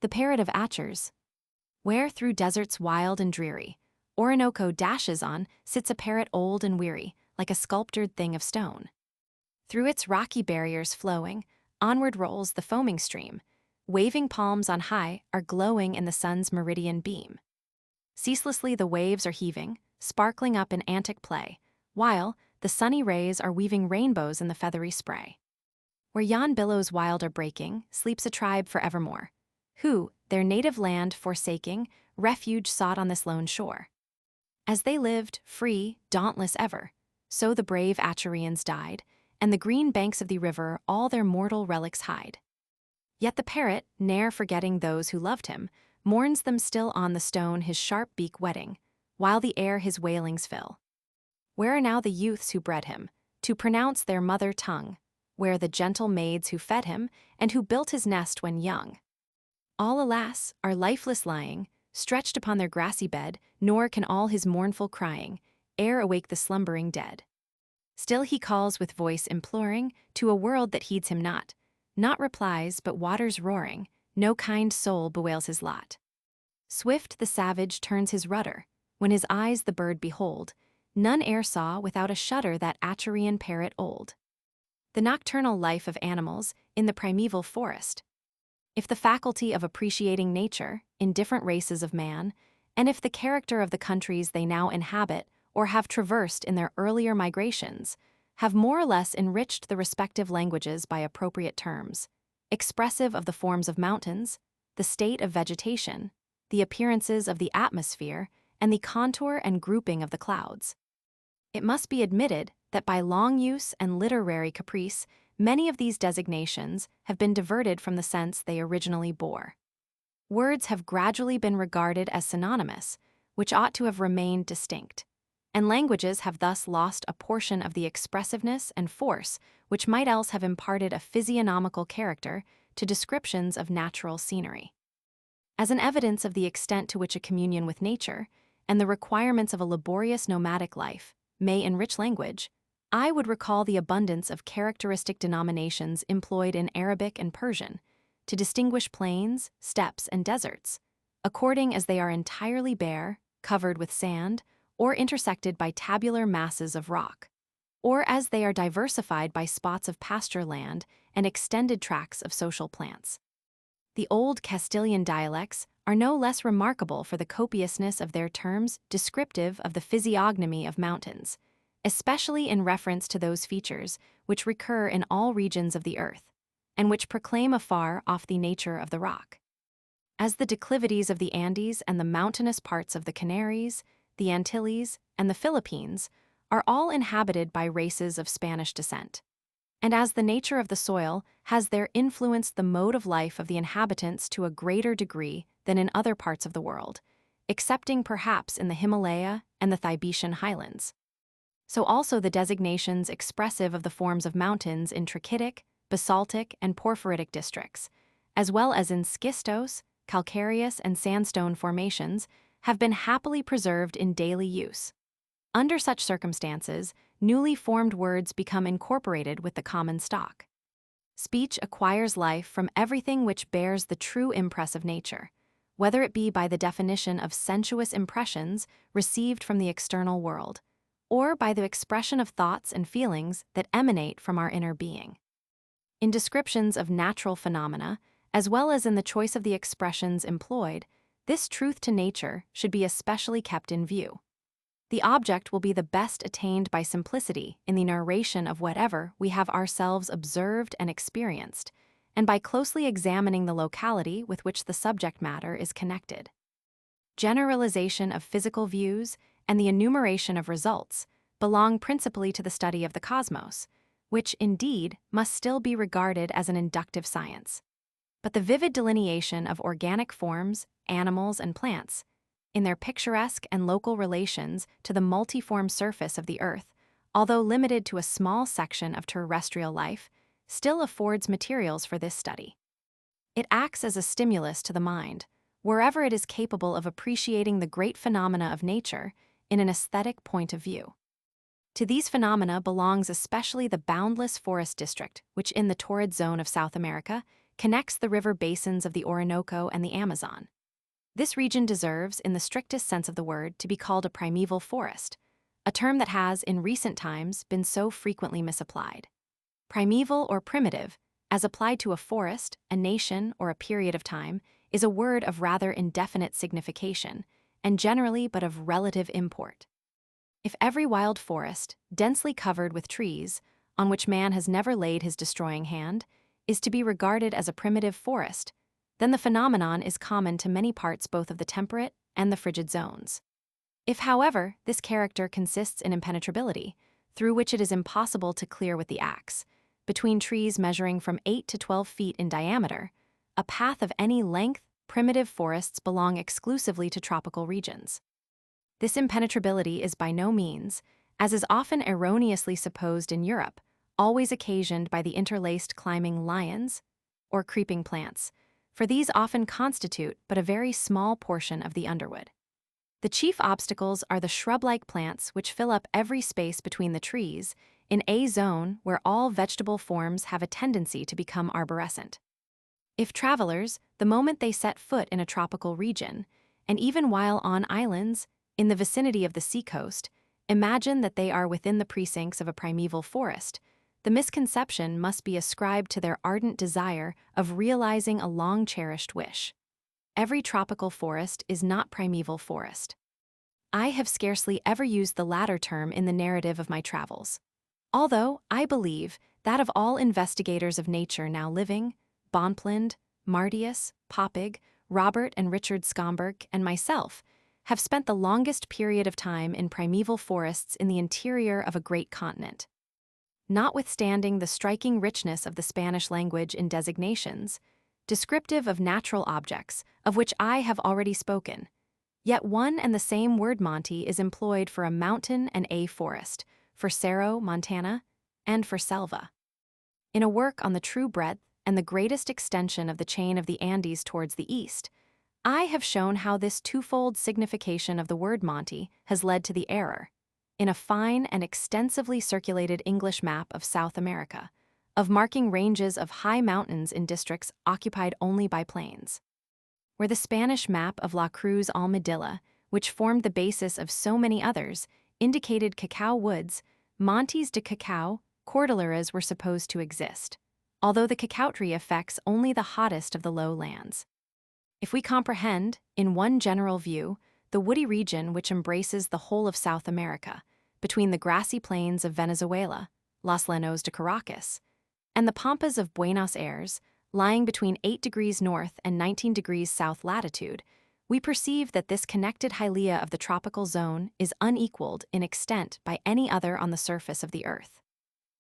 the parrot of ATURES, where through deserts wild and dreary, Orinoco dashes on, sits a parrot old and weary, like a sculptured thing of stone. Through its rocky barriers flowing, onward rolls the foaming stream. Waving palms on high are glowing in the sun's meridian beam. Ceaselessly the waves are heaving, sparkling up in antic play, while the sunny rays are weaving rainbows in the feathery spray. Where yon billows wild are breaking, sleeps a tribe forevermore, who, their native land forsaking, refuge sought on this lone shore. As they lived, free, dauntless ever, so the brave Aturians died, and the green banks of the river all their mortal relics hide. Yet the parrot, ne'er forgetting those who loved him, mourns them still on the stone his sharp beak whetting, while the air his wailings fill. Where are now the youths who bred him, to pronounce their mother tongue? Where the gentle maids who fed him, and who built his nest when young? All, alas, are lifeless lying, stretched upon their grassy bed, nor can all his mournful crying e'er awake the slumbering dead. Still he calls with voice imploring to a world that heeds him not replies but waters roaring, no kind soul bewails his lot. Swift the savage turns his rudder, when his eyes the bird behold, none e'er saw without a shudder that Aturian parrot old. The nocturnal life of animals in the primeval forest. If the faculty of appreciating nature in different races of man, and if the character of the countries they now inhabit or have traversed in their earlier migrations, have more or less enriched the respective languages by appropriate terms, expressive of the forms of mountains, the state of vegetation, the appearances of the atmosphere, and the contour and grouping of the clouds. It must be admitted that by long use and literary caprice, many of these designations have been diverted from the sense they originally bore. Words have gradually been regarded as synonymous, which ought to have remained distinct, and languages have thus lost a portion of the expressiveness and force which might else have imparted a physiognomical character to descriptions of natural scenery. As an evidence of the extent to which a communion with nature, and the requirements of a laborious nomadic life, may enrich language, I would recall the abundance of characteristic denominations employed in Arabic and Persian to distinguish plains, steppes, and deserts, according as they are entirely bare, covered with sand, or intersected by tabular masses of rock, or as they are diversified by spots of pasture land and extended tracts of social plants. The old Castilian dialects are no less remarkable for the copiousness of their terms descriptive of the physiognomy of mountains, especially in reference to those features which recur in all regions of the earth, and which proclaim afar off the nature of the rock. As the declivities of the Andes and the mountainous parts of the Canaries, the Antilles, and the Philippines are all inhabited by races of Spanish descent, and as the nature of the soil has there influenced the mode of life of the inhabitants to a greater degree than in other parts of the world, excepting perhaps in the Himalaya and the Thibetian highlands. So also the designations expressive of the forms of mountains in trachytic, basaltic, and porphyritic districts, as well as in schistose, calcareous, and sandstone formations, have been happily preserved in daily use. Under such circumstances, newly formed words become incorporated with the common stock. Speech acquires life from everything which bears the true impress of nature, whether it be by the definition of sensuous impressions received from the external world, or by the expression of thoughts and feelings that emanate from our inner being. In descriptions of natural phenomena, as well as in the choice of the expressions employed, this truth to nature should be especially kept in view. The object will be the best attained by simplicity in the narration of whatever we have ourselves observed and experienced, and by closely examining the locality with which the subject matter is connected. Generalization of physical views and the enumeration of results belong principally to the study of the cosmos, which, indeed, must still be regarded as an inductive science. But the vivid delineation of organic forms, animals, and plants, in their picturesque and local relations to the multiform surface of the earth, although limited to a small section of terrestrial life, still affords materials for this study. It acts as a stimulus to the mind, wherever it is capable of appreciating the great phenomena of nature in an aesthetic point of view. To these phenomena belongs especially the boundless forest district, which in the torrid zone of South America connects the river basins of the Orinoco and the Amazon. This region deserves, in the strictest sense of the word, to be called a primeval forest, a term that has, in recent times, been so frequently misapplied. Primeval or primitive, as applied to a forest, a nation, or a period of time, is a word of rather indefinite signification, and generally but of relative import. If every wild forest, densely covered with trees, on which man has never laid his destroying hand, is to be regarded as a primitive forest, then the phenomenon is common to many parts both of the temperate and the frigid zones. If, however, this character consists in impenetrability, through which it is impossible to clear with the axe, between trees measuring from 8 to 12 feet in diameter, a path of any length, primitive forests belong exclusively to tropical regions. This impenetrability is by no means, as is often erroneously supposed in Europe, always occasioned by the interlaced climbing lions or creeping plants, for these often constitute but a very small portion of the underwood. The chief obstacles are the shrub-like plants which fill up every space between the trees in a zone where all vegetable forms have a tendency to become arborescent. If travelers, the moment they set foot in a tropical region, and even while on islands, in the vicinity of the seacoast, imagine that they are within the precincts of a primeval forest, the misconception must be ascribed to their ardent desire of realizing a long-cherished wish. Every tropical forest is not primeval forest. I have scarcely ever used the latter term in the narrative of my travels. Although, I believe, that of all investigators of nature now living, Bonpland, Martius, Poppig, Robert and Richard Schomburg, and myself, have spent the longest period of time in primeval forests in the interior of a great continent. Notwithstanding the striking richness of the Spanish language in designations, descriptive of natural objects, of which I have already spoken, yet one and the same word monte is employed for a mountain and a forest, for Cerro, Montana, and for selva. In a work on the true breadth and the greatest extension of the chain of the Andes towards the east, I have shown how this twofold signification of the word monte has led to the error, in a fine and extensively circulated English map of South America, of marking ranges of high mountains in districts occupied only by plains. Where the Spanish map of La Cruz Almadilla, which formed the basis of so many others, indicated cacao woods, montes de cacao, cordilleras were supposed to exist, although the cacao tree affects only the hottest of the low lands. If we comprehend, in one general view, the woody region which embraces the whole of South America, between the grassy plains of Venezuela, Los Llanos de Caracas, and the pampas of Buenos Aires, lying between 8 degrees north and 19 degrees south latitude, we perceive that this connected hylia of the tropical zone is unequaled in extent by any other on the surface of the earth.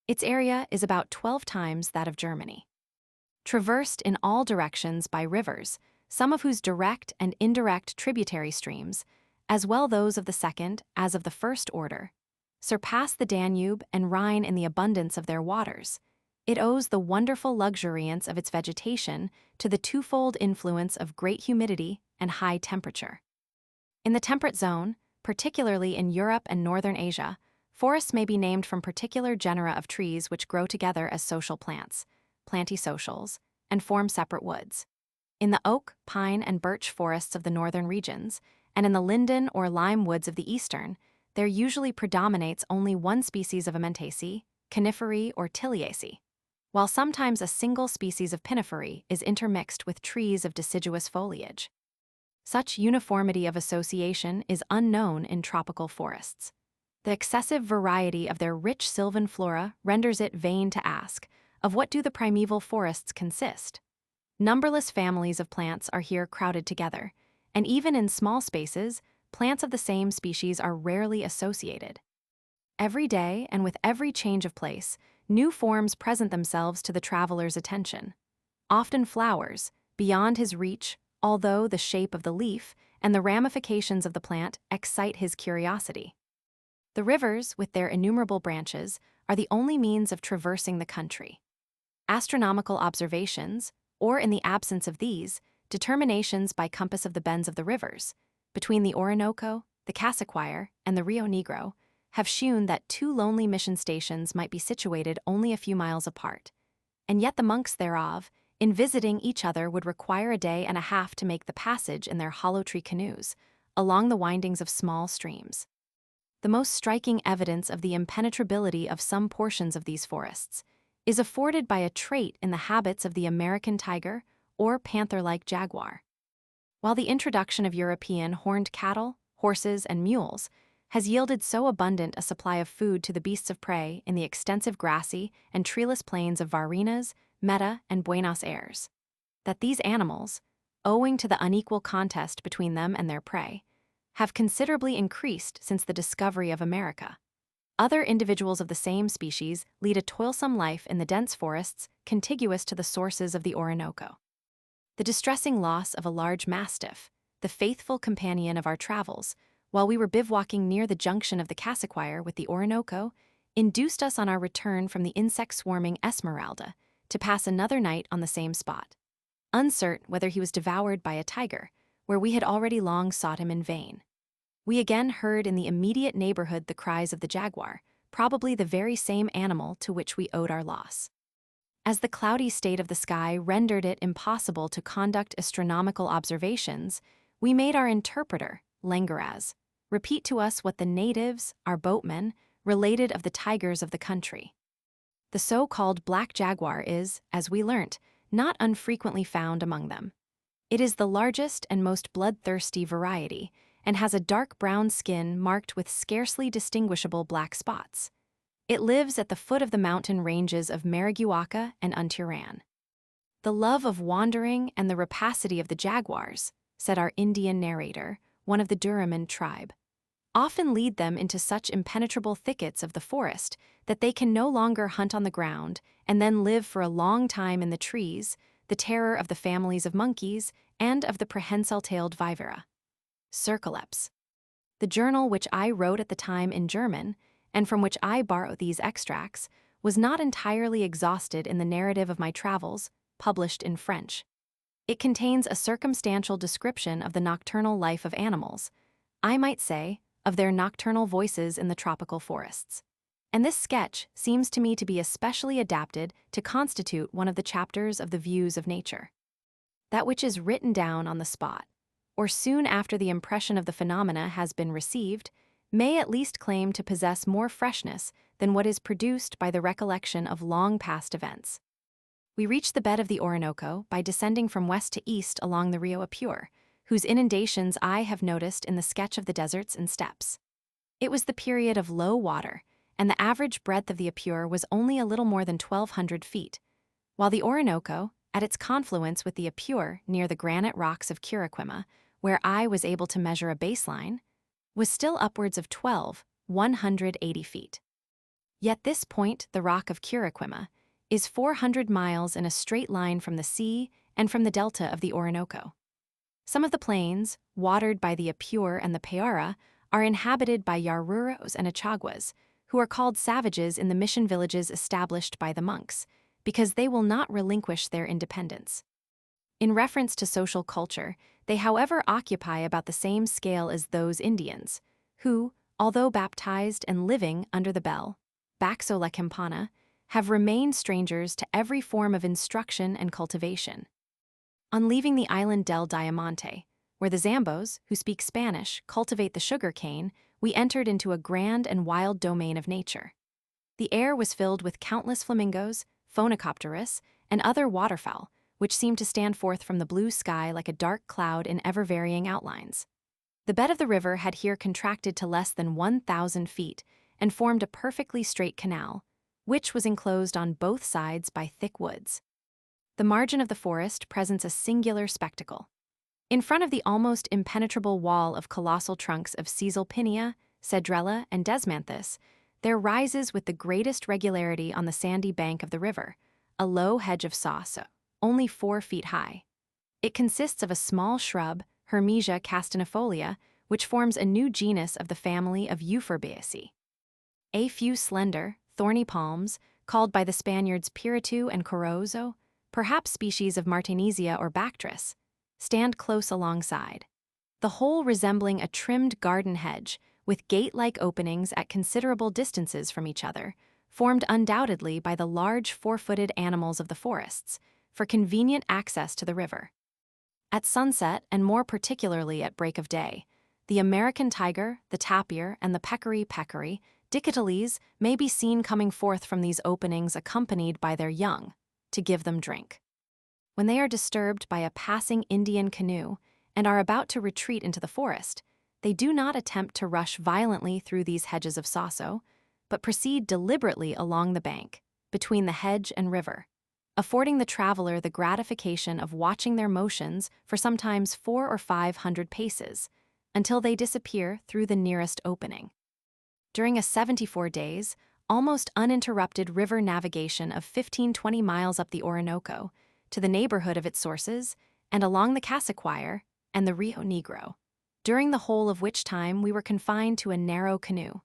Its area is about 12 times that of Germany. Traversed in all directions by rivers, some of whose direct and indirect tributary streams, as well those of the second as of the first order, surpass the Danube and Rhine in the abundance of their waters, it owes the wonderful luxuriance of its vegetation to the twofold influence of great humidity and high temperature. In the temperate zone, particularly in Europe and northern Asia, forests may be named from particular genera of trees which grow together as social plants, plantisocials, and form separate woods. In the oak, pine, and birch forests of the northern regions, and in the linden or lime woods of the eastern, there usually predominates only one species of Amentaceae, Coniferae, or Tiliaceae, while sometimes a single species of Piniferae is intermixed with trees of deciduous foliage. Such uniformity of association is unknown in tropical forests. The excessive variety of their rich sylvan flora renders it vain to ask, of what do the primeval forests consist? Numberless families of plants are here crowded together, and even in small spaces, plants of the same species are rarely associated. Every day, and with every change of place, new forms present themselves to the traveler's attention. Often flowers, beyond his reach, although the shape of the leaf and the ramifications of the plant excite his curiosity. The rivers, with their innumerable branches, are the only means of traversing the country. Astronomical observations, or in the absence of these, determinations by compass of the bends of the rivers, between the Orinoco, the Cassiquiare, and the Rio Negro, have shewn that 2 lonely mission stations might be situated only a few miles apart, and yet the monks thereof, in visiting each other would require a day and a half to make the passage in their hollow tree canoes, along the windings of small streams. The most striking evidence of the impenetrability of some portions of these forests is afforded by a trait in the habits of the American tiger or panther-like jaguar. While the introduction of European horned cattle, horses, and mules has yielded so abundant a supply of food to the beasts of prey in the extensive grassy and treeless plains of Varinas, Meta, and Buenos Aires, that these animals, owing to the unequal contest between them and their prey, have considerably increased since the discovery of America. Other individuals of the same species lead a toilsome life in the dense forests contiguous to the sources of the Orinoco. The distressing loss of a large mastiff, the faithful companion of our travels, while we were bivouacking near the junction of the Cassequire with the Orinoco, induced us on our return from the insect-swarming Esmeralda to pass another night on the same spot, uncertain whether he was devoured by a tiger, where we had already long sought him in vain. We again heard in the immediate neighborhood the cries of the jaguar, probably the very same animal to which we owed our loss. As the cloudy state of the sky rendered it impossible to conduct astronomical observations, we made our interpreter, Langeraz, repeat to us what the natives, our boatmen, related of the tigers of the country. The so-called black jaguar is, as we learnt, not unfrequently found among them. It is the largest and most bloodthirsty variety, and has a dark brown skin marked with scarcely distinguishable black spots. It lives at the foot of the mountain ranges of Mariguaca and Unturan. The love of wandering and the rapacity of the jaguars, said our Indian narrator, one of the Duraman tribe, often lead them into such impenetrable thickets of the forest that they can no longer hunt on the ground and then live for a long time in the trees, the terror of the families of monkeys and of the prehensile-tailed vivera. Circleps. The journal which I wrote at the time in German, and from which I borrow these extracts, was not entirely exhausted in the narrative of my travels, published in French. It contains a circumstantial description of the nocturnal life of animals, I might say, of their nocturnal voices in the tropical forests. And this sketch seems to me to be especially adapted to constitute one of the chapters of the views of nature. That which is written down on the spot, or soon after the impression of the phenomena has been received, may at least claim to possess more freshness than what is produced by the recollection of long past events. We reached the bed of the Orinoco by descending from west to east along the Rio Apure, whose inundations I have noticed in the sketch of the deserts and steppes. It was the period of low water, and the average breadth of the Apure was only a little more than 1,200 feet, while the Orinoco, at its confluence with the Apure near the granite rocks of Curaquima, where I was able to measure a baseline, was still upwards of 180 feet. Yet this point, the rock of Curaquima, is 400 miles in a straight line from the sea and from the delta of the Orinoco. Some of the plains, watered by the Apure and the Parrot, are inhabited by Yaruros and Achaguas, who are called savages in the mission villages established by the monks, because they will not relinquish their independence. In reference to social culture, they however occupy about the same scale as those Indians, who, although baptized and living under the bell, Baxo la Campana, have remained strangers to every form of instruction and cultivation. On leaving the island del Diamante, where the Zambos, who speak Spanish, cultivate the sugar cane, we entered into a grand and wild domain of nature. The air was filled with countless flamingos, phoenicopterus, and other waterfowl, which seemed to stand forth from the blue sky like a dark cloud in ever-varying outlines. The bed of the river had here contracted to less than 1,000 feet and formed a perfectly straight canal, which was enclosed on both sides by thick woods. The margin of the forest presents a singular spectacle. In front of the almost impenetrable wall of colossal trunks of Caesalpinia, Cedrela, and Desmanthus, there rises with the greatest regularity on the sandy bank of the river a low hedge of sauso, only 4 feet high. It consists of a small shrub, Hermesia castanifolia, which forms a new genus of the family of Euphorbiaceae. A few slender, thorny palms, called by the Spaniards Piritu and Corozo, perhaps species of Martinesia or Bactris, stand close alongside, the whole resembling a trimmed garden hedge with gate-like openings at considerable distances from each other, formed undoubtedly by the large 4-footed animals of the forests, for convenient access to the river. At sunset, and more particularly at break of day, the American tiger, the tapir, and the peccary dicotyles may be seen coming forth from these openings accompanied by their young, to give them drink. When they are disturbed by a passing Indian canoe and are about to retreat into the forest, they do not attempt to rush violently through these hedges of saso, but proceed deliberately along the bank, between the hedge and river, affording the traveler the gratification of watching their motions for sometimes 400 or 500 paces, until they disappear through the nearest opening. During a 74 days, almost uninterrupted river navigation of 15-20 miles up the Orinoco, to the neighborhood of its sources, and along the Cassiquiare and the Rio Negro, during the whole of which time we were confined to a narrow canoe.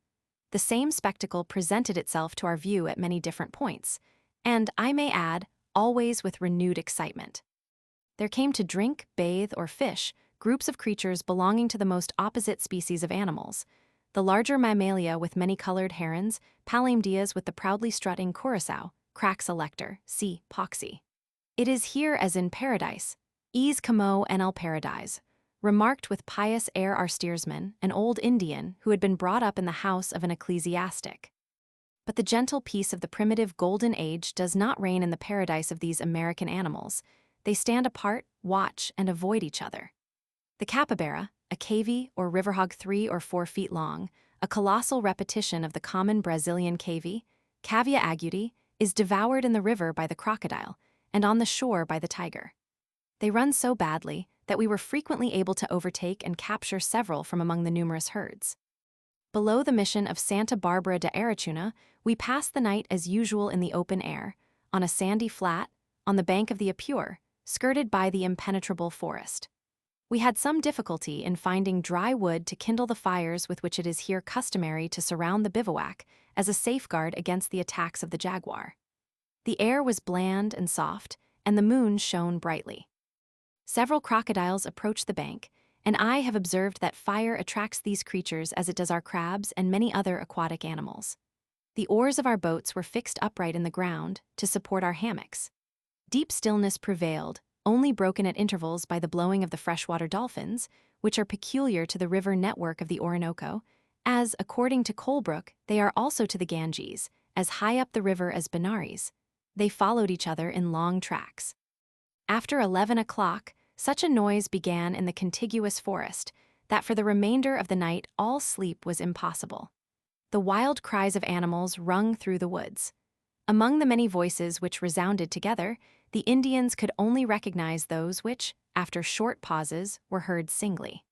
The same spectacle presented itself to our view at many different points, and, I may add, always with renewed excitement. There came to drink, bathe, or fish groups of creatures belonging to the most opposite species of animals, the larger mammalia with many-colored herons, palmdeas with the proudly strutting curassow, Crax elector, C. poxy. It is here as in paradise, ease como en el paradise, remarked with pious air our steersman, an old Indian who had been brought up in the house of an ecclesiastic. But the gentle peace of the primitive golden age does not reign in the paradise of these American animals. They stand apart, watch, and avoid each other. The capybara, a cavy or river hog 3 or 4 feet long, a colossal repetition of the common Brazilian cavy, Cavia agouti, is devoured in the river by the crocodile, and on the shore by the tiger. They run so badly that we were frequently able to overtake and capture several from among the numerous herds. Below the mission of Santa Barbara de Arichuna, we passed the night as usual in the open air, on a sandy flat, on the bank of the Apure, skirted by the impenetrable forest. We had some difficulty in finding dry wood to kindle the fires with which it is here customary to surround the bivouac as a safeguard against the attacks of the jaguar. The air was bland and soft, and the moon shone brightly. Several crocodiles approached the bank, and I have observed that fire attracts these creatures as it does our crabs and many other aquatic animals. The oars of our boats were fixed upright in the ground to support our hammocks. Deep stillness prevailed, only broken at intervals by the blowing of the freshwater dolphins, which are peculiar to the river network of the Orinoco, as, according to Colebrook, they are also to the Ganges, as high up the river as Benares. They followed each other in long tracks. After 11 o'clock, such a noise began in the contiguous forest that for the remainder of the night all sleep was impossible. The wild cries of animals rung through the woods. Among the many voices which resounded together, the Indians could only recognize those which, after short pauses, were heard singly.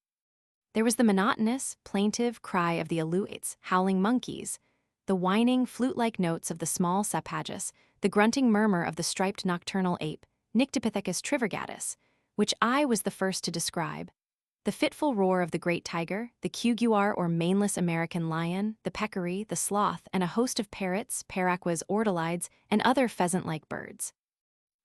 There was the monotonous, plaintive cry of the Alouettes, howling monkeys, the whining, flute-like notes of the small sapajus, the grunting murmur of the striped nocturnal ape, Nyctopithecus trivirgatus, which I was the first to describe, the fitful roar of the great tiger, the cuguar or maneless American lion, the peccary, the sloth, and a host of parrots, paraquas, ortolides, and other pheasant-like birds.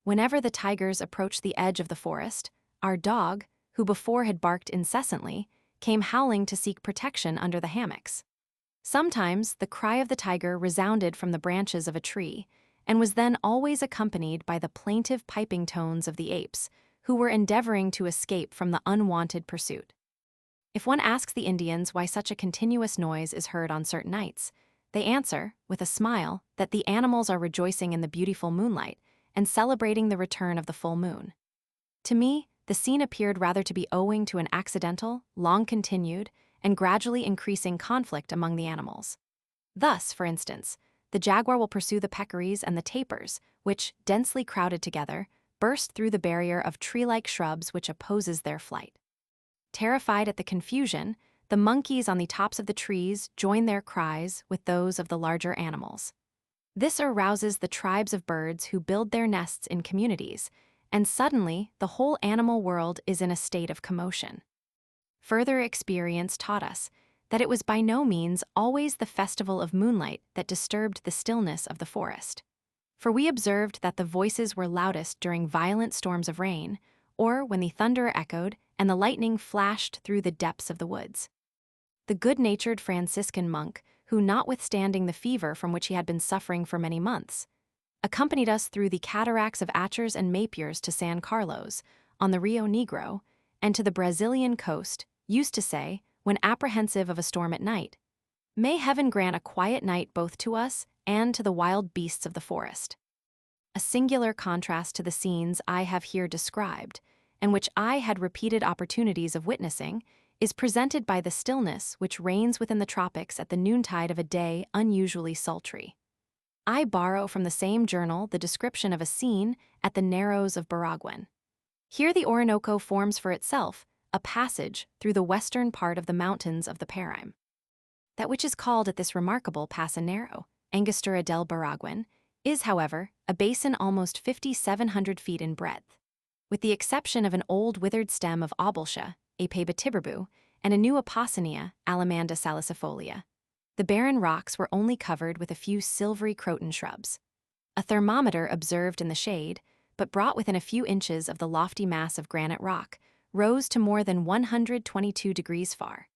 Whenever the tigers approached the edge of the forest, our dog, who before had barked incessantly, came howling to seek protection under the hammocks. Sometimes the cry of the tiger resounded from the branches of a tree, and was then always accompanied by the plaintive piping tones of the apes, who were endeavoring to escape from the unwanted pursuit. If one asks the Indians why such a continuous noise is heard on certain nights, they answer, with a smile, that the animals are rejoicing in the beautiful moonlight and celebrating the return of the full moon. To me, the scene appeared rather to be owing to an accidental, long-continued, and gradually increasing conflict among the animals. Thus, for instance, the jaguar will pursue the peccaries and the tapirs, which, densely crowded together, burst through the barrier of tree-like shrubs which opposes their flight. Terrified at the confusion, the monkeys on the tops of the trees join their cries with those of the larger animals. This arouses the tribes of birds who build their nests in communities, and suddenly the whole animal world is in a state of commotion. Further experience taught us that it was by no means always the festival of moonlight that disturbed the stillness of the forest. For we observed that the voices were loudest during violent storms of rain, or when the thunder echoed and the lightning flashed through the depths of the woods. The good-natured Franciscan monk, who, notwithstanding the fever from which he had been suffering for many months, accompanied us through the cataracts of ATURES and Mapiers to San Carlos, on the Rio Negro, and to the Brazilian coast, used to say, when apprehensive of a storm at night, "May heaven grant a quiet night both to us and to the wild beasts of the forest." A singular contrast to the scenes I have here described, and which I had repeated opportunities of witnessing, is presented by the stillness which reigns within the tropics at the noontide of a day unusually sultry. I borrow from the same journal the description of a scene at the Narrows of Barraguen. Here the Orinoco forms for itself a passage through the western part of the mountains of the Paraíba. That which is called at this remarkable Passo Narrow, Angostura del Barraguen, is, however, a basin almost 5,700 feet in breadth. With the exception of an old withered stem of Abulsia, Apeba tiburbu, and a new Apocynea, Alamanda salicifolia, the barren rocks were only covered with a few silvery croton shrubs. A thermometer observed in the shade, but brought within a few inches of the lofty mass of granite rock, rose to more than 122 degrees far.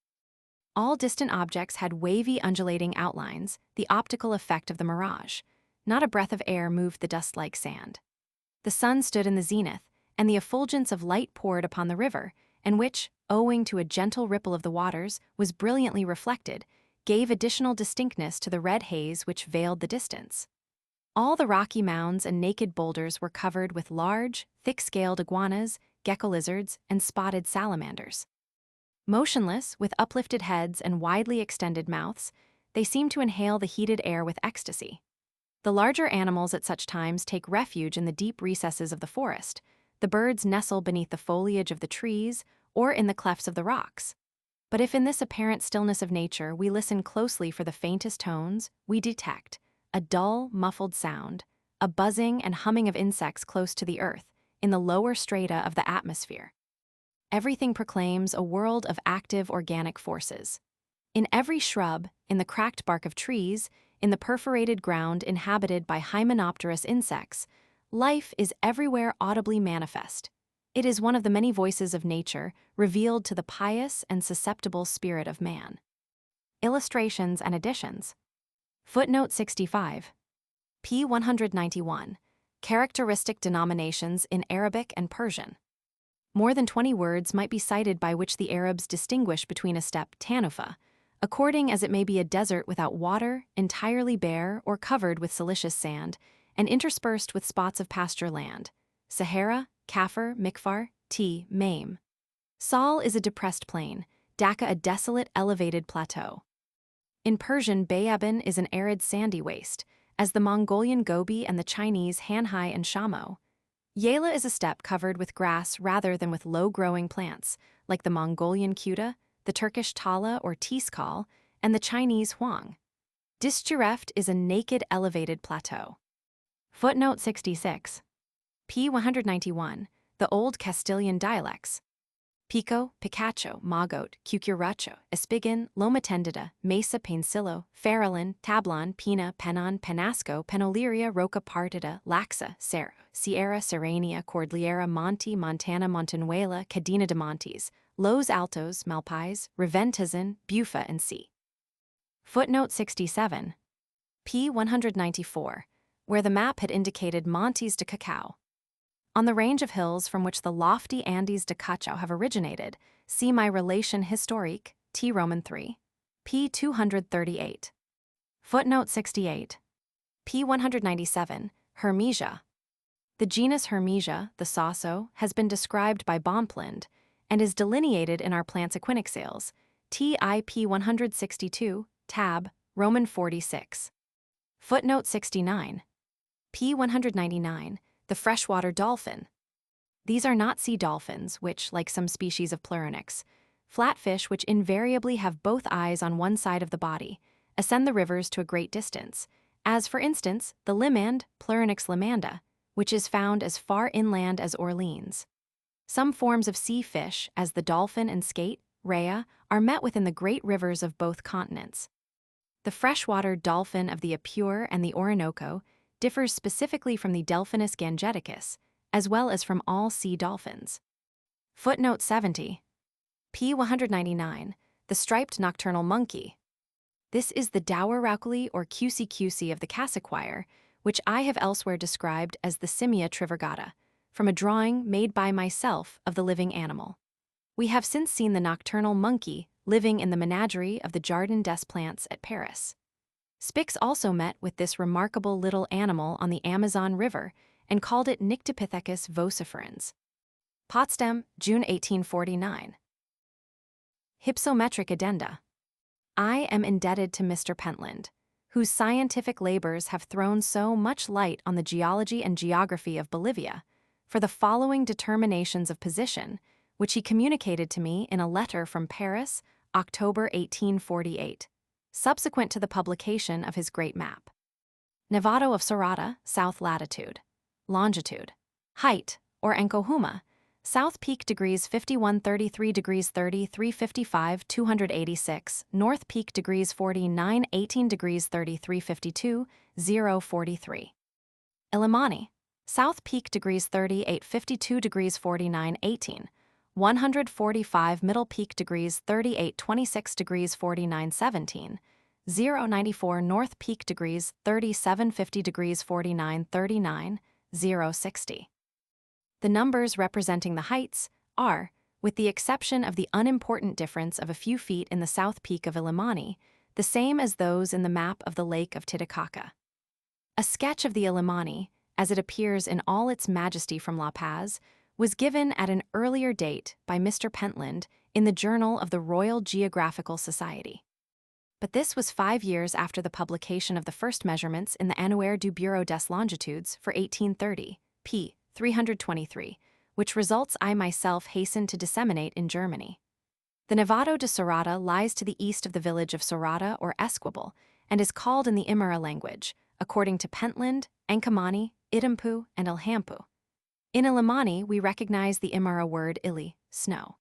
All distant objects had wavy undulating outlines, the optical effect of the mirage. Not a breath of air moved the dust-like sand. The sun stood in the zenith, and the effulgence of light poured upon the river, and which, owing to a gentle ripple of the waters, was brilliantly reflected, gave additional distinctness to the red haze which veiled the distance. All the rocky mounds and naked boulders were covered with large, thick-scaled iguanas, gecko lizards, and spotted salamanders. Motionless, with uplifted heads and widely extended mouths, they seemed to inhale the heated air with ecstasy. The larger animals at such times take refuge in the deep recesses of the forest. The birds nestle beneath the foliage of the trees or in the clefts of the rocks. But if in this apparent stillness of nature we listen closely for the faintest tones, we detect a dull, muffled sound, a buzzing and humming of insects close to the earth, in the lower strata of the atmosphere. Everything proclaims a world of active organic forces. In every shrub, in the cracked bark of trees, in the perforated ground inhabited by hymenopterous insects, life is everywhere audibly manifest. It is one of the many voices of nature revealed to the pious and susceptible spirit of man. Illustrations and additions. Footnote 65. p. 191. Characteristic denominations in Arabic and Persian. More than 20 words might be cited by which the Arabs distinguish between a steppe tanufa, according as it may be a desert without water, entirely bare or covered with silicious sand, and interspersed with spots of pasture land. Sahara, Kafir, Mikfar, Maim. Sal is a depressed plain, Dhaka a desolate, elevated plateau. In Persian, Bayaban is an arid sandy waste, as the Mongolian Gobi and the Chinese Hanhai and Shamo. Yela is a steppe covered with grass rather than with low-growing plants, like the Mongolian Kuta, the Turkish Tala or Tiskal, and the Chinese Huang. Disjureft is a naked, elevated plateau. Footnote 66. p. 191. The Old Castilian dialects. Pico, Picacho, Magot, Cucuracho, Espigan, Loma Tendida, Mesa Pensillo, Farallon, Tablon, Pina, Penon, Penasco, Penoliria, Roca Partida, Laxa, Cerro, Sierra, Serrania, Cordillera, Monte, Montana, Montenuela, Cadena de Montes, Los Altos, Malpais, Reventazon, Bufa, and C. Footnote 67. p. 194, where the map had indicated Montes de Cacao. On the range of hills from which the lofty Andes de Cacao have originated, see my Relation Historique, T. Roman 3. p. 238. Footnote 68. p. 197, Hermesia. The genus Hermesia, the Sasso, has been described by Bomplind, and is delineated in our Plants Equinoxales, TIP 162, tab, Roman 46. Footnote 69. p. 199. The freshwater dolphin. These are not sea dolphins, which, like some species of pleuronix, flatfish which invariably have both eyes on one side of the body, ascend the rivers to a great distance, as, for instance, the limand, Pleuronix limanda, which is found as far inland as Orleans. Some forms of sea fish, as the dolphin and skate, rhea, are met with in the great rivers of both continents. The freshwater dolphin of the Apure and the Orinoco differs specifically from the Delphinus gangeticus, as well as from all sea dolphins. Footnote 70. p. 199. The striped nocturnal monkey. This is the dower rauculi or cusi of the cassiquire, which I have elsewhere described as the Simia trivirgata, from a drawing made by myself of the living animal. We have since seen the nocturnal monkey living in the menagerie of the Jardin des Plantes at Paris. Spix also met with this remarkable little animal on the Amazon River and called it Nyctopithecus vociferans. Potsdam, June 1849. Hypsometric addenda. I am indebted to Mr. Pentland, whose scientific labors have thrown so much light on the geology and geography of Bolivia, for the following determinations of position, which he communicated to me in a letter from Paris, October 1848, subsequent to the publication of his great map. Nevado of Sorata, south latitude. Longitude. Height, or Encohuma, South Peak degrees 51 33 degrees 30 355 286, North Peak degrees 49 18 degrees 30 352 0 43. Illimani, South Peak degrees 38 52 degrees 49 18, 145 Middle Peak degrees 38 26 degrees 49 17, 0 94 North Peak degrees 37 50 degrees 49 39, 0 60. The numbers representing the heights are, with the exception of the unimportant difference of a few feet in the South Peak of Illimani, the same as those in the map of the Lake of Titicaca. A sketch of the Illimani, as it appears in all its majesty from La Paz, was given at an earlier date by Mr. Pentland in the Journal of the Royal Geographical Society. But this was 5 years after the publication of the first measurements in the Annuaire du Bureau des Longitudes for 1830, p. 323, which results I myself hastened to disseminate in Germany. The Nevado de Sorata lies to the east of the village of Sorata or Esquibel, and is called in the Imara language, according to Pentland, Encamani, Idampu, and Ilhampu. In Illimani, we recognize the Imara word ili, snow.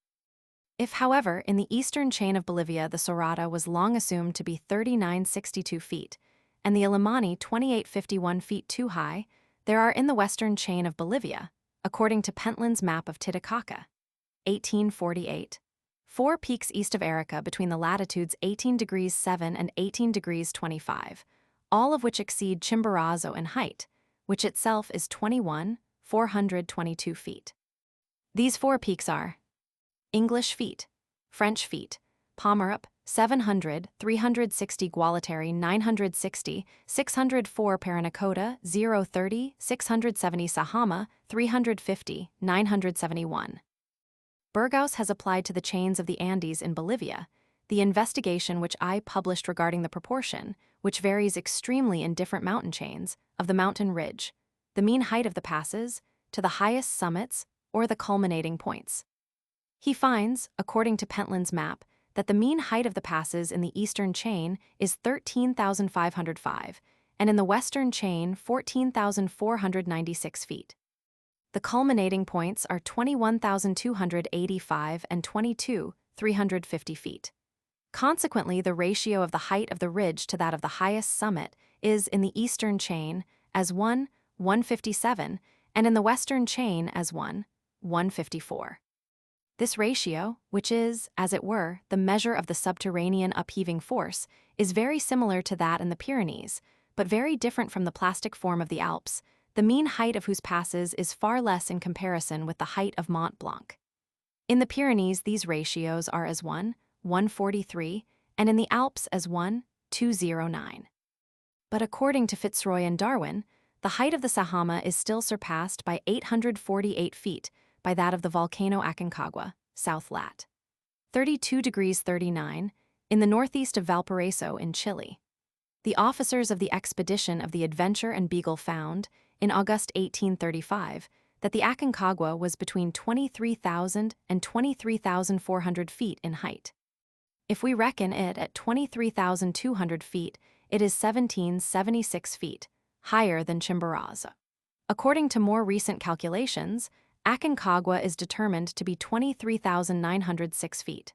If, however, in the eastern chain of Bolivia the Sorata was long assumed to be 3962 feet, and the Illimani 2851 feet too high, there are in the western chain of Bolivia, according to Pentland's map of Titicaca, 1848, 4 peaks east of Arica between the latitudes 18 degrees 7 and 18 degrees 25, all of which exceed Chimborazo in height, which itself is 422 feet. These 4 peaks are English feet, French feet, Pomerup, 700, 360 Guallatari 960, 604 Paranacota 030, 670 Sahama 350, 971. Burgos has applied to the chains of the Andes in Bolivia the investigation which I published regarding the proportion, which varies extremely in different mountain chains, of the mountain ridge, the mean height of the passes, to the highest summits or the culminating points. He finds, according to Pentland's map, that the mean height of the passes in the eastern chain is 13,505, and in the western chain 14,496 feet. The culminating points are 21,285 and 22,350 feet. Consequently, the ratio of the height of the ridge to that of the highest summit is in the eastern chain as 1:157, and in the western chain as 1:154. This ratio, which is, as it were, the measure of the subterranean upheaving force, is very similar to that in the Pyrenees, but very different from the plastic form of the Alps, the mean height of whose passes is far less in comparison with the height of Mont Blanc. In the Pyrenees, these ratios are as 1:143, and in the Alps as 1:209. But according to Fitzroy and Darwin, the height of the Sahama is still surpassed by 848 feet by that of the volcano Aconcagua, south lat. 32 degrees 39, in the northeast of Valparaiso in Chile. The officers of the expedition of the Adventure and Beagle found, in August 1835, that the Aconcagua was between 23,000 and 23,400 feet in height. If we reckon it at 23,200 feet, it is 1,776 feet, higher than Chimborazo. According to more recent calculations, Aconcagua is determined to be 23,906 feet.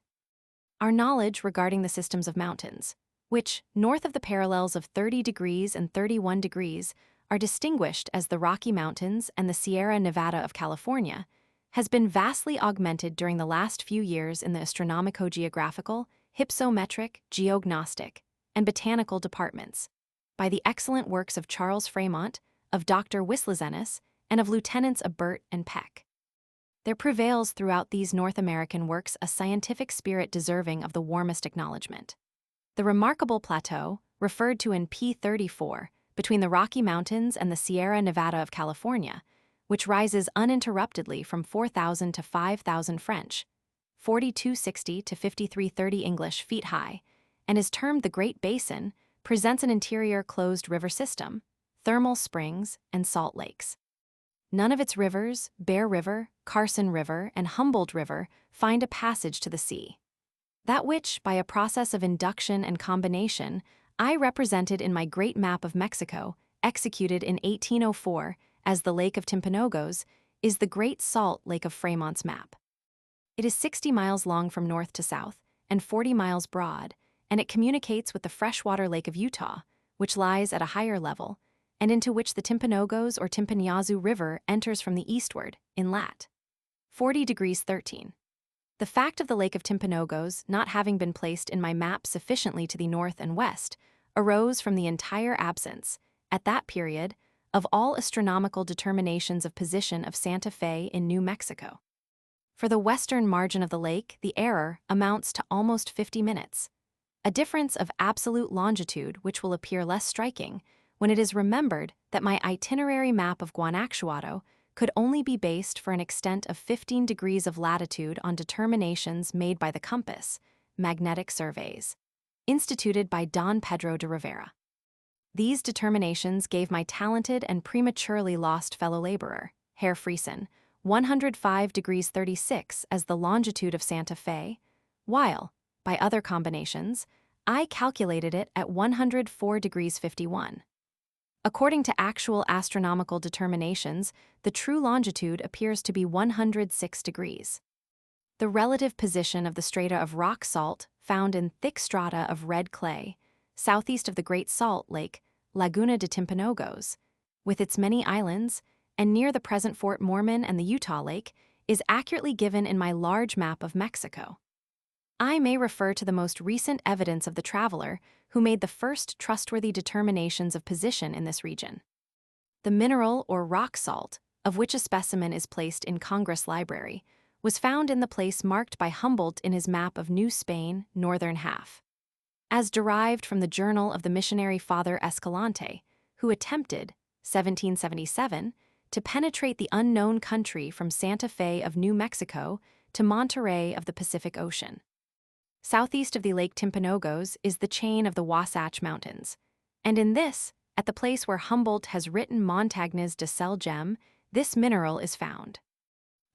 Our knowledge regarding the systems of mountains, which, north of the parallels of 30 degrees and 31 degrees, are distinguished as the Rocky Mountains and the Sierra Nevada of California, has been vastly augmented during the last few years in the astronomico-geographical, hypsometric, geognostic, and botanical departments. by the excellent works of Charles Fremont, of Dr. Wislicenus, and of Lieutenants Abert and Peck. There prevails throughout these North American works a scientific spirit deserving of the warmest acknowledgement. The remarkable plateau, referred to in P34, between the Rocky Mountains and the Sierra Nevada of California, which rises uninterruptedly from 4,000 to 5,000 French, 4,260 to 5,330 English feet high, and is termed the Great Basin, presents an interior closed river system, thermal springs, and salt lakes. None of its rivers, Bear River, Carson River, and Humboldt River, find a passage to the sea. That which, by a process of induction and combination, I represented in my great map of Mexico, executed in 1804 as the Lake of Timpanogos, is the Great Salt Lake of Fremont's map. It is 60 miles long from north to south and 40 miles broad, and it communicates with the freshwater Lake of Utah, which lies at a higher level, and into which the Timpanogos or Timpanyazu River enters from the eastward, in lat. 40°13. The fact of the Lake of Timpanogos not having been placed in my map sufficiently to the north and west arose from the entire absence, at that period, of all astronomical determinations of position of Santa Fe in New Mexico. For the western margin of the lake, the error amounts to almost 50 minutes, a difference of absolute longitude which will appear less striking when it is remembered that my itinerary map of Guanajuato could only be based for an extent of 15 degrees of latitude on determinations made by the compass, magnetic surveys, instituted by Don Pedro de Rivera. These determinations gave my talented and prematurely lost fellow laborer, Herr Friesen, 105°36 as the longitude of Santa Fe, while, by other combinations, I calculated it at 104°51. According to actual astronomical determinations, the true longitude appears to be 106 degrees. The relative position of the strata of rock salt found in thick strata of red clay, southeast of the Great Salt Lake, Laguna de Timpanogos, with its many islands, and near the present Fort Mormon and the Utah Lake, is accurately given in my large map of Mexico. I may refer to the most recent evidence of the traveler who made the first trustworthy determinations of position in this region. The mineral or rock salt, of which a specimen is placed in Congress Library, was found in the place marked by Humboldt in his map of New Spain, northern half. As derived from the journal of the missionary Father Escalante, who attempted, 1777, to penetrate the unknown country from Santa Fe of New Mexico to Monterey of the Pacific Ocean. Southeast of the Lake Timpanogos is the chain of the Wasatch Mountains, and in this, at the place where Humboldt has written Montagnes de Sel Gem, this mineral is found.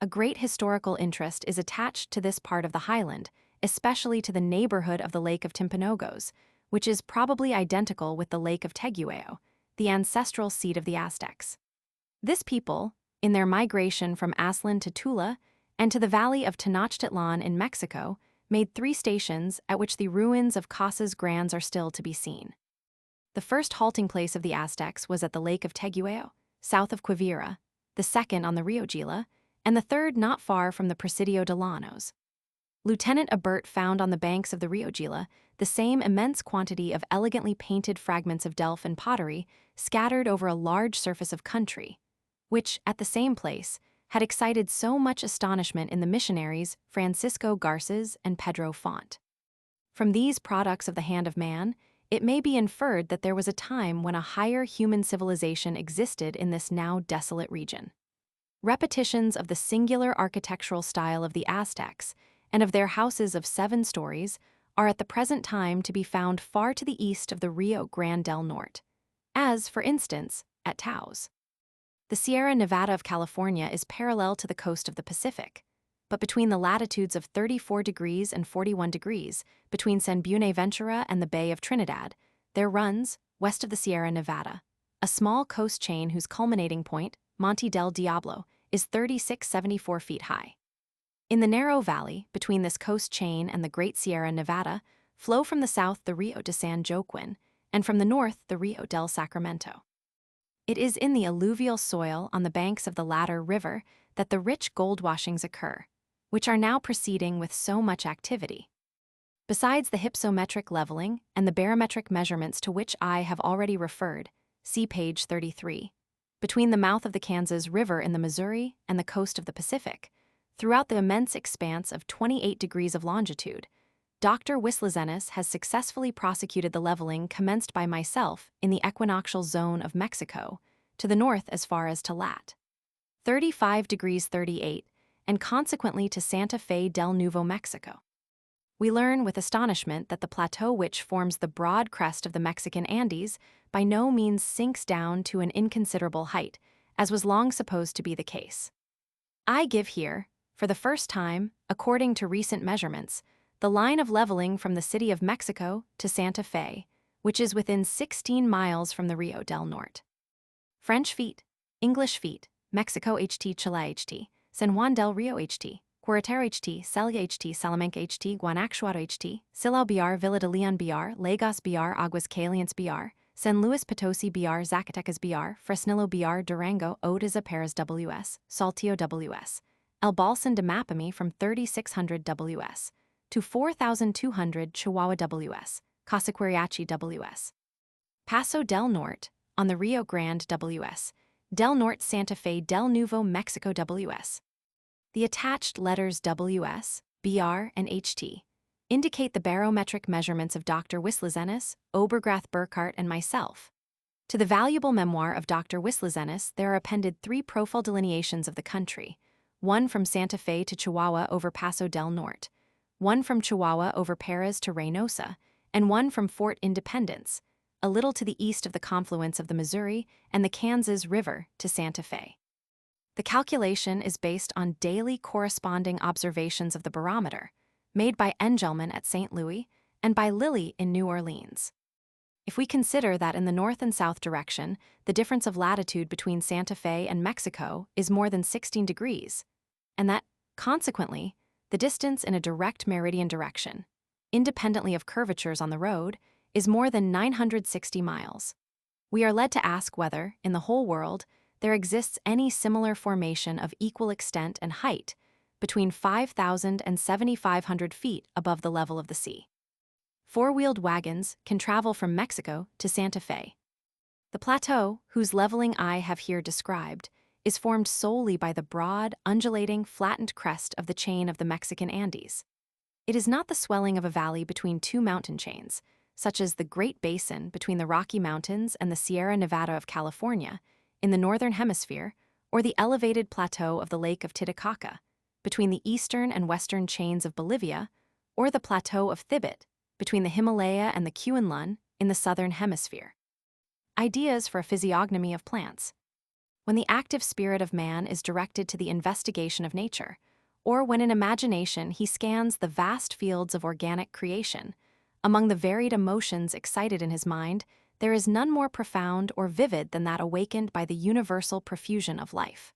A great historical interest is attached to this part of the highland, especially to the neighborhood of the Lake of Timpanogos, which is probably identical with the Lake of Tegueo, the ancestral seat of the Aztecs. This people, in their migration from Aztlán to Tula and to the valley of Tenochtitlan in Mexico, made 3 stations at which the ruins of Casas Grandes are still to be seen. The first halting place of the Aztecs was at the Lake of Tegueo, south of Quivira, the second on the Rio Gila, and the third not far from the Presidio de Llanos. Lieutenant Abert found on the banks of the Rio Gila the same immense quantity of elegantly painted fragments of delf and pottery scattered over a large surface of country, which, at the same place, had excited so much astonishment in the missionaries Francisco Garces and Pedro Font. From these products of the hand of man, it may be inferred that there was a time when a higher human civilization existed in this now desolate region. Repetitions of the singular architectural style of the Aztecs and of their houses of 7 stories are at the present time to be found far to the east of the Rio Grande del Norte, as, for instance, at Taos. The Sierra Nevada of California is parallel to the coast of the Pacific, but between the latitudes of 34 degrees and 41 degrees, between San Buenaventura and the Bay of Trinidad, there runs, west of the Sierra Nevada, a small coast chain whose culminating point, Monte del Diablo, is 3,674 feet high. In the narrow valley, between this coast chain and the Great Sierra Nevada, flow from the south the Rio de San Joaquin, and from the north the Rio del Sacramento. It is in the alluvial soil on the banks of the latter river that the rich gold washings occur, which are now proceeding with so much activity. Besides the hypsometric leveling and the barometric measurements to which I have already referred, see page 33, between the mouth of the Kansas River in the Missouri and the coast of the Pacific, throughout the immense expanse of 28 degrees of longitude, Dr. Wislizenus has successfully prosecuted the leveling commenced by myself in the equinoctial zone of Mexico, to the north as far as to lat. 35 degrees 38, and consequently to Santa Fe del Nuevo Mexico. We learn with astonishment that the plateau which forms the broad crest of the Mexican Andes by no means sinks down to an inconsiderable height, as was long supposed to be the case. I give here, for the first time, according to recent measurements, the line of leveling from the city of Mexico to Santa Fe, which is within 16 miles from the Rio del Norte. French feet, English feet, Mexico HT Chile HT, San Juan del Rio HT, Querétaro HT, Celia HT, Salamanca HT, Guanajuato HT, Silao BR, Villa de Leon BR, Lagos BR, Aguas Calientes BR, San Luis Potosi BR, Zacatecas BR, Fresnillo BR, Durango, Odessa Paris WS, Saltillo WS, El Balsán de Mapimi from 3600 WS to 4200 Chihuahua WS, Casaquariachi WS. Paso del Norte, on the Rio Grande WS, Del Norte Santa Fe del Nuevo Mexico WS. The attached letters WS, BR, and HT indicate the barometric measurements of Dr. Wislizenus, Obergrath Burkhardt, and myself. To the valuable memoir of Dr. Wislizenus there are appended 3 profile delineations of the country, one from Santa Fe to Chihuahua over Paso del Norte, one from Chihuahua over Perez to Reynosa, and one from Fort Independence, a little to the east of the confluence of the Missouri and the Kansas River, to Santa Fe. The calculation is based on daily corresponding observations of the barometer, made by Engelmann at St. Louis and by Lilly in New Orleans. If we consider that in the north and south direction, the difference of latitude between Santa Fe and Mexico is more than 16 degrees, and that, consequently, the distance in a direct meridian direction, independently of curvatures on the road, is more than 960 miles. We are led to ask whether, in the whole world, there exists any similar formation of equal extent and height between 5,000 and 7,500 feet above the level of the sea. 4-wheeled wagons can travel from Mexico to Santa Fe. The plateau, whose leveling I have here described, is formed solely by the broad, undulating, flattened crest of the chain of the Mexican Andes. It is not the swelling of a valley between 2 mountain chains, such as the Great Basin between the Rocky Mountains and the Sierra Nevada of California, in the Northern Hemisphere, or the elevated plateau of the Lake of Titicaca, between the eastern and western chains of Bolivia, or the plateau of Thibet, between the Himalaya and the Kuen-Lun, in the Southern Hemisphere. Ideas for a physiognomy of plants. When the active spirit of man is directed to the investigation of nature, or when in imagination he scans the vast fields of organic creation, among the varied emotions excited in his mind, there is none more profound or vivid than that awakened by the universal profusion of life.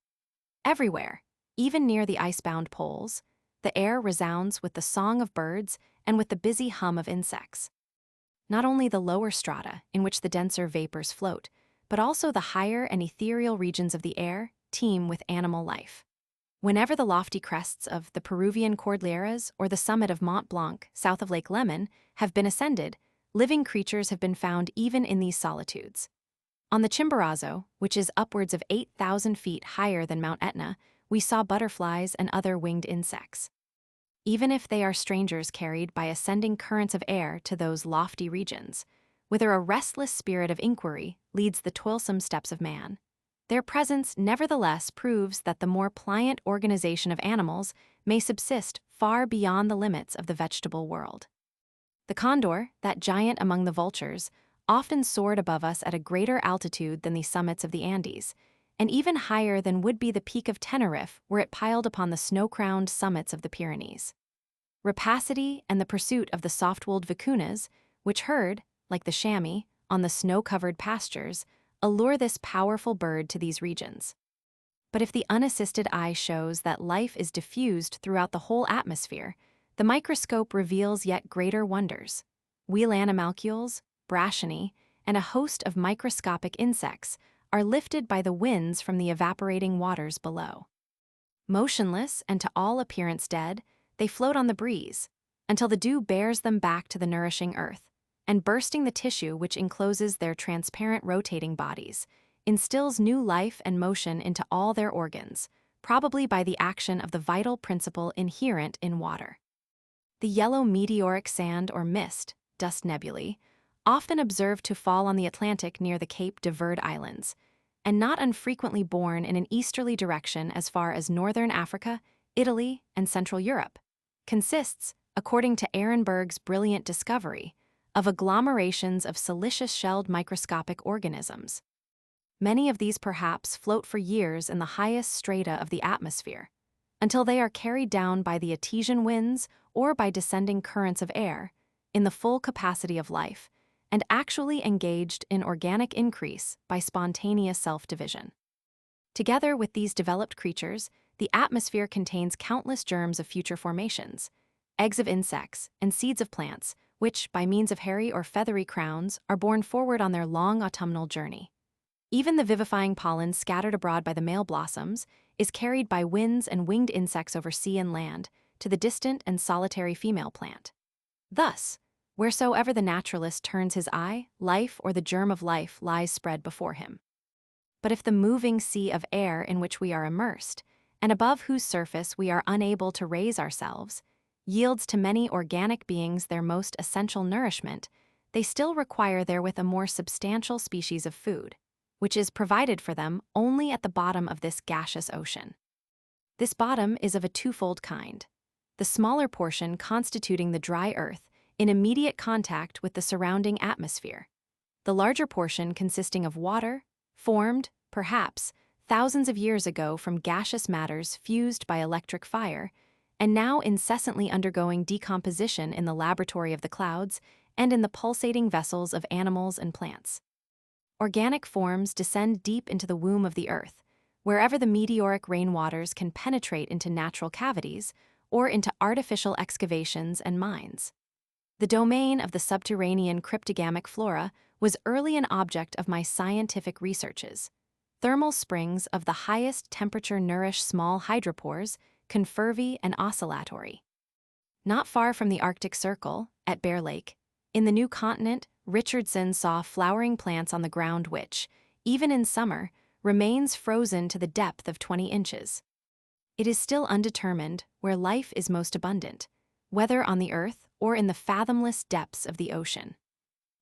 Everywhere, even near the icebound poles, the air resounds with the song of birds and with the busy hum of insects. Not only the lower strata, in which the denser vapors float, but also the higher and ethereal regions of the air teem with animal life. Whenever the lofty crests of the Peruvian Cordilleras or the summit of Mont Blanc, south of Lake Lemon, have been ascended, living creatures have been found even in these solitudes. On the Chimborazo, which is upwards of 8,000 feet higher than Mount Etna, we saw butterflies and other winged insects. Even if they are strangers carried by ascending currents of air to those lofty regions, whither a restless spirit of inquiry leads the toilsome steps of man, their presence nevertheless proves that the more pliant organization of animals may subsist far beyond the limits of the vegetable world. The condor, that giant among the vultures, often soared above us at a greater altitude than the summits of the Andes, and even higher than would be the peak of Tenerife were it piled upon the snow-crowned summits of the Pyrenees. Rapacity and the pursuit of the soft-wooled vicunas, which herd, like the chamois, on the snow-covered pastures, allure this powerful bird to these regions. But if the unassisted eye shows that life is diffused throughout the whole atmosphere, the microscope reveals yet greater wonders. Wheel animalcules, brachiae, and a host of microscopic insects are lifted by the winds from the evaporating waters below. Motionless and to all appearance dead, they float on the breeze, until the dew bears them back to the nourishing earth, and bursting the tissue which encloses their transparent rotating bodies, instills new life and motion into all their organs, probably by the action of the vital principle inherent in water. The yellow meteoric sand or mist, dust nebulae, often observed to fall on the Atlantic near the Cape de Verde Islands, and not unfrequently borne in an easterly direction as far as northern Africa, Italy, and Central Europe, consists, according to Ehrenberg's brilliant discovery, of agglomerations of silicious-shelled microscopic organisms. Many of these perhaps float for years in the highest strata of the atmosphere, until they are carried down by the Etesian winds or by descending currents of air, in the full capacity of life, and actually engaged in organic increase by spontaneous self-division. Together with these developed creatures, the atmosphere contains countless germs of future formations, eggs of insects, and seeds of plants, which, by means of hairy or feathery crowns, are borne forward on their long autumnal journey. Even the vivifying pollen scattered abroad by the male blossoms is carried by winds and winged insects over sea and land to the distant and solitary female plant. Thus, wheresoever the naturalist turns his eye, life or the germ of life lies spread before him. But if the moving sea of air in which we are immersed, and above whose surface we are unable to raise ourselves, yields to many organic beings their most essential nourishment, they still require therewith a more substantial species of food, which is provided for them only at the bottom of this gaseous ocean. This bottom is of a twofold kind, the smaller portion constituting the dry earth in immediate contact with the surrounding atmosphere, the larger portion consisting of water, formed, perhaps, thousands of years ago from gaseous matters fused by electric fire, and now incessantly undergoing decomposition in the laboratory of the clouds and in the pulsating vessels of animals and plants. Organic forms descend deep into the womb of the earth, wherever the meteoric rainwaters can penetrate into natural cavities or into artificial excavations and mines. The domain of the subterranean cryptogamic flora was early an object of my scientific researches. Thermal springs of the highest temperature nourish small hydropores, confervae and oscillatory. Not far from the Arctic Circle, at Bear Lake, in the new continent, Richardson saw flowering plants on the ground which, even in summer, remains frozen to the depth of 20 inches. It is still undetermined where life is most abundant, whether on the earth or in the fathomless depths of the ocean.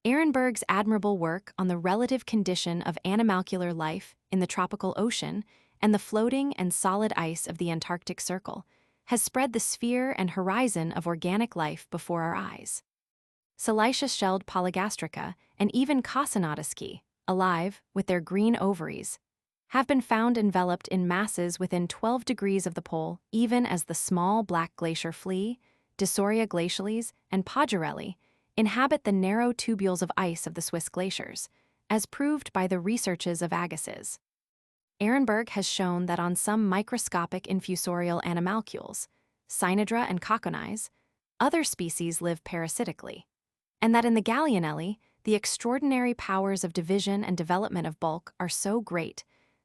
Ehrenberg's admirable work on the relative condition of animalcular life in the tropical ocean and the floating and solid ice of the Antarctic Circle has spread the sphere and horizon of organic life before our eyes. Siliceous-shelled Polygastrica and even Cossinodisci, alive, with their green ovaries, have been found enveloped in masses within 12 degrees of the pole, even as the small black glacier flea, Dissauria glacialis, and Podurelli inhabit the narrow tubules of ice of the Swiss glaciers, as proved by the researches of Agassiz. Ehrenberg has shown that on some microscopic infusorial animalcules, Cynodra and Cocconais, other species live parasitically, and that in the Gallianelli, the extraordinary powers of division and development of bulk are so great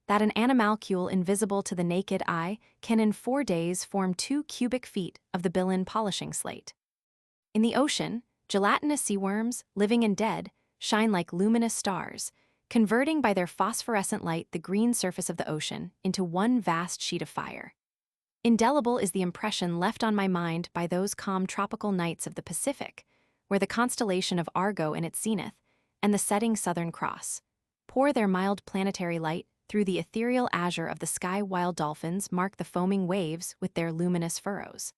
that an animalcule invisible to the naked eye can in 4 days form 2 cubic feet of the Billin polishing slate. In the ocean, gelatinous seaworms, living and dead, shine like luminous stars, converting by their phosphorescent light the green surface of the ocean into one vast sheet of fire. Indelible is the impression left on my mind by those calm tropical nights of the Pacific, where the constellation of Argo in its zenith and the setting Southern Cross pour their mild planetary light through the ethereal azure of the sky, while dolphins mark the foaming waves with their luminous furrows.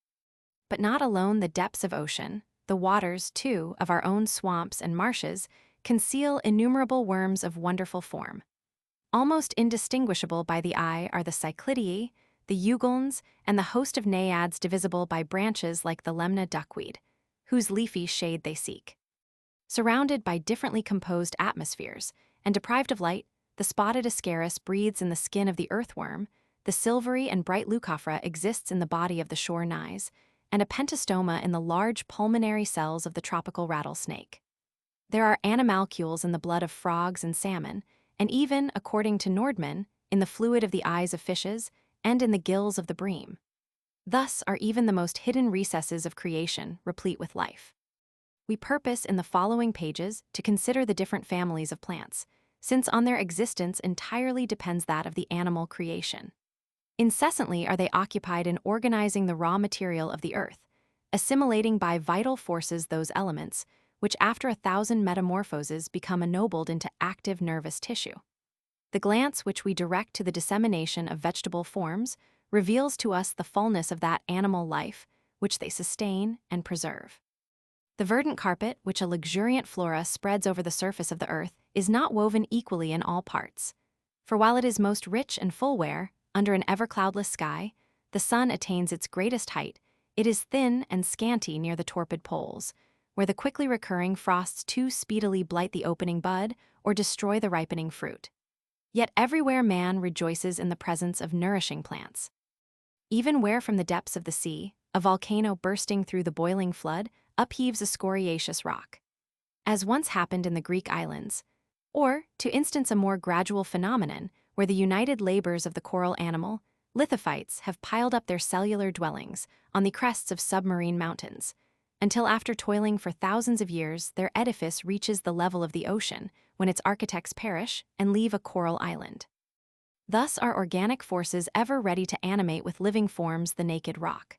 But not alone the depths of ocean, the waters, too, of our own swamps and marshes conceal innumerable worms of wonderful form. Almost indistinguishable by the eye are the Cyclidae, the Eugolns, and the host of naiads divisible by branches like the Lemna duckweed, whose leafy shade they seek. Surrounded by differently composed atmospheres and deprived of light, the spotted Ascaris breathes in the skin of the earthworm, the silvery and bright Leucophora exists in the body of the shore gneiss, and a pentastoma in the large pulmonary cells of the tropical rattlesnake. There are animalcules in the blood of frogs and salmon, and even, according to Nordmann, in the fluid of the eyes of fishes and in the gills of the bream. Thus are even the most hidden recesses of creation replete with life. We purpose in the following pages to consider the different families of plants, since on their existence entirely depends that of the animal creation. Incessantly are they occupied in organizing the raw material of the earth, assimilating by vital forces those elements, which after 1,000 metamorphoses become ennobled into active nervous tissue. The glance which we direct to the dissemination of vegetable forms reveals to us the fullness of that animal life which they sustain and preserve. The verdant carpet which a luxuriant flora spreads over the surface of the earth is not woven equally in all parts. For while it is most rich and full where, under an ever-cloudless sky, the sun attains its greatest height, it is thin and scanty near the torpid poles, where the quickly recurring frosts too speedily blight the opening bud or destroy the ripening fruit. Yet everywhere man rejoices in the presence of nourishing plants. Even where from the depths of the sea, a volcano bursting through the boiling flood upheaves a scoriaceous rock, as once happened in the Greek islands, or, to instance a more gradual phenomenon, where the united labors of the coral animal, lithophytes have piled up their cellular dwellings on the crests of submarine mountains, until after toiling for thousands of years their edifice reaches the level of the ocean, when its architects perish and leave a coral island. Thus are organic forces ever ready to animate with living forms the naked rock.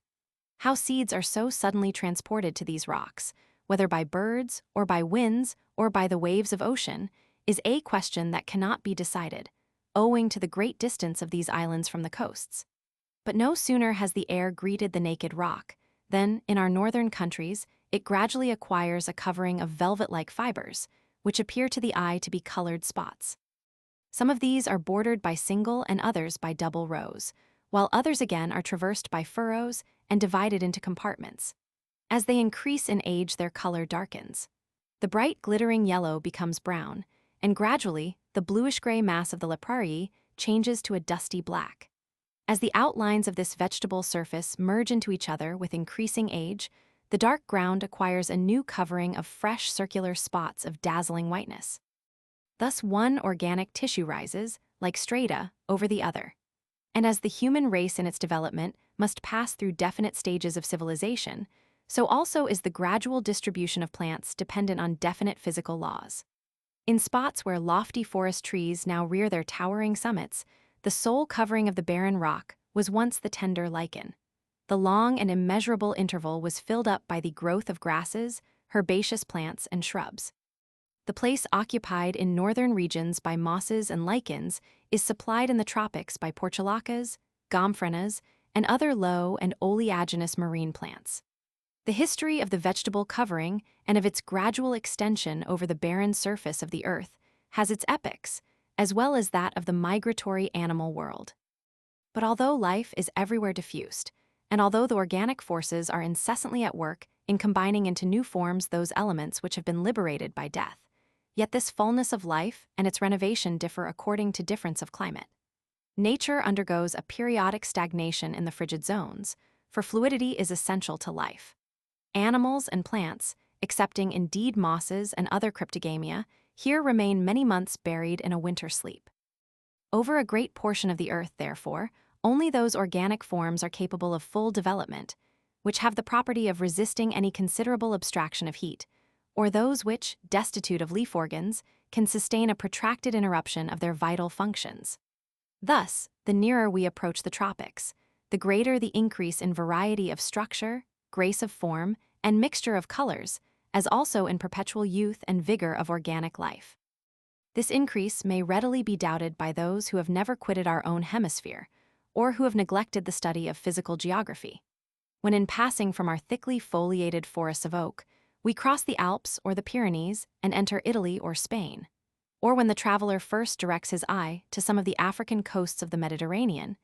How seeds are so suddenly transported to these rocks, whether by birds, or by winds, or by the waves of ocean, is a question that cannot be decided, owing to the great distance of these islands from the coasts. But no sooner has the air greeted the naked rock, than, in our northern countries, it gradually acquires a covering of velvet-like fibers, which appear to the eye to be colored spots. Some of these are bordered by single and others by double rows, while others again are traversed by furrows and divided into compartments. As they increase in age, their color darkens. The bright glittering yellow becomes brown, and gradually the bluish-gray mass of the leprarii changes to a dusty black. As the outlines of this vegetable surface merge into each other with increasing age, the dark ground acquires a new covering of fresh circular spots of dazzling whiteness. Thus one organic tissue rises, like strata, over the other. And as the human race in its development must pass through definite stages of civilization, so also is the gradual distribution of plants dependent on definite physical laws. In spots where lofty forest trees now rear their towering summits, the sole covering of the barren rock was once the tender lichen. The long and immeasurable interval was filled up by the growth of grasses, herbaceous plants, and shrubs. The place occupied in northern regions by mosses and lichens is supplied in the tropics by portulacas, gomphrena, and other low and oleaginous marine plants. The history of the vegetable covering and of its gradual extension over the barren surface of the earth has its epochs, as well as that of the migratory animal world. But although life is everywhere diffused, and although the organic forces are incessantly at work in combining into new forms those elements which have been liberated by death, yet this fullness of life and its renovation differ according to difference of climate. Nature undergoes a periodic stagnation in the frigid zones, for fluidity is essential to life. Animals and plants, excepting indeed mosses and other cryptogamia, here remain many months buried in a winter sleep. Over a great portion of the earth, therefore, only those organic forms are capable of full development, which have the property of resisting any considerable abstraction of heat, or those which, destitute of leaf organs, can sustain a protracted interruption of their vital functions. Thus, the nearer we approach the tropics, the greater the increase in variety of structure, grace of form, and mixture of colors, as also in perpetual youth and vigor of organic life. This increase may readily be doubted by those who have never quitted our own hemisphere, or who have neglected the study of physical geography. When in passing from our thickly foliated forests of oak, we cross the Alps or the Pyrenees and enter Italy or Spain, or when the traveler first directs his eye to some of the African coasts of the Mediterranean,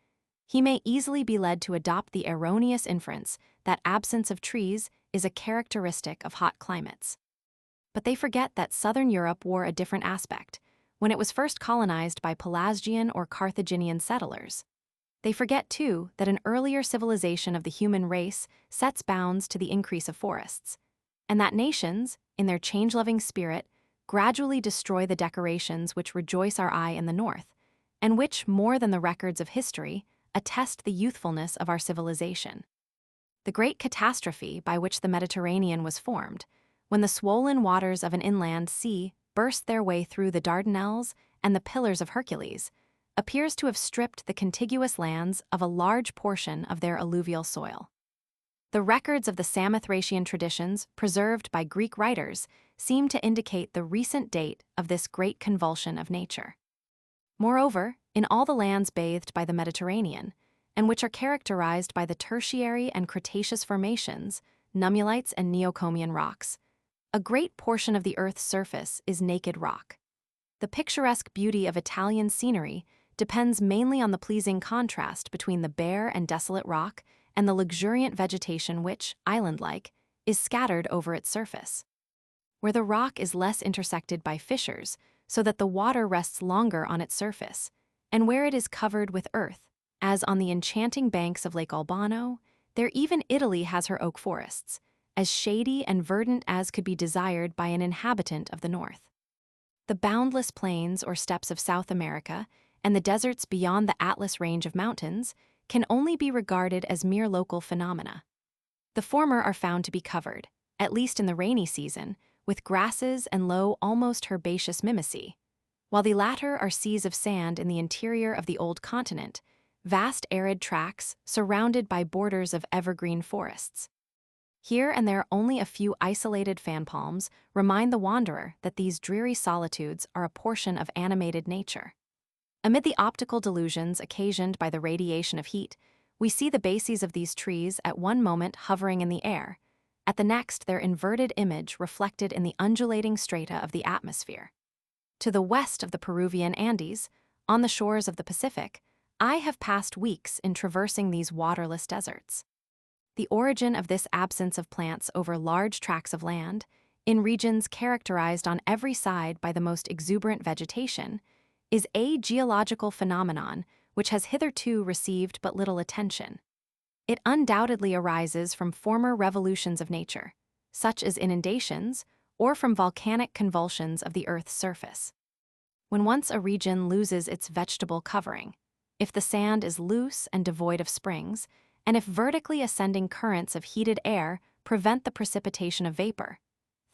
he may easily be led to adopt the erroneous inference that absence of trees is a characteristic of hot climates. But they forget that southern Europe wore a different aspect when it was first colonized by Pelasgian or Carthaginian settlers. They forget, too, that an earlier civilization of the human race sets bounds to the increase of forests, and that nations, in their change-loving spirit, gradually destroy the decorations which rejoice our eye in the north, and which, more than the records of history, attest the youthfulness of our civilization. the great catastrophe by which the Mediterranean was formed, when the swollen waters of an inland sea burst their way through the Dardanelles and the Pillars of Hercules, appears to have stripped the contiguous lands of a large portion of their alluvial soil. The records of the Samothracian traditions preserved by Greek writers seem to indicate the recent date of this great convulsion of nature. Moreover, in all the lands bathed by the Mediterranean, and which are characterized by the Tertiary and Cretaceous formations, nummulites and neocomian rocks, a great portion of the Earth's surface is naked rock. The picturesque beauty of Italian scenery depends mainly on the pleasing contrast between the bare and desolate rock and the luxuriant vegetation which, island-like, is scattered over its surface. Where the rock is less intersected by fissures, so that the water rests longer on its surface, and where it is covered with earth, as on the enchanting banks of Lake Albano, there even Italy has her oak forests, as shady and verdant as could be desired by an inhabitant of the north. The boundless plains or steppes of South America and the deserts beyond the Atlas range of mountains can only be regarded as mere local phenomena. The former are found to be covered, at least in the rainy season, with grasses and low, almost herbaceous mimicry, while the latter are seas of sand in the interior of the old continent, vast arid tracts surrounded by borders of evergreen forests. Here and there only a few isolated fan palms remind the wanderer that these dreary solitudes are a portion of animated nature. Amid the optical delusions occasioned by the radiation of heat, we see the bases of these trees at one moment hovering in the air, at the next their inverted image reflected in the undulating strata of the atmosphere. To the west of the Peruvian Andes, on the shores of the Pacific, I have passed weeks in traversing these waterless deserts. The origin of this absence of plants over large tracts of land, in regions characterized on every side by the most exuberant vegetation, is a geological phenomenon which has hitherto received but little attention. It undoubtedly arises from former revolutions of nature, such as inundations, or from volcanic convulsions of the Earth's surface. When once a region loses its vegetable covering, if the sand is loose and devoid of springs, and if vertically ascending currents of heated air prevent the precipitation of vapor,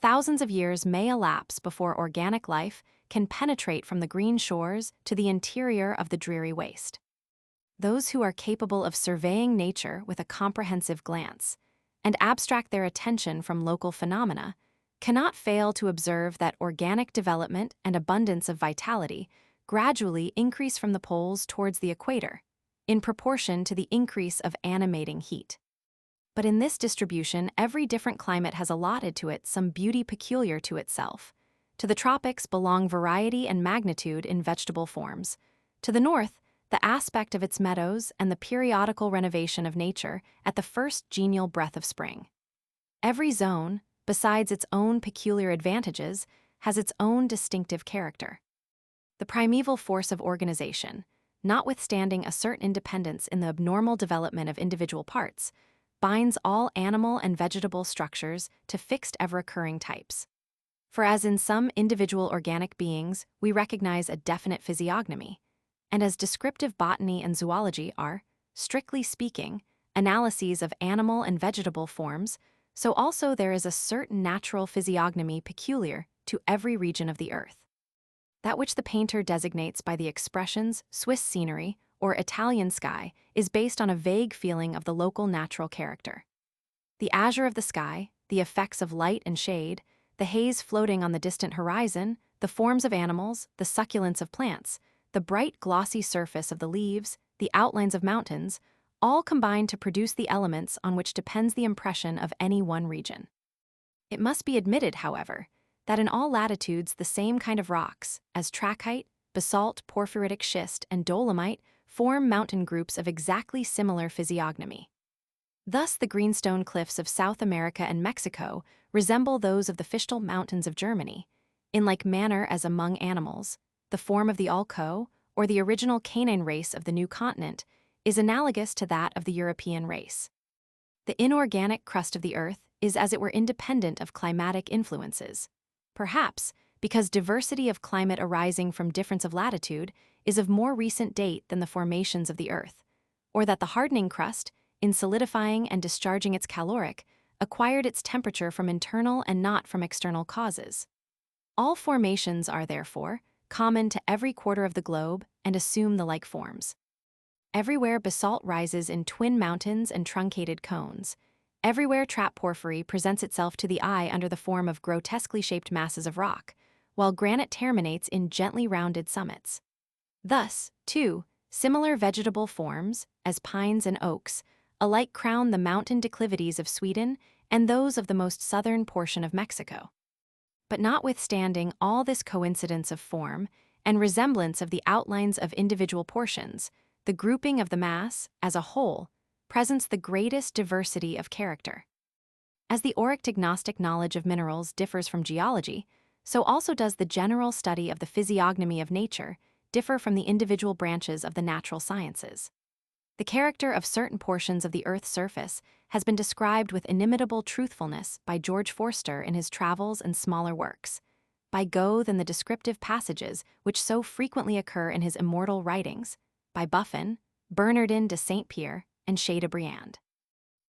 thousands of years may elapse before organic life can penetrate from the green shores to the interior of the dreary waste. Those who are capable of surveying nature with a comprehensive glance and abstract their attention from local phenomena cannot fail to observe that organic development and abundance of vitality gradually increase from the poles towards the equator, in proportion to the increase of animating heat. But in this distribution, every different climate has allotted to it some beauty peculiar to itself. To the tropics belong variety and magnitude in vegetable forms. To the north, the aspect of its meadows and the periodical renovation of nature at the first genial breath of spring. Every zone, besides its own peculiar advantages, has its own distinctive character. The primeval force of organization, notwithstanding a certain independence in the abnormal development of individual parts, binds all animal and vegetable structures to fixed ever-occurring types. For as in some individual organic beings we recognize a definite physiognomy, and as descriptive botany and zoology are, strictly speaking, analyses of animal and vegetable forms, so also there is a certain natural physiognomy peculiar to every region of the earth. That which the painter designates by the expressions Swiss scenery or Italian sky is based on a vague feeling of the local natural character. The azure of the sky, the effects of light and shade, the haze floating on the distant horizon, the forms of animals, the succulence of plants, the bright glossy surface of the leaves, the outlines of mountains, all combine to produce the elements on which depends the impression of any one region. It must be admitted, however, that in all latitudes the same kind of rocks, as trachyte, basalt, porphyritic schist, and dolomite, form mountain groups of exactly similar physiognomy. Thus the greenstone cliffs of South America and Mexico resemble those of the Fichtel Mountains of Germany, in like manner as among animals, the form of the Alco, or the original canine race of the new continent, is analogous to that of the European race. The inorganic crust of the earth is as it were independent of climatic influences, perhaps because diversity of climate arising from difference of latitude is of more recent date than the formations of the earth, or that the hardening crust, in solidifying and discharging its caloric, acquired its temperature from internal and not from external causes. All formations are, therefore, common to every quarter of the globe and assume the like forms. Everywhere basalt rises in twin mountains and truncated cones. Everywhere trap porphyry presents itself to the eye under the form of grotesquely shaped masses of rock, while granite terminates in gently rounded summits. Thus, too, similar vegetable forms, as pines and oaks, alike crown the mountain declivities of Sweden and those of the most southern portion of Mexico. But notwithstanding all this coincidence of form and resemblance of the outlines of individual portions, the grouping of the mass, as a whole, presents the greatest diversity of character. As the orictognostic knowledge of minerals differs from geology, so also does the general study of the physiognomy of nature differ from the individual branches of the natural sciences. The character of certain portions of the Earth's surface has been described with inimitable truthfulness by George Forster in his travels and smaller works, by Goethe in the descriptive passages which so frequently occur in his immortal writings, by Buffon, Bernardin de Saint-Pierre, and Chateaubriand.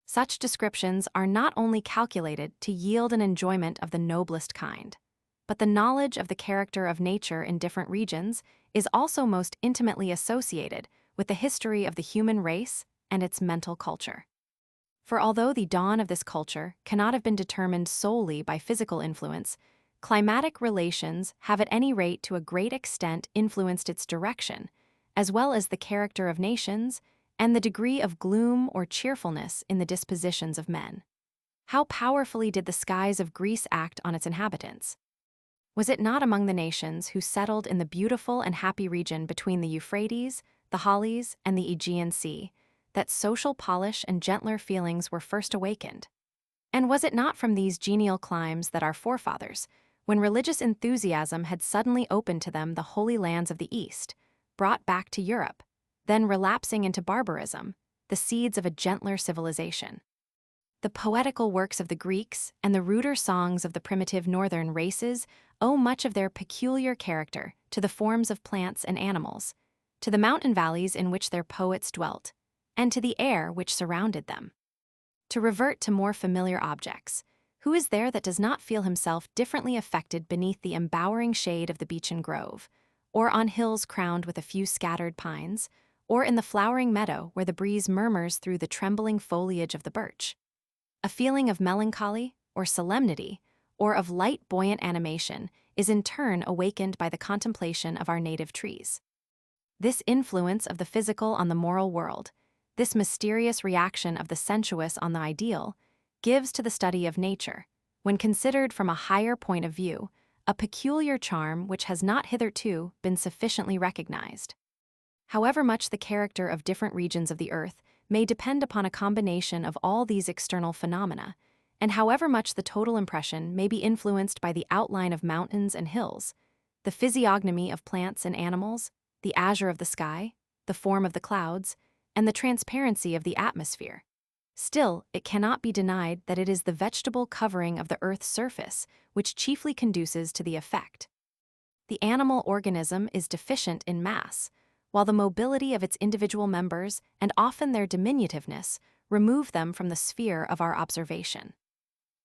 Such descriptions are not only calculated to yield an enjoyment of the noblest kind, but the knowledge of the character of nature in different regions is also most intimately associated with the history of the human race and its mental culture. For although the dawn of this culture cannot have been determined solely by physical influence, climatic relations have at any rate to a great extent influenced its direction, as well as the character of nations and the degree of gloom or cheerfulness in the dispositions of men. How powerfully did the skies of Greece act on its inhabitants? Was it not among the nations who settled in the beautiful and happy region between the Euphrates, the Halys, and the Aegean Sea, that social polish and gentler feelings were first awakened? And was it not from these genial climes that our forefathers, when religious enthusiasm had suddenly opened to them the holy lands of the East, brought back to Europe, then relapsing into barbarism, the seeds of a gentler civilization? The poetical works of the Greeks and the ruder songs of the primitive northern races owe much of their peculiar character to the forms of plants and animals, to the mountain valleys in which their poets dwelt, and to the air which surrounded them. To revert to more familiar objects, who is there that does not feel himself differently affected beneath the embowering shade of the beechen grove, or on hills crowned with a few scattered pines, or in the flowering meadow where the breeze murmurs through the trembling foliage of the birch? A feeling of melancholy, or solemnity, or of light buoyant animation is in turn awakened by the contemplation of our native trees. This influence of the physical on the moral world, this mysterious reaction of the sensuous on the ideal, gives to the study of nature, when considered from a higher point of view, a peculiar charm which has not hitherto been sufficiently recognized. However much the character of different regions of the earth may depend upon a combination of all these external phenomena, and however much the total impression may be influenced by the outline of mountains and hills, the physiognomy of plants and animals, the azure of the sky, the form of the clouds, and the transparency of the atmosphere, still it cannot be denied that it is the vegetable covering of the earth's surface which chiefly conduces to the effect. The animal organism is deficient in mass, while the mobility of its individual members and often their diminutiveness remove them from the sphere of our observation.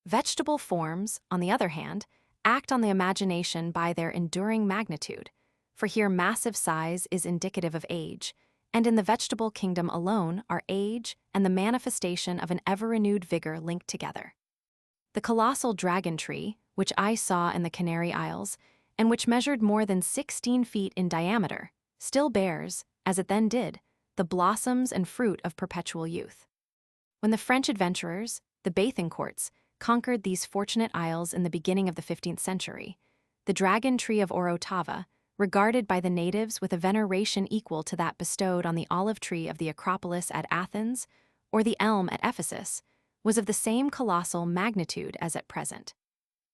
Vegetable forms, on the other hand, act on the imagination by their enduring magnitude, for here massive size is indicative of age, and in the vegetable kingdom alone are age and the manifestation of an ever-renewed vigor linked together. The colossal dragon tree, which I saw in the Canary Isles, and which measured more than 16 feet in diameter, still bears, as it then did, the blossoms and fruit of perpetual youth. When the French adventurers, the Bethencourts, conquered these fortunate isles in the beginning of the 15th century, the dragon tree of Orotava, regarded by the natives with a veneration equal to that bestowed on the olive tree of the Acropolis at Athens or the elm at Ephesus, was of the same colossal magnitude as at present.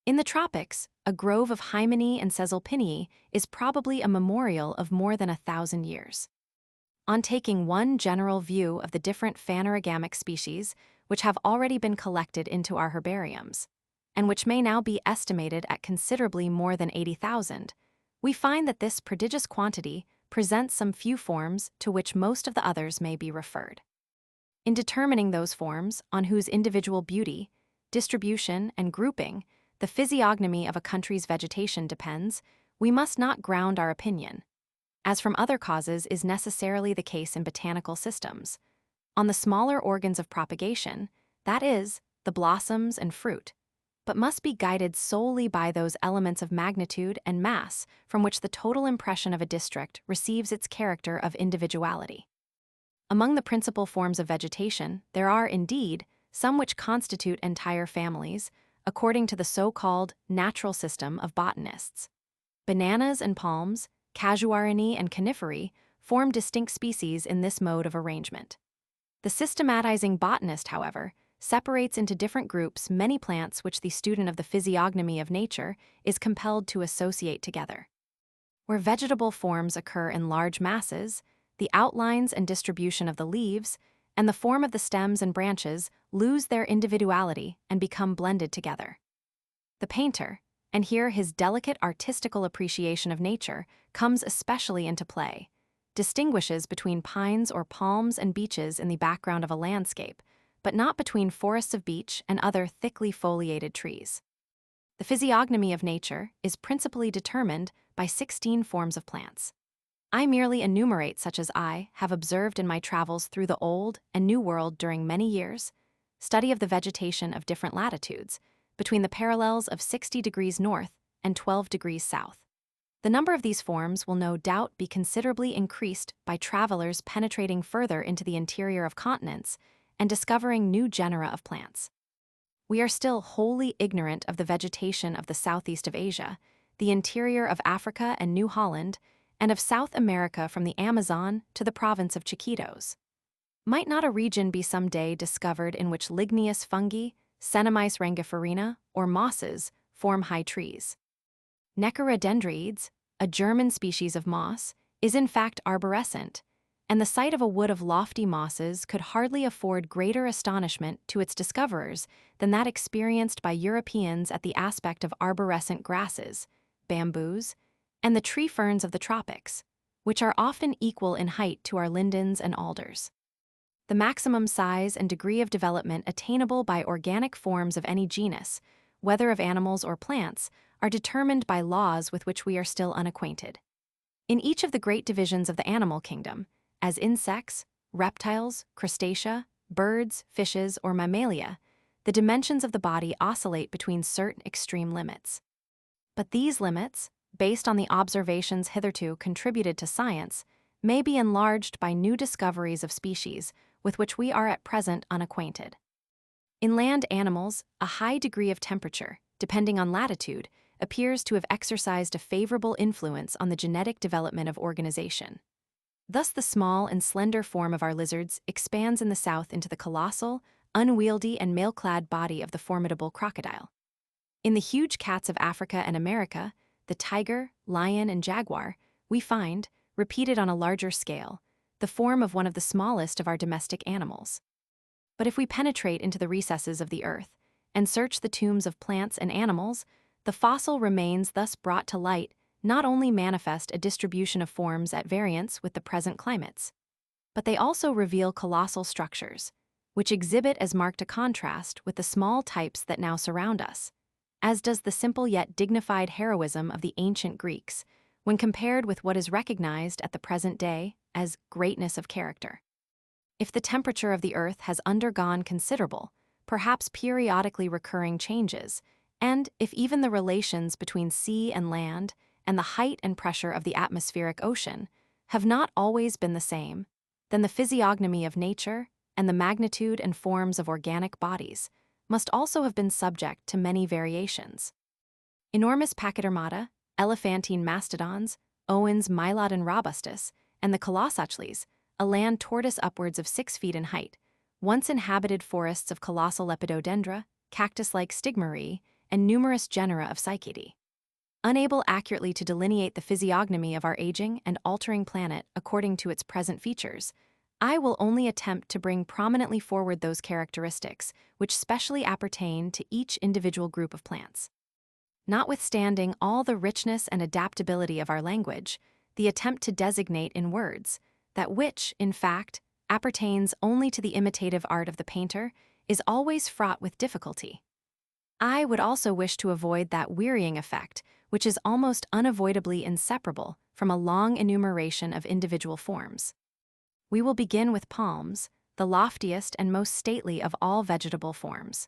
In the tropics, a grove of Hymenae and Caesalpinii is probably a memorial of more than 1,000 years. On taking one general view of the different phanerogamic species which have already been collected into our herbariums, and which may now be estimated at considerably more than 80,000, we find that this prodigious quantity presents some few forms to which most of the others may be referred. In determining those forms on whose individual beauty, distribution, and grouping the physiognomy of a country's vegetation depends, we must not ground our opinion, as from other causes is necessarily the case in botanical systems, on the smaller organs of propagation, that is, the blossoms and fruit, but must be guided solely by those elements of magnitude and mass from which the total impression of a district receives its character of individuality. Among the principal forms of vegetation, there are, indeed, some which constitute entire families, according to the so-called natural system of botanists. Bananas and palms, casuarini and coniferae form distinct species in this mode of arrangement. The systematizing botanist, however, separates into different groups many plants which the student of the physiognomy of nature is compelled to associate together. Where vegetable forms occur in large masses, the outlines and distribution of the leaves and the form of the stems and branches lose their individuality and become blended together. The painter, and here his delicate artistical appreciation of nature comes especially into play, distinguishes between pines or palms and beeches in the background of a landscape, but not between forests of beech and other thickly foliated trees. The physiognomy of nature is principally determined by 16 forms of plants. I merely enumerate such as I have observed in my travels through the Old and New World during many years, study of the vegetation of different latitudes, between the parallels of 60 degrees north and 12 degrees south. The number of these forms will no doubt be considerably increased by travelers penetrating further into the interior of continents and discovering new genera of plants. We are still wholly ignorant of the vegetation of the southeast of Asia, the interior of Africa and New Holland, and of South America from the Amazon to the province of Chiquitos. Might not a region be someday discovered in which ligneous fungi, Cenomys rangiferina, or mosses form high trees? Necarodendroides, a German species of moss, is in fact arborescent, and the sight of a wood of lofty mosses could hardly afford greater astonishment to its discoverers than that experienced by Europeans at the aspect of arborescent grasses, bamboos, and the tree ferns of the tropics, which are often equal in height to our lindens and alders. The maximum size and degree of development attainable by organic forms of any genus, whether of animals or plants, are determined by laws with which we are still unacquainted. In each of the great divisions of the animal kingdom, as insects, reptiles, crustacea, birds, fishes, or mammalia, the dimensions of the body oscillate between certain extreme limits. But these limits, based on the observations hitherto contributed to science, may be enlarged by new discoveries of species with which we are at present unacquainted. In land animals, a high degree of temperature, depending on latitude, appears to have exercised a favorable influence on the genetic development of organization. Thus the small and slender form of our lizards expands in the south into the colossal, unwieldy, and mail-clad body of the formidable crocodile. In the huge cats of Africa and America, the tiger, lion, and jaguar, we find, repeated on a larger scale, the form of one of the smallest of our domestic animals. But if we penetrate into the recesses of the earth and search the tombs of plants and animals, the fossil remains thus brought to light not only manifest a distribution of forms at variance with the present climates, but they also reveal colossal structures, which exhibit as marked a contrast with the small types that now surround us, as does the simple yet dignified heroism of the ancient Greeks, when compared with what is recognized at the present day as greatness of character. If the temperature of the earth has undergone considerable, perhaps periodically recurring changes, and if even the relations between sea and land and the height and pressure of the atmospheric ocean have not always been the same, then the physiognomy of nature and the magnitude and forms of organic bodies must also have been subject to many variations. Enormous pachydermata, elephantine mastodons, Owen's Mylodon robustus, and the Colossachles, a land tortoise upwards of 6 feet in height, once inhabited forests of colossal lepidodendra, cactus-like stigmariae, and numerous genera of cycadee. Unable accurately to delineate the physiognomy of our aging and altering planet according to its present features, I will only attempt to bring prominently forward those characteristics which specially appertain to each individual group of plants. Notwithstanding all the richness and adaptability of our language, the attempt to designate in words, that which, in fact, appertains only to the imitative art of the painter, is always fraught with difficulty. I would also wish to avoid that wearying effect, which is almost unavoidably inseparable from a long enumeration of individual forms. We will begin with palms, the loftiest and most stately of all vegetable forms.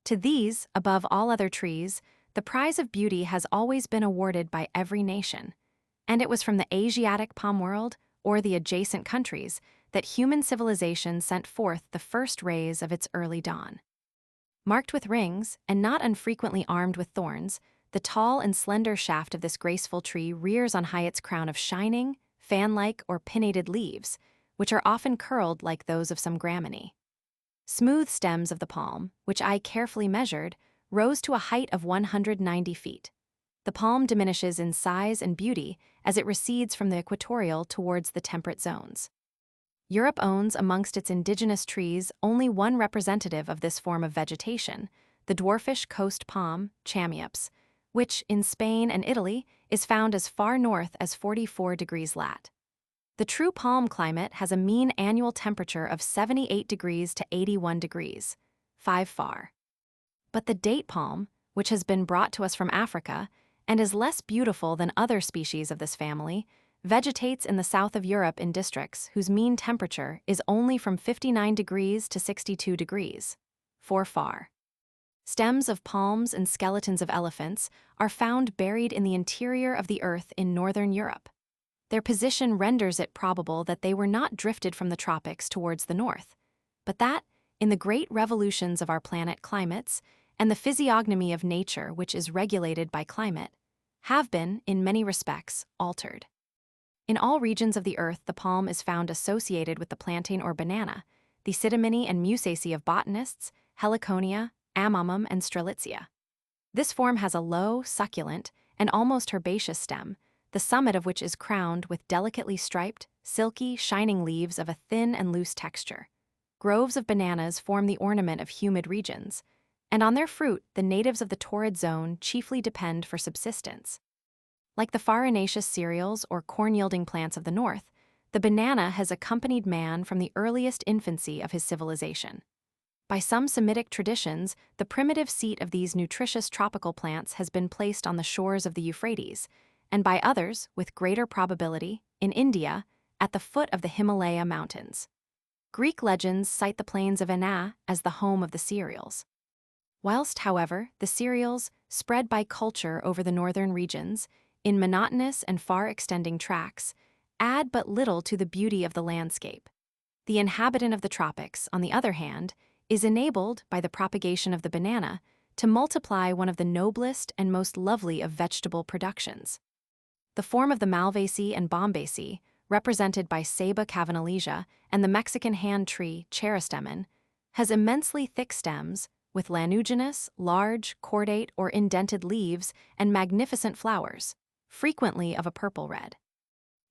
To these, above all other trees, the prize of beauty has always been awarded by every nation, and it was from the Asiatic palm world, or the adjacent countries, that human civilization sent forth the first rays of its early dawn. Marked with rings, and not unfrequently armed with thorns, the tall and slender shaft of this graceful tree rears on high its crown of shining, fan-like or pinnated leaves, which are often curled like those of some graminy. Smooth stems of the palm, which I carefully measured, rose to a height of 190 feet. The palm diminishes in size and beauty as it recedes from the equatorial towards the temperate zones. Europe owns amongst its indigenous trees only one representative of this form of vegetation, the dwarfish coast palm, chamyops, which, in Spain and Italy, is found as far north as 44 degrees lat. The true palm climate has a mean annual temperature of 78 degrees to 81 degrees, 5 far. But the date palm, which has been brought to us from Africa, and is less beautiful than other species of this family, vegetates in the south of Europe in districts whose mean temperature is only from 59 degrees to 62 degrees, 4 far. Stems of palms and skeletons of elephants are found buried in the interior of the earth in northern Europe. Their position renders it probable that they were not drifted from the tropics towards the north, but that, in the great revolutions of our planet climates and the physiognomy of nature which is regulated by climate, have been, in many respects, altered. In all regions of the earth, the palm is found associated with the plantain or banana, the Psittaceae and Musaceae of botanists, Heliconia, Amomum, and Strelitzia. This form has a low, succulent, and almost herbaceous stem, the summit of which is crowned with delicately striped, silky, shining leaves of a thin and loose texture. Groves of bananas form the ornament of humid regions, and on their fruit the natives of the torrid zone chiefly depend for subsistence. Like the farinaceous cereals or corn-yielding plants of the north, the banana has accompanied man from the earliest infancy of his civilization. By some Semitic traditions, the primitive seat of these nutritious tropical plants has been placed on the shores of the Euphrates, and by others, with greater probability, in India, at the foot of the Himalaya mountains. Greek legends cite the plains of Enna as the home of the cereals. Whilst, however, the cereals, spread by culture over the northern regions, in monotonous and far-extending tracts, add but little to the beauty of the landscape. The inhabitant of the tropics, on the other hand, is enabled, by the propagation of the banana, to multiply one of the noblest and most lovely of vegetable productions. The form of the Malvaceae and Bombaceae, represented by Ceiba cavanalesia and the Mexican hand tree Cherostemon, has immensely thick stems, with lanuginous, large, cordate or indented leaves and magnificent flowers, frequently of a purple red.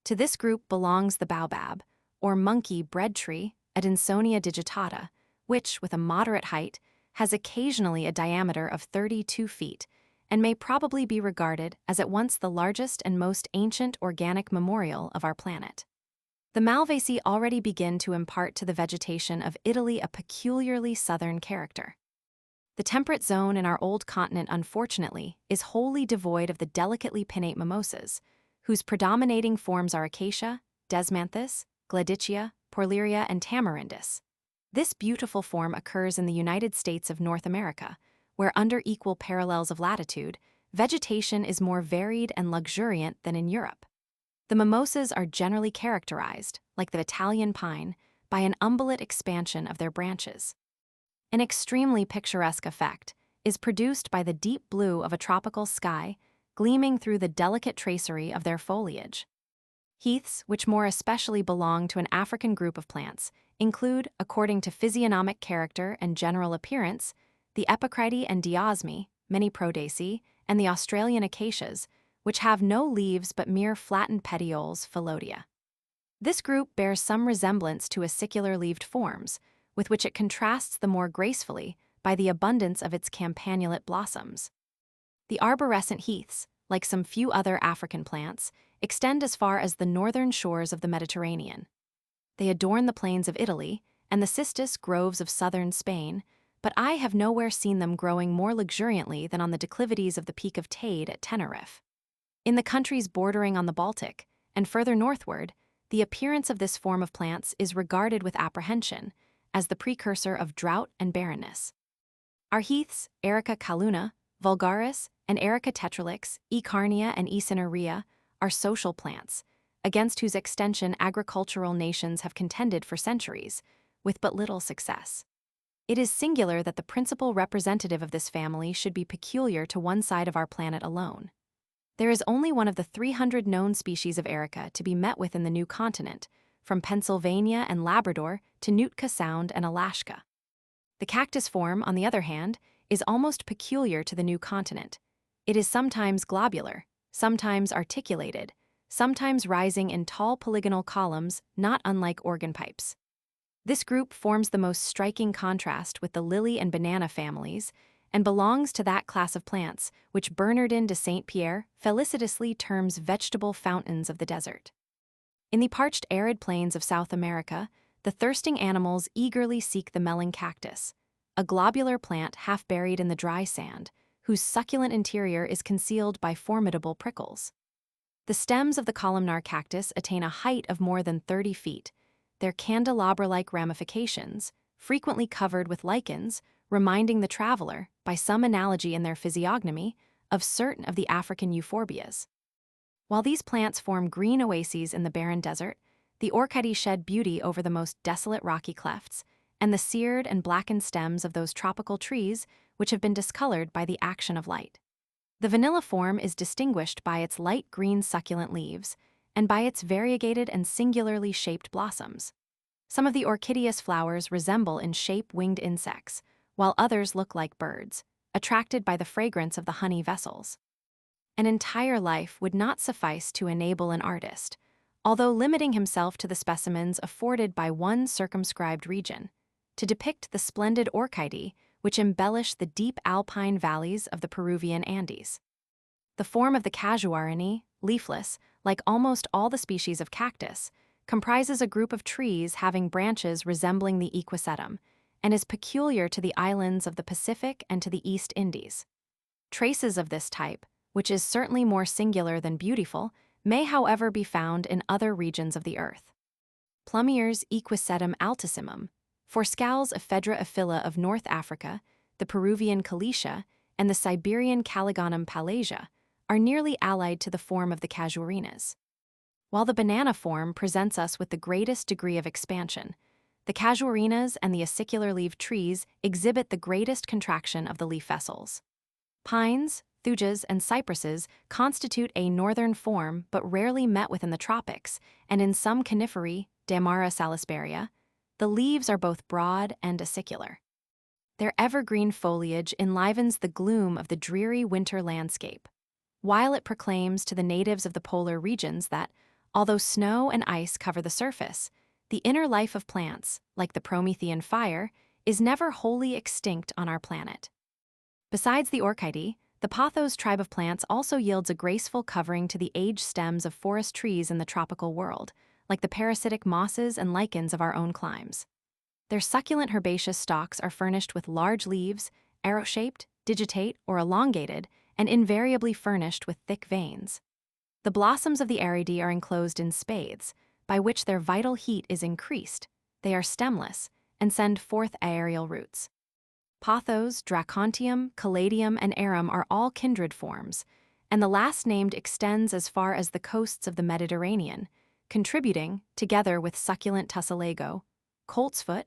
To this group belongs the baobab, or monkey bread tree, Adansonia digitata, which, with a moderate height, has occasionally a diameter of 32 feet, and may probably be regarded as at once the largest and most ancient organic memorial of our planet. The Malvaceae already begin to impart to the vegetation of Italy a peculiarly southern character. The temperate zone in our old continent, unfortunately, is wholly devoid of the delicately pinnate mimosas, whose predominating forms are acacia, desmanthus, gladicea, porleria, and tamarindus. This beautiful form occurs in the United States of North America, where under equal parallels of latitude, vegetation is more varied and luxuriant than in Europe. The mimosas are generally characterized, like the Italian pine, by an umbellate expansion of their branches. An extremely picturesque effect is produced by the deep blue of a tropical sky gleaming through the delicate tracery of their foliage. Heaths, which more especially belong to an African group of plants, include, according to physiognomic character and general appearance, the Epicridae and Diosmi, many Prodaceae, and the Australian acacias, which have no leaves but mere flattened petioles, Phyllodia. This group bears some resemblance to acicular-leaved forms, with which it contrasts the more gracefully by the abundance of its campanulate blossoms. The arborescent heaths, like some few other African plants, extend as far as the northern shores of the Mediterranean. They adorn the plains of Italy and the cistus groves of southern Spain, but I have nowhere seen them growing more luxuriantly than on the declivities of the Peak of Tade at Tenerife. In the countries bordering on the Baltic, and further northward, the appearance of this form of plants is regarded with apprehension as the precursor of drought and barrenness. Our heaths, Erica caluna, vulgaris, and Erica tetralix, E. carnea and E. cinerea, are social plants, against whose extension agricultural nations have contended for centuries, with but little success. It is singular that the principal representative of this family should be peculiar to one side of our planet alone. There is only one of the 300 known species of Erica to be met with in the new continent, from Pennsylvania and Labrador to Nootka Sound and Alaska. The cactus form, on the other hand, is almost peculiar to the new continent. It is sometimes globular, sometimes articulated, sometimes rising in tall polygonal columns not unlike organ pipes. This group forms the most striking contrast with the lily and banana families and belongs to that class of plants which Bernardin de Saint Pierre felicitously terms vegetable fountains of the desert. In the parched arid plains of South America, the thirsting animals eagerly seek the melon cactus, a globular plant half buried in the dry sand, whose succulent interior is concealed by formidable prickles. The stems of the columnar cactus attain a height of more than 30 feet, their candelabra-like ramifications, frequently covered with lichens, reminding the traveler, by some analogy in their physiognomy, of certain of the African euphorbias. While these plants form green oases in the barren desert, the orchidae shed beauty over the most desolate rocky clefts, and the seared and blackened stems of those tropical trees which have been discolored by the action of light. The vanilla form is distinguished by its light green succulent leaves, and by its variegated and singularly shaped blossoms. Some of the orchideous flowers resemble in shape winged insects, while others look like birds, attracted by the fragrance of the honey vessels. An entire life would not suffice to enable an artist, although limiting himself to the specimens afforded by one circumscribed region, to depict the splendid orchidae which embellish the deep alpine valleys of the Peruvian Andes. The form of the casuarinae, leafless, like almost all the species of cactus, comprises a group of trees having branches resembling the equisetum, and is peculiar to the islands of the Pacific and to the East Indies. Traces of this type, which is certainly more singular than beautiful, may however be found in other regions of the earth. Plumier's Equisetum altissimum, Forscal's Ephedra ephylla of North Africa, the Peruvian Calicia, and the Siberian Caligonum palasia are nearly allied to the form of the casuarinas. While the banana form presents us with the greatest degree of expansion, the casuarinas and the acicular-leaved trees exhibit the greatest contraction of the leaf vessels. Pines, thujas, and cypresses constitute a northern form but rarely met with in the tropics, and in some coniferae, Damara salisburia, the leaves are both broad and acicular. Their evergreen foliage enlivens the gloom of the dreary winter landscape, while it proclaims to the natives of the polar regions that, although snow and ice cover the surface, the inner life of plants, like the Promethean fire, is never wholly extinct on our planet. Besides the orchidae, the pothos tribe of plants also yields a graceful covering to the aged stems of forest trees in the tropical world, like the parasitic mosses and lichens of our own climes. Their succulent herbaceous stalks are furnished with large leaves, arrow-shaped, digitate, or elongated, and invariably furnished with thick veins. The blossoms of the Aridae are enclosed in spathes, by which their vital heat is increased. They are stemless, and send forth aerial roots. Pothos, Dracontium, Caladium, and Arum are all kindred forms, and the last named extends as far as the coasts of the Mediterranean, contributing, together with succulent Tussilago, coltsfoot,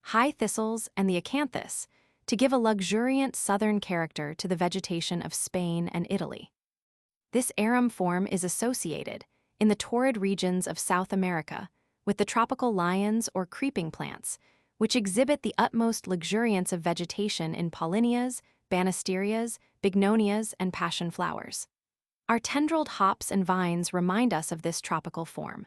high thistles, and the acanthus, to give a luxuriant southern character to the vegetation of Spain and Italy. This arum form is associated, in the torrid regions of South America, with the tropical lions or creeping plants, which exhibit the utmost luxuriance of vegetation in Paulinias, Banisterias, Bignonias, and passion flowers. Our tendrilled hops and vines remind us of this tropical form.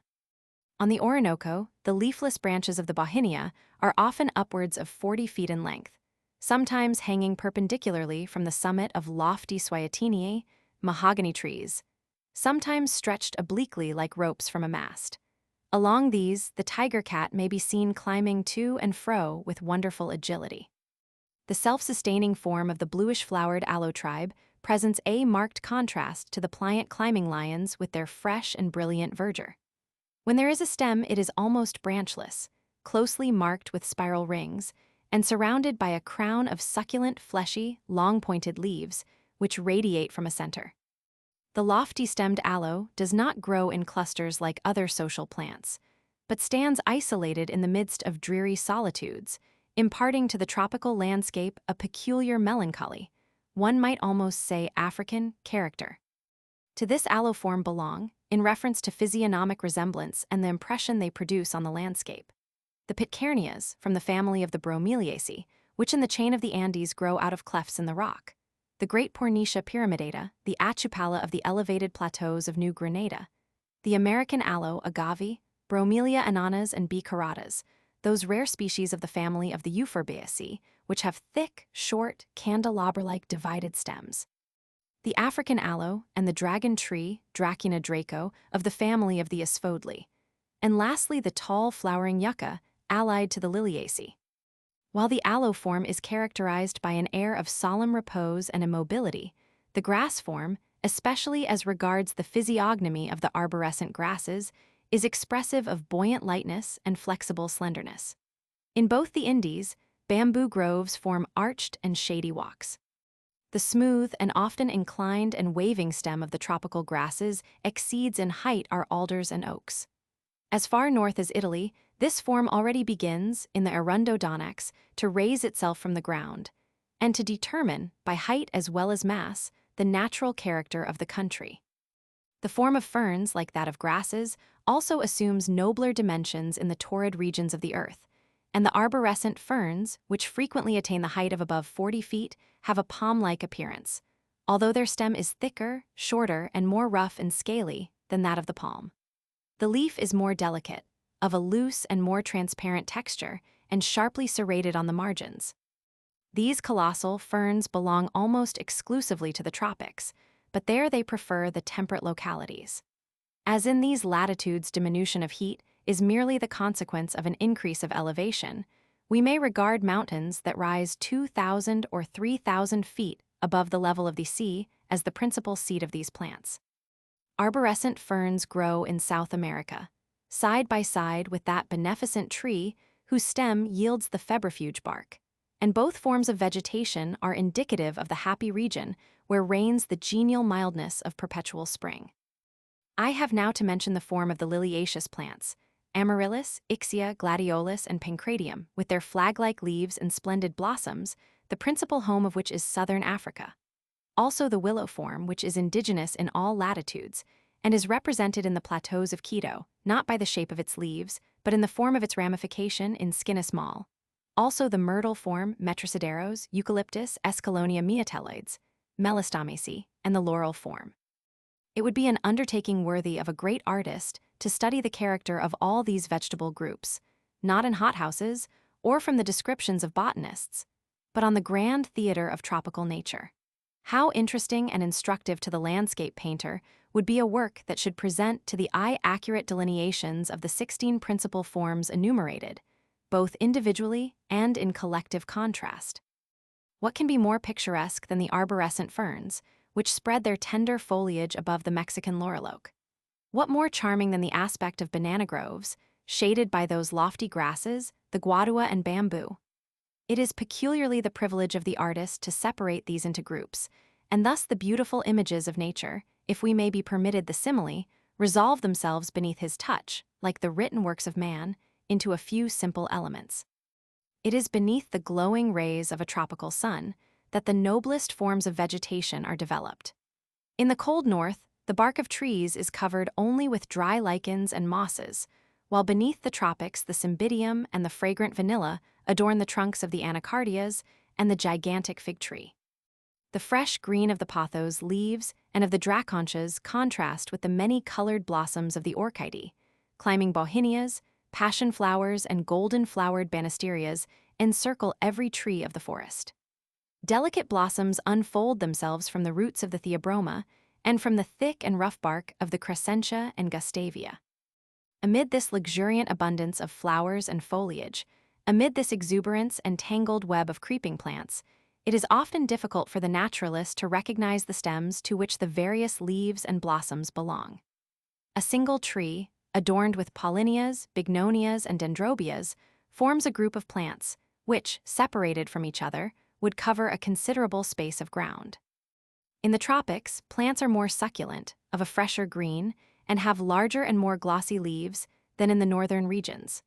On the Orinoco, the leafless branches of the Bauhinia are often upwards of 40 feet in length, sometimes hanging perpendicularly from the summit of lofty Swietiniae, mahogany trees, sometimes stretched obliquely like ropes from a mast. Along these, the tiger cat may be seen climbing to and fro with wonderful agility. The self-sustaining form of the bluish-flowered aloe tribe presents a marked contrast to the pliant climbing lions with their fresh and brilliant verdure. When there is a stem, it is almost branchless, closely marked with spiral rings, and surrounded by a crown of succulent, fleshy, long-pointed leaves, which radiate from a center. The lofty-stemmed aloe does not grow in clusters like other social plants, but stands isolated in the midst of dreary solitudes, imparting to the tropical landscape a peculiar melancholy, one might almost say African, character. To this aloe form belong, in reference to physiognomic resemblance and the impression they produce on the landscape, the Pitcairnias, from the family of the Bromeliaceae, which in the chain of the Andes grow out of clefts in the rock, the great Pornetia pyramidata, the Achupalla of the elevated plateaus of New Grenada, the American aloe, agave, Bromelia ananas and B. caratas, those rare species of the family of the Euphorbiaceae, which have thick, short, candelabra-like divided stems. The African aloe and the dragon tree, Dracæna draco, of the family of the Asphodeli, and lastly the tall, flowering yucca, allied to the Liliaceae. While the aloe form is characterized by an air of solemn repose and immobility, the grass form, especially as regards the physiognomy of the arborescent grasses, is expressive of buoyant lightness and flexible slenderness. In both the Indies, bamboo groves form arched and shady walks. The smooth and often inclined and waving stem of the tropical grasses exceeds in height our alders and oaks. As far north as Italy, this form already begins, in the Arundo Donax, to raise itself from the ground, and to determine, by height as well as mass, the natural character of the country. The form of ferns, like that of grasses, also assumes nobler dimensions in the torrid regions of the earth, and the arborescent ferns, which frequently attain the height of above 40 feet, have a palm-like appearance, although their stem is thicker, shorter, and more rough and scaly than that of the palm. The leaf is more delicate, of a loose and more transparent texture, and sharply serrated on the margins. These colossal ferns belong almost exclusively to the tropics, but there they prefer the temperate localities. As in these latitudes, diminution of heat is merely the consequence of an increase of elevation, we may regard mountains that rise 2,000 or 3,000 feet above the level of the sea as the principal seat of these plants. Arborescent ferns grow in South America, side by side with that beneficent tree whose stem yields the febrifuge bark, and both forms of vegetation are indicative of the happy region where reigns the genial mildness of perpetual spring. I have now to mention the form of the liliaceous plants, Amaryllis, Ixia, Gladiolus, and Pancratium, with their flag-like leaves and splendid blossoms, the principal home of which is southern Africa. Also the willow form, which is indigenous in all latitudes, and is represented in the plateaus of Quito, not by the shape of its leaves, but in the form of its ramification in Scinis mall. Also the myrtle form, Metrosideros, Eucalyptus, Escallonia meatelloides, Melastamaceae, and the laurel form. It would be an undertaking worthy of a great artist to study the character of all these vegetable groups, not in hothouses or from the descriptions of botanists, but on the grand theater of tropical nature. How interesting and instructive to the landscape painter would be a work that should present to the eye accurate delineations of the 16 principal forms enumerated, both individually and in collective contrast. What can be more picturesque than the arborescent ferns, which spread their tender foliage above the Mexican laurel oak? What more charming than the aspect of banana groves, shaded by those lofty grasses, the guadua and bamboo? It is peculiarly the privilege of the artist to separate these into groups, and thus the beautiful images of nature, if we may be permitted the simile, resolve themselves beneath his touch, like the written works of man, into a few simple elements. It is beneath the glowing rays of a tropical sun that the noblest forms of vegetation are developed. In the cold north, the bark of trees is covered only with dry lichens and mosses, while beneath the tropics the cymbidium and the fragrant vanilla adorn the trunks of the anacardias and the gigantic fig tree. The fresh green of the pothos leaves and of the draconchas contrast with the many-colored blossoms of the orchidae. Climbing bauhinias, passion flowers, and golden-flowered banisterias encircle every tree of the forest. Delicate blossoms unfold themselves from the roots of the theobroma and from the thick and rough bark of the crescentia and gustavia. amid this luxuriant abundance of flowers and foliage, amid this exuberance and tangled web of creeping plants, it is often difficult for the naturalist to recognize the stems to which the various leaves and blossoms belong. A single tree, adorned with paulinias, bignonias, and dendrobias, forms a group of plants, which, separated from each other, would cover a considerable space of ground. In the tropics, plants are more succulent, of a fresher green, and have larger and more glossy leaves than in the northern regions.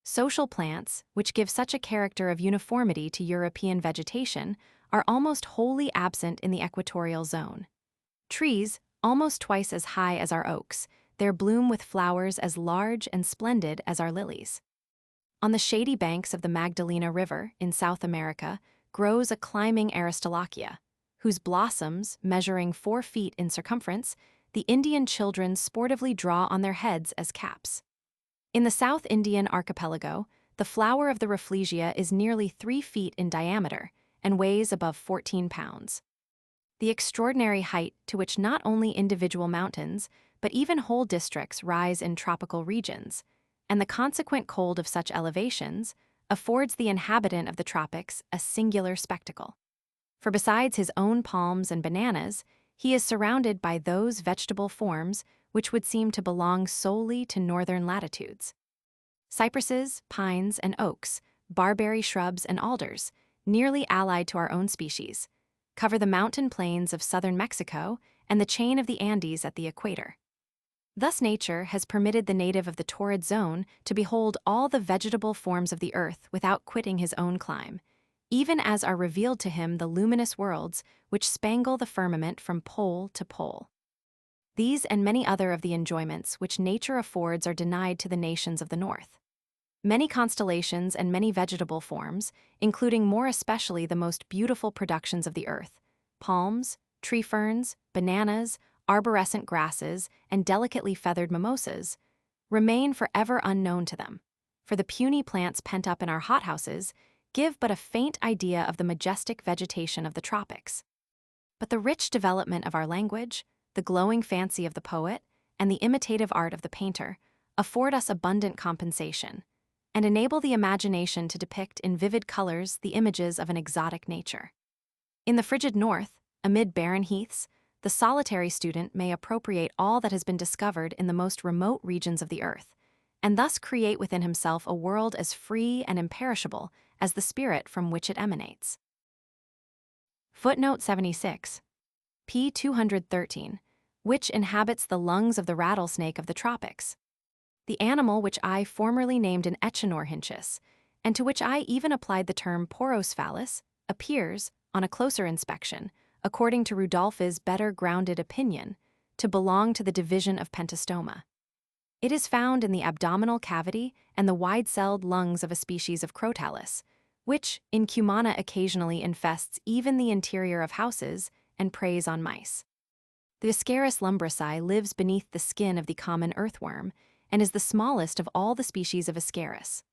Social plants, which give such a character of uniformity to European vegetation, are almost wholly absent in the equatorial zone. Trees, almost twice as high as our oaks, there bloom with flowers as large and splendid as our lilies. On the shady banks of the Magdalena River in South America grows a climbing aristolochia, whose blossoms, measuring 4 feet in circumference, the Indian children sportively draw on their heads as caps. In the South Indian archipelago, the flower of the Rafflesia is nearly 3 feet in diameter and weighs above 14 pounds. The extraordinary height to which not only individual mountains, but even whole districts rise in tropical regions, and the consequent cold of such elevations, affords the inhabitant of the tropics a singular spectacle. For besides his own palms and bananas, he is surrounded by those vegetable forms which would seem to belong solely to northern latitudes. Cypresses, pines, and oaks, barberry shrubs and alders, nearly allied to our own species, cover the mountain plains of southern Mexico and the chain of the Andes at the equator. Thus nature has permitted the native of the torrid zone to behold all the vegetable forms of the earth without quitting his own clime, even as are revealed to him the luminous worlds which spangle the firmament from pole to pole. These and many other of the enjoyments which nature affords are denied to the nations of the north. Many constellations and many vegetable forms, including more especially the most beautiful productions of the earth, palms, tree ferns, bananas, arborescent grasses, and delicately feathered mimosas, remain forever unknown to them, for the puny plants pent up in our hothouses give but a faint idea of the majestic vegetation of the tropics. But the rich development of our language, the glowing fancy of the poet, and the imitative art of the painter afford us abundant compensation, and enable the imagination to depict in vivid colors the images of an exotic nature. In the frigid north, amid barren heaths, the solitary student may appropriate all that has been discovered in the most remote regions of the earth, and thus create within himself a world as free and imperishable as the spirit from which it emanates. Footnote 76. P. 213, which inhabits the lungs of the rattlesnake of the tropics. The animal which I formerly named an Echinorhynchus, and to which I even applied the term Porosphalus, appears, on a closer inspection, according to Rudolph's better grounded opinion, to belong to the division of Pentastoma. It is found in the abdominal cavity and the wide-celled lungs of a species of Crotalus, which, in Cumana occasionally infests even the interior of houses and preys on mice. The Ascaris lumbrici lives beneath the skin of the common earthworm and is the smallest of all the species of Ascaris.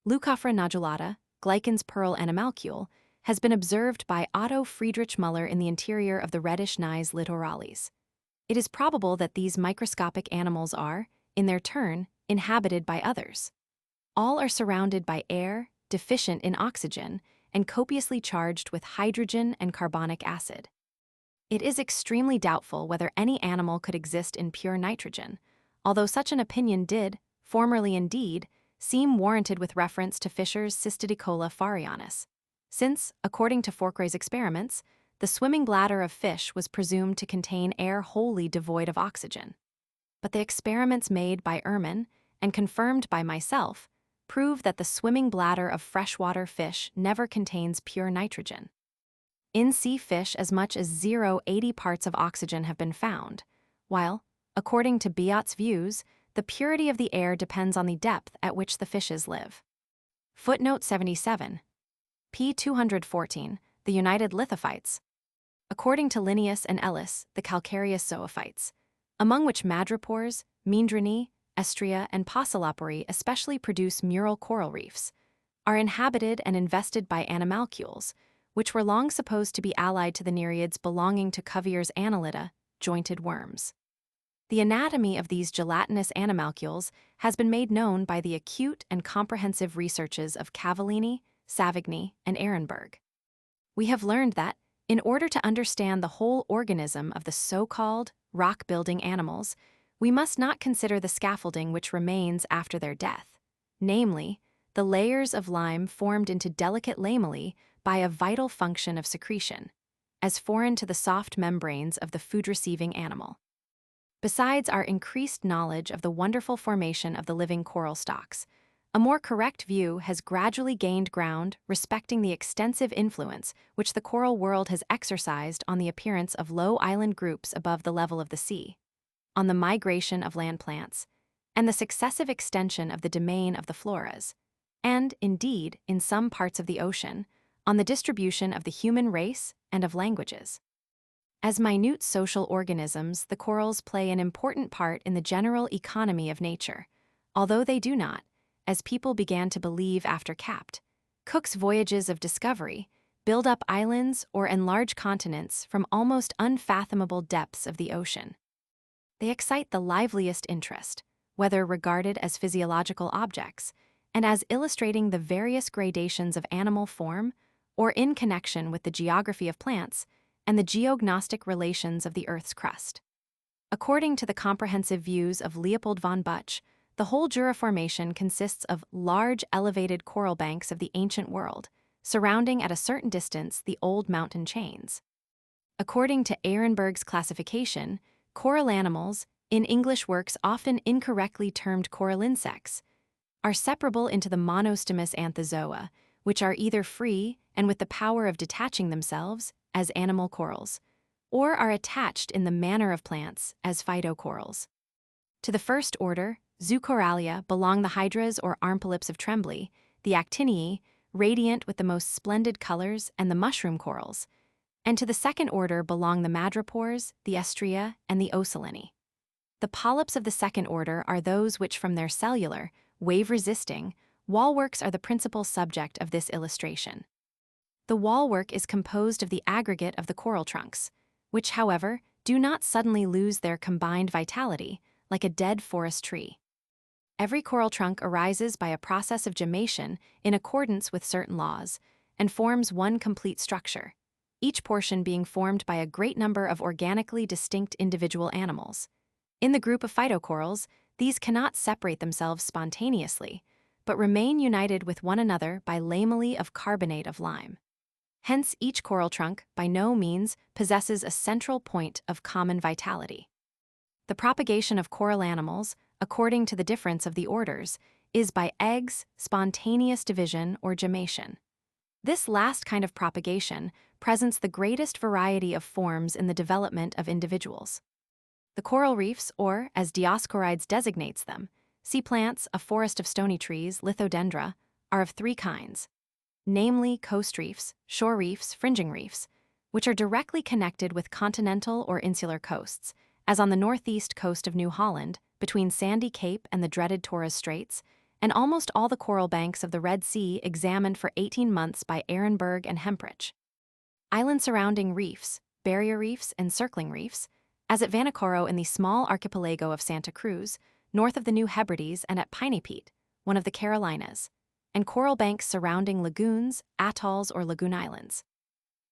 Leucophora nodulata, Gleiken's pearl animalcule, has been observed by Otto Friedrich Müller in the interior of the reddish Gneiss littoralis. It is probable that these microscopic animals are, in their turn, inhabited by others. All are surrounded by air, deficient in oxygen, and copiously charged with hydrogen and carbonic acid. It is extremely doubtful whether any animal could exist in pure nitrogen, although such an opinion did, formerly indeed, seem warranted with reference to Fischer's Cystidicola farianus, since, according to Forquer's experiments, the swimming bladder of fish was presumed to contain air wholly devoid of oxygen. But the experiments made by Ehrman, and confirmed by myself, prove that the swimming bladder of freshwater fish never contains pure nitrogen. In sea fish, as much as 0.80 parts of oxygen have been found, while, according to Biot's views, the purity of the air depends on the depth at which the fishes live. Footnote 77. P. 214, the United Lithophytes. According to Linnaeus and Ellis, the calcareous zoophytes, among which madrepores, Mindrini, Estria, and Poecilopori especially produce mural coral reefs, are inhabited and invested by animalcules, which were long supposed to be allied to the nereids belonging to Cuvier's Annelida, jointed worms. The anatomy of these gelatinous animalcules has been made known by the acute and comprehensive researches of Cavallini, Savigny, and Ehrenberg. We have learned that, in order to understand the whole organism of the so-called rock-building animals, we must not consider the scaffolding which remains after their death, namely, the layers of lime formed into delicate lamellae by a vital function of secretion, as foreign to the soft membranes of the food-receiving animal. Besides our increased knowledge of the wonderful formation of the living coral stalks, a more correct view has gradually gained ground respecting the extensive influence which the coral world has exercised on the appearance of low island groups above the level of the sea, on the migration of land plants, and the successive extension of the domain of the floras, and, indeed, in some parts of the ocean, on the distribution of the human race and of languages. As minute social organisms, the corals play an important part in the general economy of nature, although they do not, as people began to believe after Cook's voyages of discovery, build up islands or enlarge continents from almost unfathomable depths of the ocean. They excite the liveliest interest, whether regarded as physiological objects, and as illustrating the various gradations of animal form, or in connection with the geography of plants and the geognostic relations of the Earth's crust. According to the comprehensive views of Leopold von Buch, the whole Jura Formation consists of large elevated coral banks of the ancient world, surrounding at a certain distance the old mountain chains. According to Ehrenberg's classification, coral animals, in English works often incorrectly termed coral insects, are separable into the monostemous anthozoa, which are either free and with the power of detaching themselves, as animal corals, or are attached in the manner of plants, as phytocorals. To the first order, Zoocoralia, belong the hydras or armpolyps of Tremblay, the actinii, radiant with the most splendid colors, and the mushroom corals, and to the second order belong the madrepores, the estria, and the ocellinae. The polyps of the second order are those which from their cellular, wave-resisting, wallworks are the principal subject of this illustration. The wallwork is composed of the aggregate of the coral trunks, which, however, do not suddenly lose their combined vitality, like a dead forest tree. Every coral trunk arises by a process of gemmation in accordance with certain laws, and forms one complete structure, each portion being formed by a great number of organically distinct individual animals. In the group of phytocorals, these cannot separate themselves spontaneously, but remain united with one another by lamellae of carbonate of lime. Hence, each coral trunk, by no means, possesses a central point of common vitality. The propagation of coral animals, according to the difference of the orders, is by eggs, spontaneous division, or gemmation. This last kind of propagation presents the greatest variety of forms in the development of individuals. The coral reefs, or, as Dioscorides designates them, sea plants, a forest of stony trees, lithodendra, are of three kinds, namely coast reefs, shore reefs, fringing reefs, which are directly connected with continental or insular coasts, as on the northeast coast of New Holland, between Sandy Cape and the dreaded Torres Straits, and almost all the coral banks of the Red Sea examined for 18 months by Ehrenberg and Hemprich. Island surrounding reefs, barrier reefs, and circling reefs, as at Vanikoro in the small archipelago of Santa Cruz, north of the New Hebrides, and at Pinnipete, one of the Carolinas, and coral banks surrounding lagoons, atolls, or lagoon islands.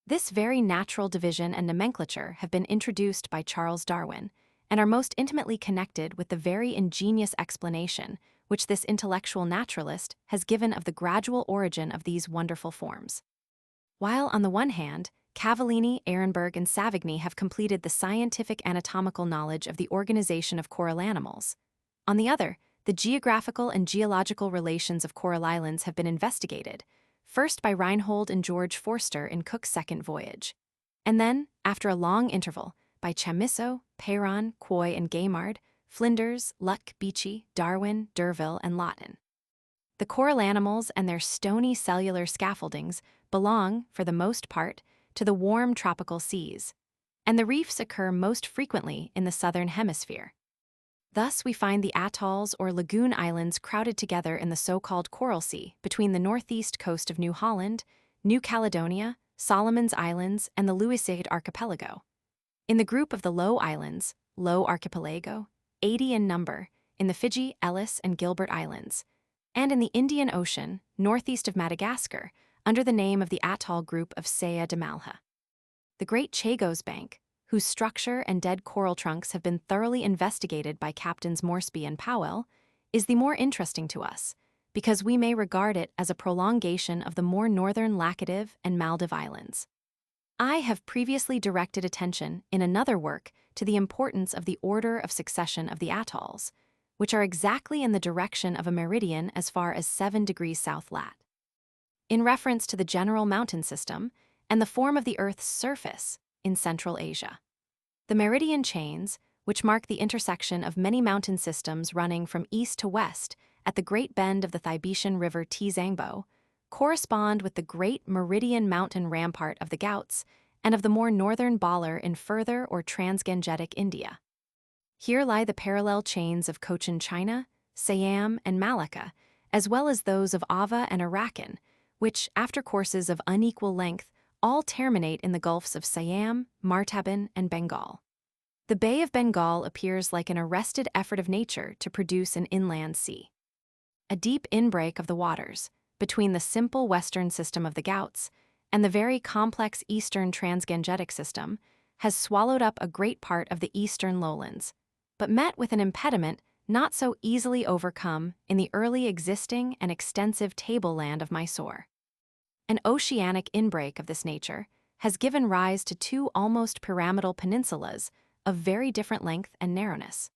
This very natural division and nomenclature have been introduced by Charles Darwin, and are most intimately connected with the very ingenious explanation which this intellectual naturalist has given of the gradual origin of these wonderful forms. While, on the one hand, Cavallini, Ehrenberg, and Savigny have completed the scientific anatomical knowledge of the organization of coral animals, on the other, the geographical and geological relations of coral islands have been investigated, first by Reinhold and George Forster in Cook's second voyage, and then, after a long interval, by Chamisso, Perron, Quoy, and Gaimard, Flinders, Luck, Beechey, Darwin, D'Urville, and Lawton. The coral animals and their stony cellular scaffoldings belong, for the most part, to the warm tropical seas, and the reefs occur most frequently in the southern hemisphere. Thus, we find the atolls or lagoon islands crowded together in the so-called Coral Sea between the northeast coast of New Holland, New Caledonia, Solomon's Islands, and the Louisade Archipelago. In the group of the low islands, Low Archipelago, 80 in number, in the Fiji, Ellis, and Gilbert Islands, and in the Indian Ocean, northeast of Madagascar, under the name of the atoll group of Saya de Malha. The Great Chagos Bank, whose structure and dead coral trunks have been thoroughly investigated by Captains Moresby and Powell, is the more interesting to us, because we may regard it as a prolongation of the more northern Laccadive and Maldive Islands. I have previously directed attention in another work to the importance of the order of succession of the atolls, which are exactly in the direction of a meridian as far as 7 degrees south lat. In reference to the general mountain system and the form of the Earth's surface in Central Asia. The meridian chains, which mark the intersection of many mountain systems running from east to west at the great bend of the Thibetian River Tizangbo, correspond with the great meridian mountain rampart of the Ghats and of the more northern Balar in further or Transgangetic India. Here lie the parallel chains of Cochin China, Siam, and Malacca, as well as those of Ava and Arakan, which, after courses of unequal length, all terminate in the gulfs of Siam, Martaban, and Bengal. The Bay of Bengal appears like an arrested effort of nature to produce an inland sea. A deep inbreak of the waters, between the simple western system of the Ghats and the very complex eastern Transgangetic system, has swallowed up a great part of the eastern lowlands, but met with an impediment not so easily overcome in the early existing and extensive tableland of Mysore. An oceanic inbreak of this nature has given rise to 2 almost pyramidal peninsulas of very different length and narrowness.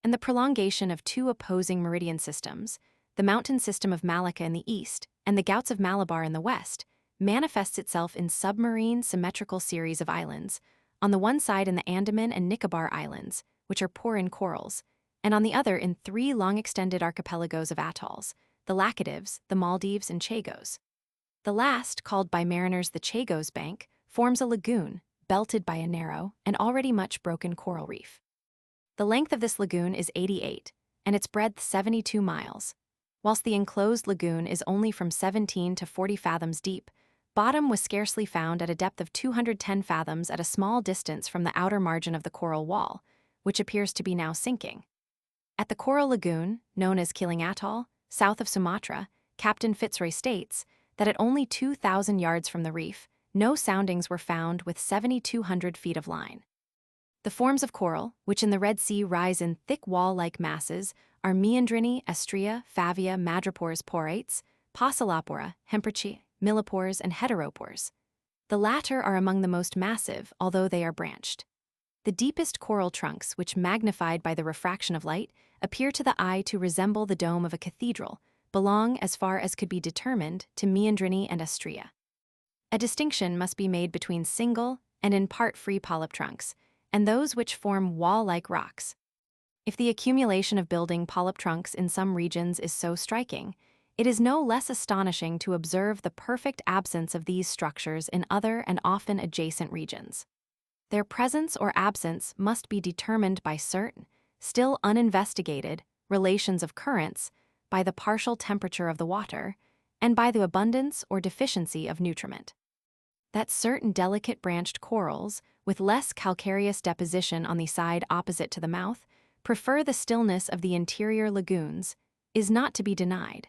And the prolongation of 2 opposing meridian systems, the mountain system of Malacca in the east and the Ghats of Malabar in the west, manifests itself in submarine symmetrical series of islands, on the one side in the Andaman and Nicobar Islands, which are poor in corals, and on the other in 3 long-extended archipelagos of atolls, the Laccadives, the Maldives, and Chagos. The last, called by mariners the Chagos Bank, forms a lagoon, belted by a narrow and already much broken coral reef. The length of this lagoon is 88, and its breadth 72 miles. Whilst the enclosed lagoon is only from 17 to 40 fathoms deep, bottom was scarcely found at a depth of 210 fathoms at a small distance from the outer margin of the coral wall, which appears to be now sinking. At the coral lagoon, known as Kiling Atoll, south of Sumatra, Captain Fitzroy states that at only 2,000 yards from the reef, no soundings were found with 7,200 feet of line. The forms of coral, which in the Red Sea rise in thick wall-like masses, are Meandrini, Astrea, Favia, Madrepores porates, Pocillopora, Hemperchi, Millipores, and Heteropores. The latter are among the most massive, although they are branched. The deepest coral trunks, which, magnified by the refraction of light, appear to the eye to resemble the dome of a cathedral, belong, as far as could be determined, to Meandrini and Astrea. A distinction must be made between single and in part free polyp trunks, and those which form wall-like rocks. If the accumulation of building polyp trunks in some regions is so striking, it is no less astonishing to observe the perfect absence of these structures in other and often adjacent regions. Their presence or absence must be determined by certain, still uninvestigated, relations of currents, by the partial temperature of the water, and by the abundance or deficiency of nutriment. That certain delicate branched corals, with less calcareous deposition on the side opposite to the mouth, prefer the stillness of the interior lagoons, is not to be denied.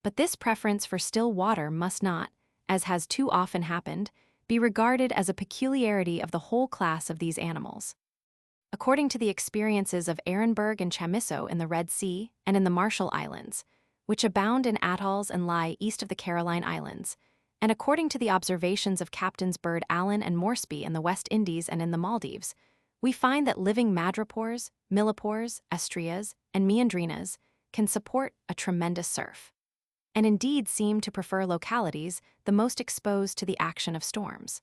But this preference for still water must not, as has too often happened, be regarded as a peculiarity of the whole class of these animals. According to the experiences of Ehrenberg and Chamisso in the Red Sea and in the Marshall Islands, which abound in atolls and lie east of the Caroline Islands, and according to the observations of Captains Bird Allen and Moresby in the West Indies and in the Maldives, we find that living madrepores, millipores, astreas, and meandrinas can support a tremendous surf, and indeed seem to prefer localities the most exposed to the action of storms.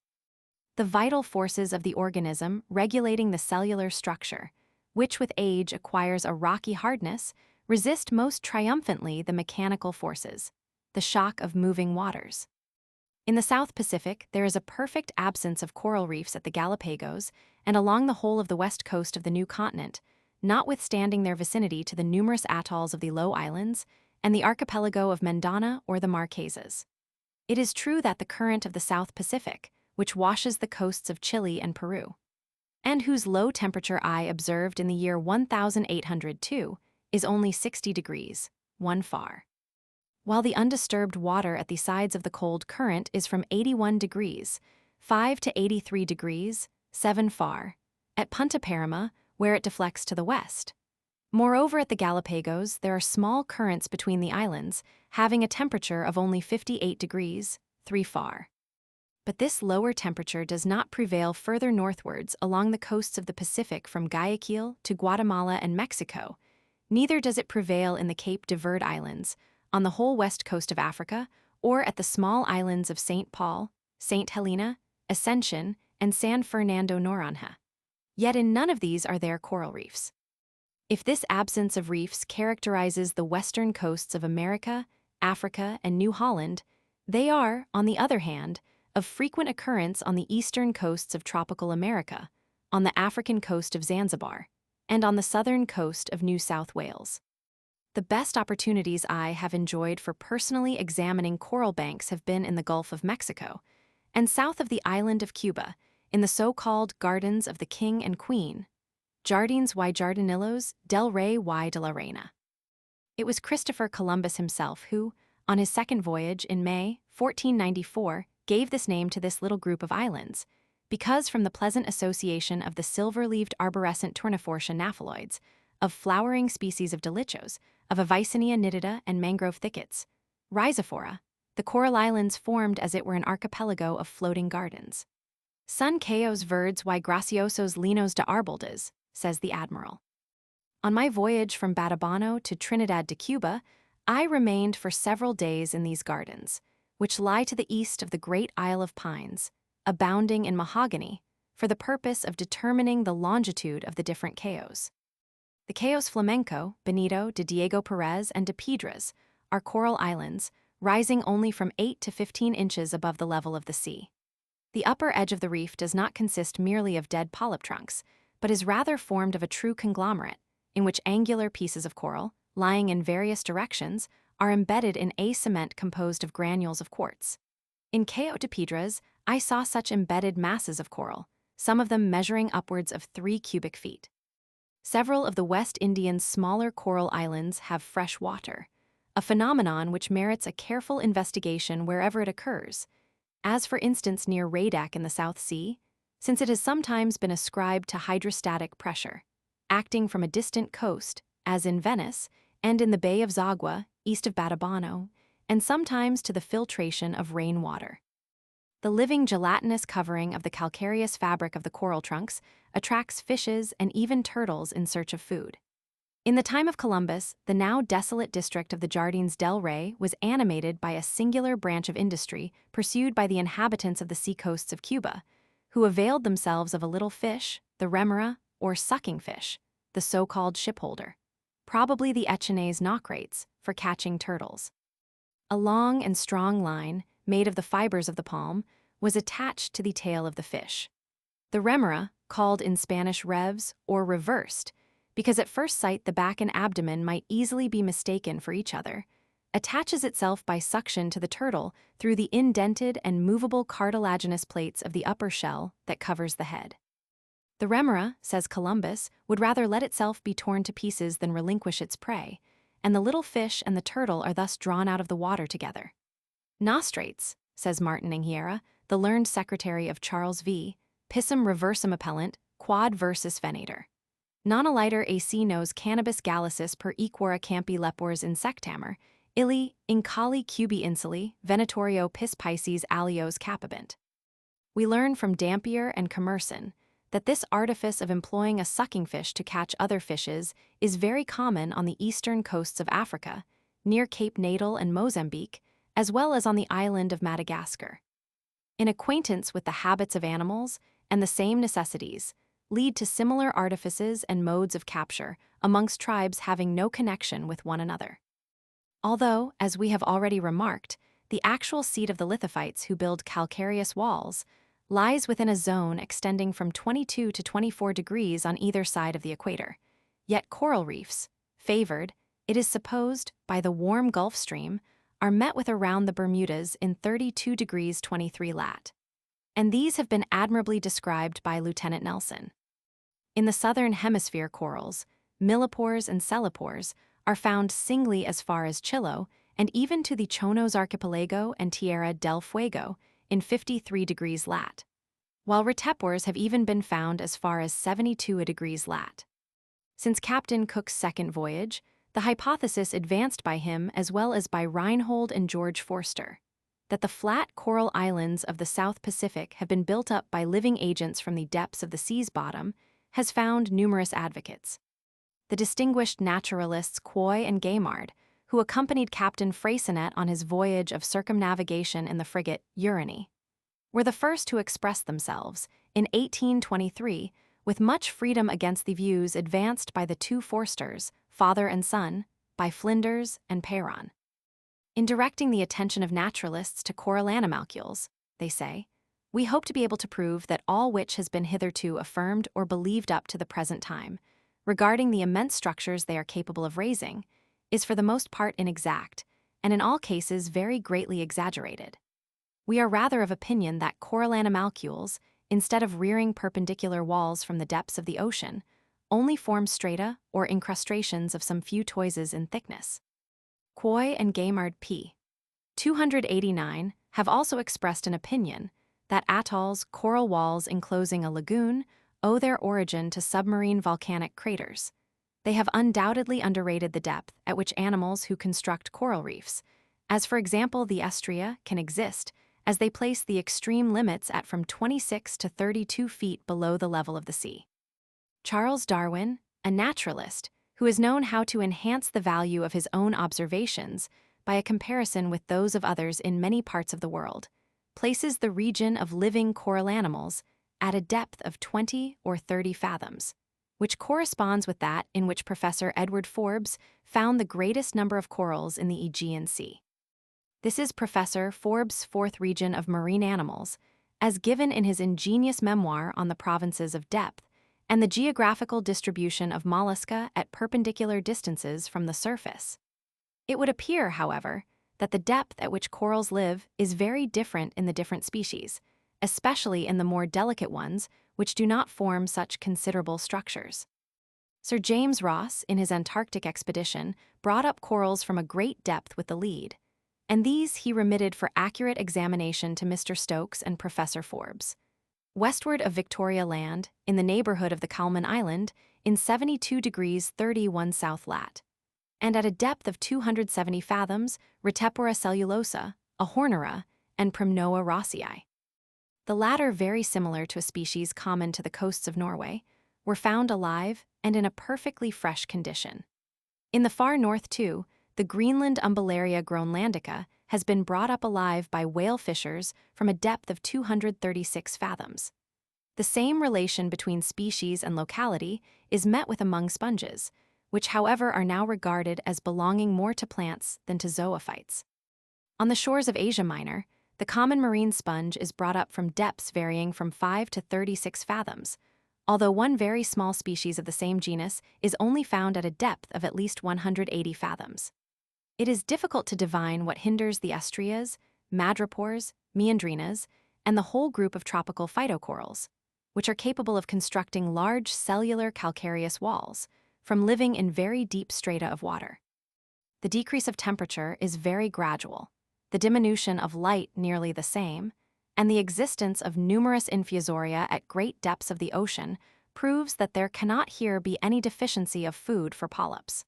The vital forces of the organism regulating the cellular structure, which with age acquires a rocky hardness, resist most triumphantly the mechanical forces, the shock of moving waters. In the South Pacific, there is a perfect absence of coral reefs at the Galapagos and along the whole of the west coast of the new continent, notwithstanding their vicinity to the numerous atolls of the Low Islands and the archipelago of Mendana or the Marquesas. It is true that the current of the South Pacific, which washes the coasts of Chile and Peru, and whose low temperature I observed in the year 1802 is only 60 degrees, 1 far. While the undisturbed water at the sides of the cold current is from 81 degrees, 5 to 83 degrees, 7 far, at Punta Parama, where it deflects to the west. Moreover, at the Galapagos, there are small currents between the islands, having a temperature of only 58 degrees, 3 far. But this lower temperature does not prevail further northwards along the coasts of the Pacific from Guayaquil to Guatemala and Mexico. Neither does it prevail in the Cape de Verde Islands, on the whole west coast of Africa, or at the small islands of St. Paul, St. Helena, Ascension, and San Fernando Noronha. Yet in none of these are there coral reefs. If this absence of reefs characterizes the western coasts of America, Africa, and New Holland, they are, on the other hand, of frequent occurrence on the eastern coasts of tropical America, on the African coast of Zanzibar, and on the southern coast of New South Wales. The best opportunities I have enjoyed for personally examining coral banks have been in the Gulf of Mexico, and south of the island of Cuba, in the so-called Gardens of the King and Queen, Jardins y Jardinillos del Rey y de la Reina. It was Christopher Columbus himself who, on his second voyage in May 1494, gave this name to this little group of islands, because from the pleasant association of the silver-leaved arborescent tournifortia gnaphaloids, of flowering species of dolichos, of Avicennia nitida and mangrove thickets, rhizophora, the coral islands formed as it were an archipelago of floating gardens. Son caos verdes y graciosos linos de arboldes, says the admiral. On my voyage from Batabano to Trinidad de Cuba, I remained for several days in these gardens, which lie to the east of the great Isle of Pines, abounding in mahogany, for the purpose of determining the longitude of the different caos. The Caos Flamenco, Benito, de Diego Perez, and de Piedras are coral islands, rising only from 8 to 15 inches above the level of the sea. The upper edge of the reef does not consist merely of dead polyp trunks, but is rather formed of a true conglomerate, in which angular pieces of coral, lying in various directions, are embedded in a cement composed of granules of quartz. In Cayo de Piedras, I saw such embedded masses of coral, some of them measuring upwards of 3 cubic feet. Several of the West Indian smaller coral islands have fresh water, a phenomenon which merits a careful investigation wherever it occurs, as for instance near Radak in the South Sea, since it has sometimes been ascribed to hydrostatic pressure, acting from a distant coast, as in Venice, and in the Bay of Zagua, east of Batabano, and sometimes to the filtration of rainwater. The living gelatinous covering of the calcareous fabric of the coral trunks attracts fishes and even turtles in search of food. In the time of Columbus, the now desolate district of the Jardins del Rey was animated by a singular branch of industry pursued by the inhabitants of the seacoasts of Cuba, who availed themselves of a little fish, the remora, or sucking fish, the so-called shipholder, probably the Echinés nocrates, for catching turtles. A long and strong line, made of the fibers of the palm, was attached to the tail of the fish. The remora, called in Spanish revs or reversed, because at first sight the back and abdomen might easily be mistaken for each other, attaches itself by suction to the turtle through the indented and movable cartilaginous plates of the upper shell that covers the head. The remora, says Columbus, would rather let itself be torn to pieces than relinquish its prey, and the little fish and the turtle are thus drawn out of the water together. Nostrates, says Martin Ingiera, the learned secretary of Charles V. Pisum reversum appellant, quod versus venator. Non-aliter ac nos cannabis gallicis per equora campi lepores insectamer, illi, incali cubi insuli, venatorio pis pisces alios capabint. We learn from Dampier and Commerson that this artifice of employing a sucking fish to catch other fishes is very common on the eastern coasts of Africa, near Cape Natal and Mozambique, as well as on the island of Madagascar. In acquaintance with the habits of animals and the same necessities, lead to similar artifices and modes of capture amongst tribes having no connection with one another. Although, as we have already remarked, the actual seat of the lithophytes who build calcareous walls lies within a zone extending from 22 to 24 degrees on either side of the equator, yet coral reefs, favored, it is supposed, by the warm Gulf Stream, are met with around the Bermudas in 32 degrees 23 lat. And these have been admirably described by Lieutenant Nelson. In the southern hemisphere, corals, millipores and cellepores, are found singly as far as Chilo and even to the Chonos Archipelago and Tierra del Fuego in 53 degrees lat, while retepores have even been found as far as 72 degrees lat. Since Captain Cook's second voyage, the hypothesis advanced by him as well as by Reinhold and George Forster, that the flat coral islands of the South Pacific have been built up by living agents from the depths of the sea's bottom, has found numerous advocates. The distinguished naturalists Quoy and Gaimard, who accompanied Captain Freycinet on his voyage of circumnavigation in the frigate Uranie, were the first to express themselves, in 1823, with much freedom against the views advanced by the two Forsters, father and son, by Flinders and Perron. In directing the attention of naturalists to coral animalcules, they say, we hope to be able to prove that all which has been hitherto affirmed or believed up to the present time, regarding the immense structures they are capable of raising, is for the most part inexact, and in all cases very greatly exaggerated. We are rather of opinion that coral animalcules, instead of rearing perpendicular walls from the depths of the ocean, only form strata or incrustations of some few toises in thickness. Quoy and Gaimard p. 289 have also expressed an opinion that atolls, coral walls enclosing a lagoon, owe their origin to submarine volcanic craters. They have undoubtedly underrated the depth at which animals who construct coral reefs, as for example the estria, can exist, as they place the extreme limits at from 26 to 32 feet below the level of the sea. Charles Darwin, a naturalist, who has known how to enhance the value of his own observations by a comparison with those of others in many parts of the world, places the region of living coral animals at a depth of 20 or 30 fathoms, which corresponds with that in which Professor Edward Forbes found the greatest number of corals in the Aegean Sea. This is Professor Forbes' fourth region of marine animals, as given in his ingenious memoir on the provinces of depth and the geographical distribution of mollusca at perpendicular distances from the surface. It would appear, however, that the depth at which corals live is very different in the different species, especially in the more delicate ones which do not form such considerable structures. Sir James Ross, in his Antarctic expedition, brought up corals from a great depth with the lead, and these he remitted for accurate examination to Mr. Stokes and Professor Forbes. Westward of Victoria Land, in the neighborhood of the Kalman Island, in 72 degrees 31 south lat, and at a depth of 270 fathoms, Retepora cellulosa, a hornera, and Primnoa rossii. The latter, very similar to a species common to the coasts of Norway, were found alive and in a perfectly fresh condition. In the far north, too, the Greenland Umbellaria groenlandica has been brought up alive by whale fishers from a depth of 236 fathoms. The same relation between species and locality is met with among sponges, which however are now regarded as belonging more to plants than to zoophytes. On the shores of Asia Minor, the common marine sponge is brought up from depths varying from 5 to 36 fathoms, although one very small species of the same genus is only found at a depth of at least 180 fathoms. It is difficult to divine what hinders the estrias, madrepores, meandrinas, and the whole group of tropical phytocorals, which are capable of constructing large cellular calcareous walls, from living in very deep strata of water. The decrease of temperature is very gradual, the diminution of light nearly the same, and the existence of numerous infusoria at great depths of the ocean proves that there cannot here be any deficiency of food for polyps.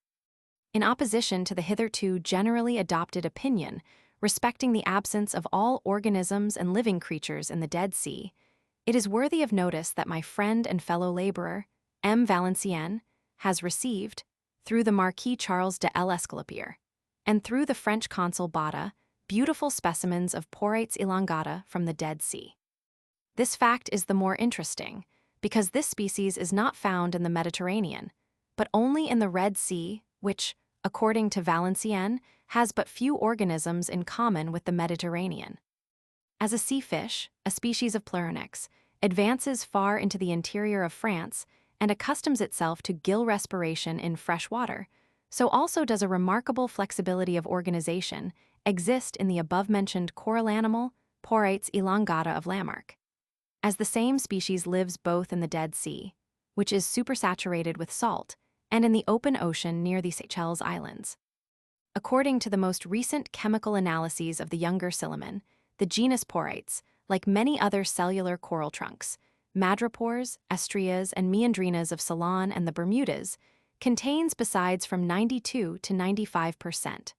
In opposition to the hitherto generally adopted opinion respecting the absence of all organisms and living creatures in the Dead Sea, it is worthy of notice that my friend and fellow laborer, M. Valenciennes, has received, through the Marquis Charles de l'Escalopier, and through the French consul Botta, beautiful specimens of Porrates elongata from the Dead Sea. This fact is the more interesting, because this species is not found in the Mediterranean, but only in the Red Sea, which, according to Valenciennes, has but few organisms in common with the Mediterranean. As a sea fish, a species of Pleuronix, advances far into the interior of France and accustoms itself to gill respiration in fresh water, so also does a remarkable flexibility of organization exist in the above-mentioned coral animal, Porrates elongata of Lamarck. As the same species lives both in the Dead Sea, which is supersaturated with salt, and in the open ocean near the Seychelles Islands. According to the most recent chemical analyses of the younger Silliman, the genus Porrhates, like many other cellular coral trunks, madrepores, estrias, and meandrinas of Ceylon and the Bermudas, contains besides from 92 to 95%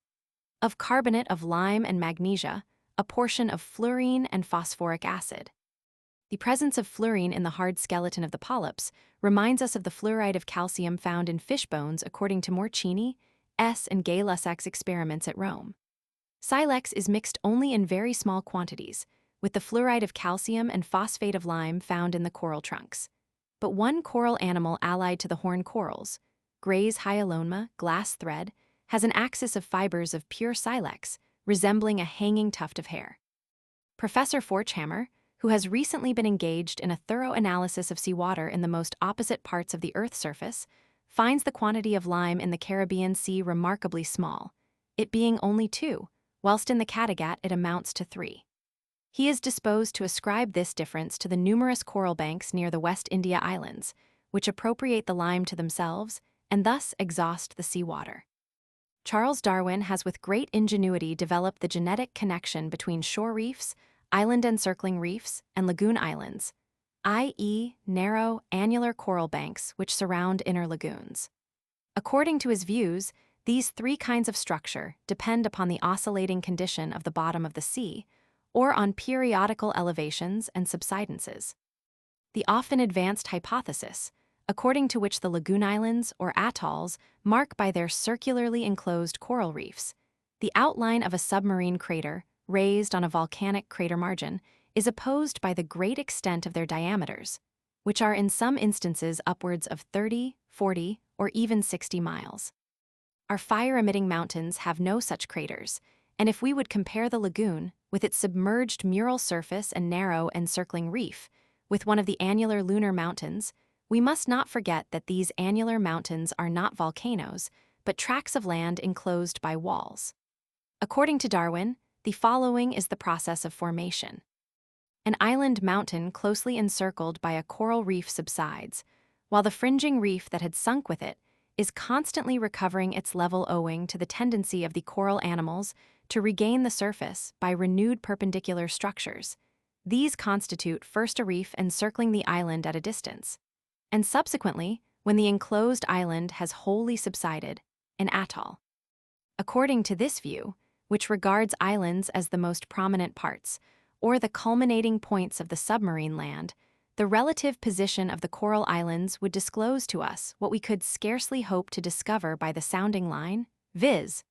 of carbonate of lime and magnesia, a portion of fluorine and phosphoric acid. The presence of fluorine in the hard skeleton of the polyps reminds us of the fluoride of calcium found in fish bones according to Morcini, S. and Gay-Lussac's experiments at Rome. Silex is mixed only in very small quantities, with the fluoride of calcium and phosphate of lime found in the coral trunks. But one coral animal allied to the horn corals, Gray's hyaloma, glass thread, has an axis of fibers of pure silex, resembling a hanging tuft of hair. Professor Forchhammer, who has recently been engaged in a thorough analysis of seawater in the most opposite parts of the Earth's surface, finds the quantity of lime in the Caribbean Sea remarkably small, it being only 2, whilst in the Kattegat it amounts to 3. He is disposed to ascribe this difference to the numerous coral banks near the West India Islands, which appropriate the lime to themselves and thus exhaust the seawater. Charles Darwin has with great ingenuity developed the genetic connection between shore reefs, island-encircling reefs, and lagoon islands, i.e., narrow, annular coral banks which surround inner lagoons. According to his views, these 3 kinds of structure depend upon the oscillating condition of the bottom of the sea, or on periodical elevations and subsidences. The often advanced hypothesis, according to which the lagoon islands or atolls mark by their circularly enclosed coral reefs, the outline of a submarine crater raised on a volcanic crater margin, is opposed by the great extent of their diameters, which are in some instances upwards of 30, 40, or even 60 miles. Our fire-emitting mountains have no such craters, and if we would compare the lagoon, with its submerged mural surface and narrow encircling reef, with one of the annular lunar mountains, we must not forget that these annular mountains are not volcanoes, but tracts of land enclosed by walls. According to Darwin, the following is the process of formation. An island mountain closely encircled by a coral reef subsides, while the fringing reef that had sunk with it is constantly recovering its level owing to the tendency of the coral animals to regain the surface by renewed perpendicular structures. These constitute first a reef encircling the island at a distance, and subsequently, when the enclosed island has wholly subsided, an atoll. According to this view, which regards islands as the most prominent parts, or the culminating points of the submarine land, the relative position of the coral islands would disclose to us what we could scarcely hope to discover by the sounding line, viz.,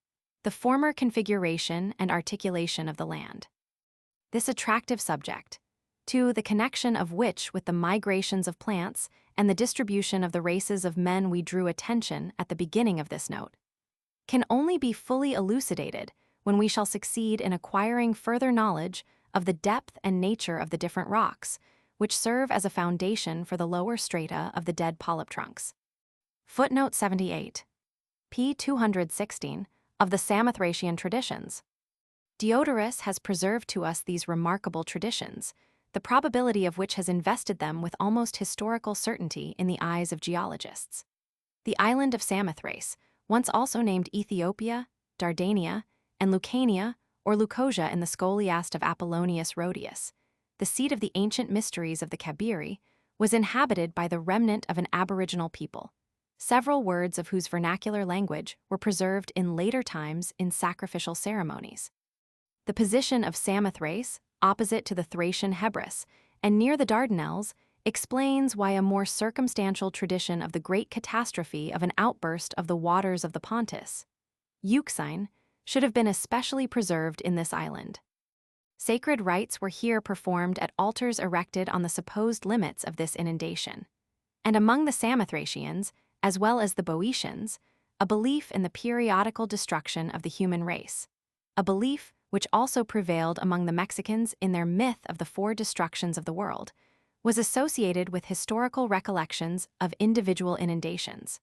the former configuration and articulation of the land. This attractive subject, to the connection of which with the migrations of plants and the distribution of the races of men we drew attention at the beginning of this note, can only be fully elucidated when we shall succeed in acquiring further knowledge of the depth and nature of the different rocks, which serve as a foundation for the lower strata of the dead polyp trunks. Footnote 78. p. 216 of the Samothracian traditions. Diodorus has preserved to us these remarkable traditions, the probability of which has invested them with almost historical certainty in the eyes of geologists. The island of Samothrace, once also named Ethiopia, Dardania, and Lucania or Leucosia in the scholiast of Apollonius Rhodius, the seat of the ancient mysteries of the Kabiri, was inhabited by the remnant of an aboriginal people, several words of whose vernacular language were preserved in later times in sacrificial ceremonies. The position of Samothrace, opposite to the Thracian Hebrus, and near the Dardanelles, explains why a more circumstantial tradition of the great catastrophe of an outburst of the waters of the Pontus, Euxine, should have been especially preserved in this island. Sacred rites were here performed at altars erected on the supposed limits of this inundation. And among the Samothracians, as well as the Boeotians, a belief in the periodical destruction of the human race, a belief which also prevailed among the Mexicans in their myth of the 4 destructions of the world, was associated with historical recollections of individual inundations.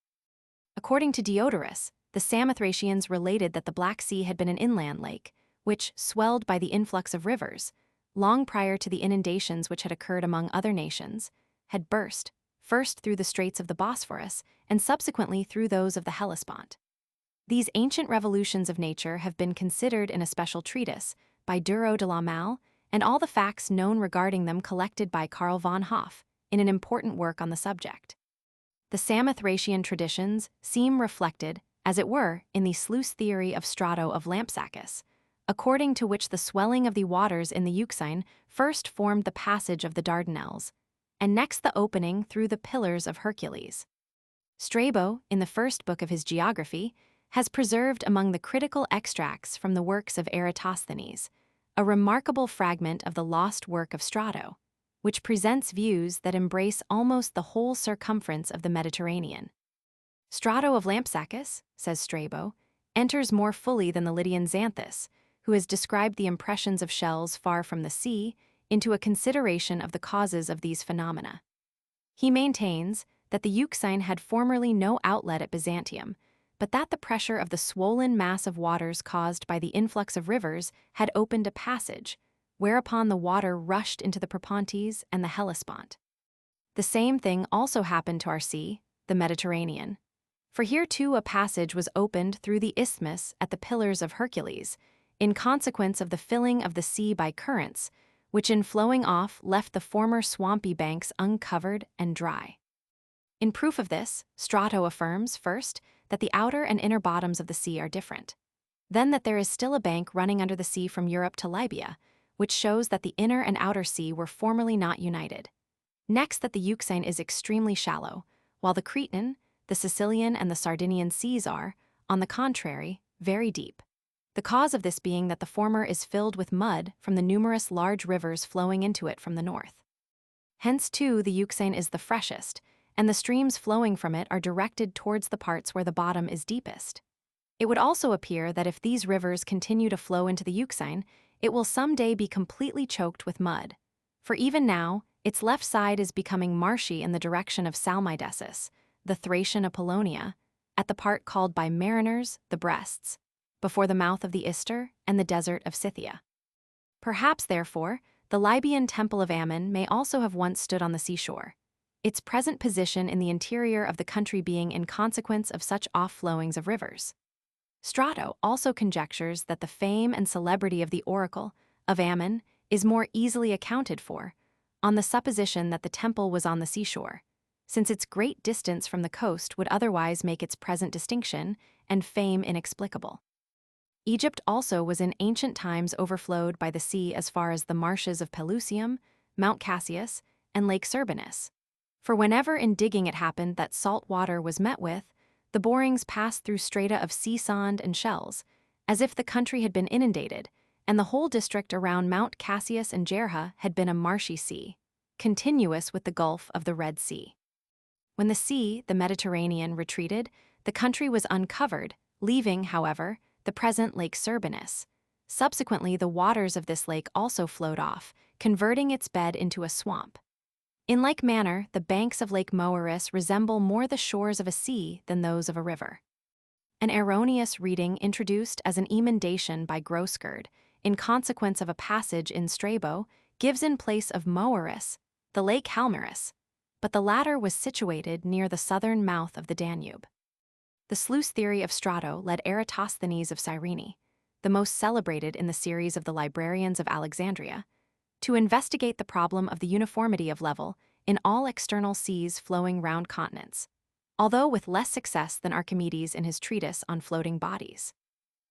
According to Diodorus, the Samothracians related that the Black Sea had been an inland lake, which, swelled by the influx of rivers, long prior to the inundations which had occurred among other nations, had burst, first through the Straits of the Bosphorus and subsequently through those of the Hellespont. These ancient revolutions of nature have been considered in a special treatise by Duro de la Malle, and all the facts known regarding them collected by Carl von Hoff in an important work on the subject. The Samothracian traditions seem reflected, as it were, in the sluice theory of Strato of Lampsacus, according to which the swelling of the waters in the Euxine first formed the passage of the Dardanelles, and next the opening through the Pillars of Hercules. Strabo, in the first book of his Geography, has preserved among the critical extracts from the works of Eratosthenes a remarkable fragment of the lost work of Strato, which presents views that embrace almost the whole circumference of the Mediterranean. Strato of Lampsacus, says Strabo, enters more fully than the Lydian Xanthus, who has described the impressions of shells far from the sea, into a consideration of the causes of these phenomena. He maintains that the Euxine had formerly no outlet at Byzantium, but that the pressure of the swollen mass of waters caused by the influx of rivers had opened a passage, whereupon the water rushed into the Propontis and the Hellespont. The same thing also happened to our sea, the Mediterranean. For here too a passage was opened through the isthmus at the Pillars of Hercules, in consequence of the filling of the sea by currents, which in flowing off left the former swampy banks uncovered and dry. In proof of this, Strato affirms, first, that the outer and inner bottoms of the sea are different. Then that there is still a bank running under the sea from Europe to Libya, which shows that the inner and outer sea were formerly not united. Next, that the Euxine is extremely shallow, while the Cretan, the Sicilian, and the Sardinian seas are, on the contrary, very deep. The cause of this being that the former is filled with mud from the numerous large rivers flowing into it from the north. Hence, too, the Euxine is the freshest, and the streams flowing from it are directed towards the parts where the bottom is deepest. It would also appear that if these rivers continue to flow into the Euxine, it will someday be completely choked with mud. For even now, its left side is becoming marshy in the direction of Salmidesis, the Thracian Apollonia, at the part called by mariners the breasts, before the mouth of the Ister and the desert of Scythia. Perhaps, therefore, the Libyan temple of Ammon may also have once stood on the seashore, its present position in the interior of the country being in consequence of such off-flowings of rivers. Strato also conjectures that the fame and celebrity of the oracle of Ammon is more easily accounted for, on the supposition that the temple was on the seashore, since its great distance from the coast would otherwise make its present distinction and fame inexplicable. Egypt also was in ancient times overflowed by the sea as far as the marshes of Pelusium, Mount Cassius, and Lake Cerbanus. For whenever in digging it happened that salt water was met with, the borings passed through strata of sea sand and shells, as if the country had been inundated, and the whole district around Mount Cassius and Jerha had been a marshy sea, continuous with the Gulf of the Red Sea. When the sea, the Mediterranean, retreated, the country was uncovered, leaving, however, the present Lake Cerbanus. Subsequently, the waters of this lake also flowed off, converting its bed into a swamp. In like manner, the banks of Lake Moeris resemble more the shores of a sea than those of a river. An erroneous reading introduced as an emendation by Grosgard, in consequence of a passage in Strabo, gives in place of Moeris the Lake Halmaris, but the latter was situated near the southern mouth of the Danube. The sluice theory of Strato led Eratosthenes of Cyrene, the most celebrated in the series of the librarians of Alexandria, to investigate the problem of the uniformity of level in all external seas flowing round continents, although with less success than Archimedes in his treatise on floating bodies.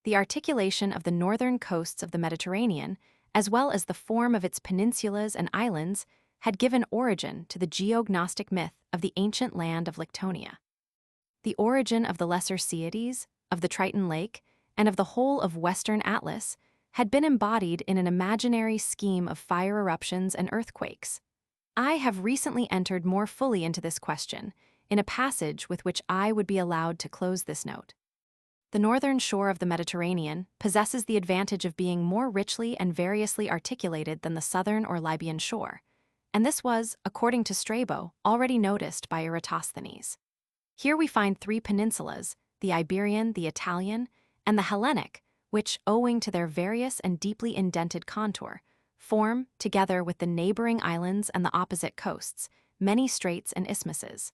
The articulation of the northern coasts of the Mediterranean, as well as the form of its peninsulas and islands, had given origin to the geognostic myth of the ancient land of Lactonia. The origin of the Lesser Sietes, of the Triton Lake, and of the whole of Western Atlas had been embodied in an imaginary scheme of fire eruptions and earthquakes. I have recently entered more fully into this question, in a passage with which I would be allowed to close this note. The northern shore of the Mediterranean possesses the advantage of being more richly and variously articulated than the southern or Libyan shore, and this was, according to Strabo, already noticed by Eratosthenes. Here we find three peninsulas, the Iberian, the Italian, and the Hellenic, which, owing to their various and deeply indented contour, form, together with the neighboring islands and the opposite coasts, many straits and isthmuses.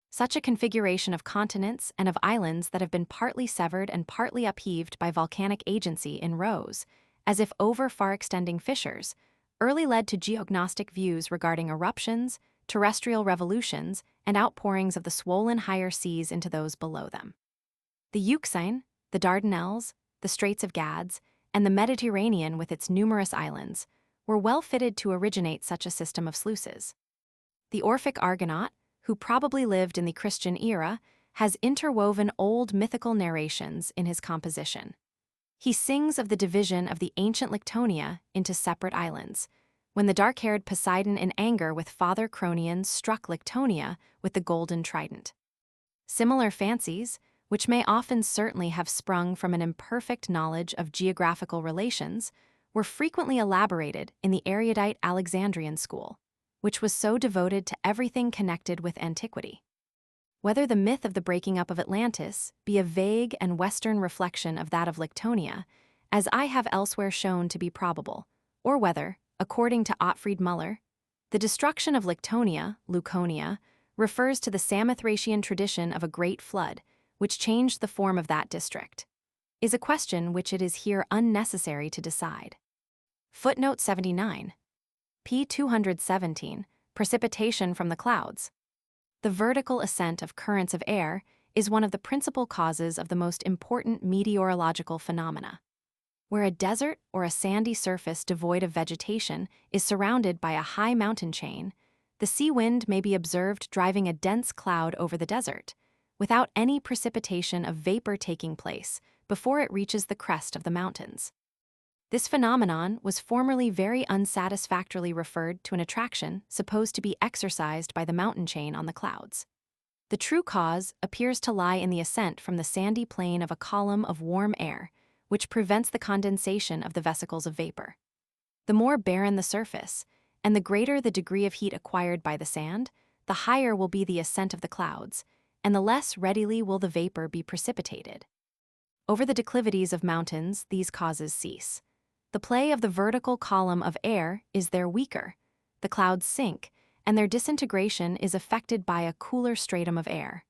Such a configuration of continents and of islands that have been partly severed and partly upheaved by volcanic agency in rows, as if over far-extending fissures, early led to geognostic views regarding eruptions, terrestrial revolutions, and outpourings of the swollen higher seas into those below them. The Euxine, the Dardanelles, the Straits of Gads, and the Mediterranean with its numerous islands were well fitted to originate such a system of sluices. The Orphic Argonaut, who probably lived in the Christian era, has interwoven old mythical narrations in his composition. He sings of the division of the ancient Lactonia into separate islands, when the dark-haired Poseidon in anger with Father Cronion struck Lactonia with the golden trident. Similar fancies, which may often certainly have sprung from an imperfect knowledge of geographical relations, were frequently elaborated in the erudite Alexandrian school, which was so devoted to everything connected with antiquity. Whether the myth of the breaking up of Atlantis be a vague and Western reflection of that of Lactonia, as I have elsewhere shown to be probable, or whether, according to Ottfried Müller, the destruction of Lactonia, Leuconia, refers to the Samothracian tradition of a great flood, which changed the form of that district, is a question which it is here unnecessary to decide. Footnote 79. p. 217, Precipitation from the clouds. The vertical ascent of currents of air is one of the principal causes of the most important meteorological phenomena. Where a desert or a sandy surface devoid of vegetation is surrounded by a high mountain chain, the sea wind may be observed driving a dense cloud over the desert, without any precipitation of vapor taking place before it reaches the crest of the mountains. This phenomenon was formerly very unsatisfactorily referred to an attraction supposed to be exercised by the mountain chain on the clouds. The true cause appears to lie in the ascent from the sandy plain of a column of warm air, which prevents the condensation of the vesicles of vapor. The more barren the surface, and the greater the degree of heat acquired by the sand, the higher will be the ascent of the clouds, and the less readily will the vapor be precipitated. Over the declivities of mountains, these causes cease. The play of the vertical column of air is there weaker, the clouds sink, and their disintegration is effected by a cooler stratum of air.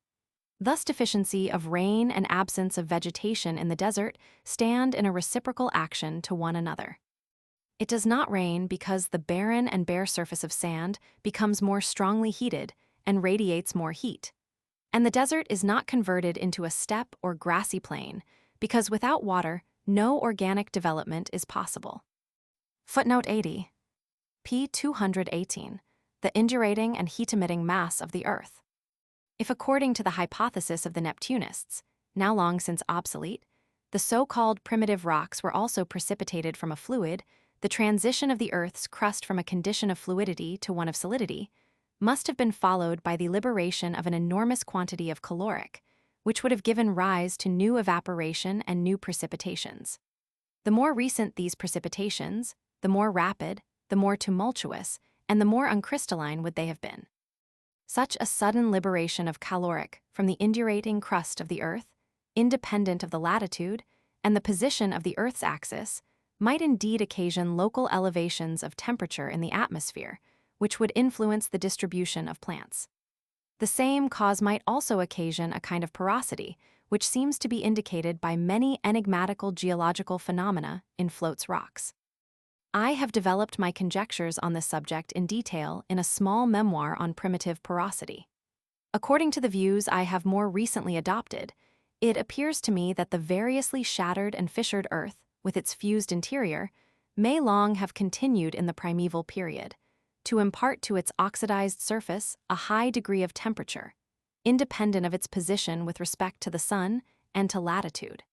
Thus deficiency of rain and absence of vegetation in the desert stand in a reciprocal action to one another. It does not rain because the barren and bare surface of sand becomes more strongly heated and radiates more heat. And the desert is not converted into a steppe or grassy plain because without water, no organic development is possible. Footnote 80. p. 218. The indurating and heat-emitting mass of the Earth. If according to the hypothesis of the Neptunists, now long since obsolete, the so-called primitive rocks were also precipitated from a fluid, the transition of the Earth's crust from a condition of fluidity to one of solidity must have been followed by the liberation of an enormous quantity of caloric, which would have given rise to new evaporation and new precipitations. The more recent these precipitations, the more rapid, the more tumultuous, and the more uncrystalline would they have been. Such a sudden liberation of caloric from the indurating crust of the Earth, independent of the latitude and the position of the Earth's axis, might indeed occasion local elevations of temperature in the atmosphere, which would influence the distribution of plants. The same cause might also occasion a kind of porosity, which seems to be indicated by many enigmatical geological phenomena in floats rocks. I have developed my conjectures on this subject in detail in a small memoir on primitive porosity. According to the views I have more recently adopted, it appears to me that the variously shattered and fissured earth, with its fused interior, may long have continued in the primeval period, to impart to its oxidized surface a high degree of temperature, independent of its position with respect to the sun and to latitude.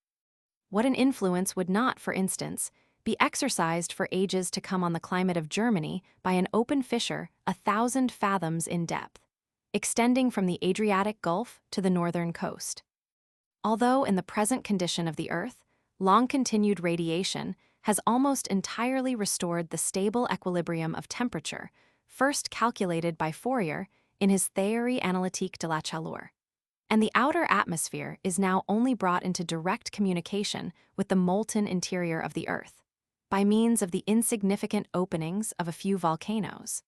What an influence would not, for instance, be exercised for ages to come on the climate of Germany by an open fissure 1,000 fathoms in depth, extending from the Adriatic Gulf to the northern coast? Although in the present condition of the Earth, long-continued radiation has almost entirely restored the stable equilibrium of temperature, first calculated by Fourier in his Théorie analytique de la chaleur. And the outer atmosphere is now only brought into direct communication with the molten interior of the Earth, by means of the insignificant openings of a few volcanoes.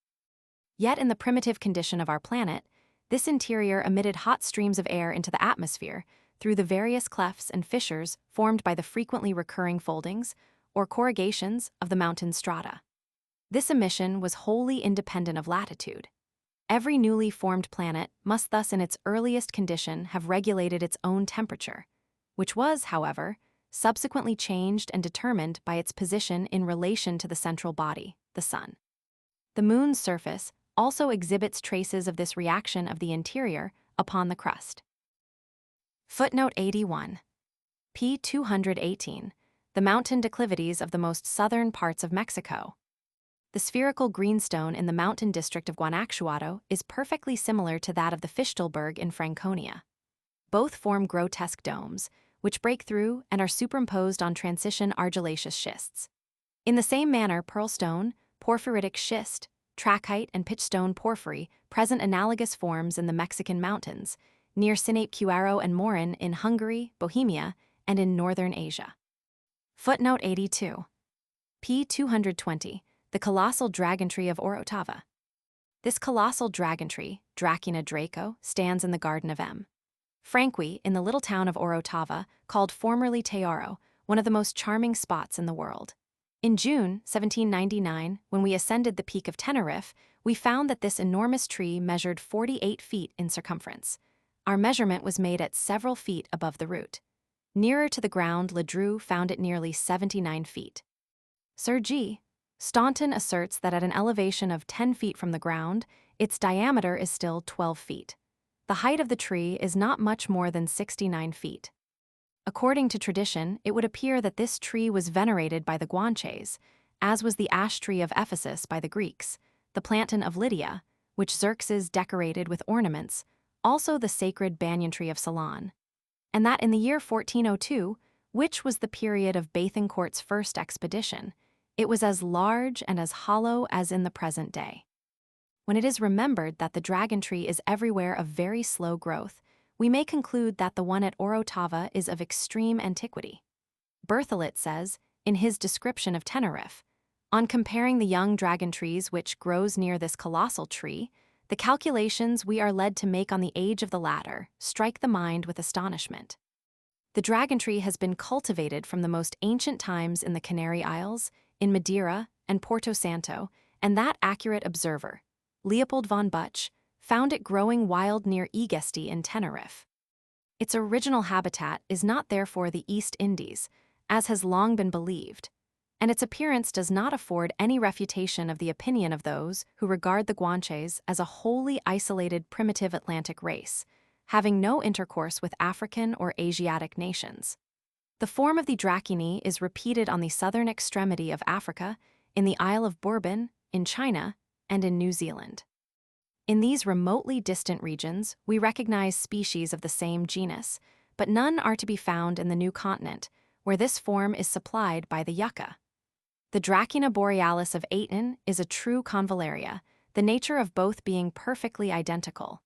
Yet in the primitive condition of our planet, this interior emitted hot streams of air into the atmosphere through the various clefts and fissures formed by the frequently recurring foldings, or corrugations, of the mountain strata. This emission was wholly independent of latitude. Every newly formed planet must thus in its earliest condition have regulated its own temperature, which was, however, subsequently changed and determined by its position in relation to the central body, the Sun. The Moon's surface also exhibits traces of this reaction of the interior upon the crust. Footnote 81. p. 218. The mountain declivities of the most southern parts of Mexico. The spherical greenstone in the mountain district of Guanajuato is perfectly similar to that of the Fichtelberg in Franconia. Both form grotesque domes, which break through and are superimposed on transition argillaceous schists. In the same manner, pearlstone, porphyritic schist, trachyte, and pitchstone porphyry present analogous forms in the Mexican mountains, near Sinop-Cuaro and Morin in Hungary, Bohemia, and in northern Asia. Footnote 82. p. 220. The colossal dragon tree of Orotava. This colossal dragon tree, Dracæna Draco, stands in the Garden of M. Franqui, in the little town of Orotava, called formerly Tearo, one of the most charming spots in the world. In June 1799, when we ascended the peak of Tenerife, we found that this enormous tree measured 48 feet in circumference. Our measurement was made at several feet above the root. Nearer to the ground, Ledru found it nearly 79 feet. Sir G. Staunton asserts that at an elevation of 10 feet from the ground, its diameter is still 12 feet. The height of the tree is not much more than 69 feet. According to tradition, it would appear that this tree was venerated by the Guanches, as was the ash tree of Ephesus by the Greeks, the plantain of Lydia, which Xerxes decorated with ornaments, also the sacred banyan tree of Ceylon, and that in the year 1402, which was the period of Bethencourt's first expedition, it was as large and as hollow as in the present day. When it is remembered that the dragon tree is everywhere of very slow growth, we may conclude that the one at Orotava is of extreme antiquity. Berthollet says, in his description of Tenerife, on comparing the young dragon trees which grows near this colossal tree, the calculations we are led to make on the age of the latter strike the mind with astonishment. The dragon tree has been cultivated from the most ancient times in the Canary Isles, in Madeira, and Porto Santo, and that accurate observer, Leopold von Buch, found it growing wild near Egesti in Tenerife. Its original habitat is not therefore the East Indies, as has long been believed, and its appearance does not afford any refutation of the opinion of those who regard the Guanches as a wholly isolated primitive Atlantic race, having no intercourse with African or Asiatic nations. The form of the Dracænae is repeated on the southern extremity of Africa, in the Isle of Bourbon, in China, and in New Zealand. In these remotely distant regions, we recognize species of the same genus, but none are to be found in the new continent, where this form is supplied by the yucca. The Dracæna borealis of Ayton is a true convallaria, the nature of both being perfectly identical.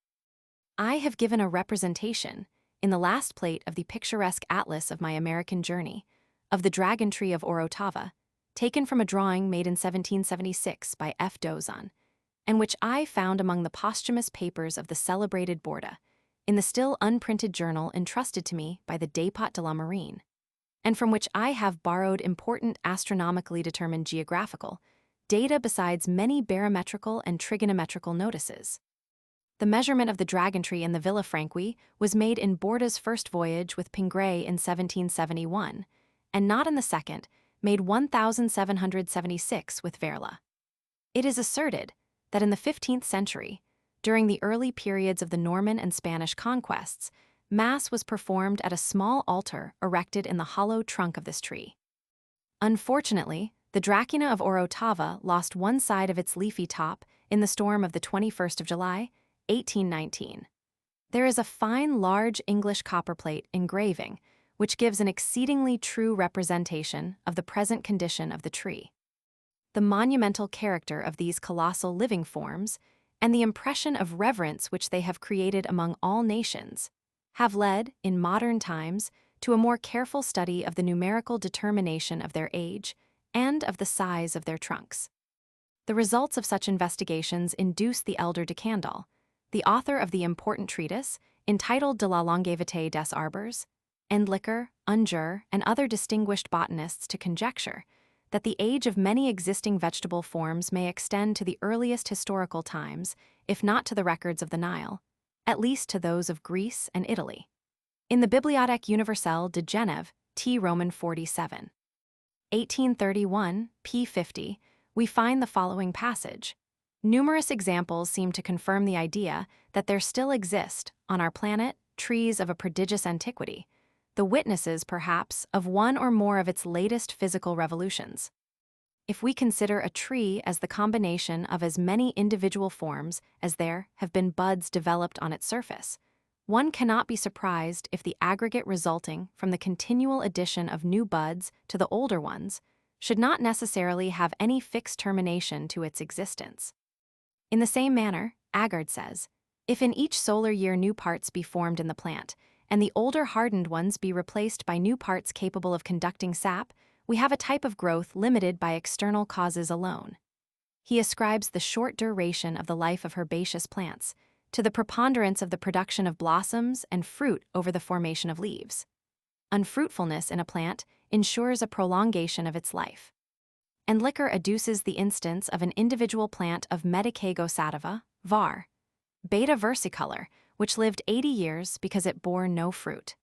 I have given a representation, in the last plate of the picturesque atlas of my American journey, of the dragon tree of Orotava, taken from a drawing made in 1776 by F. Dozon, and which I found among the posthumous papers of the celebrated Borda, in the still unprinted journal entrusted to me by the Dépôt de la Marine, and from which I have borrowed important astronomically determined geographical data besides many barometrical and trigonometrical notices. The measurement of the dragon tree in the Villa Franqui was made in Borda's first voyage with Pingré in 1771, and not in the second, made 1776 with Verla. It is asserted that in the 15th century, during the early periods of the Norman and Spanish conquests, Mass was performed at a small altar erected in the hollow trunk of this tree. Unfortunately, the Dracæna of Orotava lost one side of its leafy top in the storm of the 21st of July, 1819. There is a fine large English copperplate engraving which gives an exceedingly true representation of the present condition of the tree. The monumental character of these colossal living forms, and the impression of reverence which they have created among all nations, have led, in modern times, to a more careful study of the numerical determination of their age and of the size of their trunks. The results of such investigations induced the elder de Candolle, the author of the important treatise entitled De la longévité des arbres, Endlicher, Unger, and other distinguished botanists to conjecture that the age of many existing vegetable forms may extend to the earliest historical times, if not to the records of the Nile, at least to those of Greece and Italy. In the Bibliothèque universelle de Genève, T. Roman 47. 1831, p. 50, we find the following passage. Numerous examples seem to confirm the idea that there still exist, on our planet, trees of a prodigious antiquity, the witnesses, perhaps, of one or more of its latest physical revolutions. If we consider a tree as the combination of as many individual forms as there have been buds developed on its surface, one cannot be surprised if the aggregate resulting from the continual addition of new buds to the older ones should not necessarily have any fixed termination to its existence. In the same manner, Agard says, if in each solar year new parts be formed in the plant, and the older hardened ones be replaced by new parts capable of conducting sap, we have a type of growth limited by external causes alone. He ascribes the short duration of the life of herbaceous plants to the preponderance of the production of blossoms and fruit over the formation of leaves. Unfruitfulness in a plant ensures a prolongation of its life. Endlicher adduces the instance of an individual plant of Medicago sativa, var. Beta versicolor, which lived 80 years because it bore no fruit.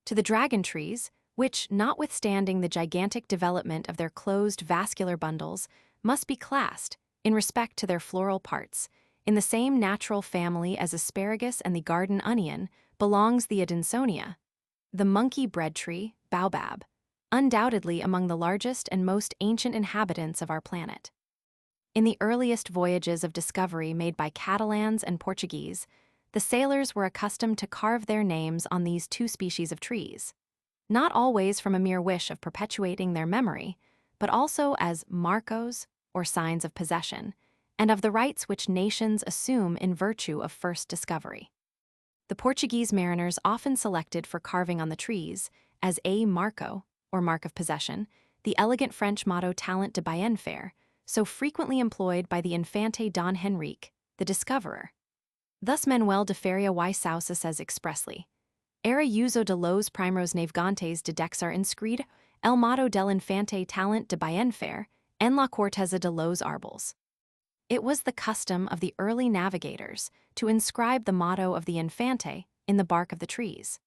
To the dragon trees, which, notwithstanding the gigantic development of their closed vascular bundles, must be classed, in respect to their floral parts, in the same natural family as asparagus and the garden onion, belongs the Adansonia, the monkey bread tree, baobab, undoubtedly among the largest and most ancient inhabitants of our planet. In the earliest voyages of discovery made by Catalans and Portuguese, the sailors were accustomed to carve their names on these two species of trees, not always from a mere wish of perpetuating their memory, but also as marcos, or signs of possession, and of the rights which nations assume in virtue of first discovery. The Portuguese mariners often selected for carving on the trees, as a marco, or mark of possession, the elegant French motto Talent de Bienfaire, so frequently employed by the Infante Don Henrique, the discoverer. Thus Manuel de Feria y Sousa says expressly, Era uso de los primeros navegantes de dexar inscrito el motto del Infante Talent de Bienfaire en la corteza de los árboles. It was the custom of the early navigators to inscribe the motto of the Infante in the bark of the trees.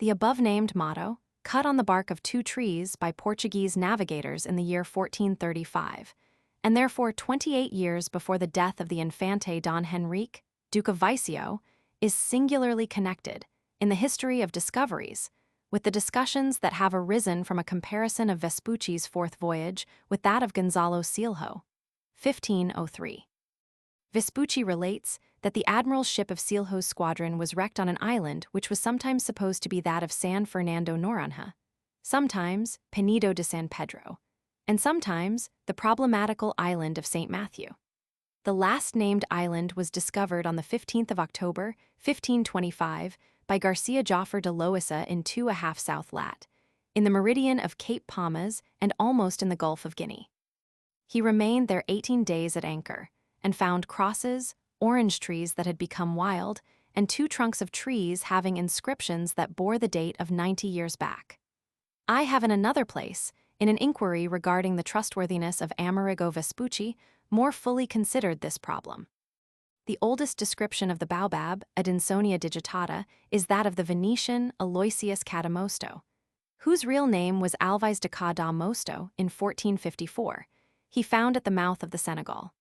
The above-named motto, cut on the bark of 2 trees by Portuguese navigators in the year 1435, and therefore 28 years before the death of the Infante Don Henrique, Duke of Viseu, is singularly connected, in the history of discoveries, with the discussions that have arisen from a comparison of Vespucci's 4th voyage with that of Gonzalo Silho, 1503. Vespucci relates that the admiral's ship of Silho's squadron was wrecked on an island which was sometimes supposed to be that of San Fernando Noronha, sometimes Penido de San Pedro, and sometimes the problematical island of St. Matthew. The last-named island was discovered on the 15th of October, 1525, by Garcia Joffer de Loisa in 2½ south lat, in the meridian of Cape Palmas and almost in the Gulf of Guinea. He remained there 18 days at anchor, and found crosses, orange trees that had become wild, and 2 trunks of trees having inscriptions that bore the date of 90 years back. I have in another place, in an inquiry regarding the trustworthiness of Amerigo Vespucci, more fully considered this problem. The oldest description of the baobab, Adansonia digitata, is that of the Venetian Aloysius Cadamosto, whose real name was Alvise de Cada Mosto in 1454, he found at the mouth of the Senegal,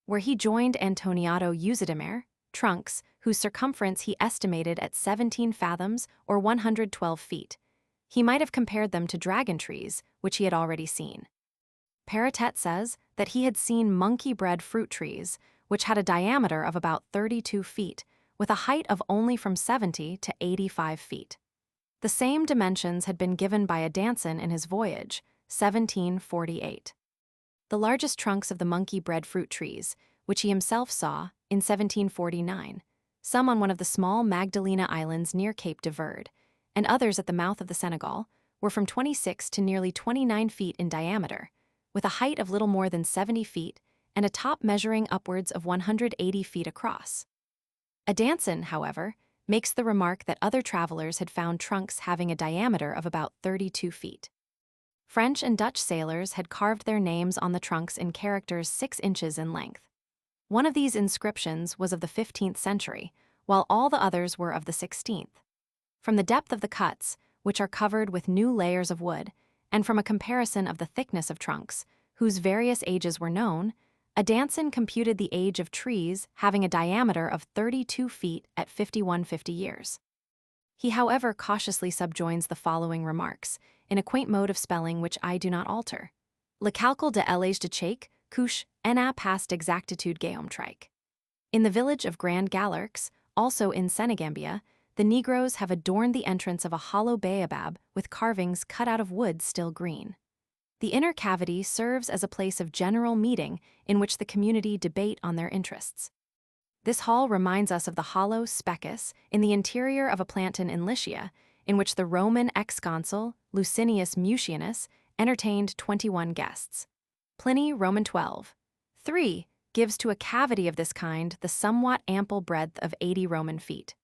where he joined Antoniato Euzidimere, trunks, whose circumference he estimated at 17 fathoms or 112 feet. He might have compared them to dragon trees, which he had already seen. Parrotet says that he had seen monkey-bread fruit trees, which had a diameter of about 32 feet, with a height of only from 70 to 85 feet. The same dimensions had been given by a Danson in his voyage, 1748. The largest trunks of the monkey-bread fruit trees, which he himself saw in 1749, some on one of the small Magdalena Islands near Cape de Verde, and others at the mouth of the Senegal, were from 26 to nearly 29 feet in diameter, with a height of little more than 70 feet and a top measuring upwards of 180 feet across. Adanson, however, makes the remark that other travelers had found trunks having a diameter of about 32 feet. French and Dutch sailors had carved their names on the trunks in characters 6 inches in length. One of these inscriptions was of the 15th century, while all the others were of the 16th. From the depth of the cuts, which are covered with new layers of wood, and from a comparison of the thickness of trunks, whose various ages were known, Adanson computed the age of trees having a diameter of 32 feet at 5150 years. He, however, cautiously subjoins the following remarks, in a quaint mode of spelling which I do not alter. Le calcul de l'âge de chaque couche n'a pas d'exactitude géométrique. In the village of Grand Galerx, also in Senegambia, the Negroes have adorned the entrance of a hollow baobab with carvings cut out of wood still green. The inner cavity serves as a place of general meeting in which the community debate on their interests. This hall reminds us of the hollow specus in the interior of a plantain in Lycia, in which the Roman ex-consul Licinius Mucianus entertained 21 guests. Pliny, Roman 12:3, gives to a cavity of this kind the somewhat ample breadth of 80 Roman feet.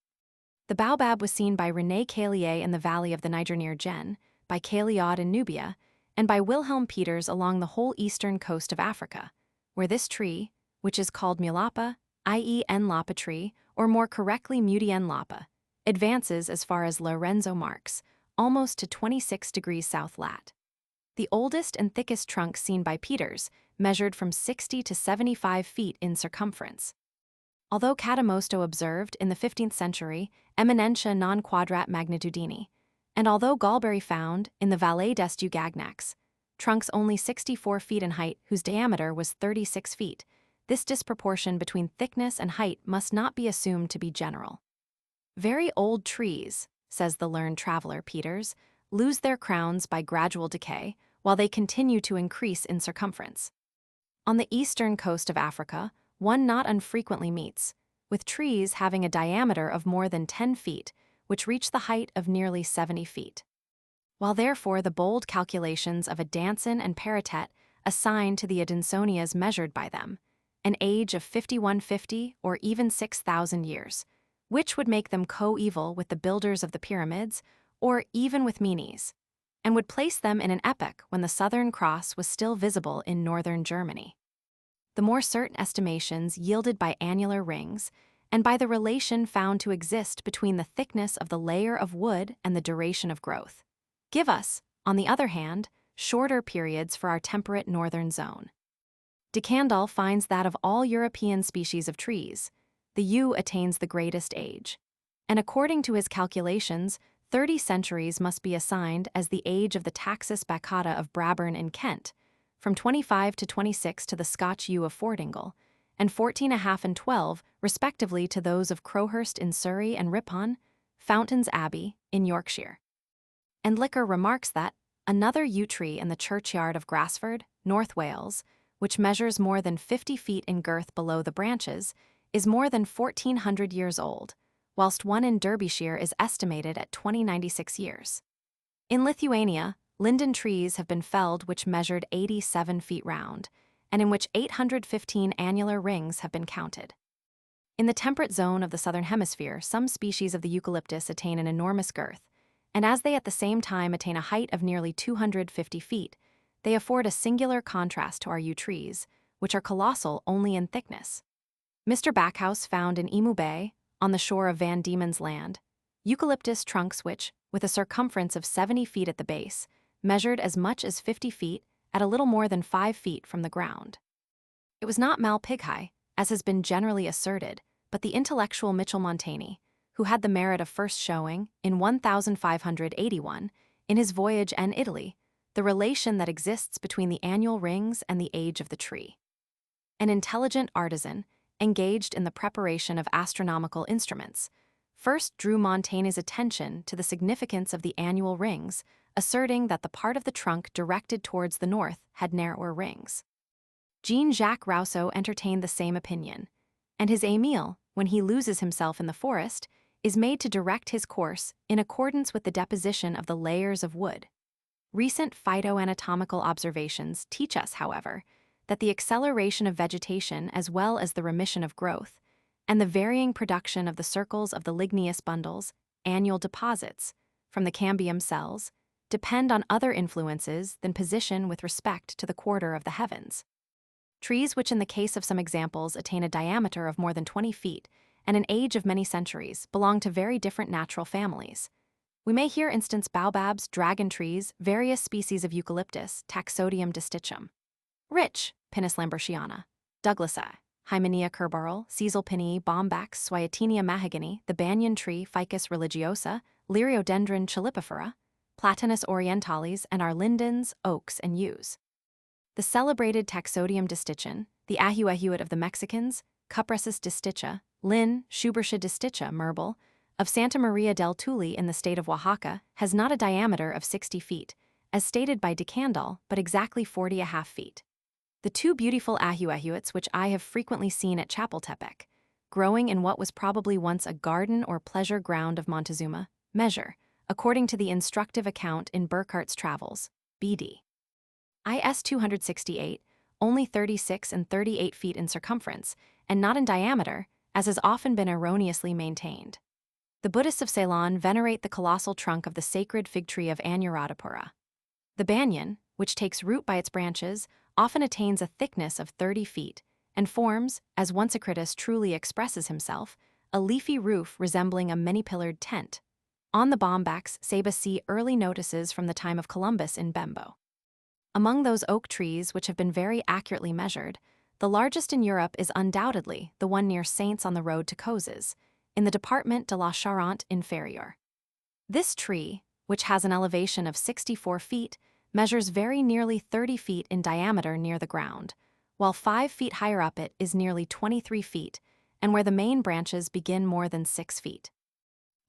The baobab was seen by René Caillier in the valley of the Niger near Gien, by Cailliaud in Nubia, and by Wilhelm Peters along the whole eastern coast of Africa, where this tree, which is called mulapa, i.e. Nlapa tree, or more correctly Muti Nlapa, advances as far as Lorenzo marks, almost to 26 degrees south lat. The oldest and thickest trunk seen by Peters measured from 60 to 75 feet in circumference. Although Cadamosto observed in the 15th century eminentia non quadrat magnitudini, and although Galbary found in the Vallée d'Estu Gagnax trunks only 64 feet in height whose diameter was 36 feet, this disproportion between thickness and height must not be assumed to be general. Very old trees, says the learned traveler Peters, lose their crowns by gradual decay, while they continue to increase in circumference. On the eastern coast of Africa, one not unfrequently meets with trees having a diameter of more than 10 feet, which reach the height of nearly 70 feet. While therefore the bold calculations of Adanson and PARROT assign to the Adansonias measured by them an age of 5150 or even 6,000 years, which would make them coeval with the builders of the pyramids, or even with Menes, and would place them in an epoch when the Southern Cross was still visible in northern Germany. The more certain estimations yielded by annular rings, and by the relation found to exist between the thickness of the layer of wood and the duration of growth, give us, on the other hand, shorter periods for our temperate northern zone. De Candolle finds that of all European species of trees, the yew attains the greatest age, and according to his calculations, 30 centuries must be assigned as the age of the Taxus baccata of Brabourne in Kent, from 25 to 26 to the Scotch yew of Fordingle, and 14.5 and 12, respectively, to those of Crowhurst in Surrey and Ripon, Fountains Abbey in Yorkshire. And Licker remarks that another yew tree in the churchyard of Grasford, North Wales, which measures more than 50 feet in girth below the branches, is more than 1,400 years old, whilst one in Derbyshire is estimated at 2096 years. In Lithuania, linden trees have been felled which measured 87 feet round, and in which 815 annular rings have been counted. In the temperate zone of the southern hemisphere, some species of the eucalyptus attain an enormous girth, and as they at the same time attain a height of nearly 250 feet, they afford a singular contrast to our yew trees, which are colossal only in thickness. Mr. Backhouse found in Emu Bay, on the shore of Van Diemen's Land, eucalyptus trunks which, with a circumference of 70 feet at the base, measured as much as 50 feet at a little more than 5 feet from the ground. It was not Malpighi, as has been generally asserted, but the intellectual Michel-Montaigne, who had the merit of first showing, in 1581, in his voyage en Italy, the relation that exists between the annual rings and the age of the tree. An intelligent artisan, engaged in the preparation of astronomical instruments, first drew Montaigne's attention to the significance of the annual rings, asserting that the part of the trunk directed towards the north had narrower rings. Jean-Jacques Rousseau entertained the same opinion, and his Émile, when he loses himself in the forest, is made to direct his course in accordance with the deposition of the layers of wood. Recent phytoanatomical observations teach us, however, that the acceleration of vegetation as well as the remission of growth, and the varying production of the circles of the ligneous bundles, annual deposits, from the cambium cells, depend on other influences than position with respect to the quarter of the heavens. Trees which in the case of some examples attain a diameter of more than 20 feet and an age of many centuries belong to very different natural families. We may here instance baobabs, dragon trees, various species of eucalyptus, Taxodium distichum, Rich, Pinus lambertiana, Douglasii, Hymenaea kerbarrel, Caesalpinii, Bombax, Swietenia mahogany, the banyan tree, Ficus religiosa, Liriodendron chalipifera, Platanus orientalis, and our lindens, oaks, and yews. The celebrated Taxodium distichum, the ahuehuet of the Mexicans, Cupressus disticha, Linn. Schubertia disticha, Merble, of Santa Maria del Tuli in the state of Oaxaca, has not a diameter of 60 feet, as stated by de Candolle, but exactly 40.5 feet. The two beautiful ahuehuets which I have frequently seen at Chapultepec, growing in what was probably once a garden or pleasure ground of Montezuma, measure, according to the instructive account in Burckhardt's Travels, B.D. IS 268, only 36 and 38 feet in circumference, and not in diameter, as has often been erroneously maintained. The Buddhists of Ceylon venerate the colossal trunk of the sacred fig tree of Anuradhapura. The banyan, which takes root by its branches, often attains a thickness of 30 feet, and forms, as Onesicritus truly expresses himself, a leafy roof resembling a many-pillared tent. On the Bombax, Saba see early notices from the time of Columbus in Bembo. Among those oak trees which have been very accurately measured, the largest in Europe is undoubtedly the one near Saints on the road to Cozes, in the Departement de la Charente Inférieure. This tree, which has an elevation of 64 feet, measures very nearly 30 feet in diameter near the ground, while 5 feet higher up it is nearly 23 feet, and where the main branches begin more than 6 feet.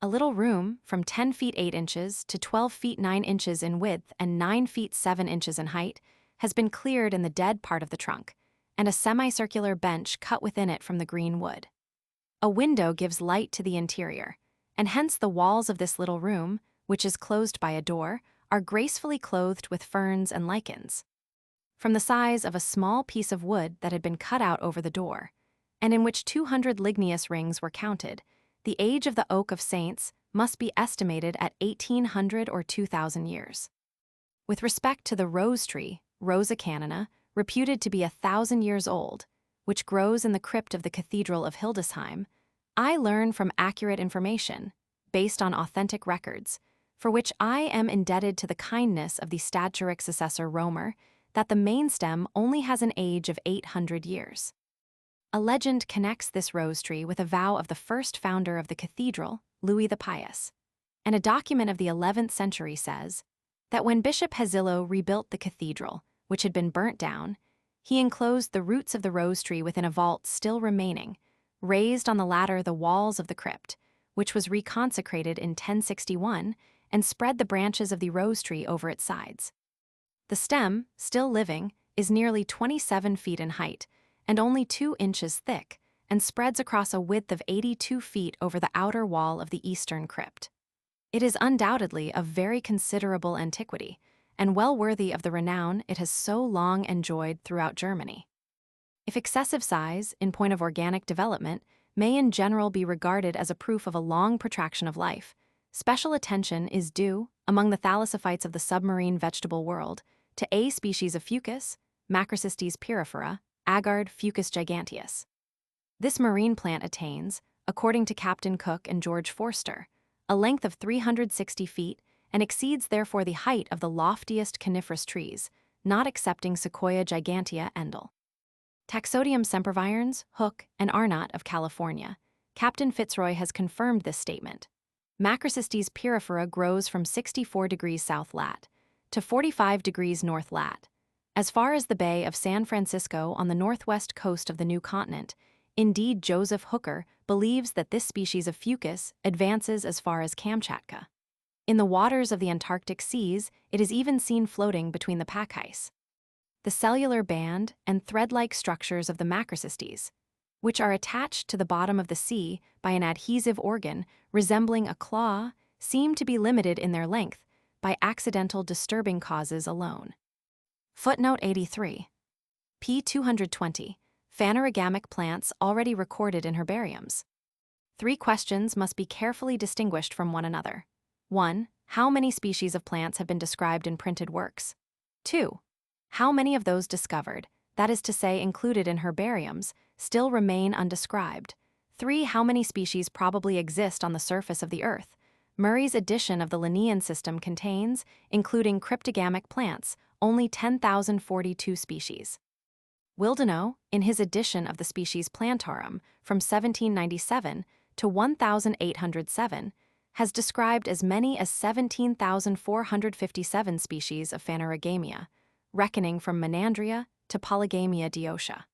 A little room, from 10 feet 8 inches to 12 feet 9 inches in width and 9 feet 7 inches in height, has been cleared in the dead part of the trunk, and a semicircular bench cut within it from the green wood. A window gives light to the interior, and hence the walls of this little room, which is closed by a door, are gracefully clothed with ferns and lichens. From the size of a small piece of wood that had been cut out over the door, and in which 200 ligneous rings were counted, the age of the Oak of Saints must be estimated at 1800 or 2000 years. With respect to the rose tree, Rosa canina, reputed to be 1,000 years old, which grows in the crypt of the Cathedral of Hildesheim, I learn from accurate information, based on authentic records, for which I am indebted to the kindness of the staturic successor Romer, that the main stem only has an age of 800 years. A legend connects this rose tree with a vow of the first founder of the cathedral, Louis the Pious, and a document of the 11th century says that when Bishop Hezilo rebuilt the cathedral, which had been burnt down, he enclosed the roots of the rose tree within a vault still remaining, raised on the latter the walls of the crypt, which was reconsecrated in 1061, and spread the branches of the rose tree over its sides. The stem, still living, is nearly 27 feet in height, and only 2 inches thick, and spreads across a width of 82 feet over the outer wall of the eastern crypt. It is undoubtedly of very considerable antiquity, and well worthy of the renown it has so long enjoyed throughout Germany. If excessive size, in point of organic development, may in general be regarded as a proof of a long protraction of life, special attention is due, among the thalassophytes of the submarine vegetable world, to A species of Fucus, Macrocystes pyrifera, Agard Fucus giganteus. This marine plant attains, according to Captain Cook and George Forster, a length of 360 feet and exceeds therefore the height of the loftiest coniferous trees, not excepting Sequoia gigantea Endel. Taxodium sempervirens, Hook, and Arnott of California. Captain Fitzroy has confirmed this statement. Macrocystes pyrifera grows from 64 degrees south lat. to 45 degrees north lat. As far as the Bay of San Francisco on the northwest coast of the new continent. Indeed, Joseph Hooker believes that this species of fucus advances as far as Kamchatka. In the waters of the Antarctic seas, it is even seen floating between the pack ice. The cellular band and thread-like structures of the macrocystes, which are attached to the bottom of the sea by an adhesive organ resembling a claw, seem to be limited in their length by accidental disturbing causes alone. Footnote 83. p. 220, phanerogamic plants already recorded in herbariums. 3 questions must be carefully distinguished from one another. 1. How many species of plants have been described in printed works? 2. How many of those discovered, that is to say included in herbariums, still remain undescribed? 3. How many species probably exist on the surface of the Earth? Murray's edition of the Linnean system contains, including cryptogamic plants, only 10,042 species. Willdenow, in his edition of the species Plantarum from 1797 to 1807, has described as many as 17,457 species of phanerogamia, reckoning from Menandria to Polygamia dioica.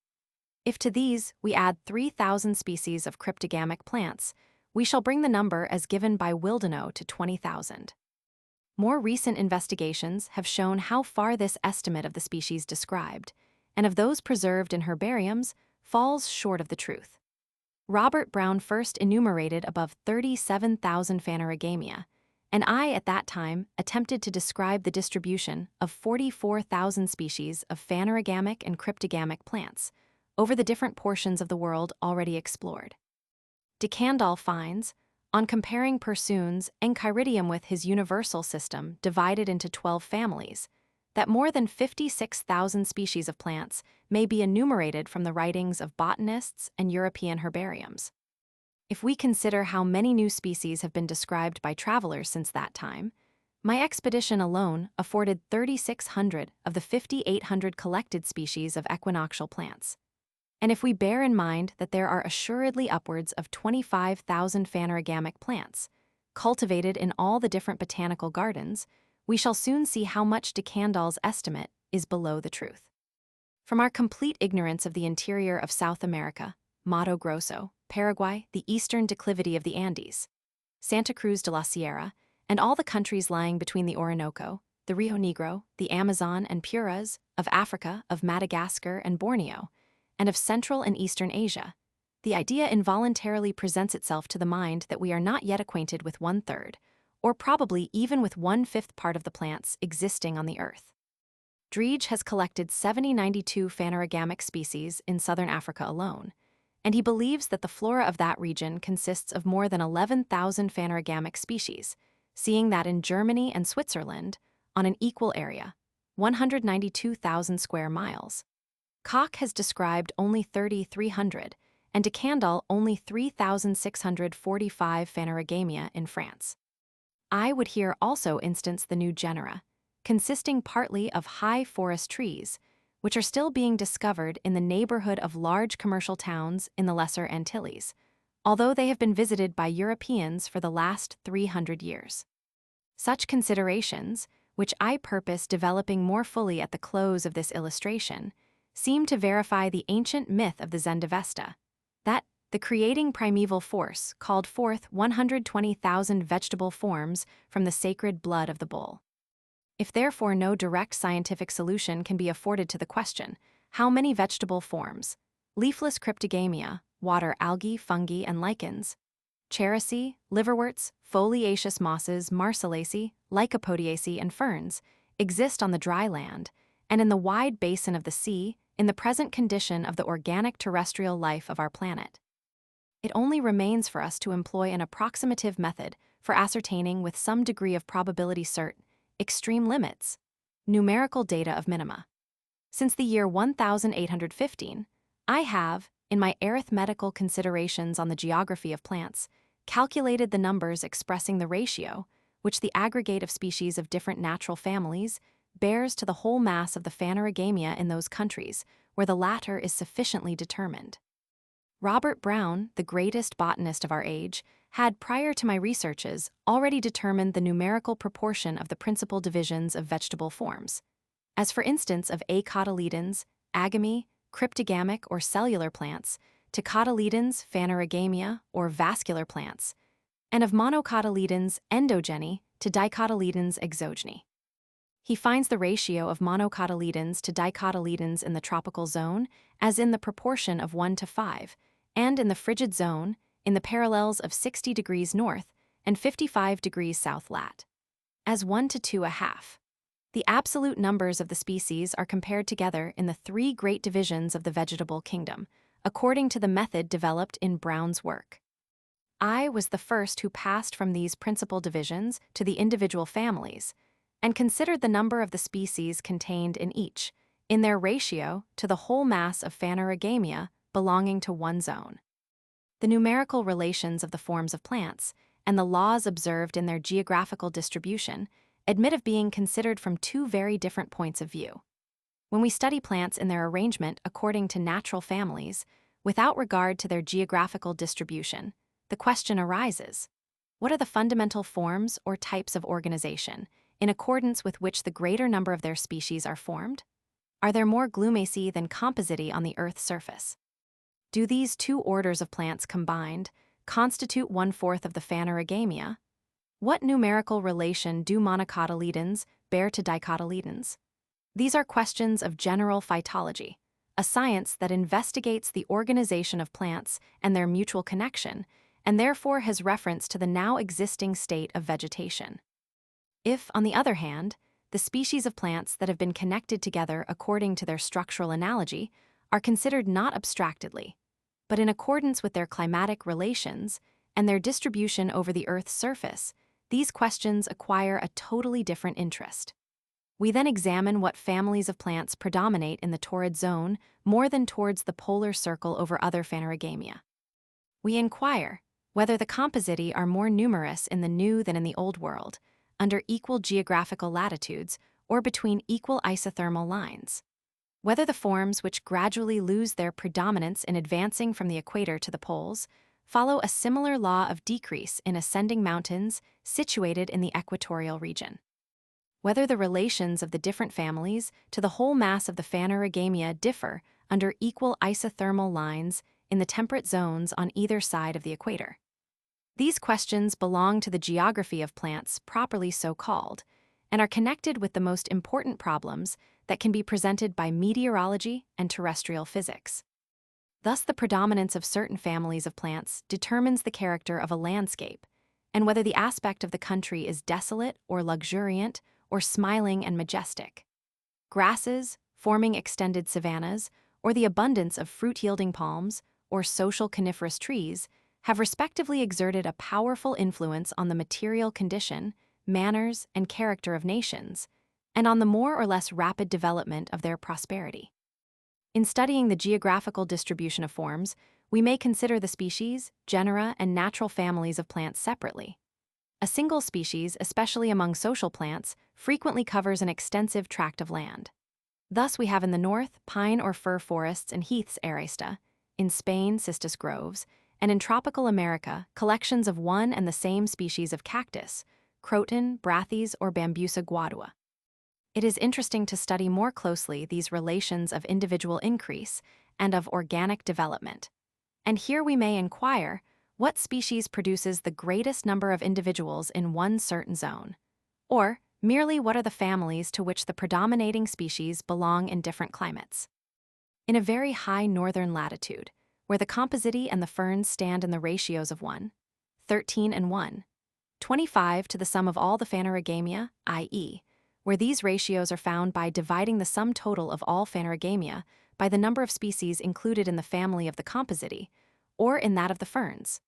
If to these we add 3,000 species of cryptogamic plants, we shall bring the number as given by Willdenow to 20,000. More recent investigations have shown how far this estimate of the species described, and of those preserved in herbariums, falls short of the truth. Robert Brown first enumerated above 37,000 phanerogamia, and I at that time attempted to describe the distribution of 44,000 species of phanerogamic and cryptogamic plants over the different portions of the world already explored. De Candolle finds, on comparing Persoon's Enchiridium with his universal system divided into 12 families, that more than 56,000 species of plants may be enumerated from the writings of botanists and European herbariums. If we consider how many new species have been described by travelers since that time, my expedition alone afforded 3,600 of the 5,800 collected species of equinoctial plants. And if we bear in mind that there are assuredly upwards of 25,000 phanerogamic plants, cultivated in all the different botanical gardens, we shall soon see how much de Candolle's estimate is below the truth. From our complete ignorance of the interior of South America, Mato Grosso, Paraguay, the eastern declivity of the Andes, Santa Cruz de la Sierra, and all the countries lying between the Orinoco, the Rio Negro, the Amazon and Puras, of Africa, of Madagascar and Borneo, and of Central and Eastern Asia, the idea involuntarily presents itself to the mind that we are not yet acquainted with 1/3, or probably even with 1/5 part of the plants existing on the Earth. Drege has collected 92 phanerogamic species in southern Africa alone, and he believes that the flora of that region consists of more than 11,000 phanerogamic species, seeing that in Germany and Switzerland, on an equal area, 192,000 square miles, Koch has described only 3,300, and de Candolle only 3,645 phanerogamia in France. I would here also instance the new genera, consisting partly of high forest trees, which are still being discovered in the neighborhood of large commercial towns in the Lesser Antilles, although they have been visited by Europeans for the last 300 years. Such considerations, which I purpose developing more fully at the close of this illustration, seem to verify the ancient myth of the Zendavesta, that the creating primeval force called forth 120,000 vegetable forms from the sacred blood of the bull. If therefore no direct scientific solution can be afforded to the question, how many vegetable forms, leafless cryptogamia, water algae, fungi, and lichens, cheraceae, liverworts, foliaceous mosses, marcelaceae, lycopodiaceae, and ferns, exist on the dry land, and in the wide basin of the sea, in the present condition of the organic terrestrial life of our planet. It only remains for us to employ an approximative method for ascertaining with some degree of probability extreme limits, numerical data of minima. Since the year 1815, I have, in my arithmetical considerations on the geography of plants, calculated the numbers expressing the ratio which the aggregate of species of different natural families bears to the whole mass of the phanerogamia in those countries where the latter is sufficiently determined. Robert Brown, the greatest botanist of our age, had, prior to my researches, already determined the numerical proportion of the principal divisions of vegetable forms, as for instance of acotyledons, agami, cryptogamic or cellular plants, to cotyledons, phanerogamia, or vascular plants, and of monocotyledons, endogeny, to dicotyledons, exogeny. He finds the ratio of monocotyledons to dicotyledons in the tropical zone as in the proportion of 1 to 5, and in the frigid zone, in the parallels of 60 degrees north and 55 degrees south lat, as 1 to 2 1/2. The absolute numbers of the species are compared together in the three great divisions of the vegetable kingdom, according to the method developed in Brown's work. I was the first who passed from these principal divisions to the individual families, and considered the number of the species contained in each, in their ratio to the whole mass of phanerogamia belonging to one zone. The numerical relations of the forms of plants, and the laws observed in their geographical distribution, admit of being considered from two very different points of view. When we study plants in their arrangement according to natural families, without regard to their geographical distribution, the question arises: what are the fundamental forms or types of organization in accordance with which the greater number of their species are formed? Are there more glumaceae than compositae on the Earth's surface? Do these two orders of plants combined constitute 1/4 of the phanerogamia? What numerical relation do monocotyledons bear to dicotyledons? These are questions of general phytology, a science that investigates the organization of plants and their mutual connection, and therefore has reference to the now existing state of vegetation. If, on the other hand, the species of plants that have been connected together according to their structural analogy are considered not abstractedly, but in accordance with their climatic relations and their distribution over the Earth's surface, these questions acquire a totally different interest. We then examine what families of plants predominate in the torrid zone more than towards the polar circle over other phanerogamia. We inquire whether the compositae are more numerous in the New than in the Old World, under equal geographical latitudes or between equal isothermal lines. Whether the forms which gradually lose their predominance in advancing from the equator to the poles follow a similar law of decrease in ascending mountains situated in the equatorial region. Whether the relations of the different families to the whole mass of the phanerogamia differ under equal isothermal lines in the temperate zones on either side of the equator. These questions belong to the geography of plants properly so called, and are connected with the most important problems that can be presented by meteorology and terrestrial physics. Thus, the predominance of certain families of plants determines the character of a landscape, and whether the aspect of the country is desolate or luxuriant or smiling and majestic. Grasses, forming extended savannas, or the abundance of fruit-yielding palms, or social coniferous trees, have respectively exerted a powerful influence on the material condition, manners, and character of nations, and on the more or less rapid development of their prosperity. In studying the geographical distribution of forms, we may consider the species, genera, and natural families of plants separately. A single species, especially among social plants, frequently covers an extensive tract of land. Thus we have in the north pine or fir forests and heaths arista, in Spain cistus groves, and in tropical America collections of one and the same species of cactus, croton, Brasses, or Bambusa guadua. It is interesting to study more closely these relations of individual increase and of organic development. And here we may inquire, what species produces the greatest number of individuals in one certain zone? Or, merely what are the families to which the predominating species belong in different climates? In a very high northern latitude, where the compositae and the ferns stand in the ratios of 1, 13 and 1, 25 to the sum of all the phanerogamia, i.e., where these ratios are found by dividing the sum total of all phanerogamia by the number of species included in the family of the compositae, or in that of the ferns.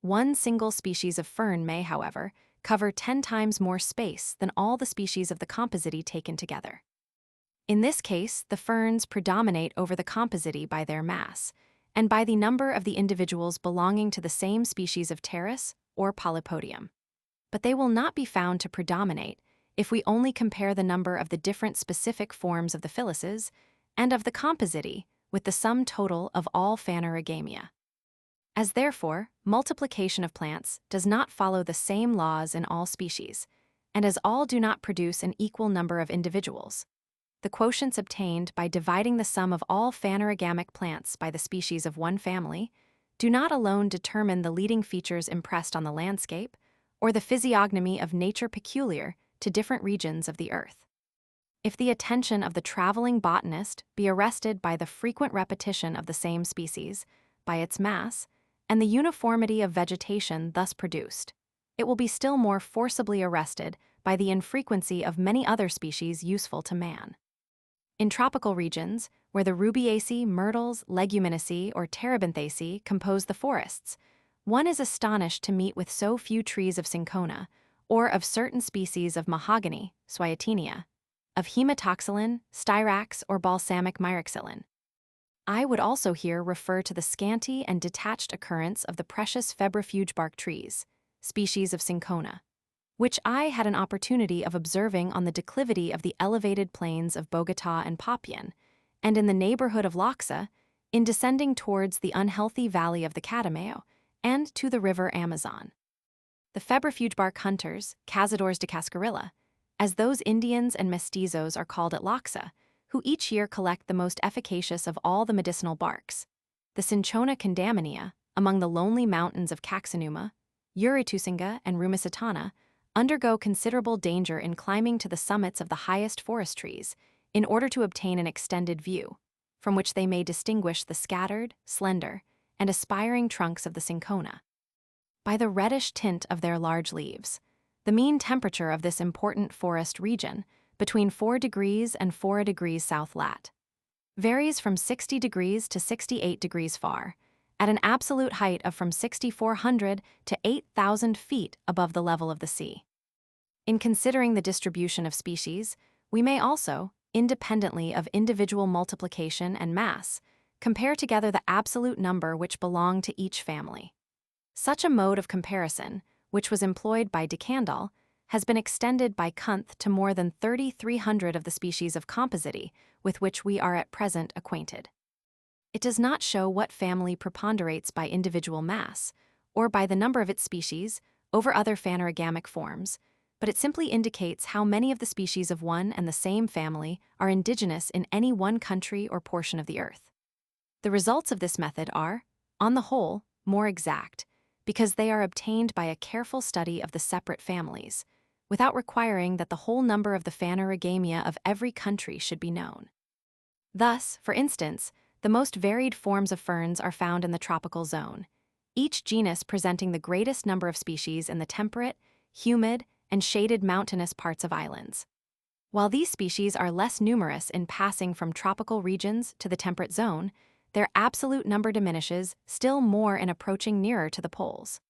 One single species of fern may, however, cover 10 times more space than all the species of the compositae taken together. In this case, the ferns predominate over the compositae by their mass, and by the number of the individuals belonging to the same species of pteris or polypodium. But they will not be found to predominate if we only compare the number of the different specific forms of the phyllises and of the compositae with the sum total of all phanerogamia. As therefore, multiplication of plants does not follow the same laws in all species, and as all do not produce an equal number of individuals, the quotients obtained by dividing the sum of all phanerogamic plants by the species of one family do not alone determine the leading features impressed on the landscape or the physiognomy of nature peculiar to different regions of the earth. If the attention of the traveling botanist be arrested by the frequent repetition of the same species, by its mass, and the uniformity of vegetation thus produced, it will be still more forcibly arrested by the infrequency of many other species useful to man. In tropical regions, where the Rubiaceae, myrtles, Leguminosae, or Terebinthaceae compose the forests, one is astonished to meet with so few trees of cinchona, or of certain species of mahogany, Swietenia, of hematoxylin, styrax, or balsamic myroxylin. I would also here refer to the scanty and detached occurrence of the precious febrifuge bark trees, species of cinchona, which I had an opportunity of observing on the declivity of the elevated plains of Bogotá and Popayan, and in the neighborhood of Loxa, in descending towards the unhealthy valley of the Catamayo, and to the river Amazon. The febrifuge bark hunters, cazadores de cascarilla, as those Indians and mestizos are called at Loxa, who each year collect the most efficacious of all the medicinal barks, the Cinchona condaminea, among the lonely mountains of Caxanuma, Uritusinga, and Rumisatana, undergo considerable danger in climbing to the summits of the highest forest trees in order to obtain an extended view, from which they may distinguish the scattered, slender, and aspiring trunks of the cinchona. By the reddish tint of their large leaves, the mean temperature of this important forest region, between 4 degrees and 4 degrees south lat, varies from 60 degrees to 68 degrees far, at an absolute height of from 6,400 to 8,000 feet above the level of the sea. In considering the distribution of species, we may also, independently of individual multiplication and mass, compare together the absolute number which belong to each family. Such a mode of comparison, which was employed by de Candolle, has been extended by Kunth to more than 3,300 of the species of compositae with which we are at present acquainted. It does not show what family preponderates by individual mass, or by the number of its species, over other phanerogamic forms, but it simply indicates how many of the species of one and the same family are indigenous in any one country or portion of the earth. The results of this method are, on the whole, more exact, because they are obtained by a careful study of the separate families, without requiring that the whole number of the phanerogamia of every country should be known. Thus, for instance, the most varied forms of ferns are found in the tropical zone, each genus presenting the greatest number of species in the temperate, humid, and shaded mountainous parts of islands. While these species are less numerous in passing from tropical regions to the temperate zone, their absolute number diminishes still more in approaching nearer to the poles.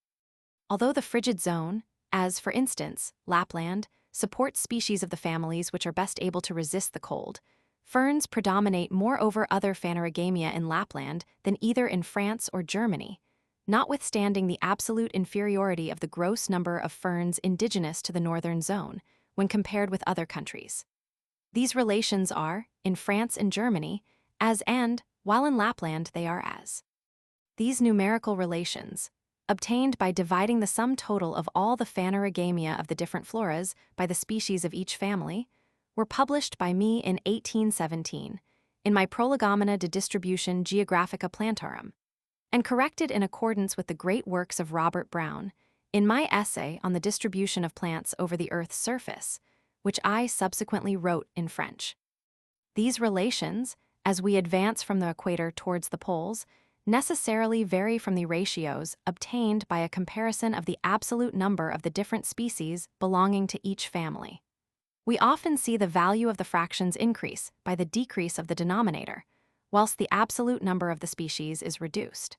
Although the frigid zone, as for instance, Lapland, supports species of the families which are best able to resist the cold, ferns predominate more over other phanerogamia in Lapland than either in France or Germany, notwithstanding the absolute inferiority of the gross number of ferns indigenous to the northern zone when compared with other countries. These relations are, in France and Germany, as and, while in Lapland they are as. These numerical relations, obtained by dividing the sum total of all the phanerogamia of the different floras by the species of each family, were published by me in 1817 in my Prolegomena de Distribution Geographica Plantarum, and corrected in accordance with the great works of Robert Brown in my essay on the distribution of plants over the Earth's surface, which I subsequently wrote in French. These relations, as we advance from the equator towards the poles, necessarily vary from the ratios obtained by a comparison of the absolute number of the different species belonging to each family. We often see the value of the fractions increase by the decrease of the denominator, whilst the absolute number of the species is reduced.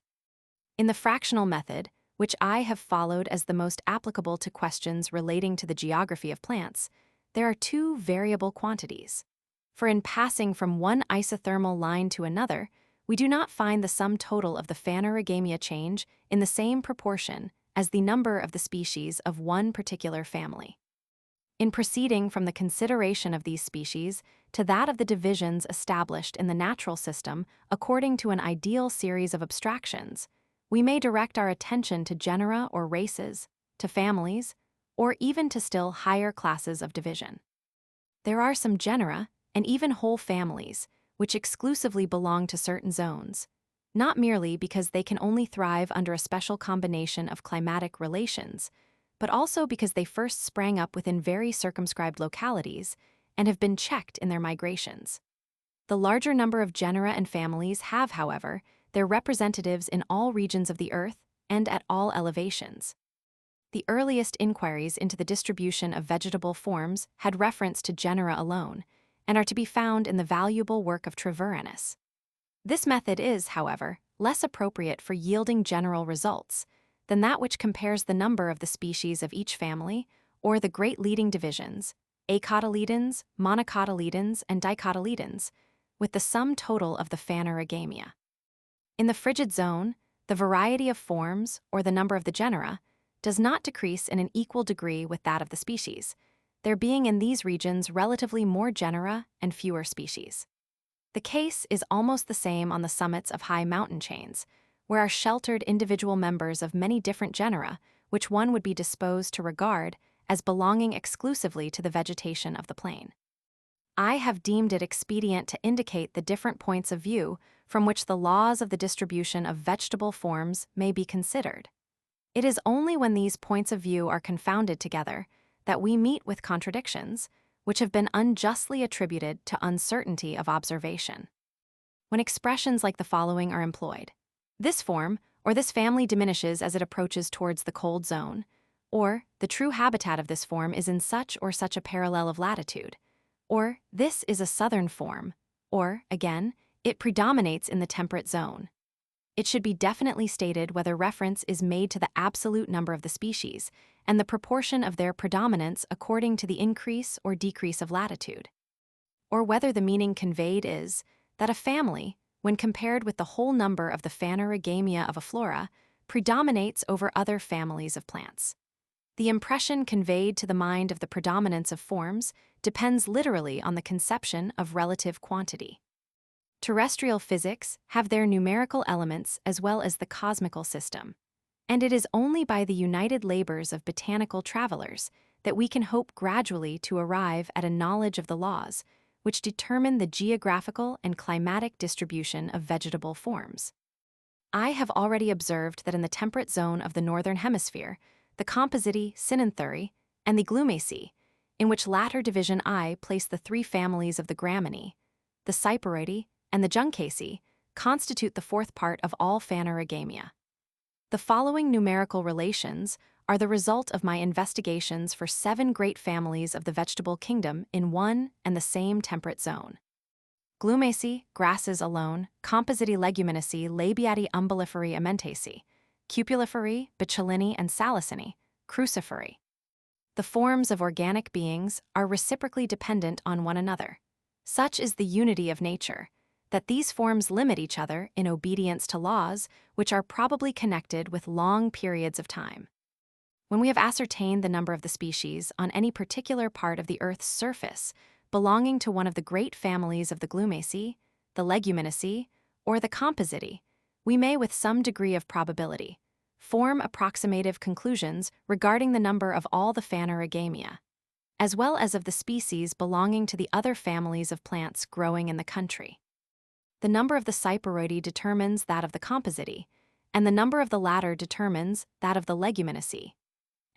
In the fractional method, which I have followed as the most applicable to questions relating to the geography of plants, there are two variable quantities. For in passing from one isothermal line to another, we do not find the sum total of the phanerogamia change in the same proportion as the number of the species of one particular family. In proceeding from the consideration of these species to that of the divisions established in the natural system according to an ideal series of abstractions, we may direct our attention to genera or races, to families, or even to still higher classes of division. There are some genera, and even whole families, which exclusively belong to certain zones, not merely because they can only thrive under a special combination of climatic relations, but also because they first sprang up within very circumscribed localities and have been checked in their migrations. The larger number of genera and families have, however, their representatives in all regions of the Earth and at all elevations. the earliest inquiries into the distribution of vegetable forms had reference to genera alone, and are to be found in the valuable work of barrenness. This method is, however, less appropriate for yielding general results than that which compares the number of the species of each family, or the great leading divisions, acotyledons, monocotyledons, and dicotyledons, with the sum total of the phanerogamia. In the frigid zone, the variety of forms, or the number of the genera, does not decrease in an equal degree with that of the species, there being in these regions relatively more genera and fewer species. The case is almost the same on the summits of high mountain chains, where are sheltered individual members of many different genera, which one would be disposed to regard as belonging exclusively to the vegetation of the plain. I have deemed it expedient to indicate the different points of view from which the laws of the distribution of vegetable forms may be considered. It is only when these points of view are confounded together that we meet with contradictions, which have been unjustly attributed to uncertainty of observation. When expressions like the following are employed: this form or this family diminishes as it approaches towards the cold zone, or the true habitat of this form is in such or such a parallel of latitude, or this is a southern form, or, again, it predominates in the temperate zone. It should be definitely stated whether reference is made to the absolute number of the species and the proportion of their predominance according to the increase or decrease of latitude, or whether the meaning conveyed is that a family, when compared with the whole number of the phanerogamia of a flora, predominates over other families of plants. The impression conveyed to the mind of the predominance of forms depends literally on the conception of relative quantity. Terrestrial physics have their numerical elements as well as the cosmical system, and it is only by the united labors of botanical travelers that we can hope gradually to arrive at a knowledge of the laws which determine the geographical and climatic distribution of vegetable forms. I have already observed that in the temperate zone of the northern hemisphere, the Compositae, Cynantherae, and the Glumaceae, in which latter division I place the three families of the Gramineae, the Cyparoideae, and the Juncaceae, constitute the fourth part of all phanerogamia. The following numerical relations are the result of my investigations for 7 great families of the vegetable kingdom in one and the same temperate zone. Glumaceae, grasses alone, Compositae leguminosae, Labiatae umbelliferae amentaceae, Cupuliferae, Bichellinae, and Salicinae, Cruciferae. The forms of organic beings are reciprocally dependent on one another. Such is the unity of nature, that these forms limit each other in obedience to laws which are probably connected with long periods of time. When we have ascertained the number of the species on any particular part of the Earth's surface belonging to one of the great families of the Glumaceae, the Leguminosae, or the Compositae, we may with some degree of probability form approximative conclusions regarding the number of all the phanerogamia, as well as of the species belonging to the other families of plants growing in the country. The number of the Cyparoideae determines that of the Compositae, and the number of the latter determines that of the Leguminosae.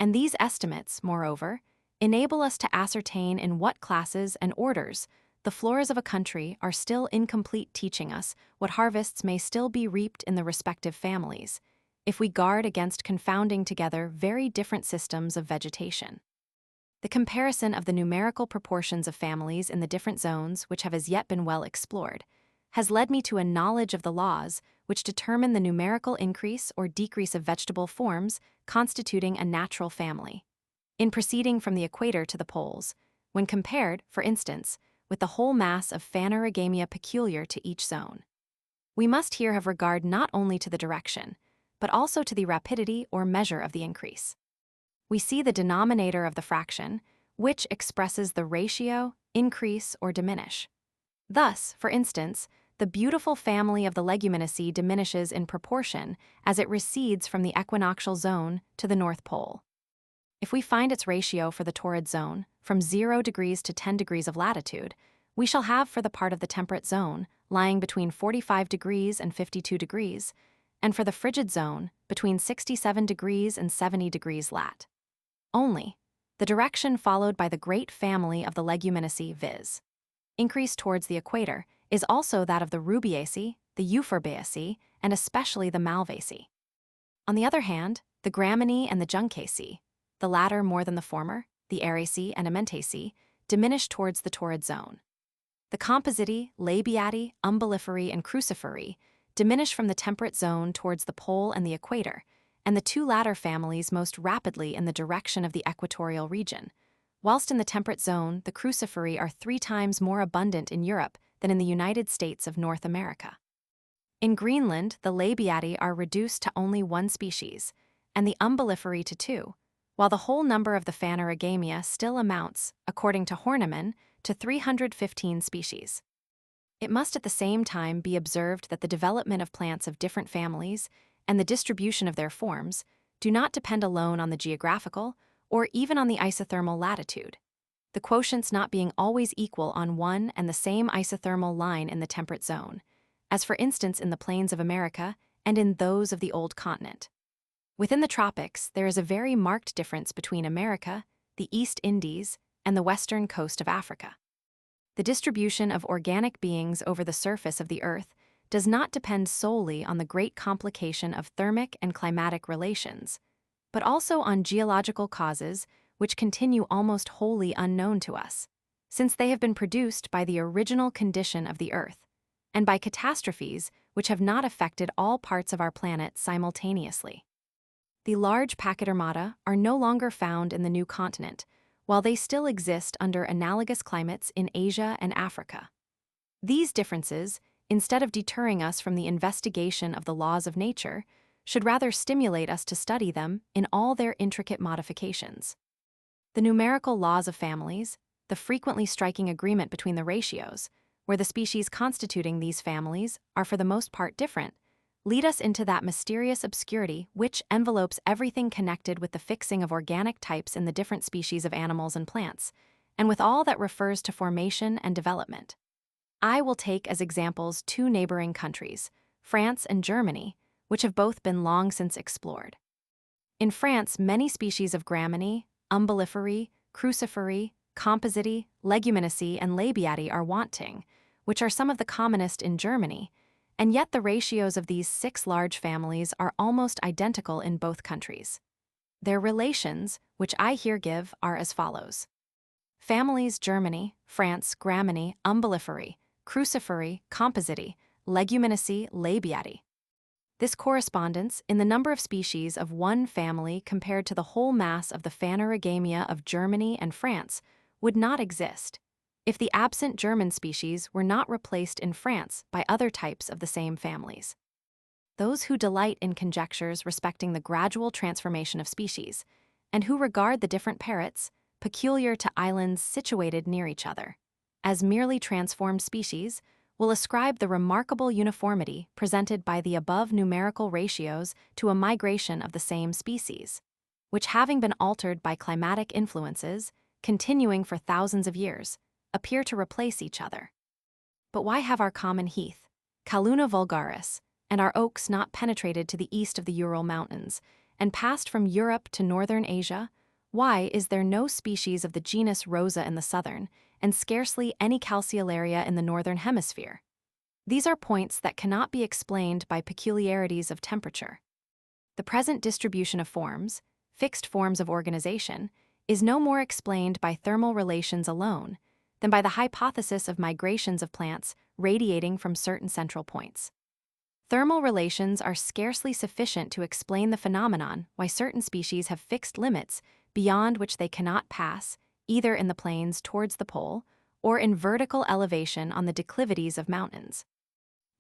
And these estimates, moreover, enable us to ascertain in what classes and orders the floras of a country are still incomplete, teaching us what harvests may still be reaped in the respective families, if we guard against confounding together very different systems of vegetation. The comparison of the numerical proportions of families in the different zones which have as yet been well explored has led me to a knowledge of the laws which determine the numerical increase or decrease of vegetable forms constituting a natural family, in proceeding from the equator to the poles, when compared, for instance, with the whole mass of phanerogamia peculiar to each zone. We must here have regard not only to the direction, but also to the rapidity or measure of the increase. We see the denominator of the fraction, which expresses the ratio, increase, or diminish. Thus, for instance, the beautiful family of the Leguminosae diminishes in proportion as it recedes from the equinoctial zone to the North Pole. If we find its ratio for the torrid zone, from 0 degrees to 10 degrees of latitude, we shall have for the part of the temperate zone, lying between 45 degrees and 52 degrees, and for the frigid zone, between 67 degrees and 70 degrees lat. Only, the direction followed by the great family of the Leguminosae, viz. Increase towards the equator, is also that of the Rubiaceae, the Euphorbiaceae, and especially the Malvaceae. On the other hand, The Graminae and the Juncaceae, the latter more than the former, the Araceae and Amentaceae, diminish towards the torrid zone. The Compositae, Labiatae, Umbelliferae, and Cruciferae diminish from the temperate zone towards the pole and the equator, and the two latter families most rapidly in the direction of the equatorial region, whilst in the temperate zone the Cruciferae are 3 times more abundant in Europe than in the United States of North America. In Greenland, the Labiatae are reduced to only 1 species, and the Umbelliferae to 2, while the whole number of the Phanerogamia still amounts, according to Horneman, to 315 species. It must at the same time be observed that the development of plants of different families and the distribution of their forms do not depend alone on the geographical or even on the isothermal latitude, the quotients not being always equal on one and the same isothermal line in the temperate zone, as for instance in the plains of America and in those of the old continent. Within the tropics, there is a very marked difference between America, the East Indies, and the western coast of Africa. The distribution of organic beings over the surface of the Earth does not depend solely on the great complication of thermic and climatic relations, but also on geological causes which continue almost wholly unknown to us, since they have been produced by the original condition of the Earth, and by catastrophes which have not affected all parts of our planet simultaneously. The large pachydermata are no longer found in the new continent, while they still exist under analogous climates in Asia and Africa. These differences, instead of deterring us from the investigation of the laws of nature, should rather stimulate us to study them in all their intricate modifications. The numerical laws of families, the frequently striking agreement between the ratios, where the species constituting these families are for the most part different, lead us into that mysterious obscurity which envelopes everything connected with the fixing of organic types in the different species of animals and plants, and with all that refers to formation and development. I will take as examples 2 neighboring countries, France and Germany, which have both been long since explored. In France, many species of Graminae, Umbelliferae, Cruciferae, Compositae, Leguminosae, and Labiatae are wanting, which are some of the commonest in Germany, and yet the ratios of these 6 large families are almost identical in both countries. Their relations, which I here give, are as follows. Families Germany, France, Graminae, Umbelliferae, Cruciferae, Compositae, Leguminosae, Labiatae. This correspondence in the number of species of one family compared to the whole mass of the Phanerogamia of Germany and France would not exist if the absent German species were not replaced in France by other types of the same families. Those who delight in conjectures respecting the gradual transformation of species, and who regard the different parrots, peculiar to islands situated near each other, as merely transformed species, will ascribe the remarkable uniformity presented by the above numerical ratios to a migration of the same species, which having been altered by climatic influences, continuing for thousands of years, appear to replace each other. But why have our common heath, Calluna vulgaris, and our oaks not penetrated to the east of the Ural Mountains, and passed from Europe to northern Asia? Why is there no species of the genus Rosa in the southern, and scarcely any Calceolaria in the northern hemisphere? These are points that cannot be explained by peculiarities of temperature. The present distribution of forms, fixed forms of organization, is no more explained by thermal relations alone than by the hypothesis of migrations of plants radiating from certain central points. Thermal relations are scarcely sufficient to explain the phenomenon why certain species have fixed limits beyond which they cannot pass, either in the plains towards the pole or in vertical elevation on the declivities of mountains.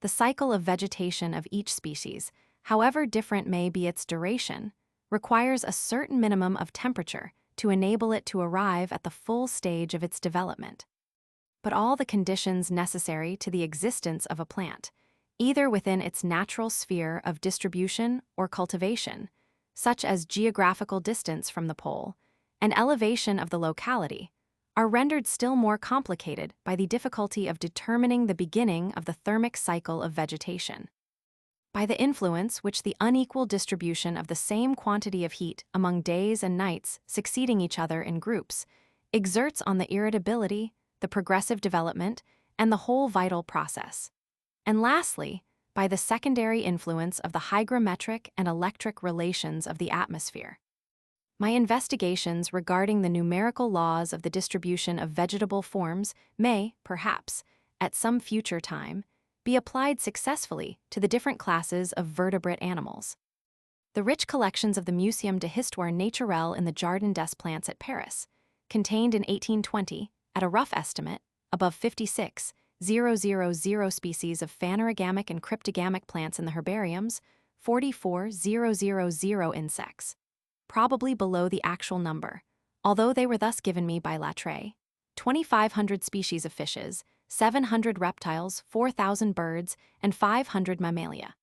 The cycle of vegetation of each species, however different may be its duration, requires a certain minimum of temperature to enable it to arrive at the full stage of its development. But all the conditions necessary to the existence of a plant, either within its natural sphere of distribution or cultivation, such as geographical distance from the pole and elevation of the locality, are rendered still more complicated by the difficulty of determining the beginning of the thermic cycle of vegetation. By the influence which the unequal distribution of the same quantity of heat among days and nights succeeding each other in groups exerts on the irritability, the progressive development, and the whole vital process. And lastly, by the secondary influence of the hygrometric and electric relations of the atmosphere. My investigations regarding the numerical laws of the distribution of vegetable forms may, perhaps, at some future time, be applied successfully to the different classes of vertebrate animals. The rich collections of the Muséum d'Histoire Naturelle in the Jardin des Plantes at Paris, contained in 1820, at a rough estimate, above 56,000 species of phanerogamic and cryptogamic plants in the herbariums, 44,000 insects, probably below the actual number, although they were thus given me by Latreille, 2,500 species of fishes, 700 reptiles, 4,000 birds, and 500 mammalia.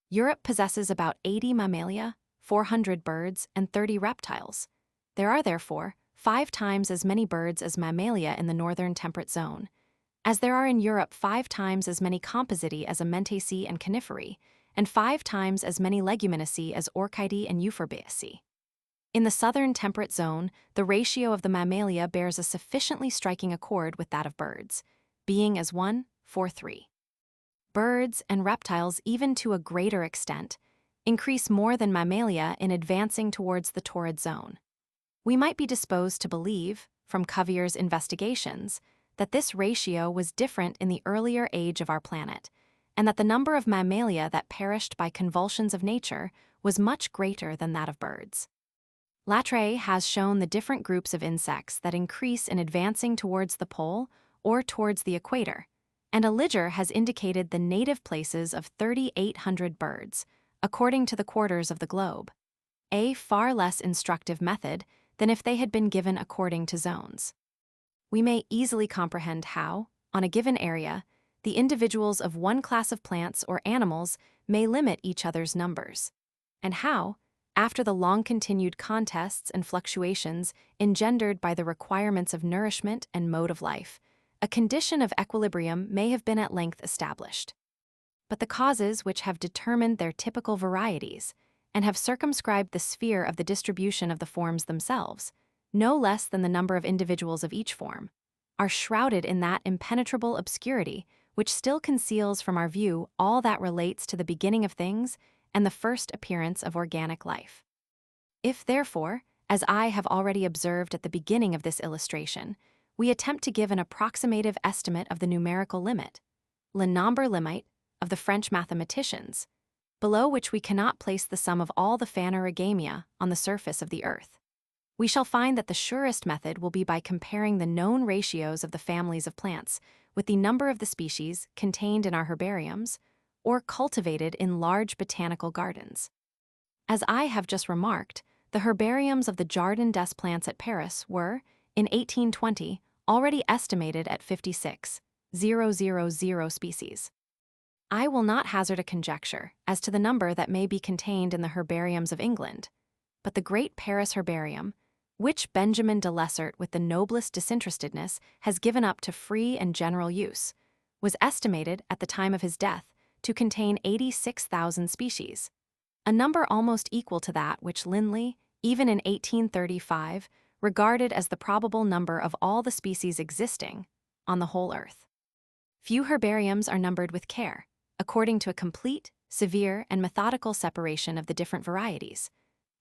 Europe possesses about 80 mammalia, 400 birds, and 30 reptiles. There are therefore 5 times as many birds as mammalia in the northern temperate zone, as there are in Europe 5 times as many Compositae as Amentaceae and Coniferae, and 5 times as many Leguminosae as Orchidae and Euphorbiaceae. In the southern temperate zone, the ratio of the mammalia bears a sufficiently striking accord with that of birds, being as 1:3. Birds and reptiles, even to a greater extent, increase more than mammalia in advancing towards the torrid zone. We might be disposed to believe, from Cuvier's investigations, that this ratio was different in the earlier age of our planet, and that the number of mammalia that perished by convulsions of nature was much greater than that of birds. Latreille has shown the different groups of insects that increase in advancing towards the pole or towards the equator, and Alliger has indicated the native places of 3,800 birds, according to the quarters of the globe, a far less instructive method than if they had been given according to zones. We may easily comprehend how, on a given area, the individuals of one class of plants or animals may limit each other's numbers, and how, after the long-continued contests and fluctuations engendered by the requirements of nourishment and mode of life, a condition of equilibrium may have been at length established. But the causes which have determined their typical varieties, and have circumscribed the sphere of the distribution of the forms themselves, no less than the number of individuals of each form, are shrouded in that impenetrable obscurity which still conceals from our view all that relates to the beginning of things and the first appearance of organic life. If, therefore, as I have already observed at the beginning of this illustration, we attempt to give an approximative estimate of the numerical limit, le nombre limite, of the French mathematicians, below which we cannot place the sum of all the phanerogamia on the surface of the earth, we shall find that the surest method will be by comparing the known ratios of the families of plants with the number of the species contained in our herbariums or cultivated in large botanical gardens. As I have just remarked, the herbariums of the Jardin des Plantes at Paris were, in 1820, already estimated at 56,000 species. I will not hazard a conjecture as to the number that may be contained in the herbariums of England, but the great Paris herbarium, which Benjamin de Lessart with the noblest disinterestedness has given up to free and general use, was estimated at the time of his death to contain 86,000 species, a number almost equal to that which Linley, even in 1835, regarded as the probable number of all the species existing on the whole earth. Few herbariums are numbered with care, according to a complete, severe, and methodical separation of the different varieties,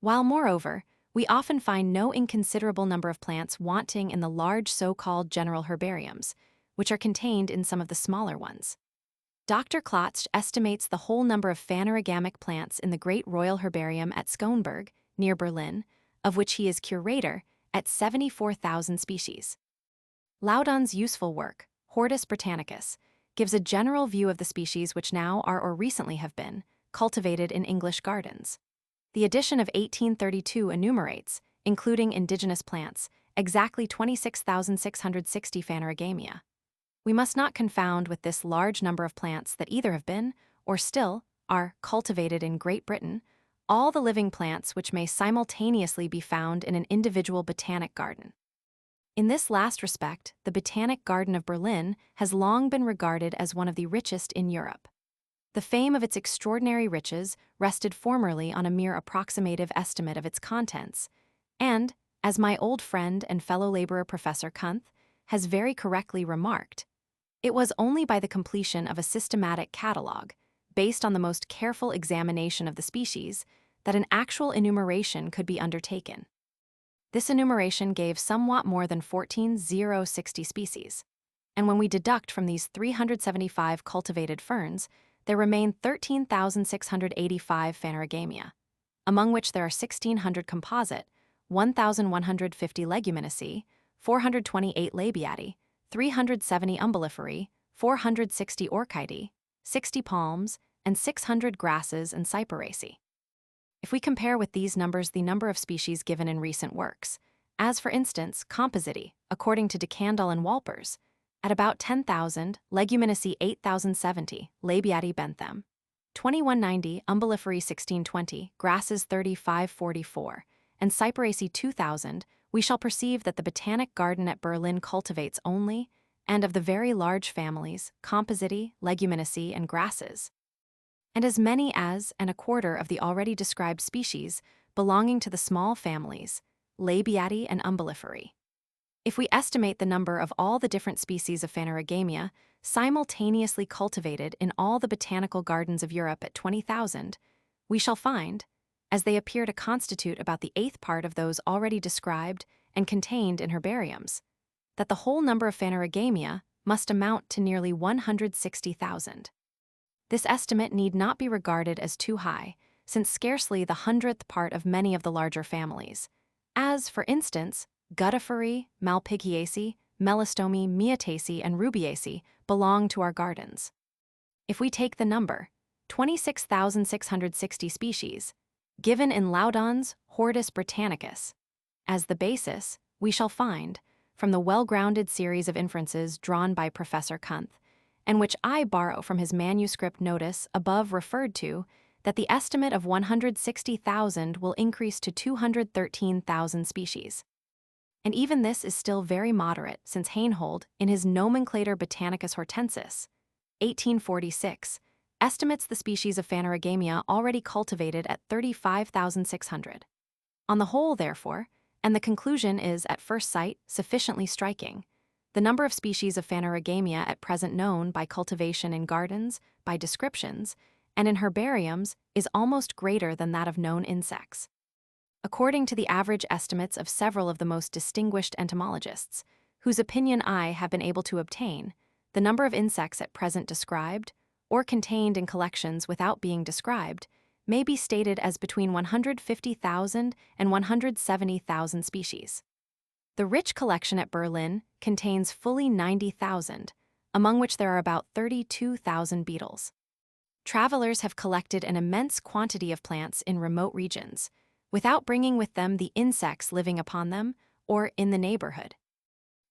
while, moreover, we often find no inconsiderable number of plants wanting in the large so-called general herbariums, which are contained in some of the smaller ones. Dr. Klotz estimates the whole number of phanerogamic plants in the Great Royal Herbarium at Schönberg, near Berlin, of which he is curator, at 74,000 species. Laudon's useful work, Hortus Britannicus, gives a general view of the species which now are or recently have been cultivated in English gardens. The edition of 1832 enumerates, including indigenous plants, exactly 26,660 phanerogamia. We must not confound with this large number of plants that either have been, or still, are cultivated in Great Britain, all the living plants which may simultaneously be found in an individual botanic garden. In this last respect, the Botanic Garden of Berlin has long been regarded as one of the richest in Europe. The fame of its extraordinary riches rested formerly on a mere approximative estimate of its contents, and, as my old friend and fellow laborer Professor Kunth has very correctly remarked, it was only by the completion of a systematic catalogue, based on the most careful examination of the species, that an actual enumeration could be undertaken. This enumeration gave somewhat more than 14,060 species. And when we deduct from these 375 cultivated ferns, there remain 13,685 phanerogamia, among which there are 1,600 composite, 1,150 leguminosae, 428 labiati, 370 umbelliferae, 460 orchidae, 60 palms, and 600 grasses and cyperaceae. If we compare with these numbers the number of species given in recent works, as for instance compositae, according to DeCandle and Walpers, at about 10,000, leguminosae 8,070, labiati bentham, 2190, umbelliferae 1620, grasses 3544, and cyperaceae 2,000, we shall perceive that the Botanic Garden at Berlin cultivates only, and of the very large families, compositae, leguminosae, and grasses, and as many as and a quarter of the already described species belonging to the small families, labiati and umbelliferae. If we estimate the number of all the different species of phanerogamia simultaneously cultivated in all the botanical gardens of Europe at 20,000, we shall find, as they appear to constitute about the eighth part of those already described and contained in herbariums, that the whole number of phanerogamia must amount to nearly 160,000. This estimate need not be regarded as too high, since scarcely the 100th part of many of the larger families, as, for instance, Guttiferae, Malpighiaceae, Melastomae, Myotaceae, and Rubiaceae, belong to our gardens. If we take the number, 26,660 species, given in Laudon's Hortus Britannicus, as the basis, we shall find, from the well-grounded series of inferences drawn by Professor Kunth, and which I borrow from his manuscript notice above referred to, that the estimate of 160,000 will increase to 213,000 species. And even this is still very moderate, since Heinhold, in his Nomenclator Botanicus Hortensis, 1846, estimates the species of phanerogamia already cultivated at 35,600. On the whole, therefore, and the conclusion is at first sight sufficiently striking, the number of species of phanerogamia at present known by cultivation in gardens, by descriptions, and in herbariums is almost greater than that of known insects. According to the average estimates of several of the most distinguished entomologists, whose opinion I have been able to obtain, the number of insects at present described, or contained in collections without being described, may be stated as between 150,000 and 170,000 species. The rich collection at Berlin contains fully 90,000, among which there are about 32,000 beetles. Travelers have collected an immense quantity of plants in remote regions, without bringing with them the insects living upon them or in the neighborhood.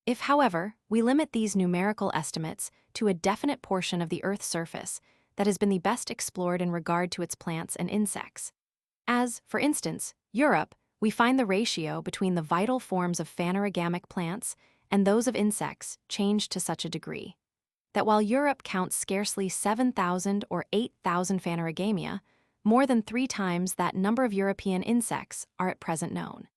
If, however, we limit these numerical estimates to a definite portion of the Earth's surface that has been the best explored in regard to its plants and insects, as, for instance, Europe, we find the ratio between the vital forms of phanerogamic plants and those of insects changed to such a degree that while Europe counts scarcely 7,000 or 8,000 phanerogamia, more than 3 times that number of European insects are at present known.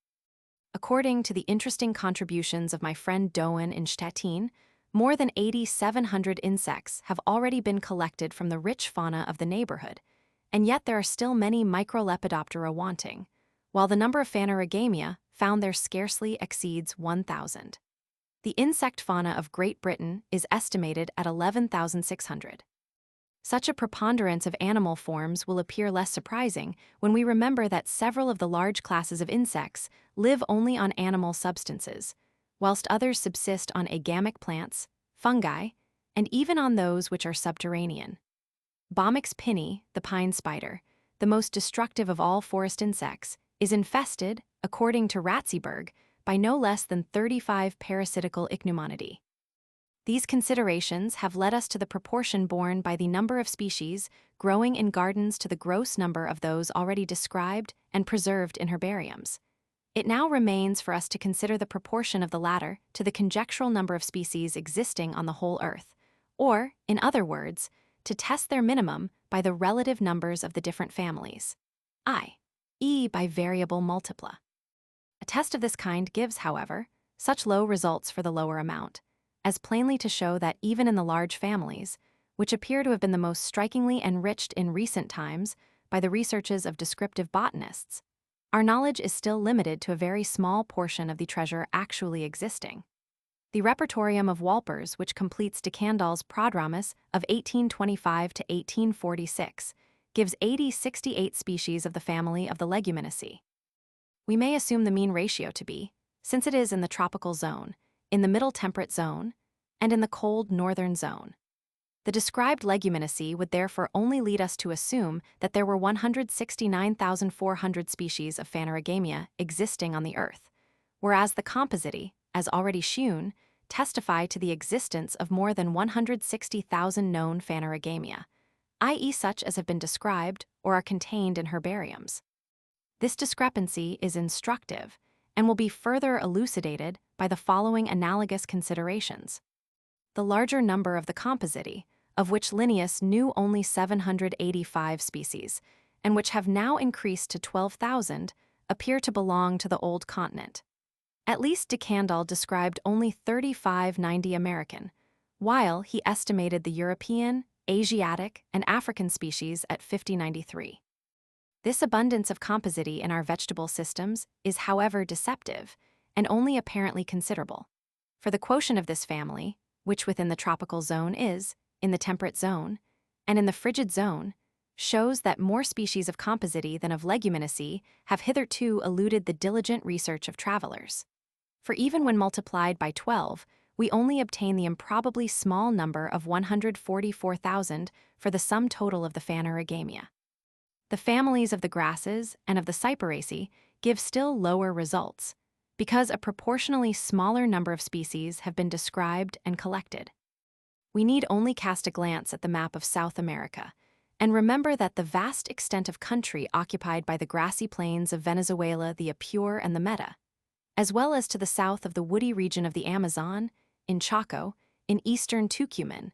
According to the interesting contributions of my friend Doan in Stettin, more than 8,700 insects have already been collected from the rich fauna of the neighborhood, and yet there are still many Microlepidoptera wanting, while the number of phanerogamia found there scarcely exceeds 1,000. The insect fauna of Great Britain is estimated at 11,600. Such a preponderance of animal forms will appear less surprising when we remember that several of the large classes of insects live only on animal substances, whilst others subsist on agamic plants, fungi, and even on those which are subterranean. Bomix pinni, the pine spider, the most destructive of all forest insects, is infested, according to Ratzeburg, by no less than 35 parasitical ichneumonidae. These considerations have led us to the proportion borne by the number of species growing in gardens to the gross number of those already described and preserved in herbariums. It now remains for us to consider the proportion of the latter to the conjectural number of species existing on the whole earth, or, in other words, to test their minimum by the relative numbers of the different families, i.e. by variable multipla. A test of this kind gives, however, such low results for the lower amount, as plainly to show that even in the large families, which appear to have been the most strikingly enriched in recent times by the researches of descriptive botanists, our knowledge is still limited to a very small portion of the treasure actually existing. The Repertorium of Walpers, which completes de Candolle's Prodromus of 1825 to 1846, gives 68 species of the family of the Leguminosae. We may assume the mean ratio to be, since it is in the tropical zone, in the middle temperate zone, and in the cold northern zone. The described Leguminosae would therefore only lead us to assume that there were 169,400 species of Phanerogamia existing on the Earth, whereas the compositae, as already shewn, testify to the existence of more than 160,000 known Phanerogamia, i.e. such as have been described or are contained in herbariums. This discrepancy is instructive and will be further elucidated by the following analogous considerations. The larger number of the compositae, of which Linnaeus knew only 785 species, and which have now increased to 12,000, appear to belong to the Old Continent. At least de Candolle described only 3590 American, while he estimated the European, Asiatic, and African species at 5093. This abundance of compositae in our vegetable systems is, however, deceptive and only apparently considerable. For the quotient of this family, which within the tropical zone is, in the temperate zone, and in the frigid zone, shows that more species of compositae than of Leguminosae have hitherto eluded the diligent research of travelers. For even when multiplied by 12, we only obtain the improbably small number of 144,000 for the sum total of the Phanerogamia. The families of the grasses and of the Cyperaceae give still lower results, because a proportionally smaller number of species have been described and collected. We need only cast a glance at the map of South America and remember that the vast extent of country occupied by the grassy plains of Venezuela, the Apure, and the Meta, as well as to the south of the woody region of the Amazon, in Chaco, in eastern Tucumán,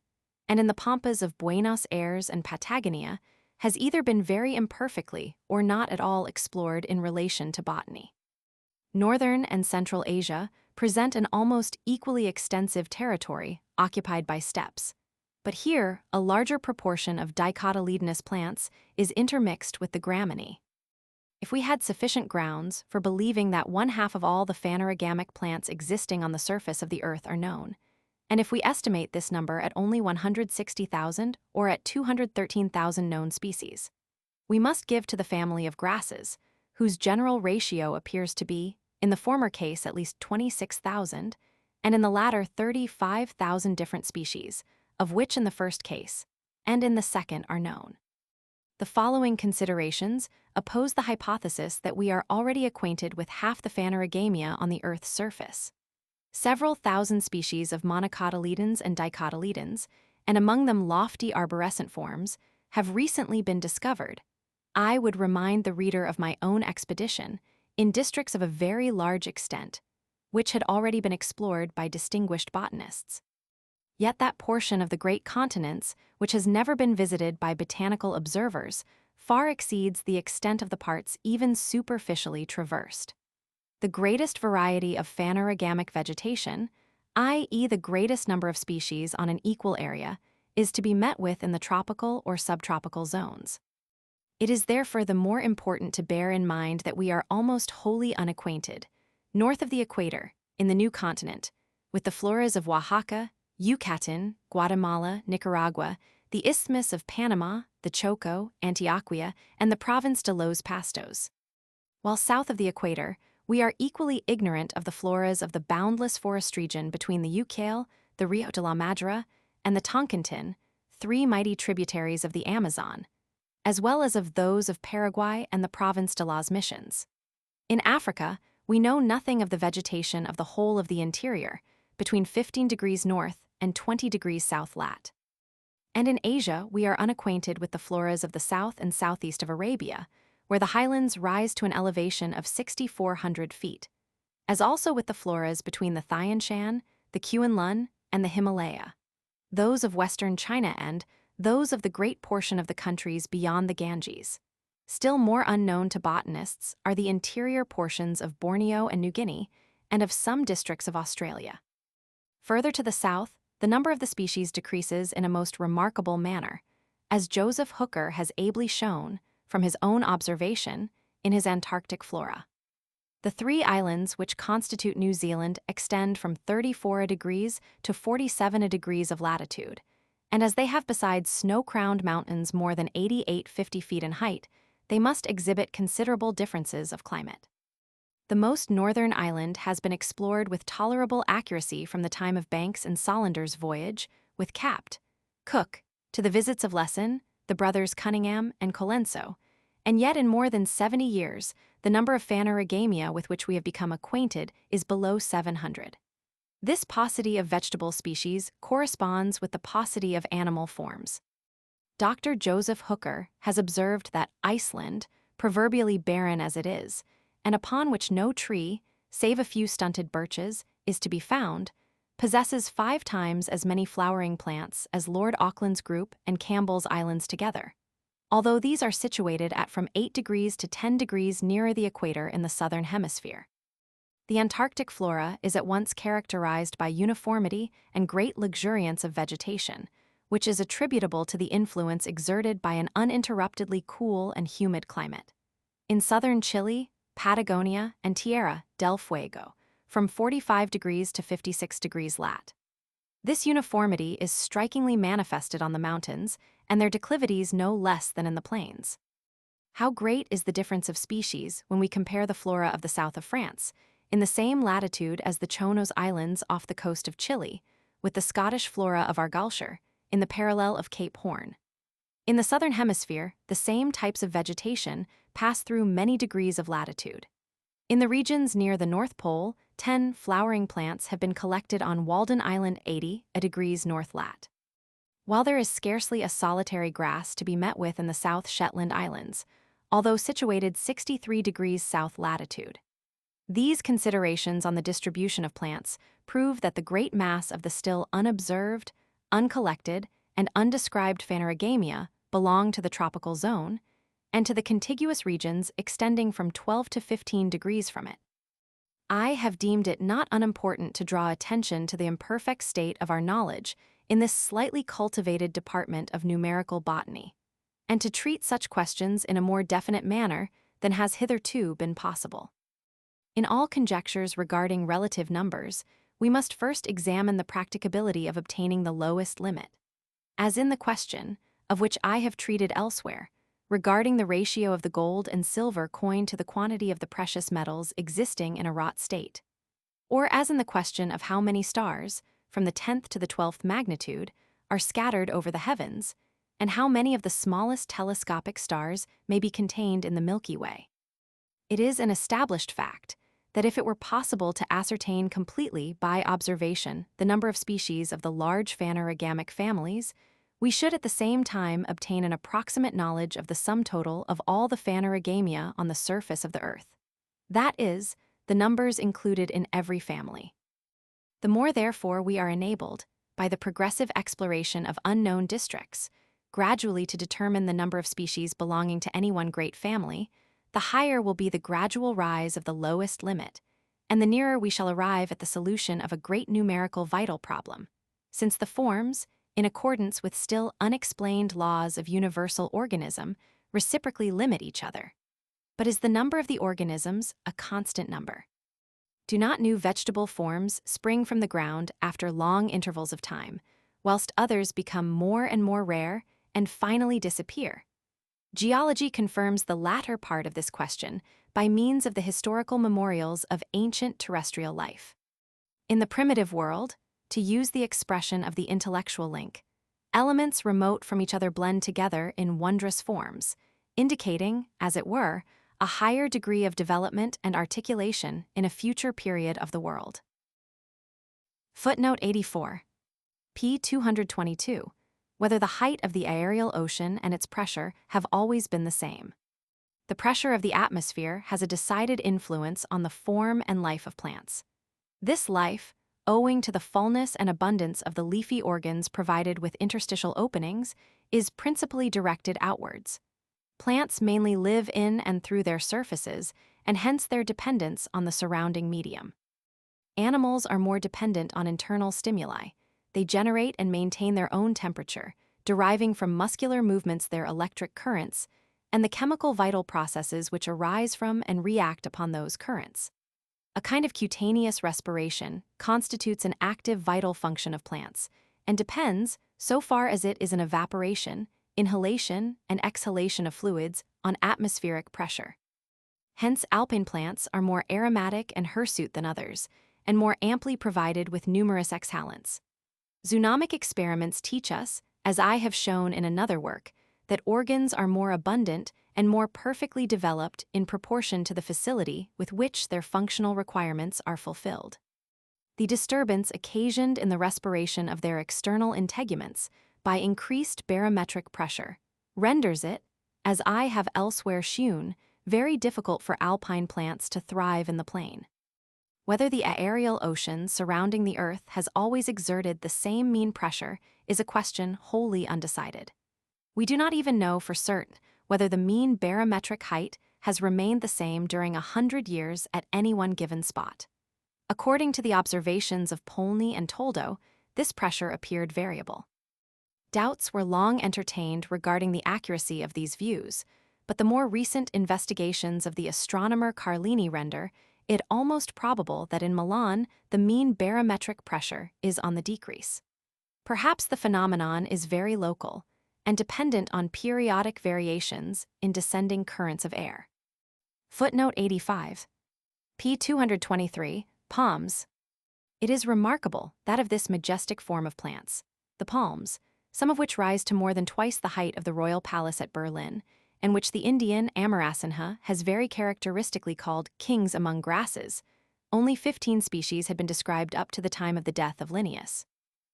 and in the pampas of Buenos Aires and Patagonia, has either been very imperfectly or not at all explored in relation to botany. Northern and Central Asia present an almost equally extensive territory occupied by steppes, but here a larger proportion of dicotyledonous plants is intermixed with the graminae. If we had sufficient grounds for believing that 1/2 of all the phanerogamic plants existing on the surface of the earth are known, and if we estimate this number at only 160,000 or at 213,000 known species, we must give to the family of grasses, whose general ratio appears to be, in the former case at least 26,000, and in the latter 35,000 different species, of which in the first case, and in the second, are known. The following considerations oppose the hypothesis that we are already acquainted with half the Phanerogamia on the Earth's surface. Several thousand species of monocotyledons and dicotyledons, and among them lofty arborescent forms, have recently been discovered. I would remind the reader of my own expedition in districts of a very large extent, which had already been explored by distinguished botanists. Yet that portion of the great continents which has never been visited by botanical observers far exceeds the extent of the parts even superficially traversed. The greatest variety of phanerogamic vegetation, i.e. the greatest number of species on an equal area, is to be met with in the tropical or subtropical zones. It is therefore the more important to bear in mind that we are almost wholly unacquainted, north of the equator, in the new continent, with the floras of Oaxaca, Yucatan, Guatemala, Nicaragua, the Isthmus of Panama, the Choco, Antioquia, and the province de Los Pastos. While south of the equator, we are equally ignorant of the floras of the boundless forest region between the Ucayale, the Rio de la Madre, and the Tocantins, 3 mighty tributaries of the Amazon, as well as of those of Paraguay and the province de las Missions. In Africa, we know nothing of the vegetation of the whole of the interior, between 15 degrees north and 20 degrees south lat. And in Asia, we are unacquainted with the floras of the south and southeast of Arabia, where the highlands rise to an elevation of 6,400 feet, as also with the floras between the Thian Shan, the Kuen-Lun, and the Himalaya, those of western China, and those of the great portion of the countries beyond the Ganges. Still more unknown to botanists are the interior portions of Borneo and New Guinea, and of some districts of Australia. Further to the south, the number of the species decreases in a most remarkable manner, as Joseph Hooker has ably shown from his own observation in his Antarctic flora. The 3 islands which constitute New Zealand extend from 34 degrees to 47 degrees of latitude, and as they have besides snow-crowned mountains more than 50 feet in height, they must exhibit considerable differences of climate. The most northern island has been explored with tolerable accuracy from the time of Banks and Solander's voyage with Capt. Cook to the visits of Lesson, the brothers Cunningham and Colenso, and yet in more than 70 years, the number of Phanerogamia with which we have become acquainted is below 700. This paucity of vegetable species corresponds with the paucity of animal forms. Dr. Joseph Hooker has observed that Iceland, proverbially barren as it is, and upon which no tree, save a few stunted birches, is to be found, possesses 5 times as many flowering plants as Lord Auckland's group and Campbell's Islands together, although these are situated at from 8 degrees to 10 degrees nearer the equator in the southern hemisphere. The Antarctic flora is at once characterized by uniformity and great luxuriance of vegetation, which is attributable to the influence exerted by an uninterruptedly cool and humid climate. In southern Chile, Patagonia, and Tierra del Fuego, from 45 degrees to 56 degrees lat. This uniformity is strikingly manifested on the mountains, and their declivities no less than in the plains. How great is the difference of species when we compare the flora of the south of France, in the same latitude as the Chonos Islands off the coast of Chile, with the Scottish flora of Argyllshire, in the parallel of Cape Horn. In the southern hemisphere, the same types of vegetation pass through many degrees of latitude. In the regions near the North Pole, 10 flowering plants have been collected on Walden Island 80 degrees north lat. While there is scarcely a solitary grass to be met with in the South Shetland Islands, although situated 63 degrees south latitude. These considerations on the distribution of plants prove that the great mass of the still unobserved, uncollected, and undescribed Phanerogamia belong to the tropical zone, and to the contiguous regions extending from 12 to 15 degrees from it. I have deemed it not unimportant to draw attention to the imperfect state of our knowledge in this slightly cultivated department of numerical botany, and to treat such questions in a more definite manner than has hitherto been possible. In all conjectures regarding relative numbers, we must first examine the practicability of obtaining the lowest limit, as in the question, of which I have treated elsewhere, regarding the ratio of the gold and silver coin to the quantity of the precious metals existing in a wrought state, or as in the question of how many stars, from the 10th to the 12th magnitude, are scattered over the heavens, and how many of the smallest telescopic stars may be contained in the Milky Way. It is an established fact that if it were possible to ascertain completely by observation the number of species of the large phanerogamic families, we should at the same time obtain an approximate knowledge of the sum total of all the Phanerogamia on the surface of the earth. That is, the numbers included in every family. The more therefore we are enabled, by the progressive exploration of unknown districts, gradually to determine the number of species belonging to any one great family, the higher will be the gradual rise of the lowest limit, and the nearer we shall arrive at the solution of a great numerical vital problem, since the forms, in accordance with still unexplained laws of universal organism, reciprocally limit each other. But is the number of the organisms a constant number? Do not new vegetable forms spring from the ground after long intervals of time, whilst others become more and more rare and finally disappear? Geology confirms the latter part of this question by means of the historical memorials of ancient terrestrial life. In the primitive world, to use the expression of the intellectual link, elements remote from each other blend together in wondrous forms, indicating, as it were, a higher degree of development and articulation in a future period of the world. Footnote 84. p. 222. Whether the height of the aerial ocean and its pressure have always been the same. The pressure of the atmosphere has a decided influence on the form and life of plants. This life, owing to the fullness and abundance of the leafy organs provided with interstitial openings, is principally directed outwards. Plants mainly live in and through their surfaces, and hence their dependence on the surrounding medium. Animals are more dependent on internal stimuli, They generate and maintain their own temperature, deriving from muscular movements their electric currents, and the chemical vital processes which arise from and react upon those currents. A kind of cutaneous respiration constitutes an active vital function of plants, and depends, so far as it is an evaporation, inhalation, and exhalation of fluids, on atmospheric pressure. Hence, alpine plants are more aromatic and hirsute than others, and more amply provided with numerous exhalants. Zoonomic experiments teach us, as I have shown in another work, that organs are more abundant and more perfectly developed in proportion to the facility with which their functional requirements are fulfilled. The disturbance occasioned in the respiration of their external integuments by increased barometric pressure renders it, as I have elsewhere shewn, very difficult for alpine plants to thrive in the plain. Whether the aerial ocean surrounding the Earth has always exerted the same mean pressure is a question wholly undecided. We do not even know for certain whether the mean barometric height has remained the same during 100 years at any one given spot. According to the observations of Polny and Toldo, this pressure appeared variable. Doubts were long entertained regarding the accuracy of these views, but the more recent investigations of the astronomer Carlini render it almost probable that in Milan the mean barometric pressure is on the decrease. Perhaps the phenomenon is very local and dependent on periodic variations in descending currents of air. Footnote 85. p. 223, palms. It is remarkable that of this majestic form of plants, the palms, some of which rise to more than twice the height of the royal palace at Berlin, and which the Indian Amaracina has very characteristically called kings among grasses, only 15 species had been described up to the time of the death of Linnaeus.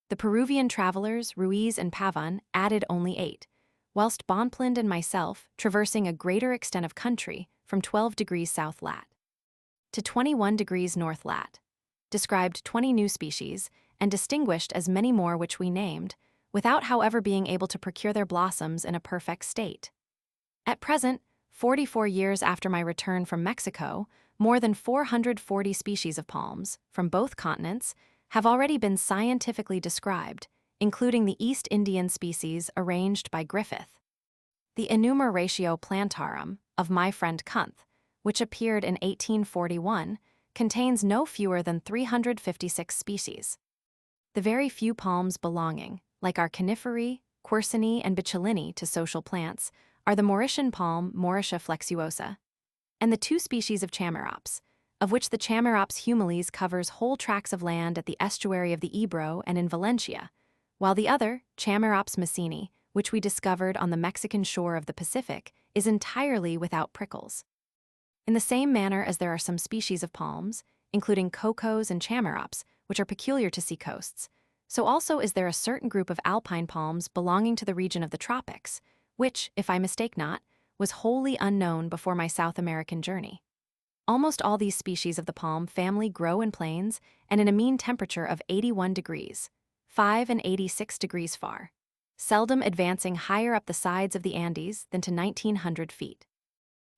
The Peruvian travelers, Ruiz and Pavon, added only 8, whilst Bonpland and myself, traversing a greater extent of country from 12 degrees south lat. to 21 degrees north lat, described 20 new species, and distinguished as many more which we named, without however being able to procure their blossoms in a perfect state. At present, 44 years after my return from Mexico, more than 440 species of palms, from both continents, have already been scientifically described, including the East Indian species arranged by Griffith. The Enumeratio Plantarum of my friend Kunth, which appeared in 1841, contains no fewer than 356 species. The very few palms belonging, like our coniferae, quercini, and bichellini, to social plants, are the Mauritian palm Mauritia flexuosa, and the 2 species of chamaerops, of which the Chamaerops humilis covers whole tracts of land at the estuary of the Ebro and in Valencia, while the other, Chamaerops messini, which we discovered on the Mexican shore of the Pacific, is entirely without prickles. In the same manner as there are some species of palms, including cocos and chamaerops, which are peculiar to seacoasts, so also is there a certain group of alpine palms belonging to the region of the tropics, which, if I mistake not, was wholly unknown before my South American journey. Almost all these species of the palm family grow in plains and in a mean temperature of 81 degrees, 5 and 86 degrees far, seldom advancing higher up the sides of the Andes than to 1900 feet.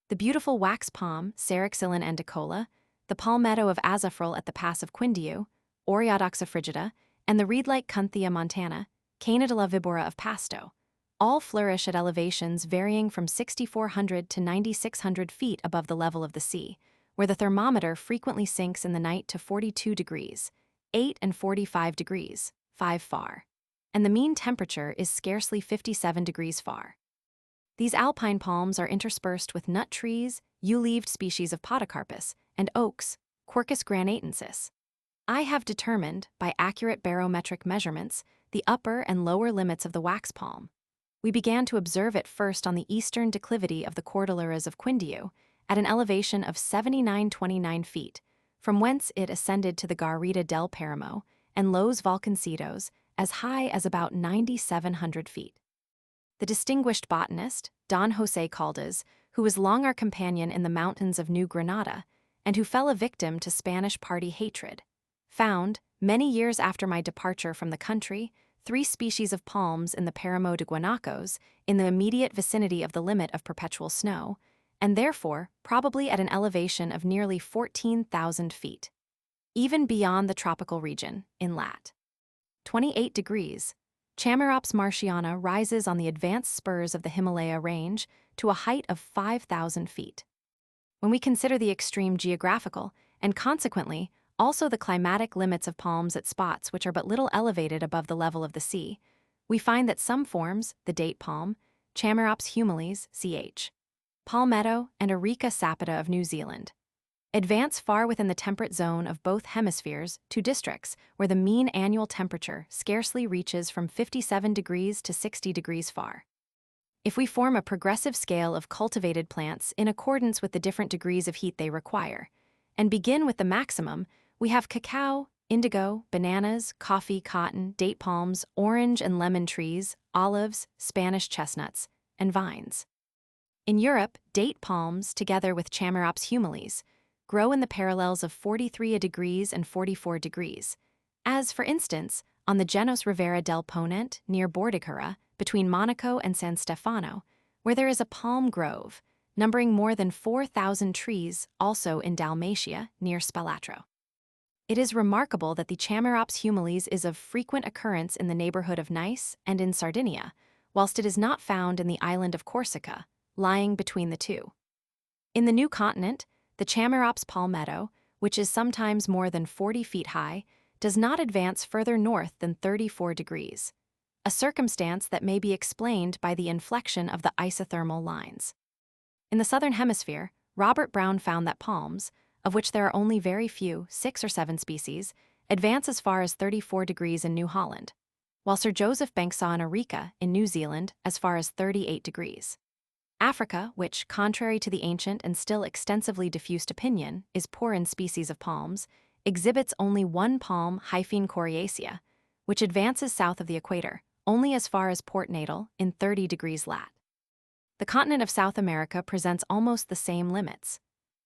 The beautiful wax palm, Ceroxylon andicola, the palmetto of Azafrel at the pass of Quindiu, Oreodoxa frigida, and the reed-like Cunthia montana, Canadilla vibora of Pasto, all flourish at elevations varying from 6,400 to 9,600 feet above the level of the sea, where the thermometer frequently sinks in the night to 42 degrees, 8 and 45 degrees, 5 far, and the mean temperature is scarcely 57 degrees far. These alpine palms are interspersed with nut trees, yew-leaved species of podocarpus, and oaks, Quercus granatensis. I have determined, by accurate barometric measurements, the upper and lower limits of the wax palm. We began to observe it first on the eastern declivity of the Cordilleras of Quindiu, at an elevation of 79.29 feet, from whence it ascended to the Garrida del Paramo and Los Volcancitos as high as about 9,700 feet. The distinguished botanist, Don José Caldas, who was long our companion in the mountains of New Granada, and who fell a victim to Spanish party hatred, found, many years after my departure from the country, 3 species of palms in the Paramo de Guanacos, in the immediate vicinity of the limit of perpetual snow, and therefore probably at an elevation of nearly 14,000 feet, even beyond the tropical region, in lat. 28 degrees. Chamaerops martiana rises on the advanced spurs of the Himalaya range to a height of 5,000 feet. When we consider the extreme geographical, and consequently, also the climatic limits of palms at spots which are but little elevated above the level of the sea, we find that some forms, the date palm, Chamaerops humilis, ch. palmetto, and Areca sapida of New Zealand, advance far within the temperate zone of both hemispheres to districts where the mean annual temperature scarcely reaches from 57 degrees to 60 degrees far. If we form a progressive scale of cultivated plants in accordance with the different degrees of heat they require, and begin with the maximum, we have cacao, indigo, bananas, coffee, cotton, date palms, orange and lemon trees, olives, Spanish chestnuts, and vines. In Europe, date palms, together with Chamaerops humilis, grow in the parallels of 43 degrees and 44 degrees, as, for instance, on the Genus Rivera del Ponente near Bordighera, between Monaco and San Stefano, where there is a palm grove, numbering more than 4,000 trees, also in Dalmatia, near Spalatro. It is remarkable that the Chamaerops humilis is of frequent occurrence in the neighborhood of Nice and in Sardinia, whilst it is not found in the island of Corsica, lying between the two. In the new continent, the Chamaerops palmetto, which is sometimes more than 40 feet high, does not advance further north than 34 degrees, a circumstance that may be explained by the inflection of the isothermal lines. In the southern hemisphere, Robert Brown found that palms, of which there are only very few, 6 or 7 species, advance as far as 34 degrees in New Holland, while Sir Joseph Banks saw an areca in New Zealand as far as 38 degrees. Africa, which, contrary to the ancient and still extensively diffused opinion, is poor in species of palms, exhibits only one palm, Hyphene coriacea, which advances south of the equator, only as far as Port Natal in 30 degrees lat. The continent of South America presents almost the same limits.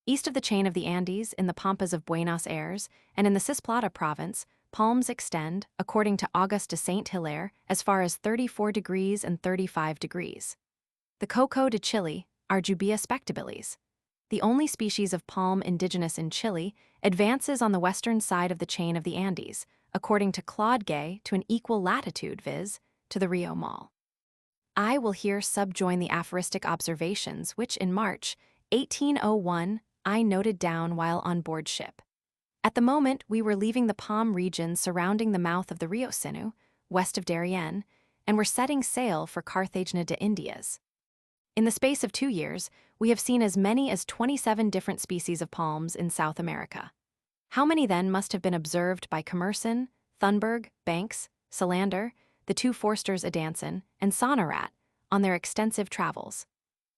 East of the chain of the Andes, in the pampas of Buenos Aires, and in the Cisplata province, palms extend, according to Auguste de Saint-Hilaire, as far as 34 degrees and 35 degrees. The cocoa de Chile, Arjubia spectabilis, the only species of palm indigenous in Chile, advances on the western side of the chain of the Andes, according to Claude Gay, to an equal latitude, viz., to the Rio Mal. I will here subjoin the aphoristic observations which, in March 1801, I noted down while on board ship. At the moment, we were leaving the palm region surrounding the mouth of the Rio Sinu, west of Darien, and were setting sail for Cartagena de Indias. In the space of 2 years, we have seen as many as 27 different species of palms in South America. How many then must have been observed by Commerson, Thunberg, Banks, Solander, the 2 Forsters Adanson, and Sonnerat on their extensive travels?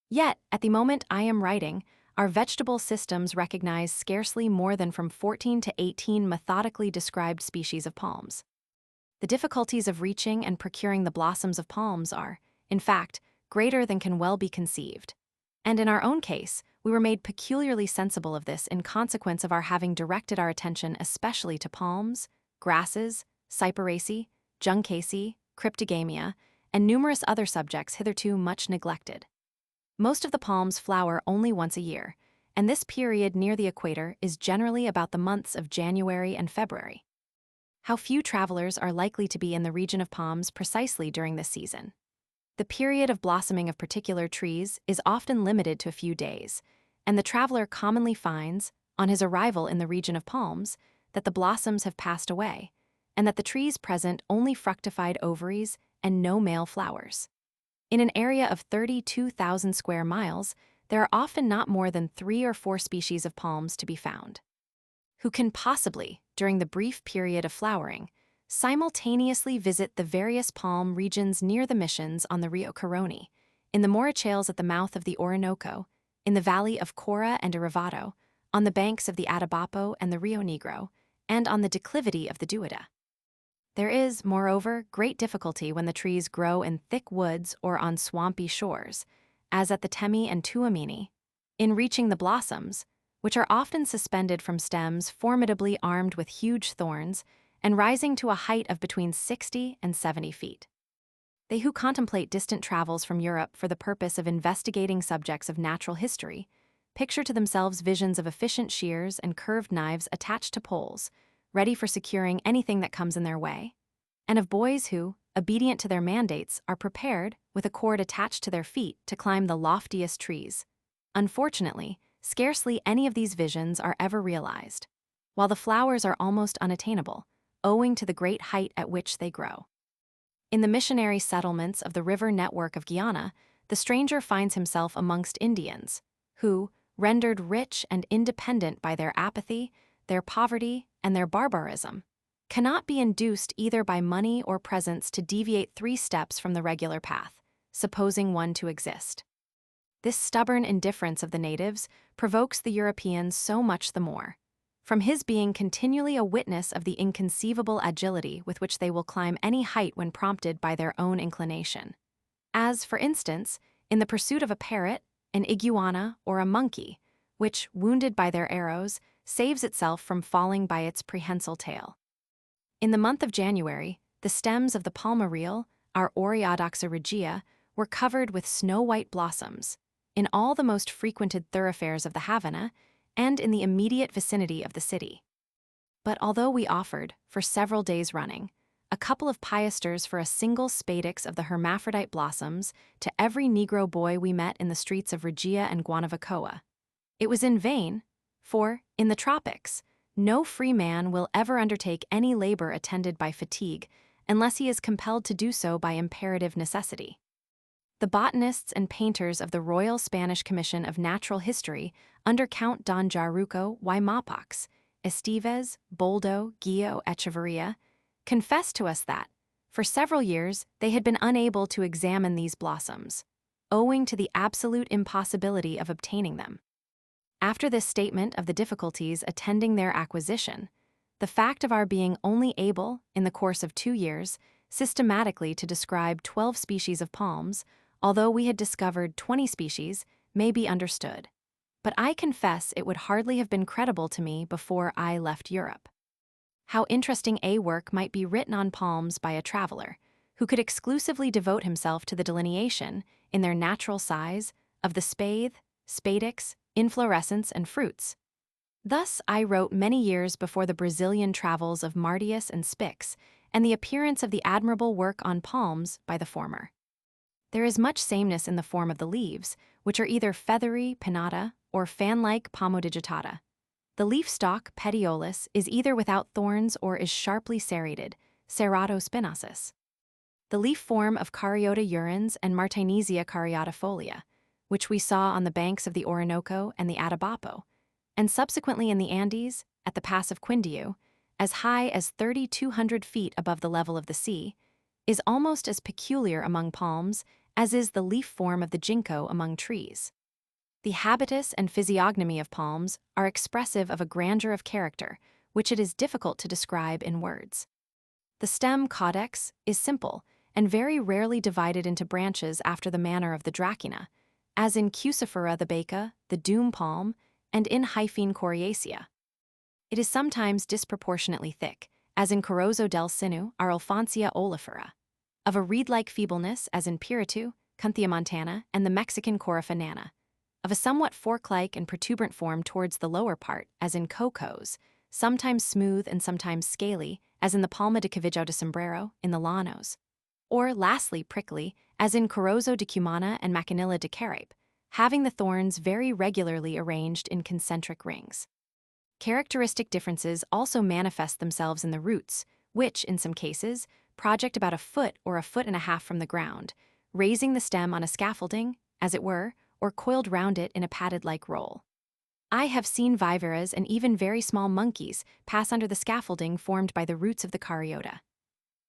Yet, at the moment I am writing, our vegetable systems recognize scarcely more than from 14 to 18 methodically described species of palms. The difficulties of reaching and procuring the blossoms of palms are, in fact, greater than can well be conceived. And in our own case, we were made peculiarly sensible of this in consequence of our having directed our attention especially to palms, grasses, cyperaceae, juncaceae, cryptogamia, and numerous other subjects hitherto much neglected. Most of the palms flower only once a year, and this period near the equator is generally about the months of January and February. How few travelers are likely to be in the region of palms precisely during this season. The period of blossoming of particular trees is often limited to a few days, and the traveler commonly finds, on his arrival in the region of palms, that the blossoms have passed away, and that the trees present only fructified ovaries and no male flowers. In an area of 32,000 square miles, there are often not more than 3 or 4 species of palms to be found. Who can possibly, during the brief period of flowering, simultaneously visit the various palm regions near the missions on the Rio Caroni, in the Morichales at the mouth of the Orinoco, in the valley of Cora and Iravato, on the banks of the Atabapo and the Rio Negro, and on the declivity of the Duida? There is, moreover, great difficulty when the trees grow in thick woods or on swampy shores, as at the Temi and Tuamini, in reaching the blossoms, which are often suspended from stems formidably armed with huge thorns, and rising to a height of between 60 and 70 feet. They who contemplate distant travels from Europe for the purpose of investigating subjects of natural history picture to themselves visions of efficient shears and curved knives attached to poles, ready for securing anything that comes in their way. and of boys who, obedient to their mandates, are prepared, with a cord attached to their feet, to climb the loftiest trees. Unfortunately, scarcely any of these visions are ever realized, while the flowers are almost unattainable, owing to the great height at which they grow. In the missionary settlements of the river network of Guyana, the stranger finds himself amongst Indians, who, rendered rich and independent by their apathy, their poverty, and their barbarism, cannot be induced either by money or presents to deviate 3 steps from the regular path, supposing one to exist. This stubborn indifference of the natives provokes the Europeans so much the more, from his being continually a witness of the inconceivable agility with which they will climb any height when prompted by their own inclination. As, for instance, in the pursuit of a parrot, an iguana, or a monkey, which, wounded by their arrows, saves itself from falling by its prehensile tail. In the month of January, the stems of the palma-real, our Oreodoxa regia, were covered with snow-white blossoms, in all the most frequented thoroughfares of the Havana, and in the immediate vicinity of the city. But although we offered, for several days running, a couple of piasters for a single spadix of the hermaphrodite blossoms to every Negro boy we met in the streets of Regia and Guanavacoa, it was in vain, for, in the tropics, no free man will ever undertake any labor attended by fatigue unless he is compelled to do so by imperative necessity. The botanists and painters of the Royal Spanish Commission of Natural History under Count Don Jaruco y Mapax, Esteves, Boldo, Guillo Echeverria, confessed to us that, for several years, they had been unable to examine these blossoms, owing to the absolute impossibility of obtaining them. After this statement of the difficulties attending their acquisition, the fact of our being only able, in the course of 2 years, systematically to describe 12 species of palms, although we had discovered 20 species, may be understood. But I confess it would hardly have been credible to me before I left Europe. How interesting a work might be written on palms by a traveler, who could exclusively devote himself to the delineation, in their natural size, of the spathe, spadix, inflorescence, and fruits. Thus I wrote many years before the Brazilian travels of Martius and Spix, and the appearance of the admirable work on palms by the former. There is much sameness in the form of the leaves, which are either feathery pinnata or fan-like palmodigitata. The leaf stalk, petiolus, is either without thorns or is sharply serrated, serrato-spinosus. The leaf form of Caryota urens and Martinesia caryatifolia, which we saw on the banks of the Orinoco and the Atabapo, and subsequently in the Andes, at the pass of Quindiu, as high as 3,200 feet above the level of the sea, is almost as peculiar among palms as is the leaf form of the ginkgo among trees. The habitus and physiognomy of palms are expressive of a grandeur of character, which it is difficult to describe in words. The stem caudex is simple and very rarely divided into branches after the manner of the dracæna, as in Cuciferra the baca, the doom palm, and in Hyphene coriacea. It is sometimes disproportionately thick, as in Corozo del Sinu, our Alfonsia olifera, of a reed-like feebleness, as in Piritu, Cunthia montana, and the Mexican Corypha nana, of a somewhat fork-like and protuberant form towards the lower part, as in Cocos, sometimes smooth and sometimes scaly, as in the Palma de Cavigao de Sombrero, in the Llanos, or, lastly, prickly, as in Corozo de Cumana and Macanilla de Carape, having the thorns very regularly arranged in concentric rings. Characteristic differences also manifest themselves in the roots, which, in some cases, project about a foot or a foot and a half from the ground, raising the stem on a scaffolding, as it were, or coiled round it in a padded-like roll. I have seen viveras and even very small monkeys pass under the scaffolding formed by the roots of the caryota.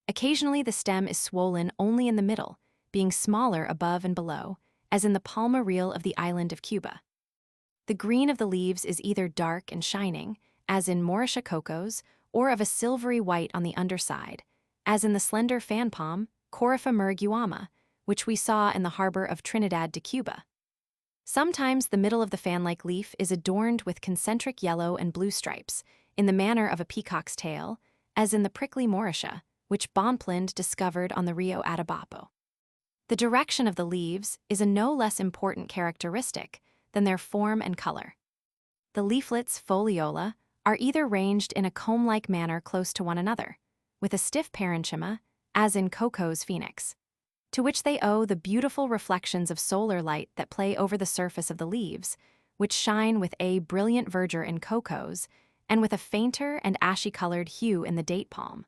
Occasionally the stem is swollen only in the middle, being smaller above and below, as in the palma real of the island of Cuba. The green of the leaves is either dark and shining, as in Mauritia cocos, or of a silvery white on the underside, as in the slender fan palm, Corypha muriguama, which we saw in the harbor of Trinidad de Cuba. Sometimes the middle of the fan-like leaf is adorned with concentric yellow and blue stripes, in the manner of a peacock's tail, as in the prickly Mauritia, which Bonpland discovered on the Rio Atabapo. The direction of the leaves is a no less important characteristic than their form and color. The leaflets, foliola, are either ranged in a comb-like manner close to one another, with a stiff parenchyma, as in cocoa's phoenix, to which they owe the beautiful reflections of solar light that play over the surface of the leaves, which shine with a brilliant verdure in cocoas and with a fainter and ashy-colored hue in the date palm.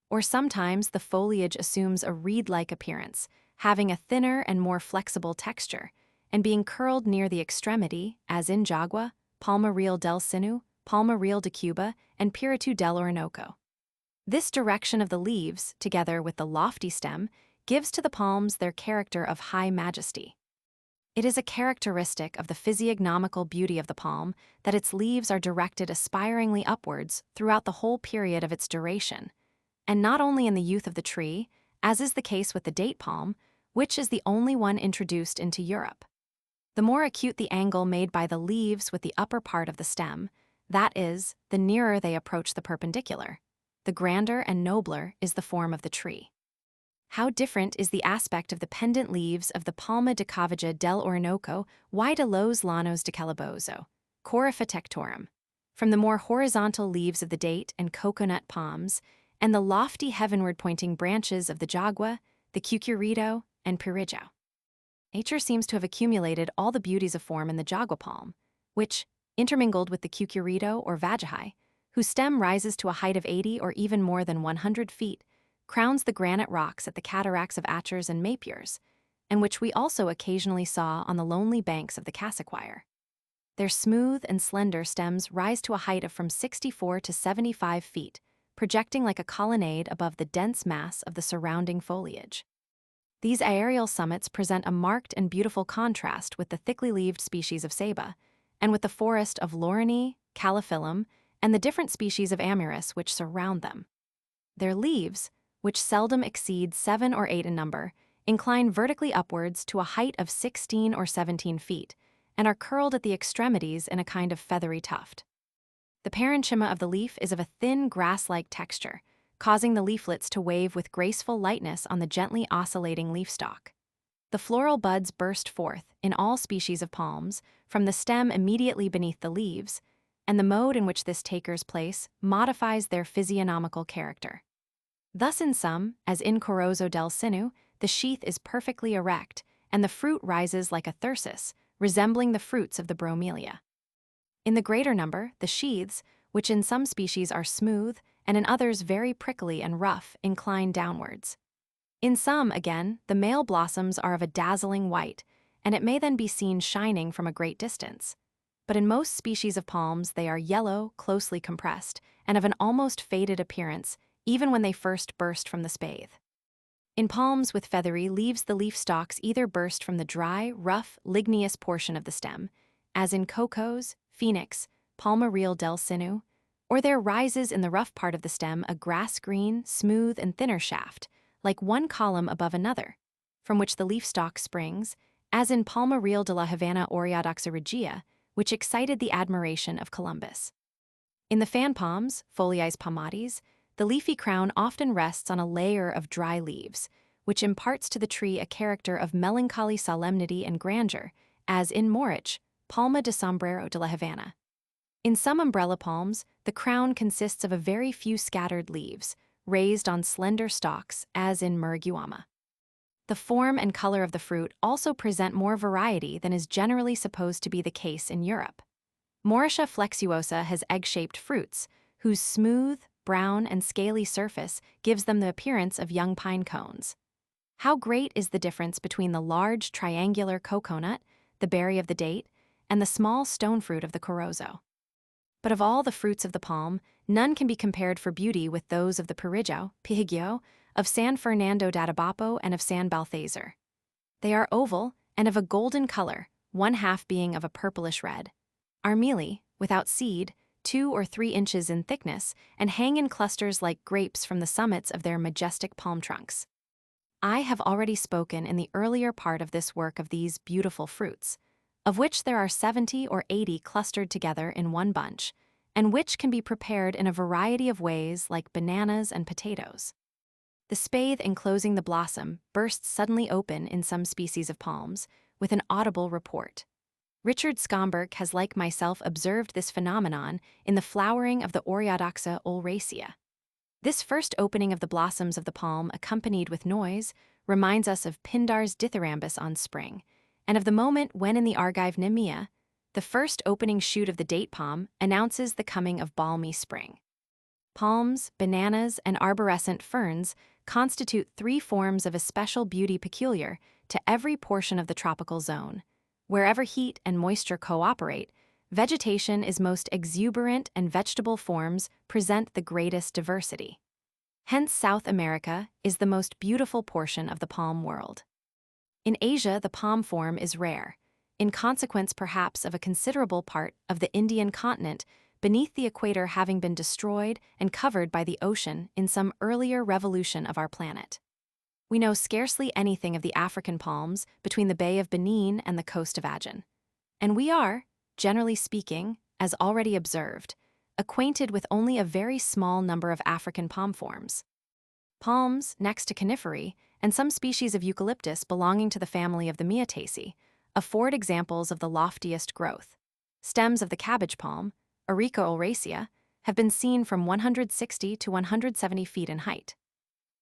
Or sometimes the foliage assumes a reed-like appearance, having a thinner and more flexible texture, and being curled near the extremity, as in Jagua, Palma Real del Sinu, Palma Real de Cuba, and Piritu del Orinoco. This direction of the leaves, together with the lofty stem, gives to the palms their character of high majesty. It is a characteristic of the physiognomical beauty of the palm that its leaves are directed aspiringly upwards throughout the whole period of its duration, and not only in the youth of the tree, as is the case with the date palm, which is the only one introduced into Europe. The more acute the angle made by the leaves with the upper part of the stem, that is, the nearer they approach the perpendicular, the grander and nobler is the form of the tree. How different is the aspect of the pendant leaves of the Palma de Cavaja del Orinoco y de los Llanos de Calabozo, Corypha tectorum, from the more horizontal leaves of the date and coconut palms, and the lofty heavenward-pointing branches of the jagua, the cucurito, and pirillo. Nature seems to have accumulated all the beauties of form in the jagua palm, which, intermingled with the cucurito or vajai, whose stem rises to a height of 80 or even more than 100 feet, crowns the granite rocks at the cataracts of ATURES and Napiers, and which we also occasionally saw on the lonely banks of the Cassequire. Their smooth and slender stems rise to a height of from 64 to 75 feet, projecting like a colonnade above the dense mass of the surrounding foliage. These aerial summits present a marked and beautiful contrast with the thickly leaved species of ceiba, and with the forest of lauriny, calophyllum, and the different species of amyris which surround them. Their leaves, which seldom exceed 7 or 8 in number, incline vertically upwards to a height of 16 or 17 feet, and are curled at the extremities in a kind of feathery tuft. The parenchyma of the leaf is of a thin grass-like texture, causing the leaflets to wave with graceful lightness on the gently oscillating leaf stalk. The floral buds burst forth, in all species of palms, from the stem immediately beneath the leaves, and the mode in which this takes place modifies their physiognomical character. Thus in some, as in Corozo del Sinu, the sheath is perfectly erect, and the fruit rises like a thyrsus, resembling the fruits of the bromelia. In the greater number, the sheaths, which in some species are smooth, and in others very prickly and rough, incline downwards. In some, again, the male blossoms are of a dazzling white, and it may then be seen shining from a great distance. But in most species of palms they are yellow, closely compressed, and of an almost faded appearance, even when they first burst from the spathe. In palms with feathery leaves, the leaf stalks either burst from the dry, rough, ligneous portion of the stem, as in cocoas, phoenix, Palma Real del Sinu, or there rises in the rough part of the stem a grass-green, smooth, and thinner shaft, like one column above another, from which the leaf stalk springs, as in Palma Real de la Havana Oreodoxa regia, which excited the admiration of Columbus. In the fan palms, Foliae palmatis, the leafy crown often rests on a layer of dry leaves, which imparts to the tree a character of melancholy solemnity and grandeur, as in Morich, Palma de Sombrero de la Havana. In some umbrella palms, the crown consists of a very few scattered leaves, raised on slender stalks, as in Muriguama. The form and color of the fruit also present more variety than is generally supposed to be the case in Europe. Mauritia flexuosa has egg-shaped fruits, whose smooth, brown, and scaly surface gives them the appearance of young pine cones. How great is the difference between the large triangular coconut, the berry of the date, and the small stone fruit of the corozo. But of all the fruits of the palm, none can be compared for beauty with those of the pirillo, pihigio, of San Fernando d'Atabapo and of San Balthazar. They are oval and of a golden color, one half being of a purplish red. Are mealy, without seed, 2 or 3 inches in thickness, and hang in clusters like grapes from the summits of their majestic palm trunks. I have already spoken in the earlier part of this work of these beautiful fruits, of which there are 70 or 80 clustered together in one bunch, and which can be prepared in a variety of ways like bananas and potatoes. The spathe enclosing the blossom bursts suddenly open in some species of palms, with an audible report. Richard Schomburg has, like myself, observed this phenomenon in the flowering of the Oreodoxa oleracea. This first opening of the blossoms of the palm, accompanied with noise, reminds us of Pindar's dithyrambic on spring, and of the moment when in the Argive Nemea, the first opening shoot of the date palm announces the coming of balmy spring. Palms, bananas, and arborescent ferns constitute three forms of especial beauty peculiar to every portion of the tropical zone. Wherever heat and moisture cooperate, vegetation is most exuberant and vegetable forms present the greatest diversity. Hence, South America is the most beautiful portion of the palm world. In Asia, the palm form is rare, in consequence perhaps of a considerable part of the Indian continent beneath the equator having been destroyed and covered by the ocean in some earlier revolution of our planet. We know scarcely anything of the African palms between the Bay of Benin and the coast of Aden. And we are, generally speaking, as already observed, acquainted with only a very small number of African palm forms. Palms, next to coniferae, and some species of eucalyptus belonging to the family of the Myrtaceae, afford examples of the loftiest growth. Stems of the cabbage palm, Areca oleracea, have been seen from 160 to 170 feet in height.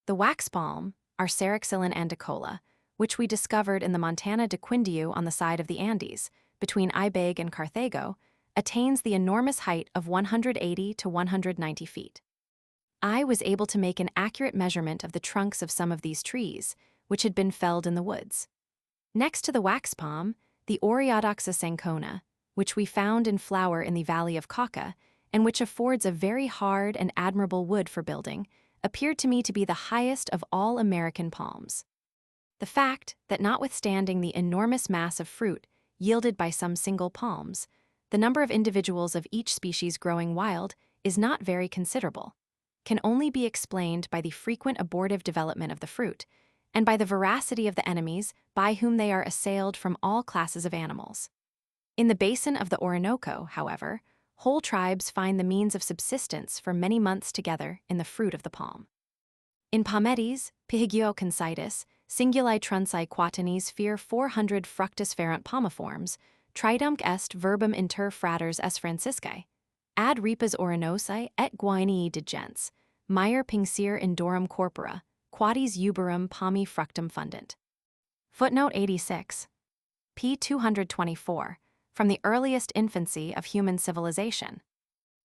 The wax palm, Arceraxylon andicola, which we discovered in the Montana de Quindiu on the side of the Andes, between Ibague and Carthago, attains the enormous height of 180 to 190 feet. I was able to make an accurate measurement of the trunks of some of these trees, which had been felled in the woods. Next to the wax palm, the Oreodoxa sancona, which we found in flower in the valley of Cauca, and which affords a very hard and admirable wood for building, appeared to me to be the highest of all American palms. The fact that notwithstanding the enormous mass of fruit yielded by some single palms, the number of individuals of each species growing wild is not very considerable, can only be explained by the frequent abortive development of the fruit, and by the voracity of the enemies by whom they are assailed from all classes of animals. In the basin of the Orinoco, however, whole tribes find the means of subsistence for many months together in the fruit of the palm. In Palmetes, Pihigio concitus, singuli trunci quaternis 400 fructus ferent palmiforms, tridumc est verbum inter fraters S. Franciscae, ad ripas orinosae et guinei digens, Meyer pingsir indorum corpora, quatis uberum palmi fructum fundent. Footnote 86. p. 224. From the earliest infancy of human civilization.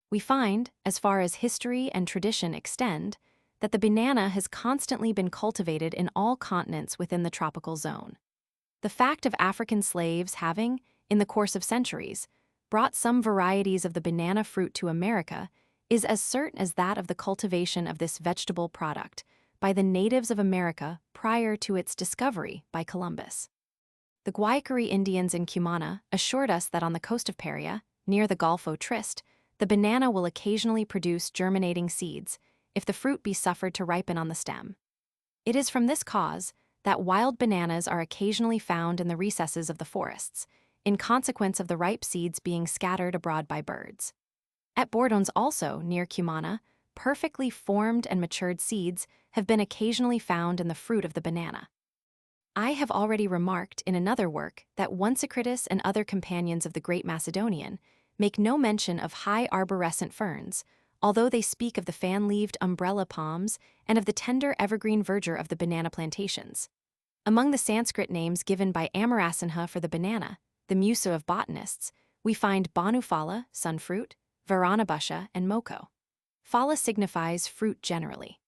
We find, as far as history and tradition extend, that the banana has constantly been cultivated in all continents within the tropical zone. The fact of African slaves having, in the course of centuries, brought some varieties of the banana fruit to America is as certain as that of the cultivation of this vegetable product by the natives of America prior to its discovery by Columbus. The Guaycurí Indians in Cumana assured us that on the coast of Paria, near the Golfo Triste, the banana will occasionally produce germinating seeds if the fruit be suffered to ripen on the stem. It is from this cause that wild bananas are occasionally found in the recesses of the forests, in consequence of the ripe seeds being scattered abroad by birds. At Bordones also, near Cumana, perfectly formed and matured seeds have been occasionally found in the fruit of the banana. I have already remarked in another work that Onesicritus and other companions of the great Macedonian make no mention of high arborescent ferns, although they speak of the fan-leaved umbrella palms and of the tender evergreen verdure of the banana plantations. Among the Sanskrit names given by Amarasinghe for the banana, the musa of botanists, we find Bonuphala, sunfruit, Varanabhasha, and Moko. Phala signifies fruit generally.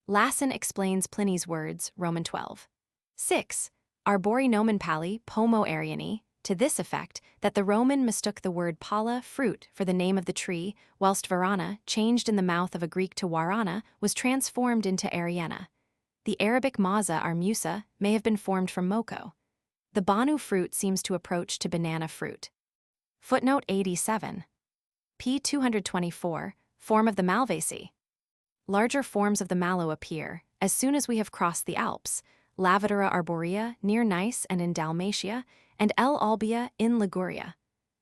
Lasson explains Pliny's words, Roman 12. 6. Arbori nomen pali, pomo ariani, to this effect, that the Roman mistook the word pala, fruit, for the name of the tree, whilst varana, changed in the mouth of a Greek to warana, was transformed into ariana. The Arabic maza or musa may have been formed from moko. The banu fruit seems to approach to banana fruit. Footnote 87. p. 224, form of the Malvaceae. Larger forms of the mallow appear, as soon as we have crossed the Alps, Lavadura arborea near Nice and in Dalmatia, and L. albia in Liguria.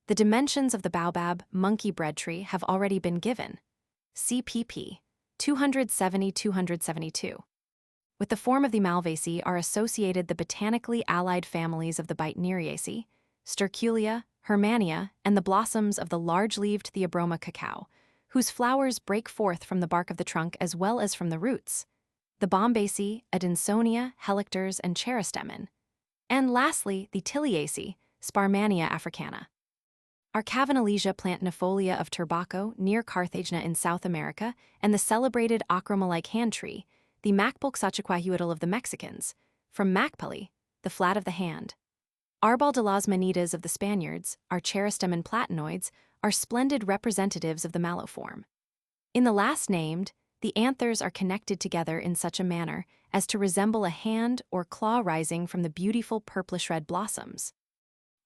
The dimensions of the baobab monkey bread tree have already been given. CPP 270-272. With the form of the Malvaceae are associated the botanically allied families of the Bitneriaceae, Sterculia, Hermania, and the blossoms of the large-leaved Theobroma cacao, whose flowers break forth from the bark of the trunk as well as from the roots, the Bombaceae, Adansonia, Helictors, and Cherostemon, and lastly, the Tiliaceae, Sparmannia africana. Our Cavanalesia plantinifolia of Turbaco near Carthagena in South America, and the celebrated acroma-like hand tree, the Macpulxachiquahuitl of the Mexicans, from Macpali, the flat of the hand. Arbol de las Manitas of the Spaniards, our Cherostemon platanoids, are splendid representatives of the malloform. In the last named, the anthers are connected together in such a manner as to resemble a hand or claw rising from the beautiful purplish-red blossoms.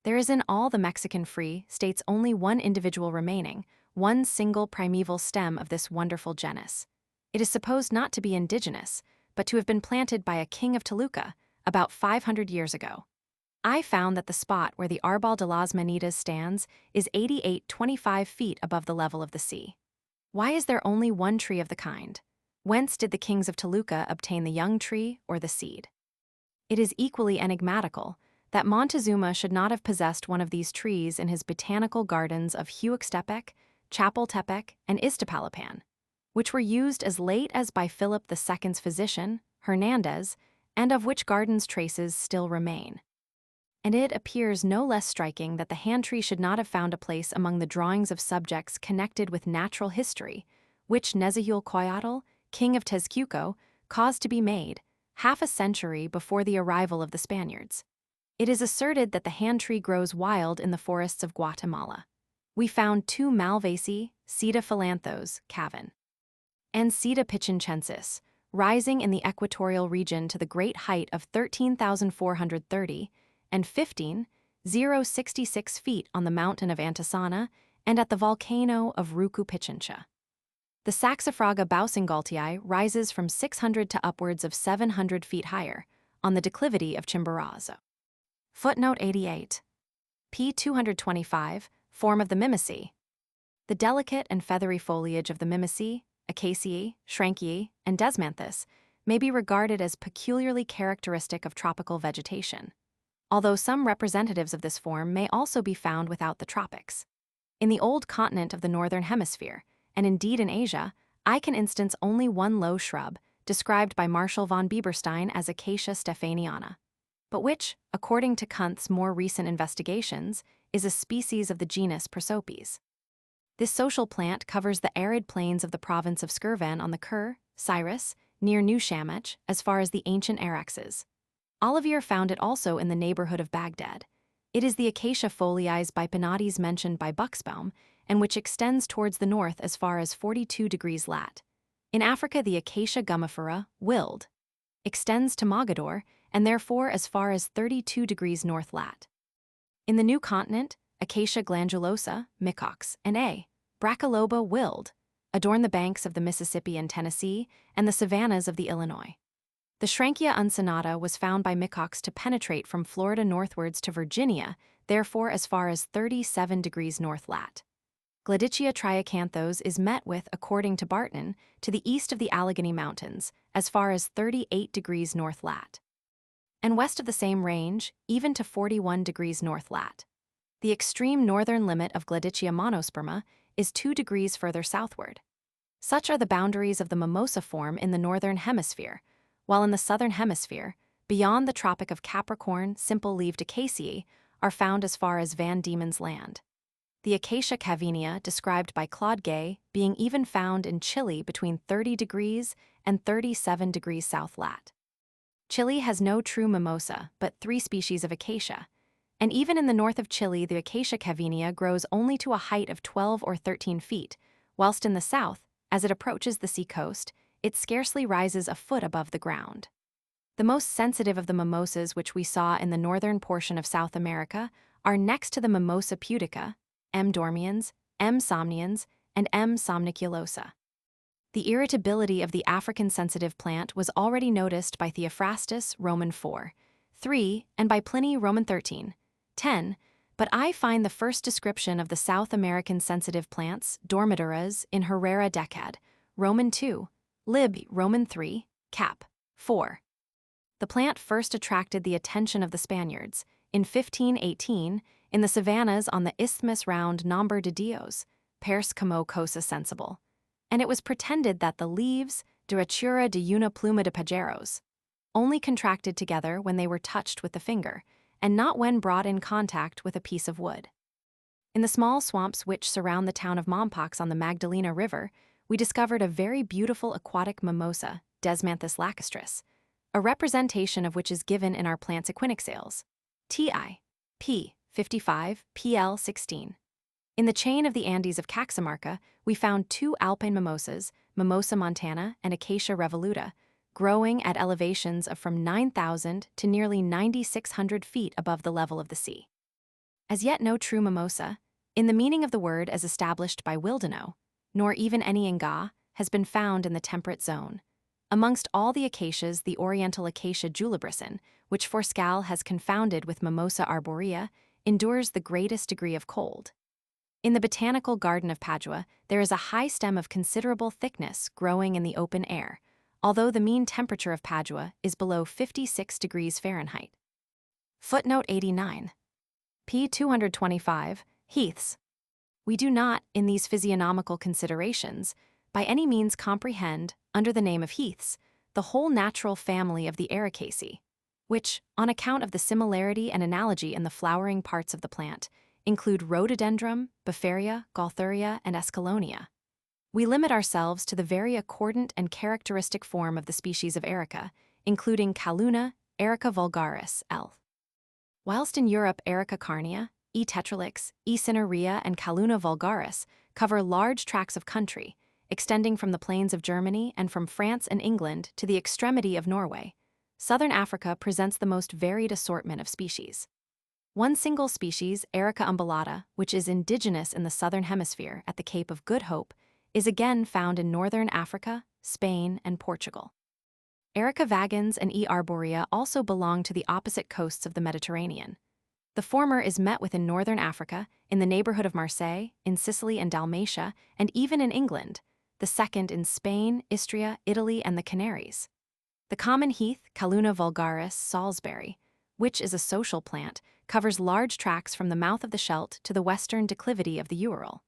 There is in all the Mexican free states only one individual remaining, one single primeval stem of this wonderful genus. It is supposed not to be indigenous, but to have been planted by a king of Toluca about 500 years ago. I found that the spot where the Arbol de las Manitas stands is 88.25 feet above the level of the sea. Why is there only one tree of the kind? Whence did the kings of Toluca obtain the young tree or the seed? It is equally enigmatical that Montezuma should not have possessed one of these trees in his botanical gardens of Huixtepec, Chapultepec, and Iztapalapan, which were used as late as by Philip II's physician, Hernandez, and of which gardens traces still remain. And it appears no less striking that the hand tree should not have found a place among the drawings of subjects connected with natural history, which Nezahualcoyotl, king of Tezcuco, caused to be made, half a century before the arrival of the Spaniards. It is asserted that the hand tree grows wild in the forests of Guatemala. We found 2 Malvaceae, Sida philanthos, Cavan, and Sida pichincensis, rising in the equatorial region to the great height of 13,430 and 15,066 feet on the mountain of Antisana and at the volcano of Rucu Pichincha. The Saxifraga bausinghaltii rises from 600 to upwards of 700 feet higher, on the declivity of Chimborazo. Footnote 88. p. 225, form of the mimicry. The delicate and feathery foliage of the mimicry, Acaceae, Schrankiae, and Desmanthus may be regarded as peculiarly characteristic of tropical vegetation, although some representatives of this form may also be found without the tropics. In the old continent of the northern hemisphere, and indeed in Asia, I can instance only one low shrub, described by Marshall von Bieberstein as Acacia stephaniana, but which, according to Kunth's more recent investigations, is a species of the genus Prosopis. This social plant covers the arid plains of the province of Skirvan on the Kur, Cyrus, near New Shamech, as far as the ancient Araxes. Olivier found it also in the neighborhood of Baghdad. It is the Acacia foliis bipinnatis mentioned by Buxbaum, and which extends towards the north as far as 42 degrees lat. In Africa, the Acacia gumifera, Wild, extends to Mogador, and therefore as far as 32 degrees north lat. In the new continent, Acacia glandulosa, Micox, and A. brachyloba, Wild, adorn the banks of the Mississippi and Tennessee and the savannas of the Illinois. The Schrankia uncinata was found by Micox to penetrate from Florida northwards to Virginia, therefore as far as 37 degrees north lat. Gladicia triacanthos is met with, according to Barton, to the east of the Allegheny Mountains, as far as 38 degrees north lat. And west of the same range, even to 41 degrees north lat. The extreme northern limit of Gladicia monosperma is 2 degrees further southward. Such are the boundaries of the mimosa form in the northern hemisphere, while in the southern hemisphere, beyond the Tropic of Capricorn, simple-leaved Acaceae are found as far as Van Diemen's Land. The Acacia cavinia, described by Claude Gay, being even found in Chile between 30 degrees and 37 degrees south lat. Chile has no true mimosa, but 3 species of acacia, and even in the north of Chile the Acacia cavinia grows only to a height of 12 or 13 feet, whilst in the south, as it approaches the sea coast, it scarcely rises a foot above the ground. The most sensitive of the mimosas which we saw in the northern portion of South America are next to the Mimosa pudica, M. dormiens, M. somnians, and M. somniculosa. The irritability of the African sensitive plant was already noticed by Theophrastus, Roman 4:3, and by Pliny, Roman 13:10, but I find the first description of the South American sensitive plants, Dormidoras, in Herrera Decad, Roman 2, Lib. Roman 3, Cap. 4. The plant first attracted the attention of the Spaniards, in 1518, in the savannas on the isthmus round Nombre de Dios, pers como cosa sensible, and it was pretended that the leaves, duratura de una pluma de pajaros, only contracted together when they were touched with the finger, and not when brought in contact with a piece of wood. In the small swamps which surround the town of Mompox on the Magdalena River, we discovered a very beautiful aquatic mimosa, Desmanthus lacustris, a representation of which is given in our plants equinoxales, TI, P. 55, PL 16. In the chain of the Andes of Caxamarca, we found 2 alpine mimosas, Mimosa montana and Acacia revoluta, growing at elevations of from 9,000 to nearly 9,600 feet above the level of the sea. As yet no true mimosa, in the meaning of the word as established by Willdenow, nor even any Nga, has been found in the temperate zone. Amongst all the acacias, the oriental Acacia julibrisson, which Forscal has confounded with Mimosa arborea, endures the greatest degree of cold. In the botanical garden of Padua, there is a high stem of considerable thickness growing in the open air, although the mean temperature of Padua is below 56 degrees Fahrenheit. Footnote 89. p. 225, Heaths. We do not, in these physiognomical considerations, by any means comprehend, under the name of heaths, the whole natural family of the Ericaceae, which, on account of the similarity and analogy in the flowering parts of the plant, include rhododendron, befaria, gaultheria, and escallonia. We limit ourselves to the very accordant and characteristic form of the species of Erica, including Calluna, Erica vulgaris, L. Whilst in Europe Erica carnea, E. tetralix, E. cinerea, and Calluna vulgaris cover large tracts of country, extending from the plains of Germany and from France and England to the extremity of Norway, southern Africa presents the most varied assortment of species. One single species, Erica umbellata, which is indigenous in the southern hemisphere at the Cape of Good Hope, is again found in northern Africa, Spain, and Portugal. Erica vagans and E. arborea also belong to the opposite coasts of the Mediterranean. The former is met with in northern Africa, in the neighborhood of Marseille, in Sicily and Dalmatia, and even in England, the second in Spain, Istria, Italy, and the Canaries. The common heath, Calluna vulgaris, Salisbury, which is a social plant, covers large tracts from the mouth of the Scheldt to the western declivity of the Ural.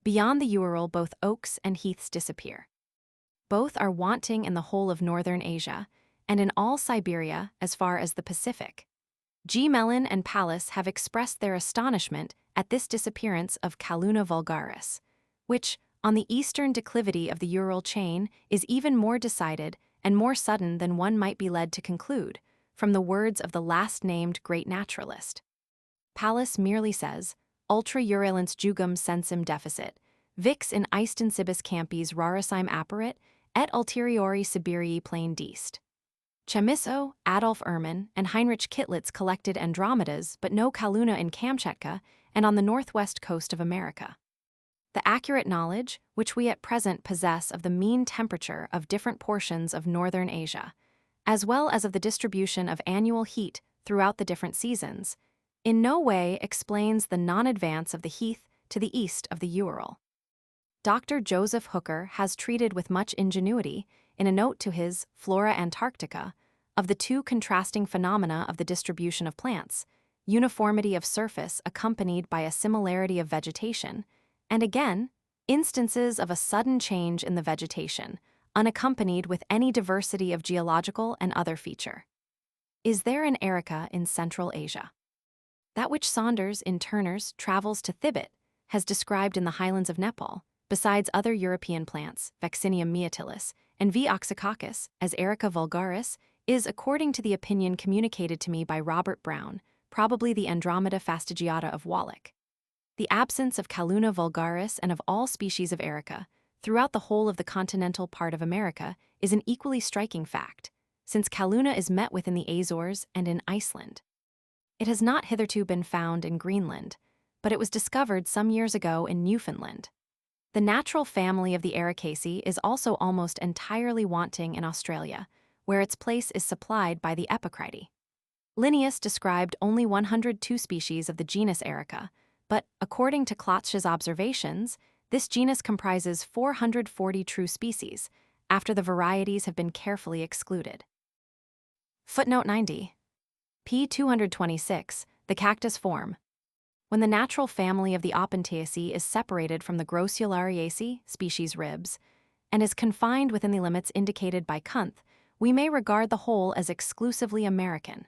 Beyond the Ural, both oaks and heaths disappear. Both are wanting in the whole of northern Asia, and in all Siberia as far as the Pacific. G. Mellon and Pallas have expressed their astonishment at this disappearance of Calluna vulgaris, which, on the eastern declivity of the Ural chain, is even more decided and more sudden than one might be led to conclude, from the words of the last-named great naturalist. Pallas merely says, ultra urulens jugum sensum deficit, vix in Eistensibus campis rarissime apparit, et ulteriori Siberii plain deist. Chemisso, Adolf Erman, and Heinrich Kittlitz collected Andromedas but no Calluna in Kamchatka and on the northwest coast of America. The accurate knowledge, which we at present possess of the mean temperature of different portions of northern Asia, as well as of the distribution of annual heat throughout the different seasons, in no way explains the non-advance of the heath to the east of the Ural. Dr. Joseph Hooker has treated with much ingenuity, in a note to his Flora Antarctica, of the 2 contrasting phenomena of the distribution of plants, uniformity of surface accompanied by a similarity of vegetation, and again, instances of a sudden change in the vegetation, unaccompanied with any diversity of geological and other feature. Is there an Erica in Central Asia? That which Saunders, in Turner's Travels to Thibet, has described in the highlands of Nepal, besides other European plants, Vaccinium myotilis, and V. oxycoccus, as Erica vulgaris, is, according to the opinion communicated to me by Robert Brown, probably the Andromeda fastigiata of Wallach. The absence of Calluna vulgaris and of all species of Erica, throughout the whole of the continental part of America, is an equally striking fact, since Calluna is met with in the Azores and in Iceland. It has not hitherto been found in Greenland, but it was discovered some years ago in Newfoundland. The natural family of the Ericaceae is also almost entirely wanting in Australia, where its place is supplied by the Epicridae. Linnaeus described only 102 species of the genus Erica, but, according to Klotzsch's observations, this genus comprises 440 true species, after the varieties have been carefully excluded. Footnote 90. p. 226, the cactus form. when the natural family of the Opuntiaceae is separated from the Grossulariaceae, species ribs, and is confined within the limits indicated by Kunth, we may regard the whole as exclusively American.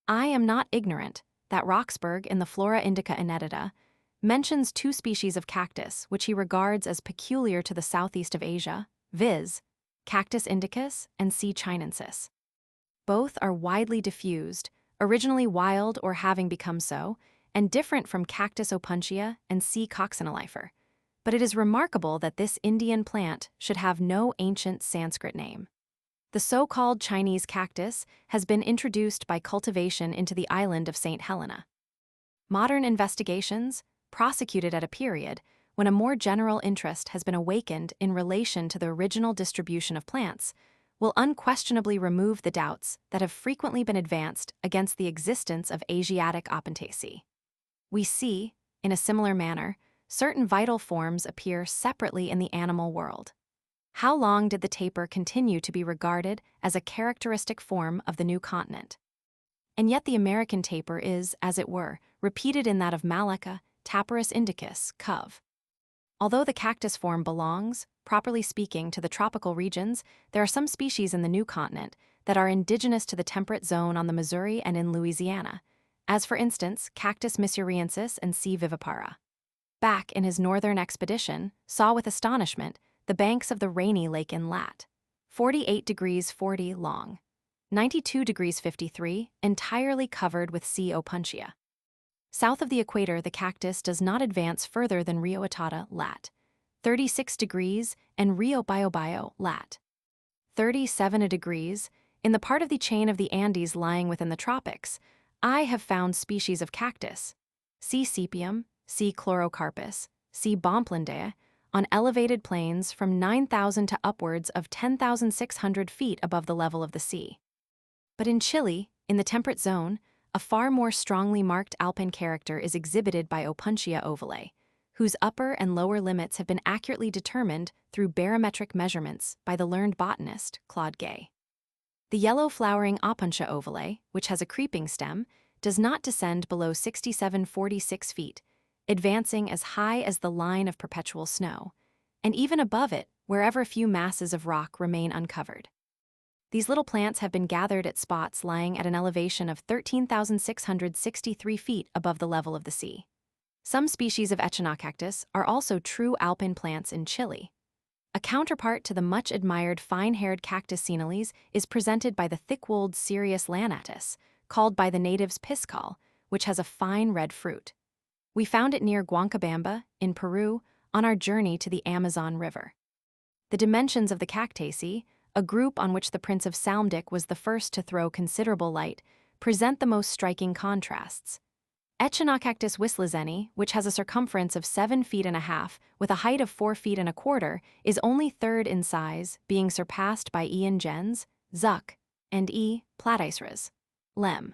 I am not ignorant that Roxburgh in the Flora Indica Inedita mentions two species of cactus which he regards as peculiar to the southeast of Asia, viz., Cactus indicus and C. chinensis. Both are widely diffused, originally wild or having become so, and different from Cactus opuntia and C. coccinellifer. But it is remarkable that this Indian plant should have no ancient Sanskrit name. The so-called Chinese cactus has been introduced by cultivation into the island of St. Helena. Modern investigations, prosecuted at a period when a more general interest has been awakened in relation to the original distribution of plants, will unquestionably remove the doubts that have frequently been advanced against the existence of Asiatic Opuntiaceae. We see, in a similar manner, certain vital forms appear separately in the animal world. How long did the tapir continue to be regarded as a characteristic form of the new continent? And yet the American tapir is, as it were, repeated in that of Malacca, Tapirus indicus, Cov. Although the cactus form belongs, properly speaking, to the tropical regions, there are some species in the new continent that are indigenous to the temperate zone on the Missouri and in Louisiana, as for instance Cactus missouriensis and C. vivipara. Back in his northern expedition, saw with astonishment the banks of the Rainy Lake in lat. 48 degrees 40 long, 92 degrees 53, entirely covered with C. opuntia. South of the equator, the cactus does not advance further than Rio Atata lat. 36 degrees and Rio Biobio lat. 37 degrees. In the part of the chain of the Andes lying within the tropics, I have found species of cactus, C. sepium, C. chlorocarpus, C. bomplindea, on elevated plains from 9,000 to upwards of 10,600 feet above the level of the sea. But in Chile, in the temperate zone, a far more strongly marked alpine character is exhibited by Opuntia ovale, whose upper and lower limits have been accurately determined through barometric measurements by the learned botanist Claude Gay. The yellow-flowering Opuntia ovale, which has a creeping stem, does not descend below 6746 feet, advancing as high as the line of perpetual snow, and even above it wherever few masses of rock remain uncovered. These little plants have been gathered at spots lying at an elevation of 13,663 feet above the level of the sea. Some species of echinocactus are also true alpine plants in Chile. A counterpart to the much-admired fine-haired Cactus senilis is presented by the thick-wooled Cereus lanatus, called by the natives piscal, which has a fine red fruit. We found it near Huancabamba, in Peru, on our journey to the Amazon River. The dimensions of the Cactaceae, a group on which the Prince of Salmdic was the first to throw considerable light, present the most striking contrasts. Echinocactus whistlezeni, which has a circumference of 7 feet and a half, with a height of 4 feet and a quarter, is only third in size, being surpassed by E. ingens, Zuck, and E. platyceras, Lem.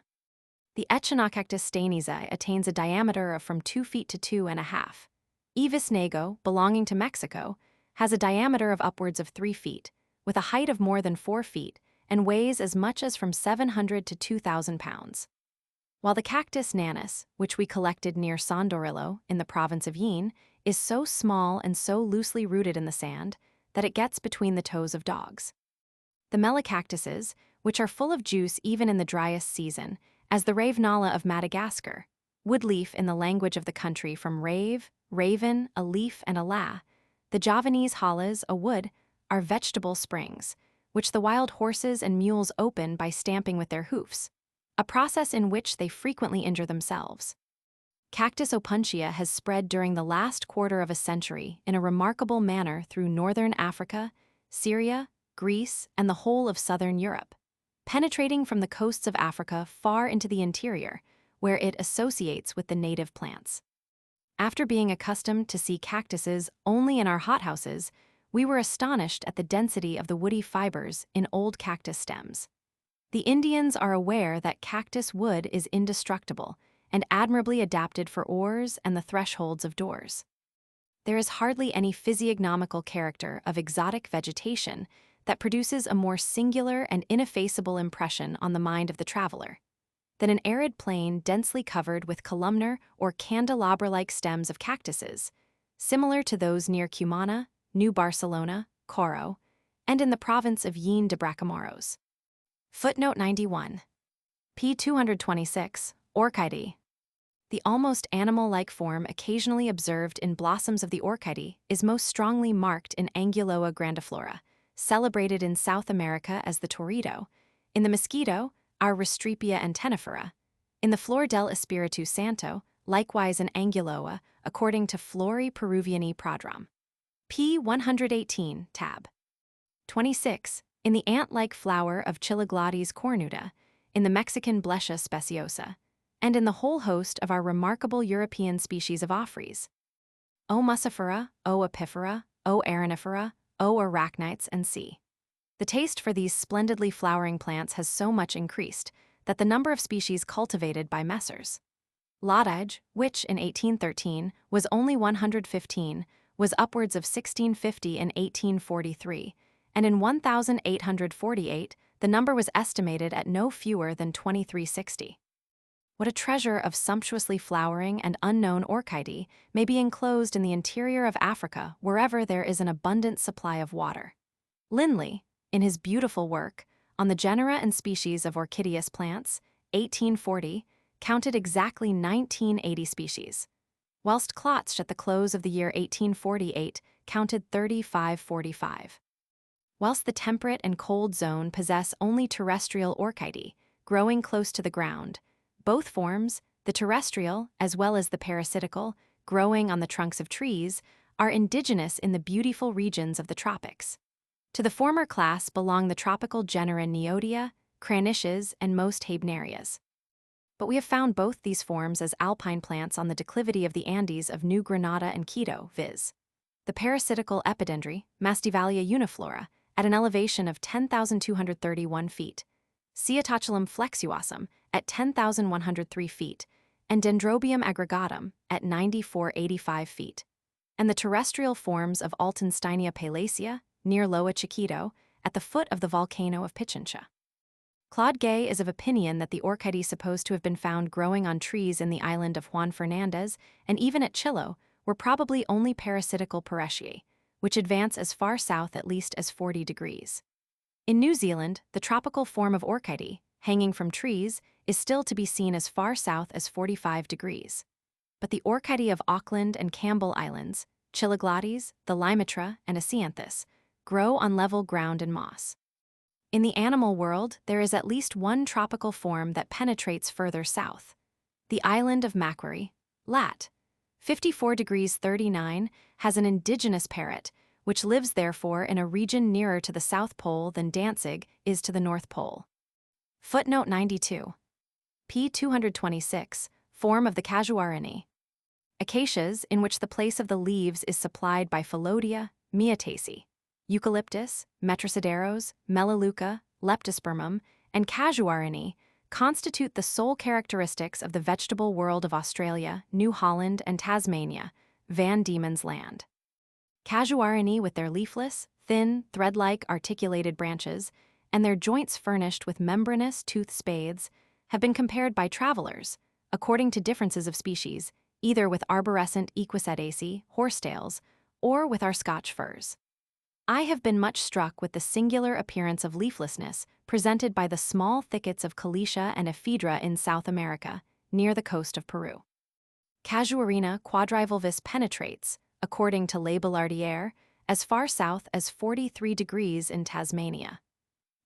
The Echinocactus steinii attains a diameter of from 2 feet to 2.5. E. visnego, belonging to Mexico, has a diameter of upwards of 3 feet, with a height of more than 4 feet, and weighs as much as from 700 to 2,000 pounds. While the Cactus nanus, which we collected near Sondorillo, in the province of Yin, is so small and so loosely rooted in the sand that it gets between the toes of dogs. The mellicactuses, which are full of juice even in the driest season, as the ravenala of Madagascar, woodleaf in the language of the country from rave, raven, a leaf, and a la, the Javanese hallas, a wood, are vegetable springs, which the wild horses and mules open by stamping with their hoofs, a process in which they frequently injure themselves. Cactus opuntia has spread during the last quarter of a century in a remarkable manner through northern Africa, Syria, Greece, and the whole of southern Europe, penetrating from the coasts of Africa far into the interior, where it associates with the native plants. After being accustomed to see cactuses only in our hothouses, we were astonished at the density of the woody fibers in old cactus stems. The Indians are aware that cactus wood is indestructible and admirably adapted for oars and the thresholds of doors. There is hardly any physiognomical character of exotic vegetation that produces a more singular and ineffaceable impression on the mind of the traveler. than an arid plain densely covered with columnar or candelabra-like stems of cactuses, similar to those near Cumana, New Barcelona, Coro, and in the province of Jaén de Bracamoros. Footnote 91. p. 226, Orchidea. The almost animal-like form occasionally observed in blossoms of the orchidea is most strongly marked in Anguloa grandiflora, celebrated in South America as the torito, in the mosquito, our Restrepo antennifera, in the Flor del Espiritu Santo, likewise in Anguloa, according to Flori Peruviani Prodrom. p. 118, tab. 26, in the ant-like flower of Chiloglades cornuta, in the Mexican Bletia speciosa, and in the whole host of our remarkable European species of Ophrys, O. muscifera, O. epifera, O. arenifera, O. arachnites, and c. The taste for these splendidly flowering plants has so much increased that the number of species cultivated by Messrs. Loddige, which in 1813 was only 115, was upwards of 1650 in 1843, and in 1848 the number was estimated at no fewer than 2360. What a treasure of sumptuously flowering and unknown orchidea may be enclosed in the interior of Africa wherever there is an abundant supply of water. Lindley, in his beautiful work on the genera and species of orchideous plants, 1840, counted exactly 1980 species, whilst Klotz at the close of the year 1848 counted 3545. Whilst the temperate and cold zone possess only terrestrial orchidea, growing close to the ground, both forms, the terrestrial as well as the parasitical, growing on the trunks of trees, are indigenous in the beautiful regions of the tropics. To the former class belong the tropical genera Neodia, Craniches, and most Habnerias. But we have found both these forms as alpine plants on the declivity of the Andes of New Granada and Quito, viz. The parasitical epidendry, Mastivalia uniflora, at an elevation of 10,231 feet, Ceotochelum flexuosum at 10,103 feet, and Dendrobium aggregatum at 9,485 feet, and the terrestrial forms of Altensteinia palacea, near Loa Chiquito, at the foot of the volcano of Pichincha. Claude Gay is of opinion that the orchidea supposed to have been found growing on trees in the island of Juan Fernandez and even at Chilo were probably only parasitical Parretiae, which advance as far south at least as 40 degrees. In New Zealand, the tropical form of orchidea, hanging from trees, is still to be seen as far south as 45 degrees. But the orchidea of Auckland and Campbell Islands, Chiloglades, the Limatra, and Asianthus, grow on level ground and moss. In the animal world, there is at least one tropical form that penetrates further south. The island of Macquarie, lat. 54 degrees 39, has an indigenous parrot, which lives therefore in a region nearer to the South Pole than Danzig is to the North Pole. Footnote 92. p. 226, form of the Casuarinae. Acacias, in which the place of the leaves is supplied by Phyllodia, Myotaceae, Eucalyptus, Metrosideros, Melaleuca, Leptospermum, and Casuarinae, constitute the sole characteristics of the vegetable world of Australia, New Holland, and Tasmania, Van Diemen's Land. Casuarinae, with their leafless, thin, thread-like articulated branches, and their joints furnished with membranous tooth spathes, have been compared by travelers, according to differences of species, either with arborescent Equisedaceae, horsetails, or with our Scotch firs. I have been much struck with the singular appearance of leaflessness presented by the small thickets of Calicia and Ephedra in South America, near the coast of Peru. Casuarina quadrivalvis penetrates, according to Les Billardières, as far south as 43 degrees in Tasmania.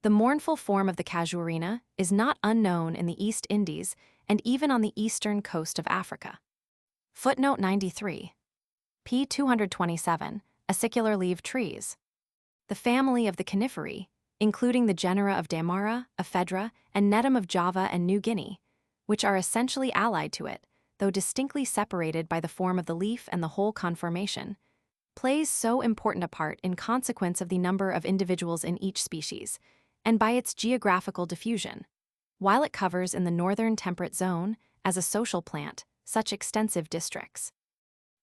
The mournful form of the casuarina is not unknown in the East Indies and even on the eastern coast of Africa. Footnote 93. p. 227, acicular-leaved trees. The family of the Coniferae, including the genera of Damara, Ephedra, and Netum of Java and New Guinea, which are essentially allied to it, though distinctly separated by the form of the leaf and the whole conformation, plays so important a part in consequence of the number of individuals in each species, and by its geographical diffusion. While it covers in the northern temperate zone, as a social plant, such extensive districts,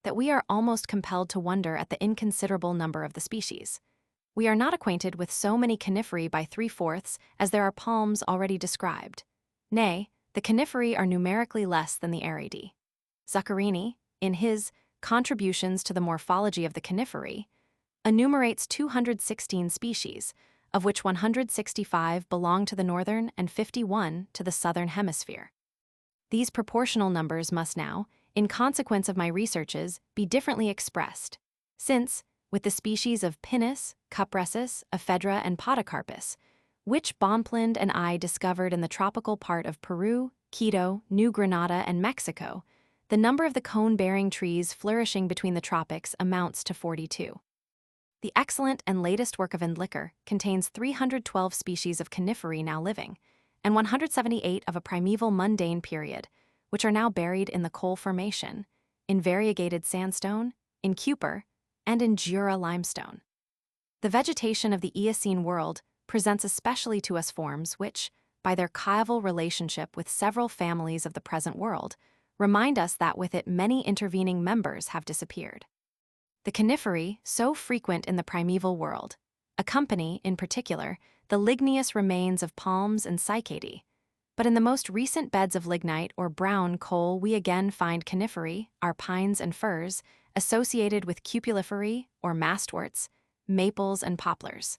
that we are almost compelled to wonder at the inconsiderable number of the species. We are not acquainted with so many coniferae by 3/4 as there are palms already described. Nay, the coniferae are numerically less than the Aridae. Zuccarini, in his Contributions to the Morphology of the Coniferae, enumerates 216 species, of which 165 belong to the northern and 51 to the southern hemisphere. These proportional numbers must now, in consequence of my researches, be differently expressed, since, with the species of Pinus, Cupressus, Ephedra, and Podocarpus, which Bonpland and I discovered in the tropical part of Peru, Quito, New Granada, and Mexico, the number of the cone-bearing trees flourishing between the tropics amounts to 42. The excellent and latest work of Endlicher contains 312 species of coniferae now living, and 178 of a primeval mundane period, which are now buried in the coal formation, in variegated sandstone, in Keuper, and in Jura limestone. The vegetation of the Eocene world presents especially to us forms which, by their chival relationship with several families of the present world, remind us that with it many intervening members have disappeared. The coniferae, so frequent in the primeval world, accompany, in particular, the ligneous remains of palms and cycadae, but in the most recent beds of lignite or brown coal we again find coniferae, our pines and firs, associated with cupuliferae or mastworts, maples and poplars.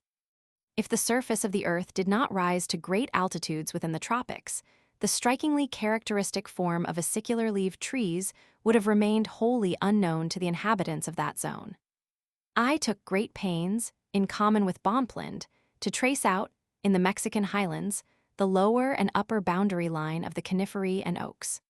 If the surface of the earth did not rise to great altitudes within the tropics, the strikingly characteristic form of acicular-leaved trees would have remained wholly unknown to the inhabitants of that zone. I took great pains, in common with Bonpland, to trace out, in the Mexican highlands, the lower and upper boundary line of the coniferae and oaks.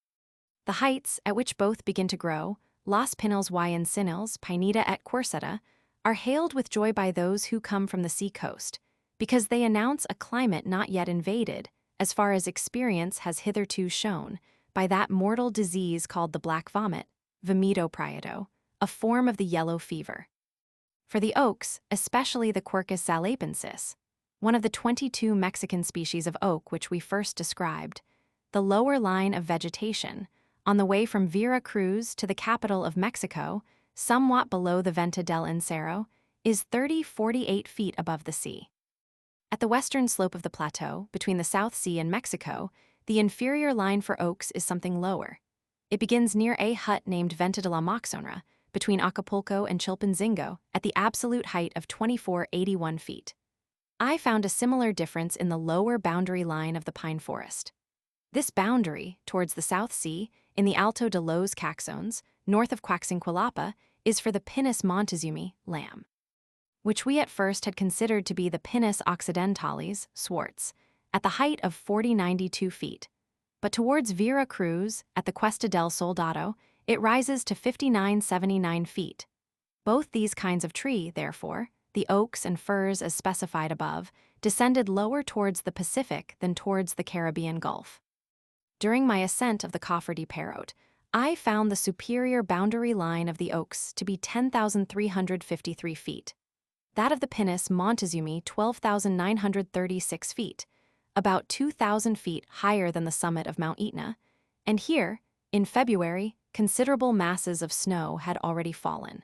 The heights at which both begin to grow, Los Pinos y Encinos, Pineda et Querceta, are hailed with joy by those who come from the sea-coast, because they announce a climate not yet invaded, as far as experience has hitherto shown, by that mortal disease called the black vomit, vomito prieto, a form of the yellow fever. For the oaks, especially the Quercus zalapensis, one of the 22 Mexican species of oak which we first described, the lower line of vegetation, on the way from Vera Cruz to the capital of Mexico, somewhat below the Venta del Encero, is 48 feet above the sea. At the western slope of the plateau, between the South Sea and Mexico, the inferior line for oaks is something lower. It begins near a hut named Venta de la Moxonra, between Acapulco and Chilpancingo, at the absolute height of 2481 feet. I found a similar difference in the lower boundary line of the pine forest. This boundary, towards the South Sea, in the Alto de los Caxones, north of Coaxinquilapa, is for the Pinus montezumi, lamb, which we at first had considered to be the Pinus occidentalis, Swartz, at the height of 4092 feet. But towards Vera Cruz, at the Cuesta del Soldado, it rises to 5979 feet. Both these kinds of tree, therefore, the oaks and firs as specified above, descended lower towards the Pacific than towards the Caribbean Gulf. During my ascent of the Cofre de Parrot, I found the superior boundary line of the oaks to be 10,353 feet. That of the Pinus montezumi 12,936 feet, about 2,000 feet higher than the summit of Mount Etna, and here, in February, considerable masses of snow had already fallen.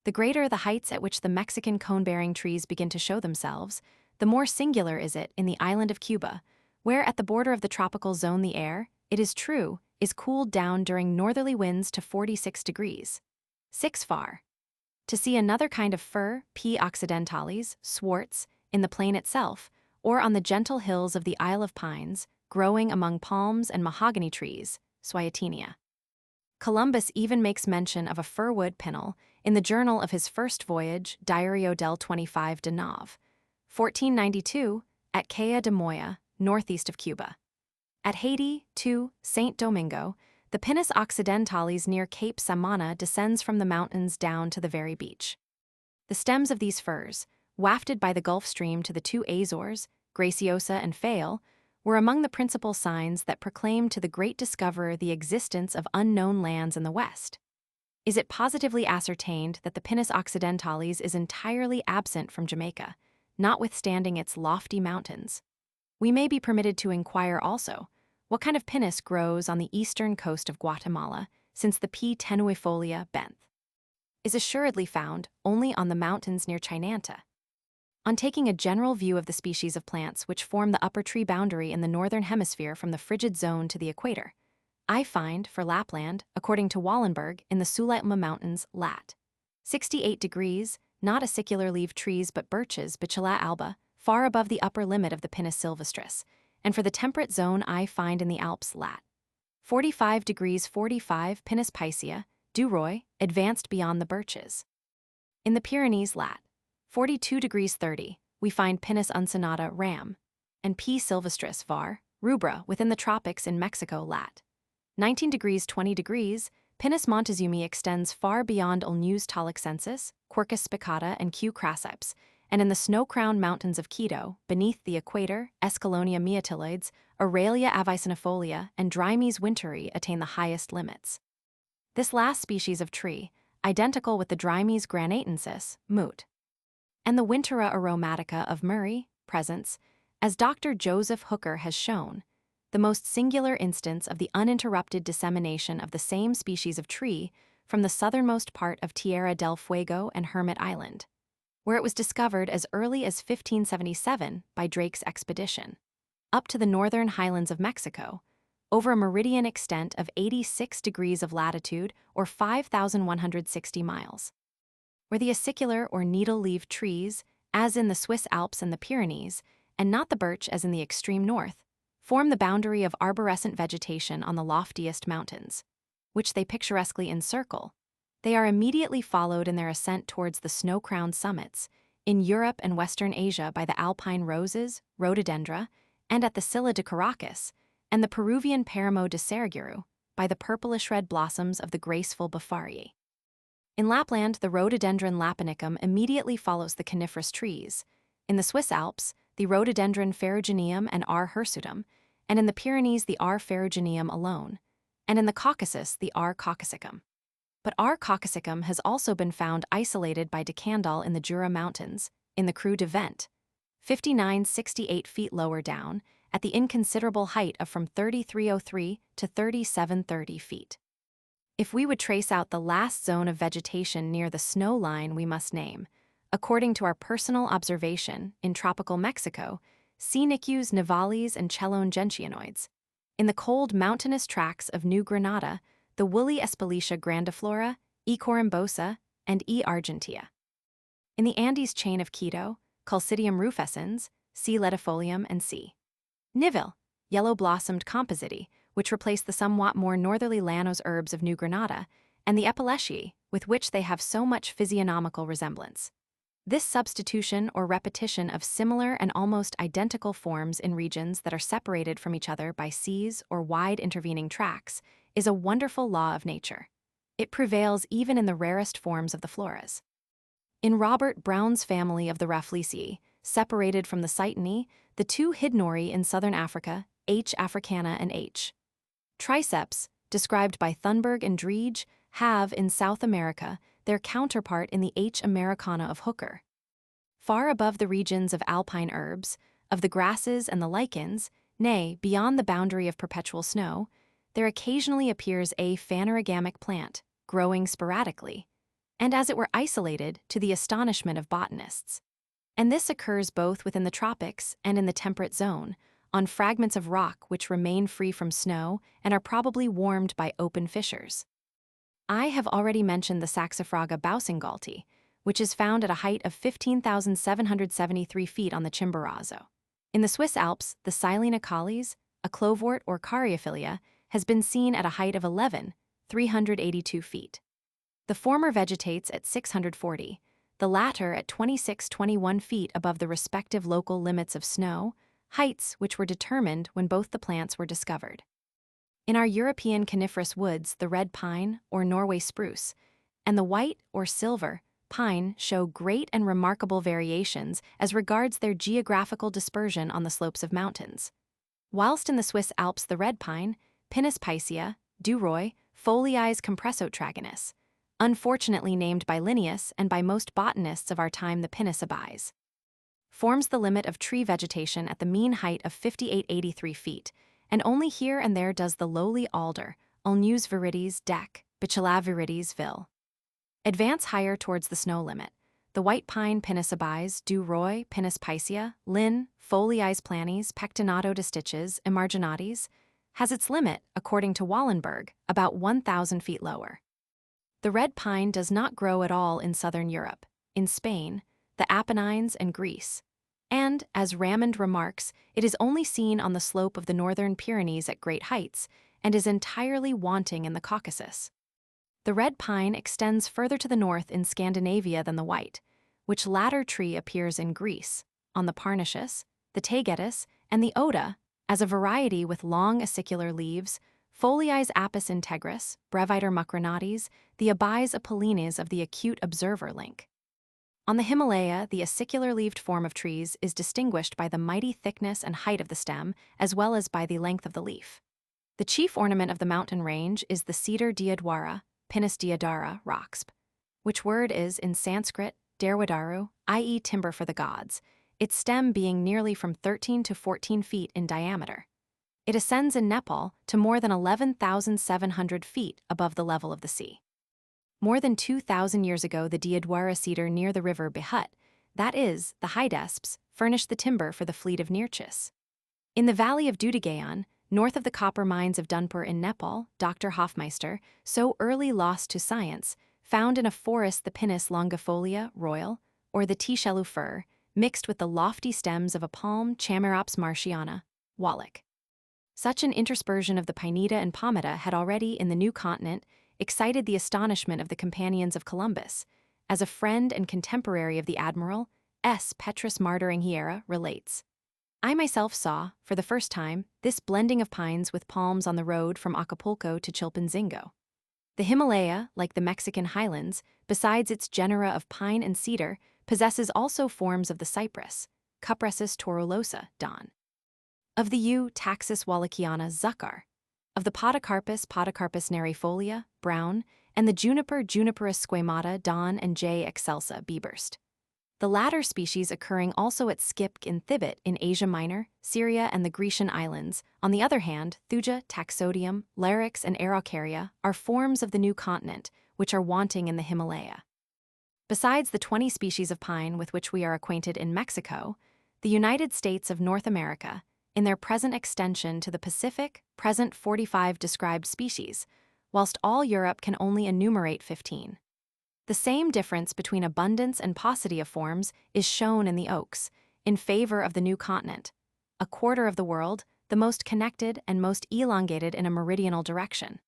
The greater the heights at which the Mexican cone-bearing trees begin to show themselves, the more singular is it in the island of Cuba, where at the border of the tropical zone the air, it is true, is cooled down during northerly winds to 46 degrees. 6 far. To see another kind of fir, P. occidentalis, Swartz, in the plain itself, or on the gentle hills of the Isle of Pines, growing among palms and mahogany trees, Swietenia. Columbus even makes mention of a firwood pinnel in the journal of his first voyage, Diario del 25 de Nov, 1492, at Cayo de Moya, northeast of Cuba. At Haiti, too, St. Domingo, the Pinus occidentalis near Cape Samana descends from the mountains down to the very beach. The stems of these firs, wafted by the Gulf Stream to the two Azores, Graciosa and Fayal, were among the principal signs that proclaimed to the great discoverer the existence of unknown lands in the West. Is it positively ascertained that the Pinus occidentalis is entirely absent from Jamaica, notwithstanding its lofty mountains? We may be permitted to inquire also, what kind of pinus grows on the eastern coast of Guatemala, since the P. tenuifolia benth is assuredly found only on the mountains near Chinanta. On taking a general view of the species of plants which form the upper tree boundary in the northern hemisphere from the frigid zone to the equator, I find, for Lapland, according to Wallenberg, in the Sublime Mountains, lat. 68 degrees, not acicular-leaved trees but birches, Bacilla alba, far above the upper limit of the Pinus sylvestris, and for the temperate zone I find in the Alps, lat. 45 degrees 45, Pinus picea, Duroy, advanced beyond the birches. In the Pyrenees, lat. 42 degrees 30, we find Pinus uncinata, Ram, and P. sylvestris, var. Rubra, within the tropics in Mexico, lat. 19 degrees 20 degrees, Pinus montezumi extends far beyond Ulmus toloxensis, Quercus spicata, and Q. crassipes, and in the snow-crowned mountains of Quito, beneath the equator, Escalonia meatiloides, Aurelia avicenifolia, and Drymes winteri attain the highest limits. This last species of tree, identical with the Drymes granatensis, Moot, and the Wintera aromatica of Murray, presents, as Dr. Joseph Hooker has shown, the most singular instance of the uninterrupted dissemination of the same species of tree from the southernmost part of Tierra del Fuego and Hermit Island, where it was discovered as early as 1577 by Drake's expedition, up to the northern highlands of Mexico, over a meridian extent of 86 degrees of latitude or 5,160 miles. Where the acicular or needle-leaved trees, as in the Swiss Alps and the Pyrenees, and not the birch as in the extreme north, form the boundary of arborescent vegetation on the loftiest mountains, which they picturesquely encircle, they are immediately followed in their ascent towards the snow-crowned summits, in Europe and Western Asia by the alpine roses, rhododendra, and at the Silla de Caracas, and the Peruvian Paramo de Saraguru, by the purplish-red blossoms of the graceful Befarii. In Lapland, the rhododendron laponicum immediately follows the coniferous trees, in the Swiss Alps, the rhododendron ferrugineum and R. hirsutum, and in the Pyrenees the R. ferrugineum alone, and in the Caucasus the R. caucasicum. But R. caucasicum has also been found isolated by de Candolle in the Jura Mountains, in the Creux de Vent, 5968 feet lower down, at the inconsiderable height of from 3303 to 3730 feet. If we would trace out the last zone of vegetation near the snow line we must name, according to our personal observation, in tropical Mexico, Senecio nivalis and Chelone gentianoids. In the cold mountainous tracts of New Granada, the woolly Espalicia grandiflora, E. corymbosa, and E. argentea. In the Andes chain of Quito, Calcidium rufescens, C. ledifolium, and C. niville, yellow-blossomed compositae, which replace the somewhat more northerly Llanos herbs of New Granada, and the Epiletiae, with which they have so much physiognomical resemblance. This substitution or repetition of similar and almost identical forms in regions that are separated from each other by seas or wide intervening tracts is a wonderful law of nature. It prevails even in the rarest forms of the floras. In Robert Brown's family of the Rafflesiae, separated from the Cytinae, the two Hydnori in southern Africa, H. africana and H. triceps, described by Thunberg and Driedge, have, in South America, their counterpart in the H. americana of Hooker. Far above the regions of alpine herbs, of the grasses and the lichens, nay, beyond the boundary of perpetual snow, there occasionally appears a phanerogamic plant, growing sporadically, and as it were isolated to the astonishment of botanists. And this occurs both within the tropics and in the temperate zone, on fragments of rock which remain free from snow and are probably warmed by open fissures. I have already mentioned the Saxifraga bausinghalti, which is found at a height of 15,773 feet on the Chimborazo. In the Swiss Alps, the Silene calis, a clovewort or caryophylla, has been seen at a height of 11,382 feet. The former vegetates at 640, the latter at 2621 feet above the respective local limits of snow, heights which were determined when both the plants were discovered. In our European coniferous woods, the red pine, or Norway spruce, and the white, or silver, pine show great and remarkable variations as regards their geographical dispersion on the slopes of mountains. Whilst in the Swiss Alps the red pine, Pinus picea, Duroy, Foliis compressotragonus, unfortunately named by Linnaeus and by most botanists of our time the Pinus abies, forms the limit of tree vegetation at the mean height of 5883 feet, and only here and there does the lowly alder, Ulmus viridis, Dec, Bacilla viridis, Vil. Advance higher towards the snow limit, the white pine Pinus abies, du Roy, Pinus picea, Linn, Foliis planis, pectinato distiches, emarginatis, has its limit, according to Wallenberg, about 1,000 feet lower. The red pine does not grow at all in southern Europe, in Spain, the Apennines, and Greece. And, as Ramond remarks, it is only seen on the slope of the northern Pyrenees at great heights, and is entirely wanting in the Caucasus. The red pine extends further to the north in Scandinavia than the white, which latter tree appears in Greece, on the Parnassus, the Taygetus, and the Oda, as a variety with long acicular leaves, Foliis apis integris, Breviter mucronates, the abies apollines of the acute observer link. On the Himalaya, the acicular-leaved form of trees is distinguished by the mighty thickness and height of the stem, as well as by the length of the leaf. The chief ornament of the mountain range is the cedar deodwara, Pinus deodara, roxb, which word is, in Sanskrit, derwadaru, i.e. timber for the gods, its stem being nearly from 13 to 14 feet in diameter. It ascends in Nepal to more than 11,700 feet above the level of the sea. More than 2,000 years ago, the deodwara cedar near the river Behut, that is, the Hydesps, furnished the timber for the fleet of Nearchus. In the valley of Dudigaon, north of the copper mines of Dunpur in Nepal, Dr. Hofmeister, so early lost to science, found in a forest the Pinus longifolia, royal, or the Tichelu fir, mixed with the lofty stems of a palm, Chamaerops martiana, Wallach. Such an interspersion of the Pineta and Palmeta had already, in the new continent, excited the astonishment of the companions of Columbus, as a friend and contemporary of the admiral, S. Petrus Martyringhiera, relates. I myself saw, for the first time, this blending of pines with palms on the road from Acapulco to Chilpancingo. The Himalaya, like the Mexican highlands, besides its genera of pine and cedar, possesses also forms of the cypress, Cupressus torulosa, Don. Of the yew, Taxus wallachiana, Zucker. Of the Podocarpus nerifolia, brown, and the juniper, Juniperus squamata, Don, and J. excelsa, Bieberst. The latter species occurring also at Skipk in Thibet in Asia Minor, Syria, and the Grecian islands. On the other hand, Thuja, Taxodium, Larix, and Araucaria are forms of the new continent, which are wanting in the Himalaya. Besides the 20 species of pine with which we are acquainted in Mexico, the United States of North America, in their present extension to the Pacific, present 45 described species, whilst all Europe can only enumerate 15. The same difference between abundance and paucity of forms is shown in the oaks, in favor of the new continent, a quarter of the world, the most connected and most elongated in a meridional direction.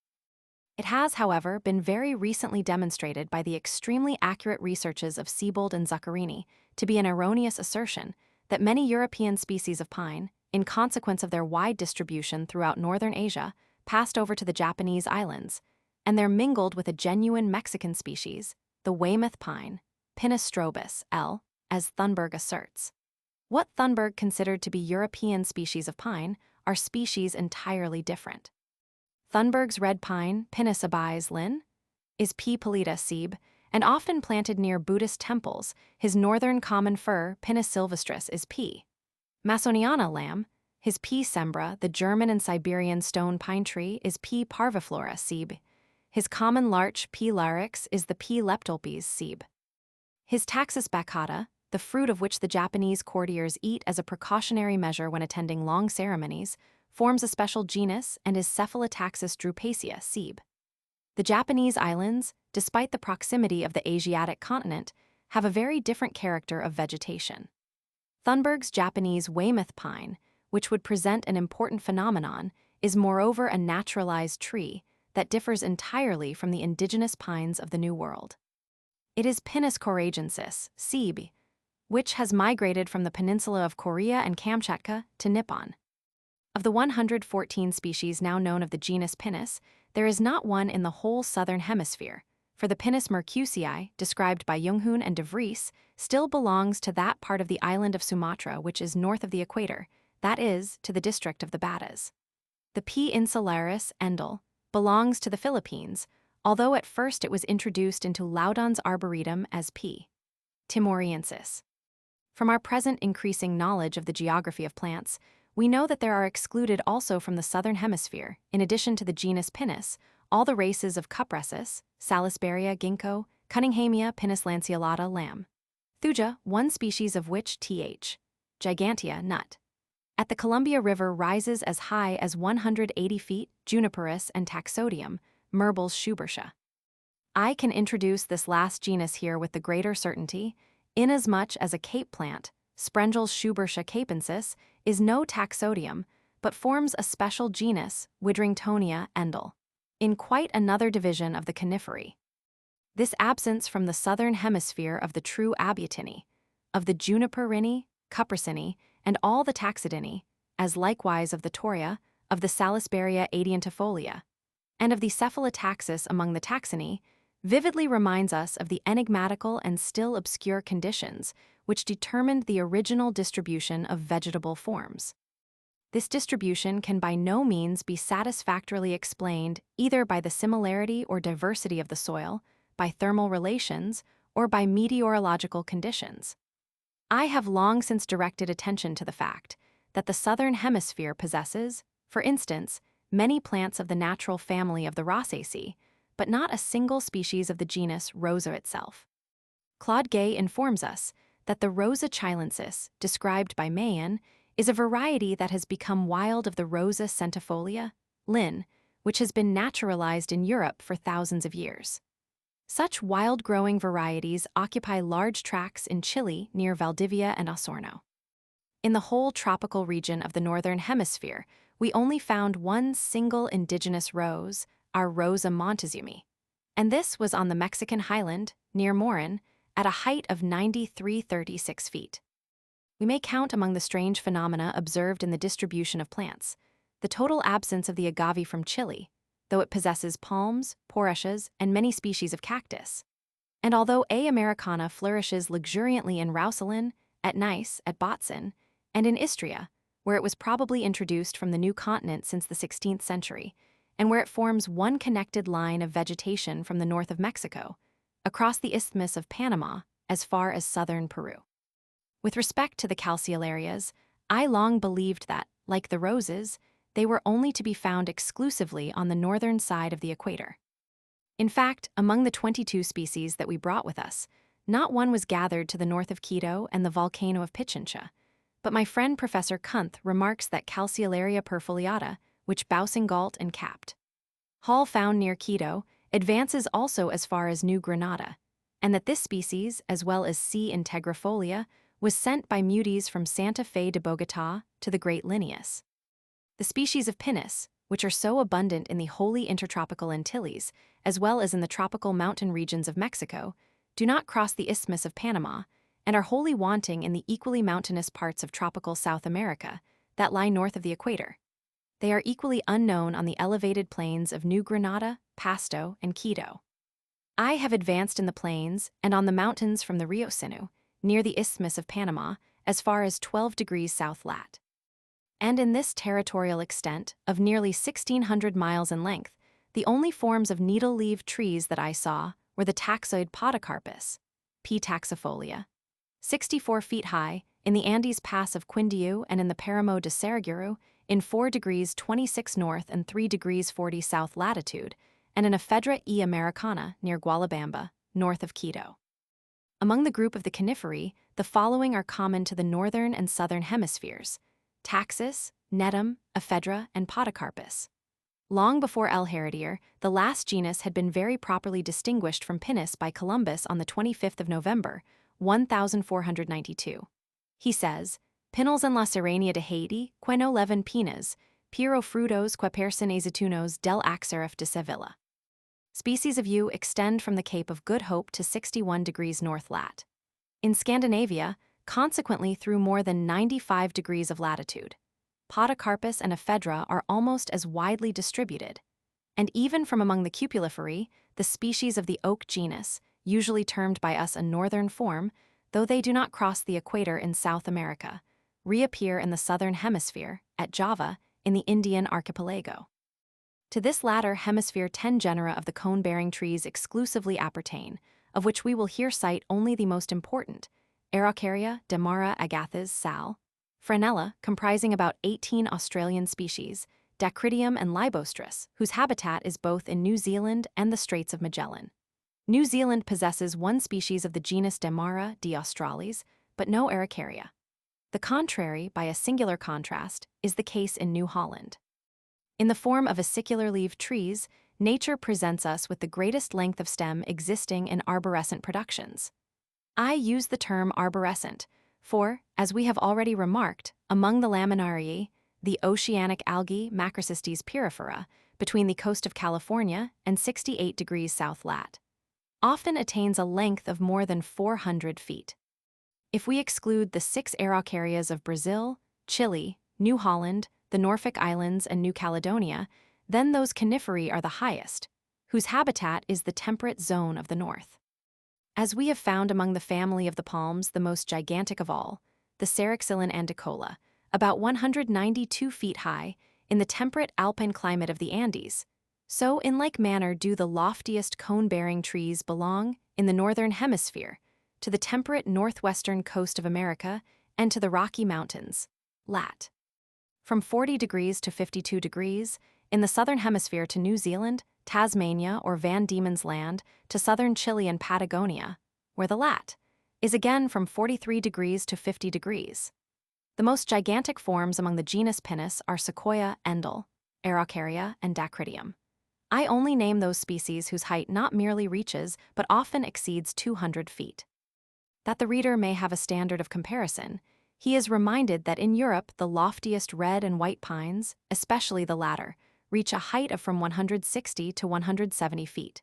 It has, however, been very recently demonstrated by the extremely accurate researches of Siebold and Zuccarini to be an erroneous assertion that many European species of pine, in consequence of their wide distribution throughout northern Asia, passed over to the Japanese islands, and there mingled with a genuine Mexican species, the Weymouth pine, Pinus strobus, L., as Thunberg asserts. What Thunberg considered to be European species of pine are species entirely different. Thunberg's red pine, Pinus abies, Linn., is P. pallida, Seb., and often planted near Buddhist temples. His northern common fir, Pinus sylvestris, is P. Masoniana lam. His P. sembra, the German and Siberian stone pine tree, is P. parviflora, Seb. His common larch, P. larix, is the P. leptolpes, Seb. His Taxus baccata, the fruit of which the Japanese courtiers eat as a precautionary measure when attending long ceremonies, forms a special genus and is Cephalotaxus drupacea, Seb. The Japanese islands, despite the proximity of the Asiatic continent, have a very different character of vegetation. Thunberg's Japanese Weymouth pine, which would present an important phenomenon, is moreover a naturalized tree that differs entirely from the indigenous pines of the New World. It is Pinus coragensis, Seb., which has migrated from the peninsula of Korea and Kamchatka to Nippon. Of the 114 species now known of the genus Pinus, there is not one in the whole southern hemisphere, for the Pinus mercusii, described by Junghun and de Vries, still belongs to that part of the island of Sumatra which is north of the equator, that is, to the district of the Batas. The P. insularis, Endel, belongs to the Philippines, although at first it was introduced into Loudon's Arboretum as P. timoriensis. From our present increasing knowledge of the geography of plants, we know that there are excluded also from the southern hemisphere, in addition to the genus Pinus, all the races of Cupressus, Salisburia ginkgo, Cunninghamia Pinus lanceolata lam. thuja, one species of which gigantea nut, at the Columbia River rises as high as 180 feet, juniperus and taxodium, Merbel's Schubertia. I can introduce this last genus here with the greater certainty, inasmuch as a cape plant, Sprengel's Schubertia capensis, is no taxodium, but forms a special genus, Widdringtonia endel, in quite another division of the coniferae. This absence from the southern hemisphere of the true abiatini, of the juniper rini, cupricini, and all the taxodini, as likewise of the toria, of the Salisburia adiantifolia, and of the cephalotaxis among the taxini, vividly reminds us of the enigmatical and still obscure conditions which determined the original distribution of vegetable forms. This distribution can by no means be satisfactorily explained either by the similarity or diversity of the soil, by thermal relations, or by meteorological conditions. I have long since directed attention to the fact that the southern hemisphere possesses, for instance, many plants of the natural family of the Rosaceae, but not a single species of the genus Rosa itself. Claude Gay informs us that the Rosa chilensis, described by Mayen, is a variety that has become wild of the Rosa centifolia, Linn., which has been naturalized in Europe for thousands of years. Such wild-growing varieties occupy large tracts in Chile near Valdivia and Osorno. In the whole tropical region of the northern hemisphere, we only found one single indigenous rose, our Rosa montezumi, and this was on the Mexican highland, near Morin, at a height of 93.36 feet. We may count among the strange phenomena observed in the distribution of plants the total absence of the agave from Chile, though it possesses palms, porrushes, and many species of cactus. And although A. americana flourishes luxuriantly in Roussillon, at Nice, at Botzen, and in Istria, where it was probably introduced from the new continent since the 16th century, and where it forms one connected line of vegetation from the north of Mexico, across the Isthmus of Panama, as far as southern Peru. With respect to the calceolarias, I long believed that, like the roses, they were only to be found exclusively on the northern side of the equator. In fact, among the 22 species that we brought with us, not one was gathered to the north of Quito and the volcano of Pichincha, but my friend Professor Kunth remarks that Calceolaria perfoliata, which Boussingault and Capt. Hall found near Quito, advances also as far as New Granada, and that this species, as well as C. integrifolia, was sent by muties from Santa Fe de Bogotá to the Great Linnaeus. The species of pinus, which are so abundant in the wholly intertropical Antilles, as well as in the tropical mountain regions of Mexico, do not cross the Isthmus of Panama, and are wholly wanting in the equally mountainous parts of tropical South America that lie north of the equator. They are equally unknown on the elevated plains of New Granada, Pasto, and Quito. I have advanced in the plains and on the mountains from the Rio Sinu, near the Isthmus of Panama, as far as 12 degrees south lat. And in this territorial extent, of nearly 1,600 miles in length, the only forms of needle-leaved trees that I saw were the taxoid podocarpus, P. taxifolia, 64 feet high, in the Andes Pass of Quindiu and in the Páramo de Saraguru, in 4 degrees 26 north and 3 degrees 40 south latitude, and in Ephedra E. americana near Gualabamba, north of Quito. Among the group of the coniferae, the following are common to the northern and southern hemispheres: Taxus, Netum, Ephedra, and Podocarpus. Long before L. Heritier, the last genus had been very properly distinguished from Pinus by Columbus on the 25th of November, 1492. He says, Pinals en la Serrania de Haiti, que no leven pinas, piro frutos que persen azeitunos del Axarif de Sevilla. Species of yew extend from the Cape of Good Hope to 61 degrees north lat. In Scandinavia, consequently through more than 95 degrees of latitude. Podocarpus and Ephedra are almost as widely distributed, and even from among the Cupuliferae, the species of the oak genus, usually termed by us a northern form, though they do not cross the equator in South America, reappear in the southern hemisphere, at Java, in the Indian archipelago. To this latter hemisphere 10 genera of the cone-bearing trees exclusively appertain, of which we will here cite only the most important: Araucaria, Demara agathis, Sal, Frenella, comprising about 18 Australian species, Dacrydium and Libostris, whose habitat is both in New Zealand and the Straits of Magellan. New Zealand possesses one species of the genus Demara d. australis, but no Araucaria. The contrary, by a singular contrast, is the case in New Holland. In the form of acicular-leaved trees, nature presents us with the greatest length of stem existing in arborescent productions. I use the term arborescent, for, as we have already remarked, among the laminariae, the oceanic algae Macrocystes pyrifera, between the coast of California and 68 degrees south lat, often attains a length of more than 400 feet. If we exclude the 6 Araucarias of Brazil, Chile, New Holland, the Norfolk Islands, and New Caledonia, then those coniferae are the highest, whose habitat is the temperate zone of the north. As we have found among the family of the palms the most gigantic of all, the Ceroxylon andicola, about 192 feet high, in the temperate alpine climate of the Andes, so in like manner do the loftiest cone-bearing trees belong, in the northern hemisphere, to the temperate northwestern coast of America and to the Rocky Mountains, lat. From 40 degrees to 52 degrees, in the southern hemisphere to New Zealand, Tasmania or Van Diemen's Land, to southern Chile and Patagonia, where the lat is again from 43 degrees to 50 degrees. The most gigantic forms among the genus Pinus are Sequoia, Endel, Araucaria, and Dacrydium. I only name those species whose height not merely reaches but often exceeds 200 feet. That the reader may have a standard of comparison, he is reminded that in Europe the loftiest red and white pines, especially the latter, reach a height of from 160 to 170 feet.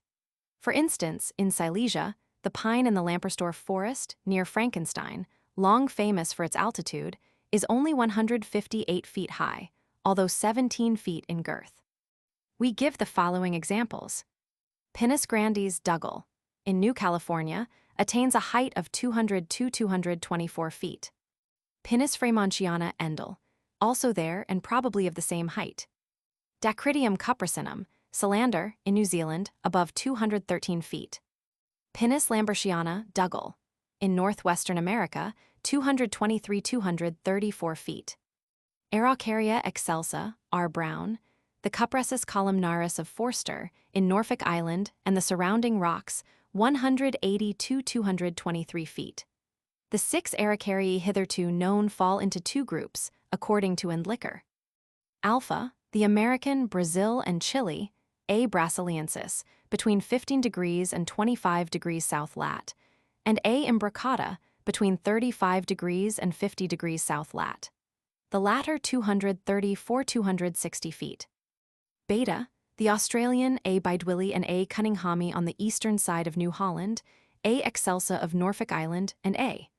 For instance, in Silesia, the pine in the Lampersdorf forest, near Frankenstein, long famous for its altitude, is only 158 feet high, although 17 feet in girth. We give the following examples. Pinus grandis Dougal, in New California, attains a height of 200 to 224 feet. Pinus fremontiana Endel, also there and probably of the same height. Dacrydium cupressinum, Solander, in New Zealand, above 213 feet. Pinus lambertiana Dougal, in northwestern America, 223-234 feet. Araucaria excelsa, R. Brown, the Cupressus columnaris of Forster, in Norfolk Island and the surrounding rocks, 180-223 feet. The 6 Araucariae hitherto known fall into 2 groups, according to Endlicher. Alpha, the American, Brazil, and Chile, A. brasiliensis, between 15 degrees and 25 degrees south lat, and A. imbricata, between 35 degrees and 50 degrees south lat. The latter 230-260 feet. Beta, the Australian A. bidwilli and A. cunninghami on the eastern side of New Holland, A. excelsa of Norfolk Island, and A.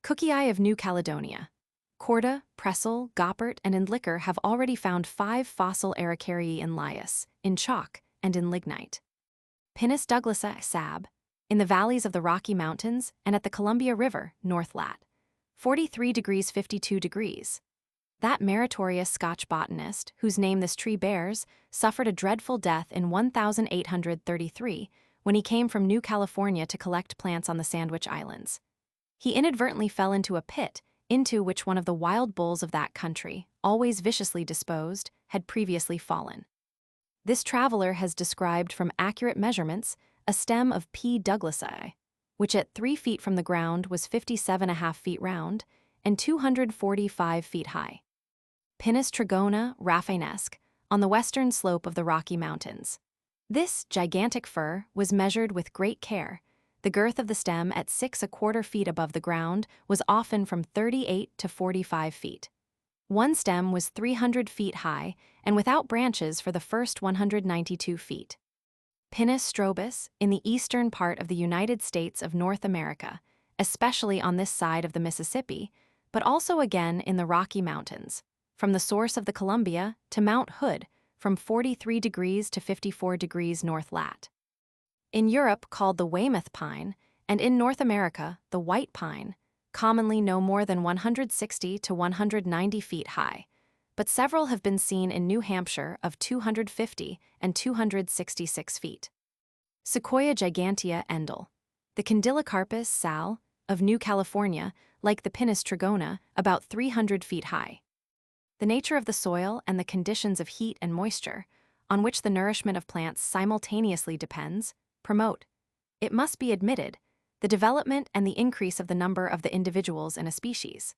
cookii of New Caledonia. Korda, Pressel, Goppert, and Endlicher have already found 5 fossil Araucariae in lias, in chalk, and in lignite. Pinus douglasa Sab, in the valleys of the Rocky Mountains and at the Columbia River, north lat, 43 degrees 52 degrees. That meritorious Scotch botanist, whose name this tree bears, suffered a dreadful death in 1833 when he came from New California to collect plants on the Sandwich Islands. He inadvertently fell into a pit, into which one of the wild bulls of that country, always viciously disposed, had previously fallen. This traveler has described from accurate measurements a stem of P. douglasii, which at 3 feet from the ground was 57.5 feet round and 245 feet high. Pinus trigona raffanesque, on the western slope of the Rocky Mountains. This gigantic fir was measured with great care. The girth of the stem at 6¼ feet above the ground was often from 38 to 45 feet. One stem was 300 feet high and without branches for the first 192 feet. Pinus strobus, in the eastern part of the United States of North America, especially on this side of the Mississippi, but also again in the Rocky Mountains, from the source of the Columbia to Mount Hood, from 43 degrees to 54 degrees north lat. In Europe called the Weymouth pine, and in North America the white pine, commonly no more than 160 to 190 feet high, but several have been seen in New Hampshire of 250 and 266 feet. Sequoia gigantea Endel, the Condylocarpus sal, of New California, like the Pinus trigona, about 300 feet high. The nature of the soil and the conditions of heat and moisture, on which the nourishment of plants simultaneously depends, promote it must be admitted, the development and the increase of the number of the individuals in a species.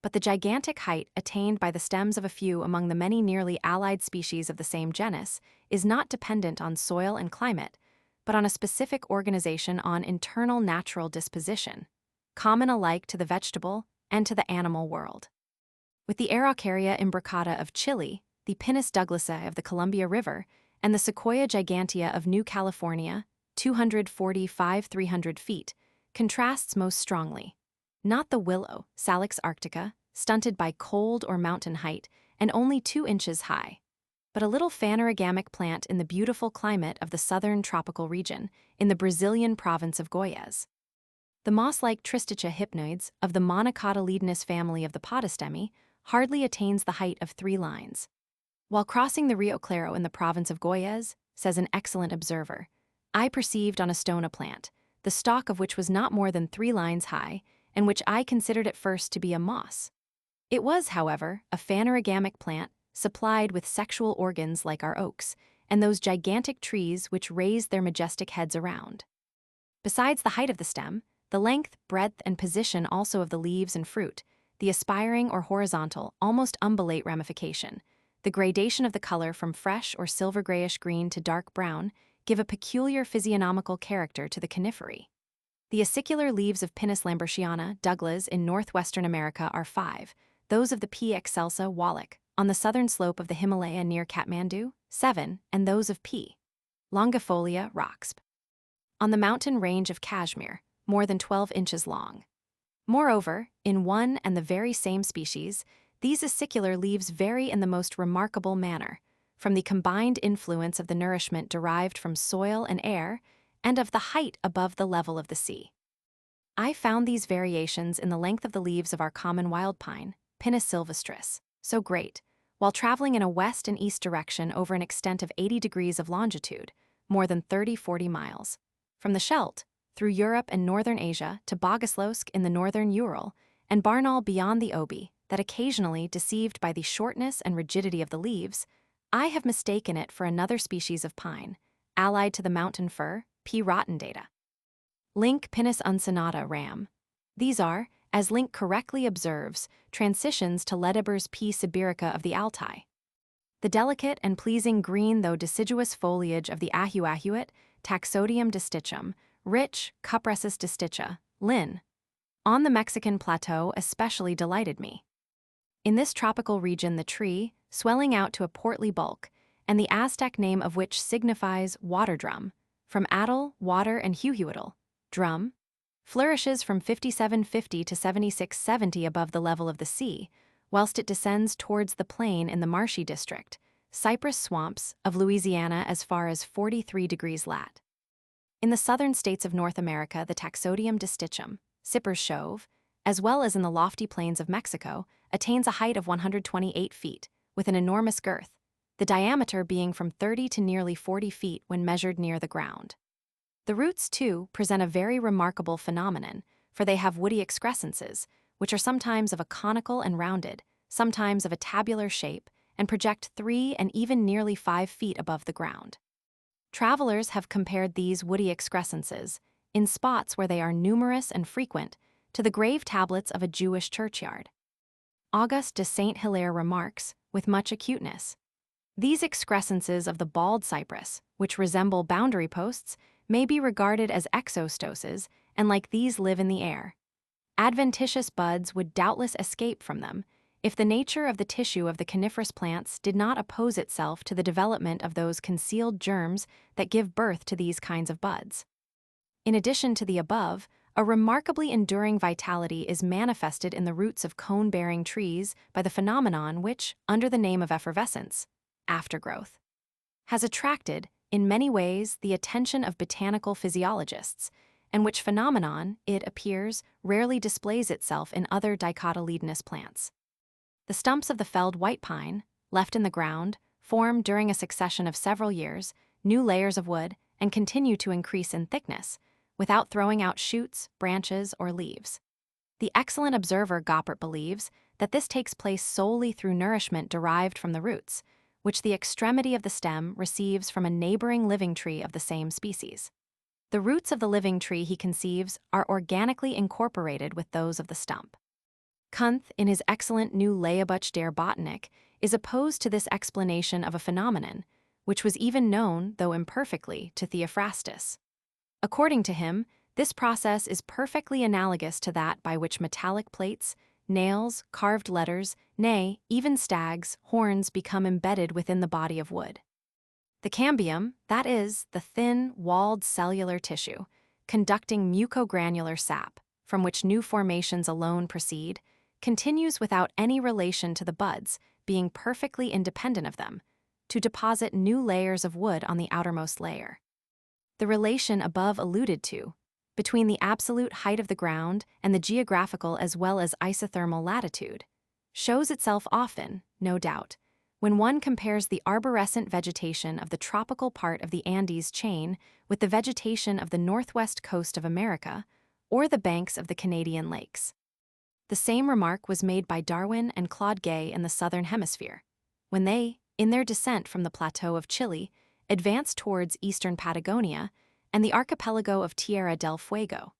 But the gigantic height attained by the stems of a few among the many nearly allied species of the same genus is not dependent on soil and climate, but on a specific organization on internal natural disposition, common alike to the vegetable and to the animal world. With the Araucaria imbricata of Chile, the Pinus douglasii of the Columbia River, and the Sequoia gigantea of New California, 245–300 feet, contrasts most strongly. Not the willow, Salix arctica, stunted by cold or mountain height and only 2 inches high, but a little phanerogamic plant in the beautiful climate of the southern tropical region, in the Brazilian province of Goiás. The moss-like Tristicha hypnoides of the monocotyledonous family of the podostemi hardly attains the height of 3 lines. While crossing the Rio Claro in the province of Goiás, says an excellent observer, I perceived on a stone a plant, the stalk of which was not more than 3 lines high, and which I considered at first to be a moss. It was, however, a phanerogamic plant, supplied with sexual organs like our oaks, and those gigantic trees which raised their majestic heads around. Besides the height of the stem, the length, breadth, and position also of the leaves and fruit, the aspiring or horizontal, almost umbellate ramification, the gradation of the color from fresh or silver-grayish green to dark brown, give a peculiar physiognomical character to the coniferae. The acicular leaves of Pinus lambertiana, Douglas, in northwestern America are 5, those of the P. excelsa, Wallach, on the southern slope of the Himalaya near Kathmandu, 7, and those of P. longifolia, Roxb, on the mountain range of Kashmir, more than 12 inches long. Moreover, in one and the very same species, these acicular leaves vary in the most remarkable manner, from the combined influence of the nourishment derived from soil and air, and of the height above the level of the sea. I found these variations in the length of the leaves of our common wild pine, Pinus sylvestris, so great, while traveling in a west and east direction over an extent of 80 degrees of longitude, more than 30–40 miles, from the Scheldt, through Europe and northern Asia to Bogoslovsk in the northern Ural, and Barnaul beyond the Obi, that occasionally, deceived by the shortness and rigidity of the leaves, I have mistaken it for another species of pine, allied to the mountain fir, P. rotundata. Link Pinus uncinata Ram. These are, as Link correctly observes, transitions to Ledebur's P. sibirica of the Altai. The delicate and pleasing green though deciduous foliage of the ahuahuate, Taxodium distichum, rich, Cupressus disticha, Linn. On the Mexican plateau especially delighted me. In this tropical region the tree, swelling out to a portly bulk, and the Aztec name of which signifies water drum, from atl, water, and huhuatl, drum, flourishes from 5750 to 7670 above the level of the sea, whilst it descends towards the plain in the marshy district, cypress swamps, of Louisiana as far as 43 degrees lat. In the southern states of North America the Taxodium distichum, Cyper's shove, as well as in the lofty plains of Mexico, attains a height of 128 feet, with an enormous girth, the diameter being from 30 to nearly 40 feet when measured near the ground. The roots, too, present a very remarkable phenomenon, for they have woody excrescences, which are sometimes of a conical and rounded, sometimes of a tabular shape, and project 3 and even nearly 5 feet above the ground. Travelers have compared these woody excrescences, in spots where they are numerous and frequent, to the grave tablets of a Jewish churchyard. Auguste de Saint-Hilaire remarks, with much acuteness, these excrescences of the bald cypress, which resemble boundary posts, may be regarded as exostoses, and like these live in the air. Adventitious buds would doubtless escape from them, if the nature of the tissue of the coniferous plants did not oppose itself to the development of those concealed germs that give birth to these kinds of buds. In addition to the above, a remarkably enduring vitality is manifested in the roots of cone-bearing trees by the phenomenon which, under the name of effervescence, aftergrowth, has attracted, in many ways, the attention of botanical physiologists, and which phenomenon, it appears, rarely displays itself in other dicotyledonous plants. The stumps of the felled white pine, left in the ground, form during a succession of several years new layers of wood and continue to increase in thickness, without throwing out shoots, branches, or leaves. The excellent observer Goppert believes that this takes place solely through nourishment derived from the roots, which the extremity of the stem receives from a neighboring living tree of the same species. The roots of the living tree he conceives are organically incorporated with those of the stump. Kunth, in his excellent New Lehrbuch der Botanik, is opposed to this explanation of a phenomenon, which was even known, though imperfectly, to Theophrastus. According to him, this process is perfectly analogous to that by which metallic plates, nails, carved letters, nay, even stags' horns become embedded within the body of wood. The cambium, that is, the thin, walled cellular tissue, conducting mucogranular sap, from which new formations alone proceed, continues without any relation to the buds, being perfectly independent of them, to deposit new layers of wood on the outermost layer. The relation above alluded to, between the absolute height of the ground and the geographical as well as isothermal latitude, shows itself often, no doubt, when one compares the arborescent vegetation of the tropical part of the Andes chain with the vegetation of the northwest coast of America or the banks of the Canadian lakes. The same remark was made by Darwin and Claude Gay in the southern hemisphere, when they, in their descent from the plateau of Chile, advanced towards eastern Patagonia and the archipelago of Tierra del Fuego.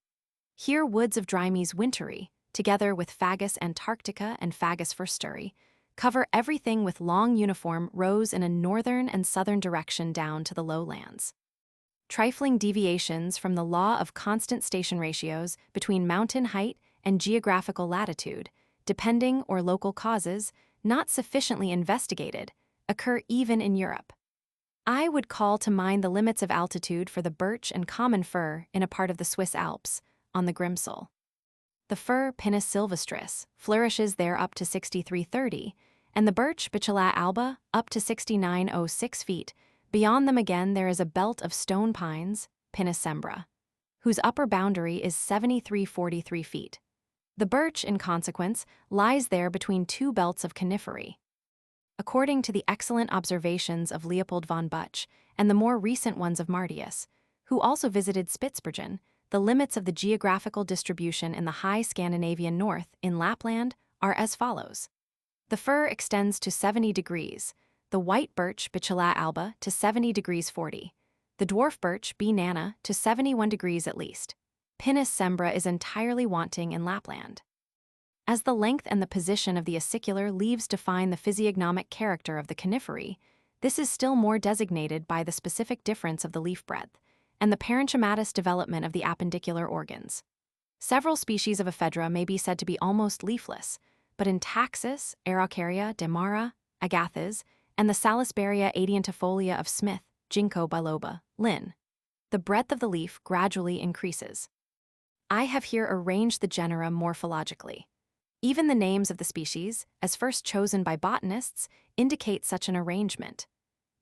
Here woods of Drymes winteri, together with Fagus antarctica and Fagus forsteri, cover everything with long uniform rows in a northern and southern direction down to the lowlands. Trifling deviations from the law of constant station ratios between mountain height and geographical latitude, depending or local causes, not sufficiently investigated, occur even in Europe. I would call to mind the limits of altitude for the birch and common fir in a part of the Swiss Alps, on the Grimsel. The fir Pinus sylvestris flourishes there up to 6330, and the birch Bichela alba up to 6906 feet. Beyond them again there is a belt of stone pines, Pinus sembra, whose upper boundary is 7343 feet. The birch, in consequence, lies there between two belts of coniferae. According to the excellent observations of Leopold von Buch and the more recent ones of Martius, who also visited Spitzbergen, the limits of the geographical distribution in the high Scandinavian north, in Lapland, are as follows. The fir extends to 70 degrees, the white birch Bichela alba to 70 degrees 40, the dwarf birch B. nana to 71 degrees at least. Pinus sembra is entirely wanting in Lapland. As the length and the position of the acicular leaves define the physiognomic character of the coniferae, this is still more designated by the specific difference of the leaf breadth and the parenchymatous development of the appendicular organs. Several species of ephedra may be said to be almost leafless, but in Taxus, Araucaria, Demara, Agathis, and the Salisburia adiantifolia of Smith, Ginkgo biloba, Linn., the breadth of the leaf gradually increases. I have here arranged the genera morphologically. Even the names of the species, as first chosen by botanists, indicate such an arrangement.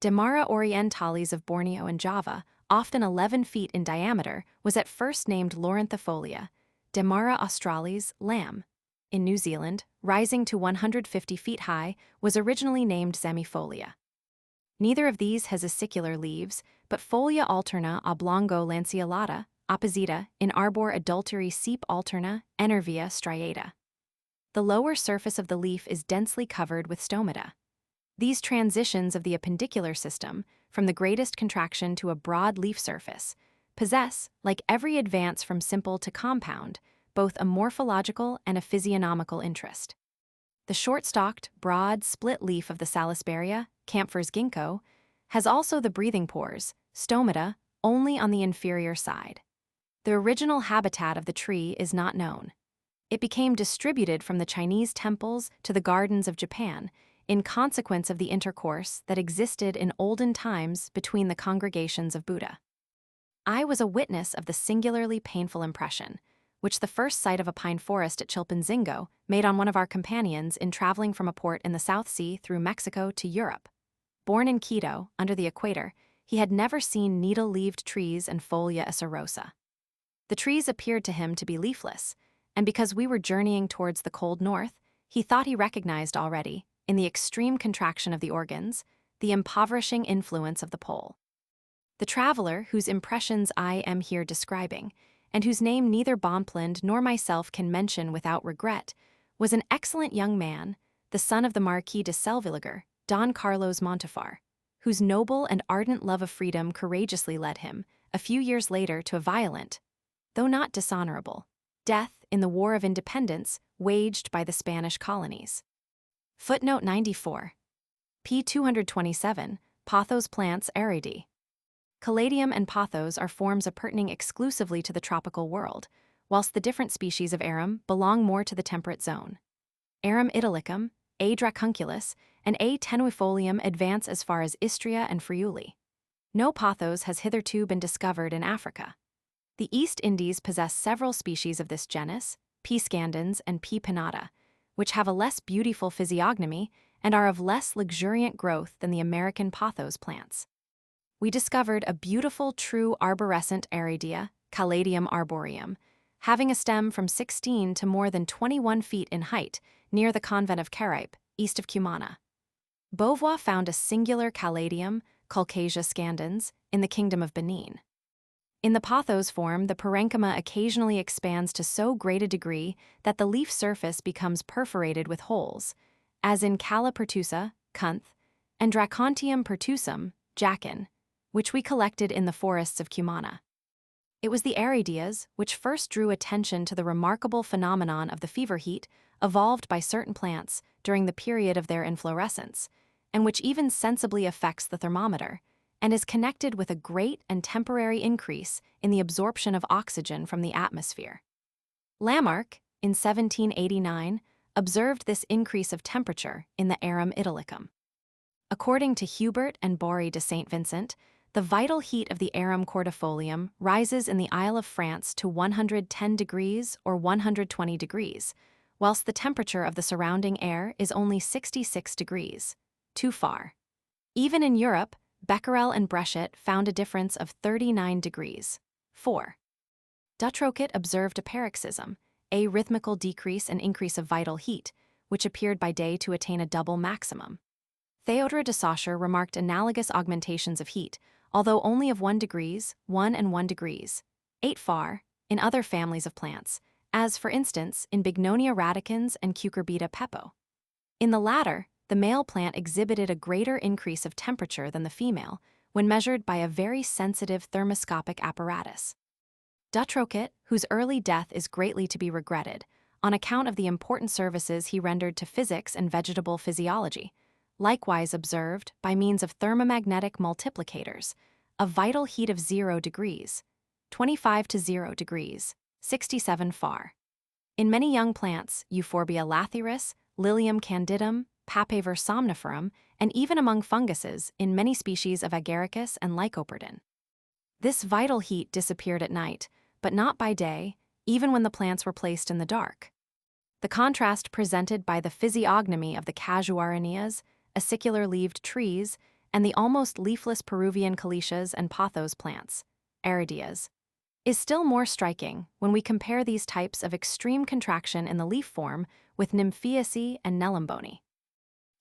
Demara orientalis of Borneo and Java, often 11 feet in diameter, was at first named Loranthifolia, Demara australis, Lamb. In New Zealand, rising to 150 feet high, was originally named Zamifolia. Neither of these has acicular leaves, but folia alterna oblongo lanceolata, opposita, in arbor adulteri seep alterna, enervia striata. The lower surface of the leaf is densely covered with stomata. These transitions of the appendicular system, from the greatest contraction to a broad leaf surface, possess, like every advance from simple to compound, both a morphological and a physiognomical interest. The short-stalked, broad, split leaf of the Salisburia, Camphor's ginkgo, has also the breathing pores, stomata, only on the inferior side. The original habitat of the tree is not known. It became distributed from the Chinese temples to the gardens of Japan in consequence of the intercourse that existed in olden times between the congregations of Buddha. I was a witness of the singularly painful impression which the first sight of a pine forest at Chilpancingo made on one of our companions in traveling from a port in the South Sea through Mexico to Europe. Born in Quito, under the equator, he had never seen needle-leaved trees and folia acerosa. The trees appeared to him to be leafless, and because we were journeying towards the cold north, he thought he recognized already, in the extreme contraction of the organs, the impoverishing influence of the pole. The traveler, whose impressions I am here describing, and whose name neither Bonpland nor myself can mention without regret, was an excellent young man, the son of the Marquis de Selvilliger, Don Carlos Montefar, whose noble and ardent love of freedom courageously led him, a few years later to a violent, though not dishonorable, death in the War of Independence waged by the Spanish colonies. Footnote 94. p. 227, Pothos plants Aridae. Caladium and pothos are forms appertaining exclusively to the tropical world, whilst the different species of arum belong more to the temperate zone. Arum italicum, A. dracunculus, and A. tenuifolium advance as far as Istria and Friuli. No pothos has hitherto been discovered in Africa. The East Indies possess several species of this genus, P. scandens and P. pinnata, which have a less beautiful physiognomy and are of less luxuriant growth than the American pothos plants. We discovered a beautiful true arborescent Aridea, Caladium arboreum, having a stem from 16 to more than 21 feet in height near the convent of Caraip, east of Cumana. Beauvoir found a singular Caladium, Caucasia scandens, in the Kingdom of Benin. In the pothos form, the parenchyma occasionally expands to so great a degree that the leaf surface becomes perforated with holes, as in Calla pertusa, Kunth, and Dracontium pertusum, Jachin, which we collected in the forests of Cumana. It was the Arideas which first drew attention to the remarkable phenomenon of the fever heat evolved by certain plants during the period of their inflorescence, and which even sensibly affects the thermometer, and is connected with a great and temporary increase in the absorption of oxygen from the atmosphere. Lamarck, in 1789, observed this increase of temperature in the Arum italicum. According to Hubert and Bory de Saint Vincent, the vital heat of the Arum cordifolium rises in the Isle of France to 110 degrees or 120 degrees, whilst the temperature of the surrounding air is only 66 degrees. Too far. Even in Europe, Becquerel and Brechet found a difference of 39 degrees. 4. Dutroquet observed a paroxysm, a rhythmical decrease and increase of vital heat, which appeared by day to attain a double maximum. Théodore de Saussure remarked analogous augmentations of heat, although only of 1 degrees, 1 and 1 degrees, 8 far, in other families of plants, as, for instance, in Bignonia radicans and Cucurbita pepo. In the latter, the male plant exhibited a greater increase of temperature than the female when measured by a very sensitive thermoscopic apparatus. Dutroquet, whose early death is greatly to be regretted, on account of the important services he rendered to physics and vegetable physiology, likewise observed, by means of thermomagnetic multiplicators, a vital heat of 0 degrees, 25 to 0 degrees, 67 far. In many young plants, Euphorbia lathyrus, Lilium candidum, Papaver somniferum, and even among funguses in many species of Agaricus and Lycoperdon. This vital heat disappeared at night, but not by day, even when the plants were placed in the dark. The contrast presented by the physiognomy of the casuarinias, acicular-leaved trees, and the almost leafless Peruvian calycias and pothos plants, Arideas, is still more striking when we compare these types of extreme contraction in the leaf form with Nymphaeaceae and Nelumbonae.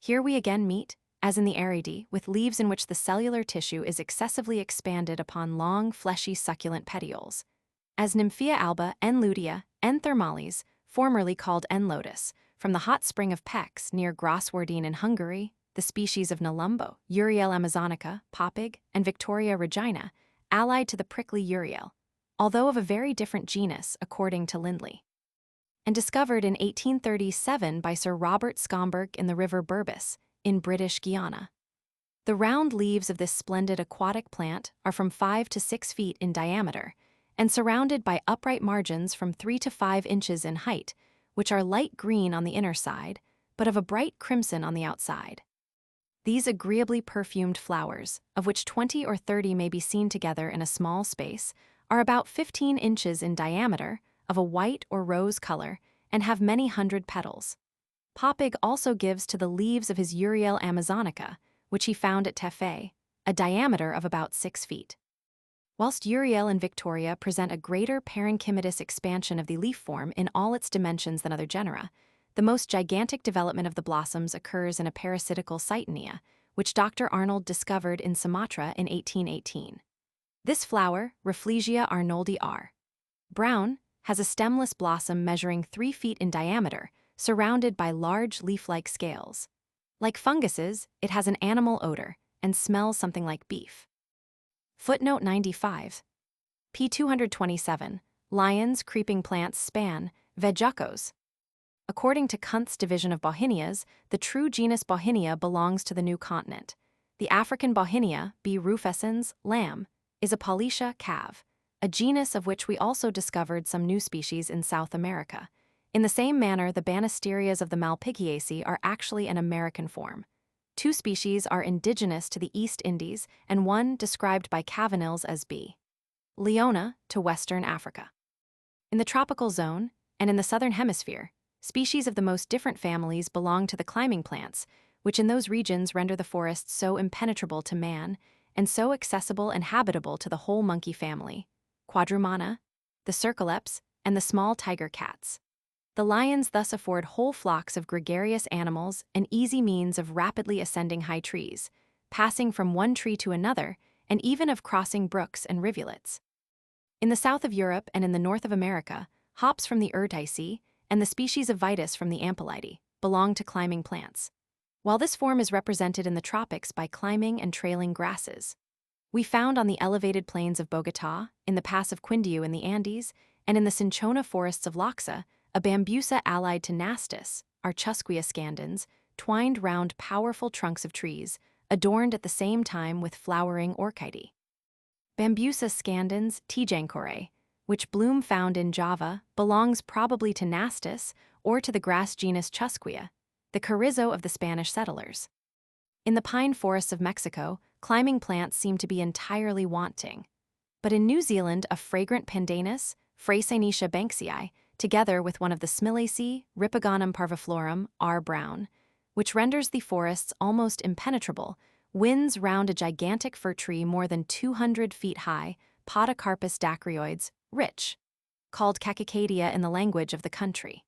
Here we again meet, as in the Aridae, with leaves in which the cellular tissue is excessively expanded upon long, fleshy, succulent petioles, as Nymphea alba N. lutea, N. thermalis, formerly called N. lotus, from the hot spring of Pécs near Grosswerdine in Hungary, the species of Nelumbo, Uriel amazonica, Popig, and Victoria regina, allied to the prickly Uriel, although of a very different genus according to Lindley, and discovered in 1837 by Sir Robert Schomburgk in the river Berbice, in British Guiana. The round leaves of this splendid aquatic plant are from 5 to 6 feet in diameter, and surrounded by upright margins from 3 to 5 inches in height, which are light green on the inner side, but of a bright crimson on the outside. These agreeably perfumed flowers, of which 20 or 30 may be seen together in a small space, are about 15 inches in diameter, of a white or rose color, and have many hundred petals. Popig also gives to the leaves of his Uriel amazonica, which he found at Teffe, a diameter of about 6 feet. Whilst Uriel and Victoria present a greater parenchymatous expansion of the leaf form in all its dimensions than other genera, the most gigantic development of the blossoms occurs in a parasitical Cytenia, which Dr. Arnold discovered in Sumatra in 1818. This flower, Rafflesia arnoldi R. Brown, has a stemless blossom measuring 3 feet in diameter, surrounded by large leaf-like scales. Like funguses, it has an animal odor and smells something like beef. Footnote 95. p. 227, lions, creeping plants span, vejuccos. According to Kunth's division of Bauhinias, the true genus Bauhinia belongs to the new continent. The African Bauhinia, B. rufescens, lamb, is a Polytia calve, a genus of which we also discovered some new species in South America. In the same manner, the Banisterias of the Malpighiaceae are actually an American form. 2 species are indigenous to the East Indies and one described by Cavanilles as B. leona to Western Africa. In the tropical zone, and in the southern hemisphere, species of the most different families belong to the climbing plants, which in those regions render the forests so impenetrable to man and so accessible and habitable to the whole monkey family, Quadrumana, the cercoleps, and the small tiger cats. The lions thus afford whole flocks of gregarious animals an easy means of rapidly ascending high trees, passing from one tree to another, and even of crossing brooks and rivulets. In the south of Europe and in the north of America, hops from the Urticeae and the species of Vitis from the Ampelidae belong to climbing plants, while this form is represented in the tropics by climbing and trailing grasses. We found on the elevated plains of Bogotá, in the pass of Quindiu in the Andes, and in the cinchona forests of Loxa, a bambusa allied to Nastus, Archusquia scandens, twined round powerful trunks of trees, adorned at the same time with flowering orchidae. Bambusa scandens tijancore, which bloom found in Java, belongs probably to Nastus or to the grass genus Chusquia, the carrizo of the Spanish settlers. In the pine forests of Mexico, climbing plants seem to be entirely wanting. But in New Zealand, a fragrant pandanus, Freycinetia banksii, together with one of the Smilaceae, Ripagonum parviflorum, R. Brown, which renders the forests almost impenetrable, winds round a gigantic fir tree more than 200 feet high, Podocarpus dacryoides, rich, called Cacicadia in the language of the country.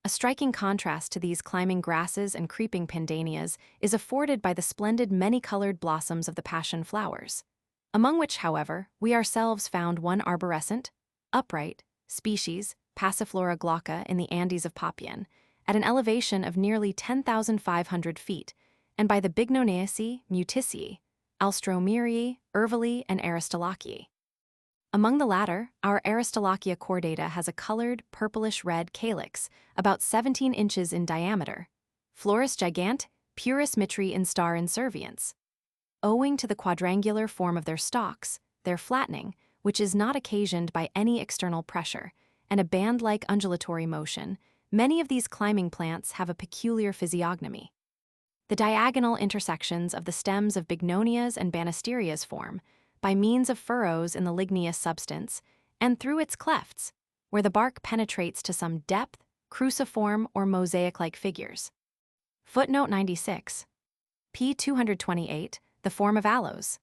A striking contrast to these climbing grasses and creeping pandanias is afforded by the splendid many-colored blossoms of the passion flowers, among which, however, we ourselves found one arborescent, upright, species, Passiflora glauca in the Andes of Papian, at an elevation of nearly 10,500 feet, and by the Bignonaceae, Muticeae, Alstroemerii, Ervili, and Aristolochiae. Among the latter, our Aristolochia cordata has a colored, purplish-red calyx, about 17 inches in diameter, Florus gigante, Purus mitri in star inservience. Owing to the quadrangular form of their stalks, their flattening, which is not occasioned by any external pressure, and a band-like undulatory motion, many of these climbing plants have a peculiar physiognomy. The diagonal intersections of the stems of bignonias and banisterias form, by means of furrows in the ligneous substance, and through its clefts, where the bark penetrates to some depth, cruciform or mosaic-like figures. Footnote 96. p. 228, the form of aloes.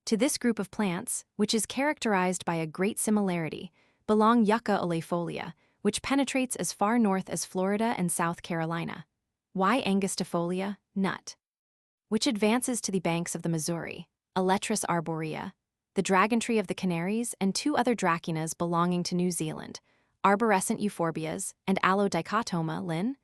To this group of plants, which is characterized by a great similarity, belong Yucca oleofolia, which penetrates as far north as Florida and South Carolina, Y. angustifolia, nut, which advances to the banks of the Missouri, Aletris arborea, the dragon tree of the Canaries, and 2 other dracaenas belonging to New Zealand, arborescent euphorbias, and Allodichotoma Linn.,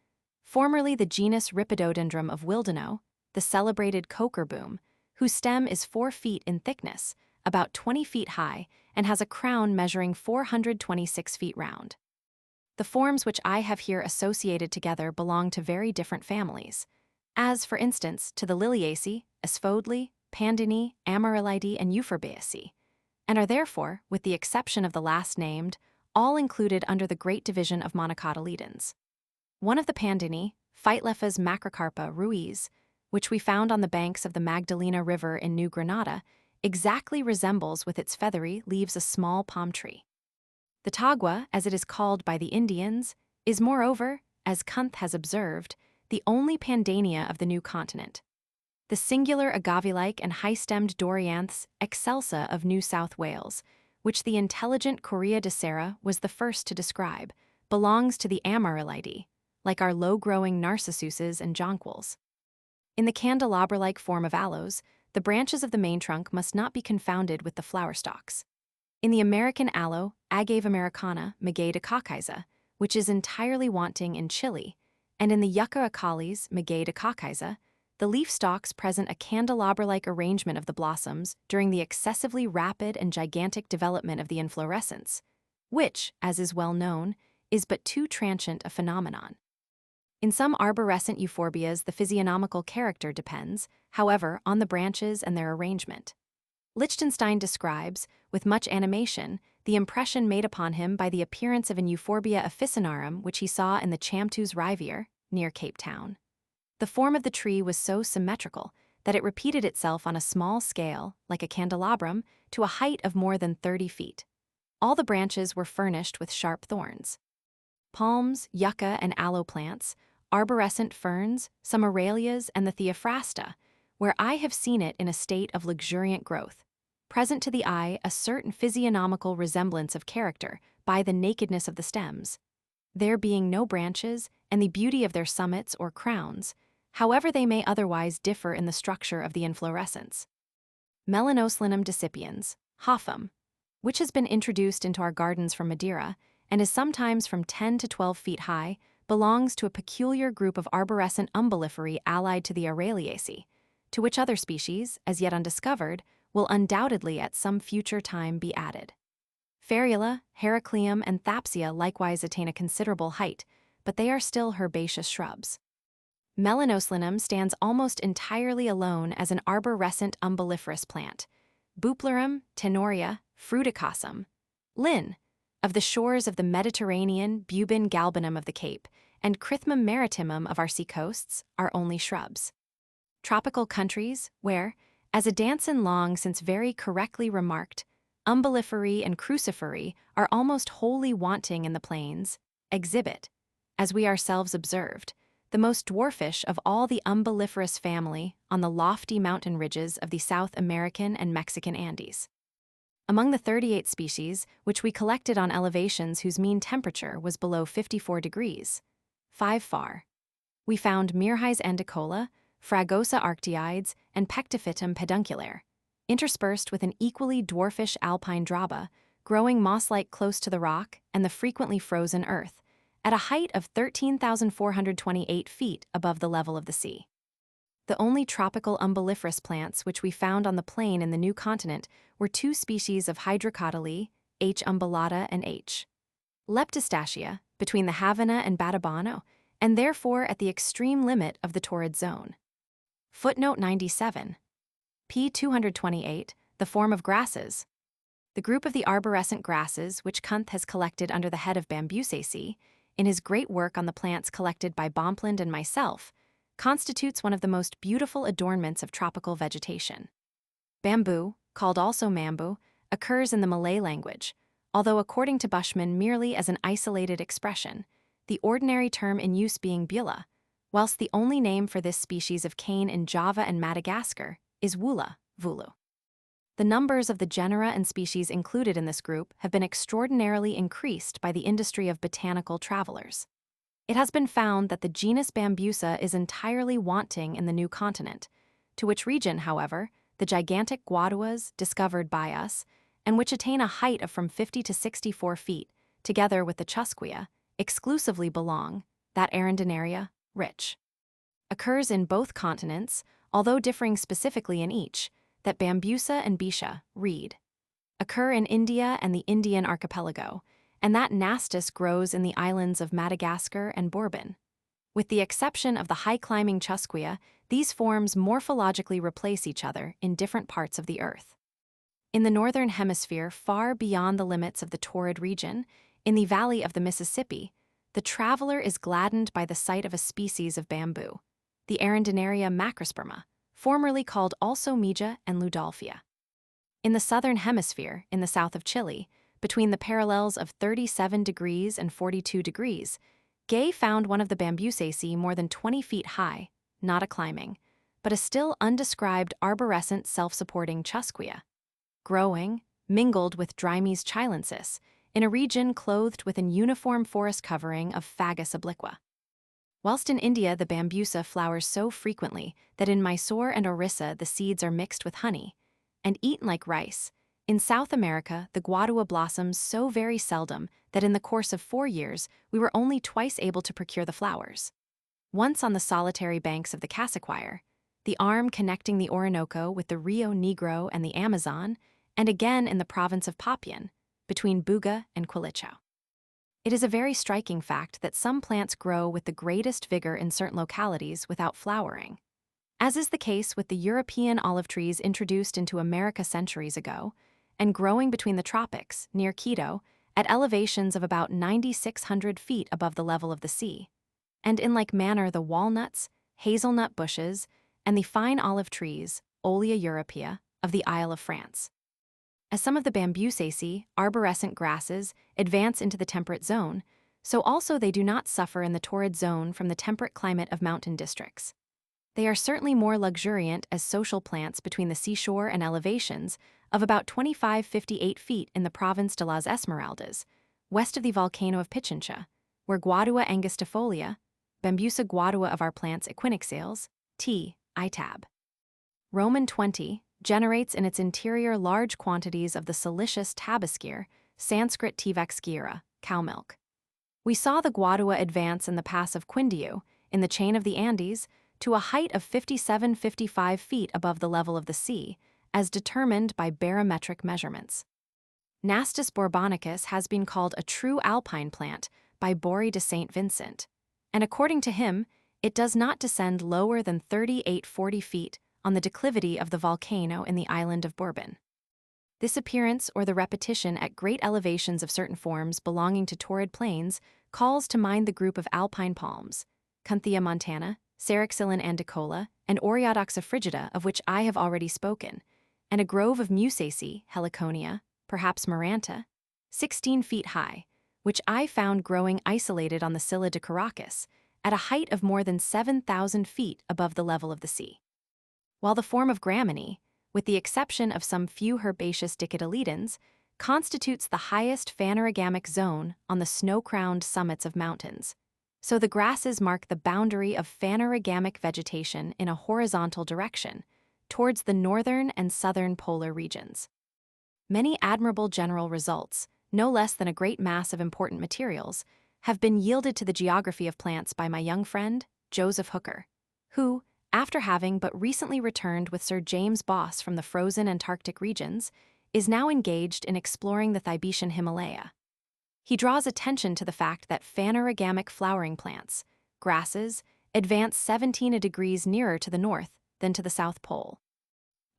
formerly the genus Rhipidodendrum of Willdenow, the celebrated coker-boom, whose stem is 4 feet in thickness, about 20 feet high, and has a crown measuring 426 feet round. The forms which I have here associated together belong to very different families, as, for instance, to the Liliaceae, Asphodeli, Pandini, Amaryllidae, and Euphorbiaceae, and are therefore, with the exception of the last named, all included under the great division of monocotyledons. One of the Pandini, Phytlephas macrocarpa ruiz, which we found on the banks of the Magdalena River in New Granada, exactly resembles with its feathery leaves a small palm tree. The tagua, as it is called by the Indians, is moreover, as Kunth has observed, the only pandania of the new continent. The singular agave-like and high-stemmed Dorianths excelsa of New South Wales, which the intelligent Correa de Serra was the first to describe, belongs to the Amaryllidae, like our low-growing narcissuses and jonquils. In the candelabra-like form of aloes, the branches of the main trunk must not be confounded with the flower stalks. In the American aloe, Agave americana, Maguey de Caucaisa, which is entirely wanting in Chile, and in the Yucca acalis, Maguey de Caucaisa, the leaf stalks present a candelabra-like arrangement of the blossoms during the excessively rapid and gigantic development of the inflorescence, which, as is well known, is but too transient a phenomenon. In some arborescent euphorbias, the physiognomical character depends, however, on the branches and their arrangement. Lichtenstein describes, with much animation, the impression made upon him by the appearance of an Euphorbia officinarum which he saw in the Champtus Riviere, near Cape Town. The form of the tree was so symmetrical that it repeated itself on a small scale, like a candelabrum, to a height of more than 30 feet. All the branches were furnished with sharp thorns. Palms, yucca, and aloe plants, arborescent ferns, some aralias, and the theophrasta, where I have seen it in a state of luxuriant growth, present to the eye a certain physiognomical resemblance of character by the nakedness of the stems, there being no branches, and the beauty of their summits or crowns, however they may otherwise differ in the structure of the inflorescence. Melanoslinum decipiens, Hoffum, which has been introduced into our gardens from Madeira and is sometimes from 10 to 12 feet high, belongs to a peculiar group of arborescent umbelliferae allied to the Araliaceae, to which other species, as yet undiscovered, will undoubtedly at some future time be added. Ferula, Heracleum, and Thapsia likewise attain a considerable height, but they are still herbaceous shrubs. Melanoslinum stands almost entirely alone as an arborescent umbelliferous plant. Bupleurum, Tenoria, fruticosum, Linn., of the shores of the Mediterranean, Bubin galbanum of the Cape, and Crythmum maritimum of our sea-coasts are only shrubs. Tropical countries, where, as Adanson long since very correctly remarked, umbelliferae and cruciferae are almost wholly wanting in the plains, exhibit, as we ourselves observed, the most dwarfish of all the umbelliferous family on the lofty mountain ridges of the South American and Mexican Andes. Among the 38 species, which we collected on elevations whose mean temperature was below 54 degrees, 5 far, we found Myrrhis andicola, Fragosa arctiides, and Pectophytum pedunculare, interspersed with an equally dwarfish alpine draba, growing moss-like close to the rock and the frequently frozen earth, at a height of 13,428 feet above the level of the sea. The only tropical umbelliferous plants which we found on the plain in the new continent were 2 species of Hydrocotylae, H. umbellata and H. leptostachya, between the Havana and Batabano, and therefore at the extreme limit of the torrid zone. Footnote 97. P. 228, the form of grasses. The group of the arborescent grasses which Kunth has collected under the head of Bambusaceae, in his great work on the plants collected by Bomplund and myself, constitutes one of the most beautiful adornments of tropical vegetation. Bamboo, called also mambu, occurs in the Malay language, although according to Bushman merely as an isolated expression, the ordinary term in use being bula, whilst the only name for this species of cane in Java and Madagascar is wula, vulu. The numbers of the genera and species included in this group have been extraordinarily increased by the industry of botanical travelers. It has been found that the genus Bambusa is entirely wanting in the new continent, to which region, however, the gigantic guaduas discovered by us, and which attain a height of from 50 to 64 feet, together with the chusquia, exclusively belong, that arundinaria, rich. Occurs in both continents, although differing specifically in each, that Bambusa and Bisha, reed, occur in India and the Indian archipelago, and that nastus grows in the islands of Madagascar and Bourbon. With the exception of the high-climbing chusquia, these forms morphologically replace each other in different parts of the earth. In the northern hemisphere, far beyond the limits of the torrid region, in the valley of the Mississippi, the traveler is gladdened by the sight of a species of bamboo, the Arundinaria macrosperma, formerly called also Mija and Ludolphia. In the southern hemisphere, in the south of Chile, between the parallels of 37 degrees and 42 degrees, Gay found one of the Bambusaceae more than 20 feet high, not a climbing, but a still undescribed arborescent self-supporting chusquia, growing, mingled with Drimys chilensis, in a region clothed with an uniform forest covering of Fagus obliqua. Whilst in India the Bambusa flowers so frequently that in Mysore and Orissa the seeds are mixed with honey, and eaten like rice, in South America the guadua blossoms so very seldom that in the course of 4 years we were only twice able to procure the flowers. Once on the solitary banks of the Cassequire, the arm connecting the Orinoco with the Rio Negro and the Amazon, and again in the province of Papian, between Buga and Quilichao. It is a very striking fact that some plants grow with the greatest vigor in certain localities without flowering. As is the case with the European olive trees introduced into America centuries ago, and growing between the tropics, near Quito, at elevations of about 9,600 feet above the level of the sea, and in like manner the walnuts, hazelnut bushes, and the fine olive trees, Olea europea, of the Isle of France. As some of the bambusaceae, arborescent grasses, advance into the temperate zone, so also they do not suffer in the torrid zone from the temperate climate of mountain districts. They are certainly more luxuriant as social plants between the seashore and elevations of about 25-58 feet in the province de las Esmeraldas, west of the volcano of Pichincha, where Guadua angustifolia, Bambusa guadua of our plants equinoxales, T. itab. Roman 20 generates in its interior large quantities of the silicious tabascire, Sanskrit Tivaxgira, cow milk. We saw the guadua advance in the pass of Quindiu, in the chain of the Andes, to a height of 57-55 feet above the level of the sea, as determined by barometric measurements. Nastus bourbonicus has been called a true alpine plant by Bory de Saint Vincent, and according to him, it does not descend lower than 38-40 feet on the declivity of the volcano in the island of Bourbon. This appearance or the repetition at great elevations of certain forms belonging to torrid plains calls to mind the group of alpine palms, Cynthia montana, Ceroxylon andicola, and Oreodoxa frigida of which I have already spoken, and a grove of Musaceae, Heliconia, perhaps Maranta, 16 feet high, which I found growing isolated on the Silla de Caracas, at a height of more than 7,000 feet above the level of the sea. While the form of Gramine, with the exception of some few herbaceous dicotyledons, constitutes the highest phanerogamic zone on the snow-crowned summits of mountains, so the grasses mark the boundary of phanerogamic vegetation in a horizontal direction, towards the northern and southern polar regions. Many admirable general results, no less than a great mass of important materials, have been yielded to the geography of plants by my young friend, Joseph Hooker, who, after having but recently returned with Sir James Boss from the frozen Antarctic regions, is now engaged in exploring the Thibetian Himalaya. He draws attention to the fact that phanerogamic flowering plants, grasses, advance 17 degrees nearer to the north than to the South Pole.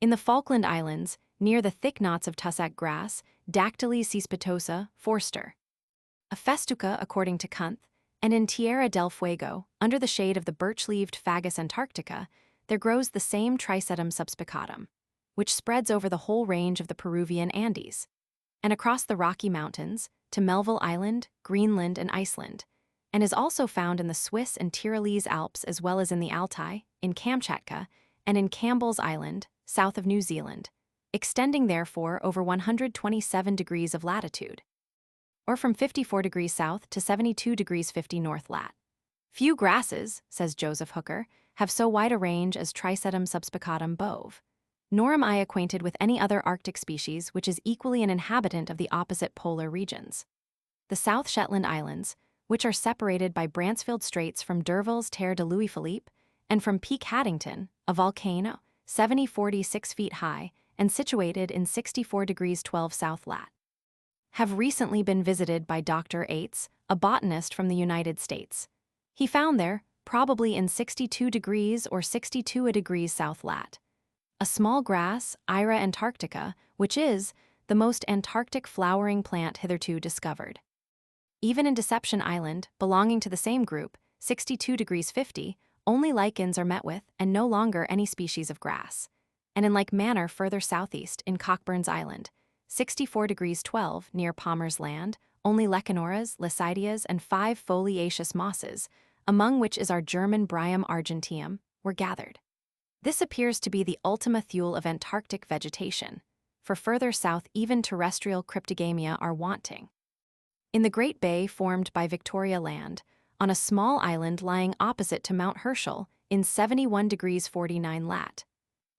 In the Falkland Islands, near the thick knots of tussac grass, Dactylis cespitosa, Forster. A festuca, according to Kunth, and in Tierra del Fuego, under the shade of the birch-leaved Fagus antarctica, there grows the same Trisetum subspicatum, which spreads over the whole range of the Peruvian Andes, and across the Rocky Mountains, to Melville Island, Greenland, and Iceland, and is also found in the Swiss and Tyrolese Alps as well as in the Altai, in Kamchatka, and in Campbell's Island, south of New Zealand, extending therefore over 127 degrees of latitude, or from 54 degrees south to 72 degrees 50 north lat. Few grasses, says Joseph Hooker, have so wide a range as Trisetum subspicatum bove, nor am I acquainted with any other Arctic species which is equally an inhabitant of the opposite polar regions. The South Shetland Islands, which are separated by Bransfield Straits from D'Urville's Terre de Louis Philippe, and from Peak Haddington, a volcano, 46 feet high, and situated in 64 degrees 12 south lat, have recently been visited by Dr. Ates, a botanist from the United States. He found there, probably in 62 degrees or 62 degrees south lat, a small grass, Ira antarctica, which is the most Antarctic flowering plant hitherto discovered. Even in Deception Island, belonging to the same group, 62 degrees 50, only lichens are met with and no longer any species of grass. And in like manner further southeast in Cockburn's Island, 64 degrees 12 near Palmer's Land, only Lecanorras, Licidias, and 5 foliaceous mosses, among which is our German Bryum argenteum, were gathered. This appears to be the ultima thule of Antarctic vegetation, for further south even terrestrial cryptogamia are wanting. In the Great Bay formed by Victoria Land, on a small island lying opposite to Mount Herschel in 71 degrees 49 lat,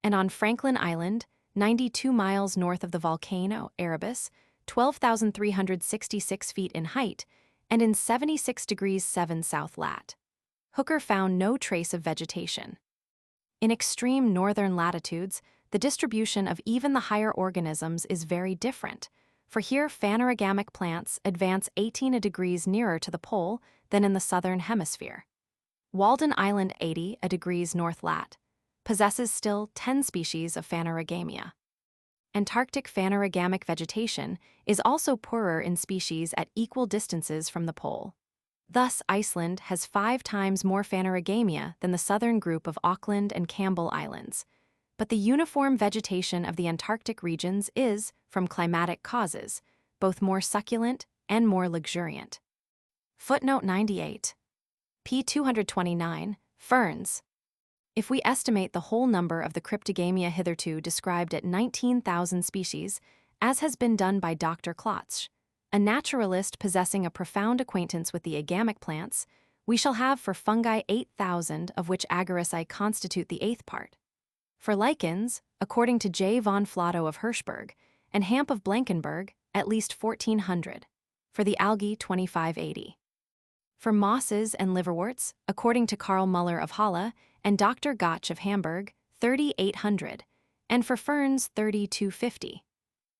and on Franklin Island, 92 miles north of the volcano Erebus, 12,366 feet in height, and in 76 degrees 7 south lat, Hooker found no trace of vegetation. In extreme northern latitudes, the distribution of even the higher organisms is very different, for here phanerogamic plants advance 18 degrees nearer to the pole than in the southern hemisphere. Walden Island 80 degrees north lat. Possesses still 10 species of phanerogamia. Antarctic phanerogamic vegetation is also poorer in species at equal distances from the pole. Thus, Iceland has 5 times more phanerogamia than the southern group of Auckland and Campbell Islands. But the uniform vegetation of the Antarctic regions is, from climatic causes, both more succulent and more luxuriant. Footnote 98. p. 229, Ferns. If we estimate the whole number of the cryptogamia hitherto described at 19,000 species, as has been done by Dr. Klotz, a naturalist possessing a profound acquaintance with the agamic plants, we shall have for fungi 8,000, of which Agarici constitute the 8th part. For lichens, according to J. von Flotto of Hirschberg and Hamp of Blankenberg, at least 1,400. For the algae, 2,580. For mosses and liverworts, according to Karl Muller of Halle and Dr. Gotch of Hamburg, 3,800, and for ferns, 3,250.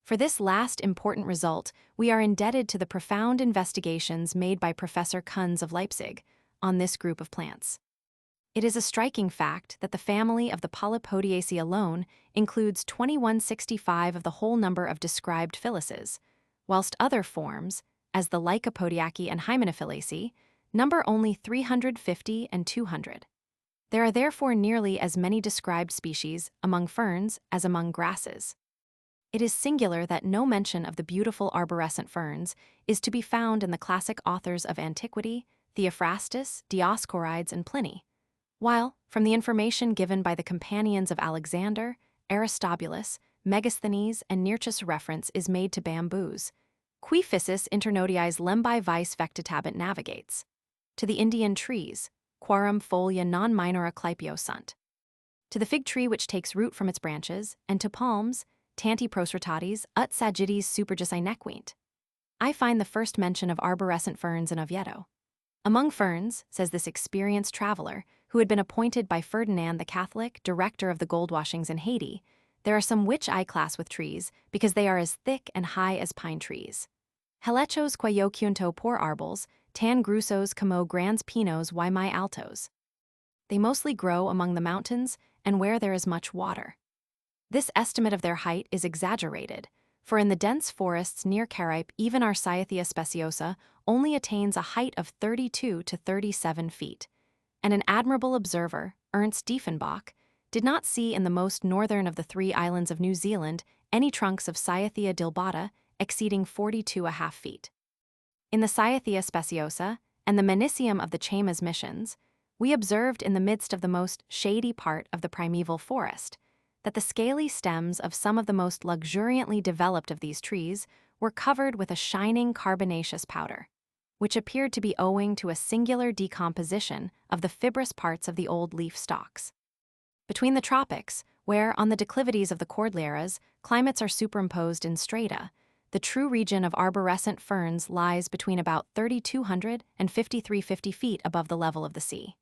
For this last important result, we are indebted to the profound investigations made by Professor Kunz of Leipzig on this group of plants. It is a striking fact that the family of the Polypodiaceae alone includes 2,165 of the whole number of described phyllises, whilst other forms, as the Lycopodiaceae and Hymenophyllaceae, number only 350 and 200. There are therefore nearly as many described species among ferns as among grasses. It is singular that no mention of the beautiful arborescent ferns is to be found in the classic authors of antiquity, Theophrastus, Dioscorides, and Pliny, while, from the information given by the companions of Alexander, Aristobulus, Megasthenes, and Nearchus, reference is made to bamboos, qui fissus internodiis lembi vice vectitabant navigates, to the Indian trees, quarum folia non minora clipio sunt, to the fig tree which takes root from its branches, and to palms, tanti prosratates ut sagittis supergis inequint. I find the first mention of arborescent ferns in Oviedo. Among ferns, says this experienced traveler, who had been appointed by Ferdinand the Catholic director of the gold washings in Haiti, there are some which I class with trees because they are as thick and high as pine trees. Helechos quayoquiunto por arboles, tan gruesos como grandes pinos y muy altos. They mostly grow among the mountains and where there is much water. This estimate of their height is exaggerated, for in the dense forests near Caripe even our Cyathea speciosa only attains a height of 32 to 37 feet, and an admirable observer, Ernst Diefenbach, did not see in the most northern of the 3 islands of New Zealand any trunks of Cyathea dilbata exceeding 42.5 feet. In the Cyathea speciosa and the Menicium of the Chaymas missions, we observed in the midst of the most shady part of the primeval forest that the scaly stems of some of the most luxuriantly developed of these trees were covered with a shining carbonaceous powder, which appeared to be owing to a singular decomposition of the fibrous parts of the old leaf stalks. Between the tropics, where, on the declivities of the Cordilleras, climates are superimposed in strata, the true region of arborescent ferns lies between about 3,200 and 5,350 feet above the level of the sea.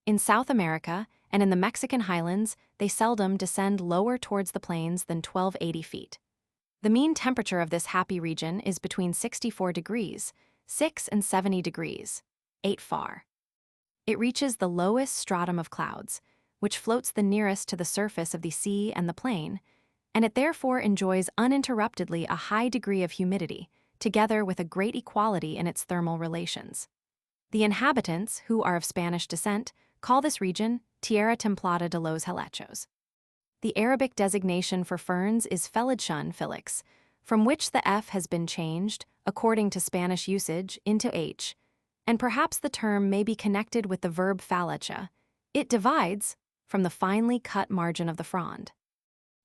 In South America and in the Mexican highlands, they seldom descend lower towards the plains than 1,280 feet. The mean temperature of this happy region is between 64 degrees, 6 and 70 degrees, 8 far. It reaches the lowest stratum of clouds, which floats the nearest to the surface of the sea and the plain, and it therefore enjoys uninterruptedly a high degree of humidity, together with a great equality in its thermal relations. The inhabitants, who are of Spanish descent, call this region Tierra Templada de los Helechos. The Arabic designation for ferns is Feledschun filix, from which the F has been changed, according to Spanish usage, into H, and perhaps the term may be connected with the verb falecha. It divides from the finely cut margin of the frond.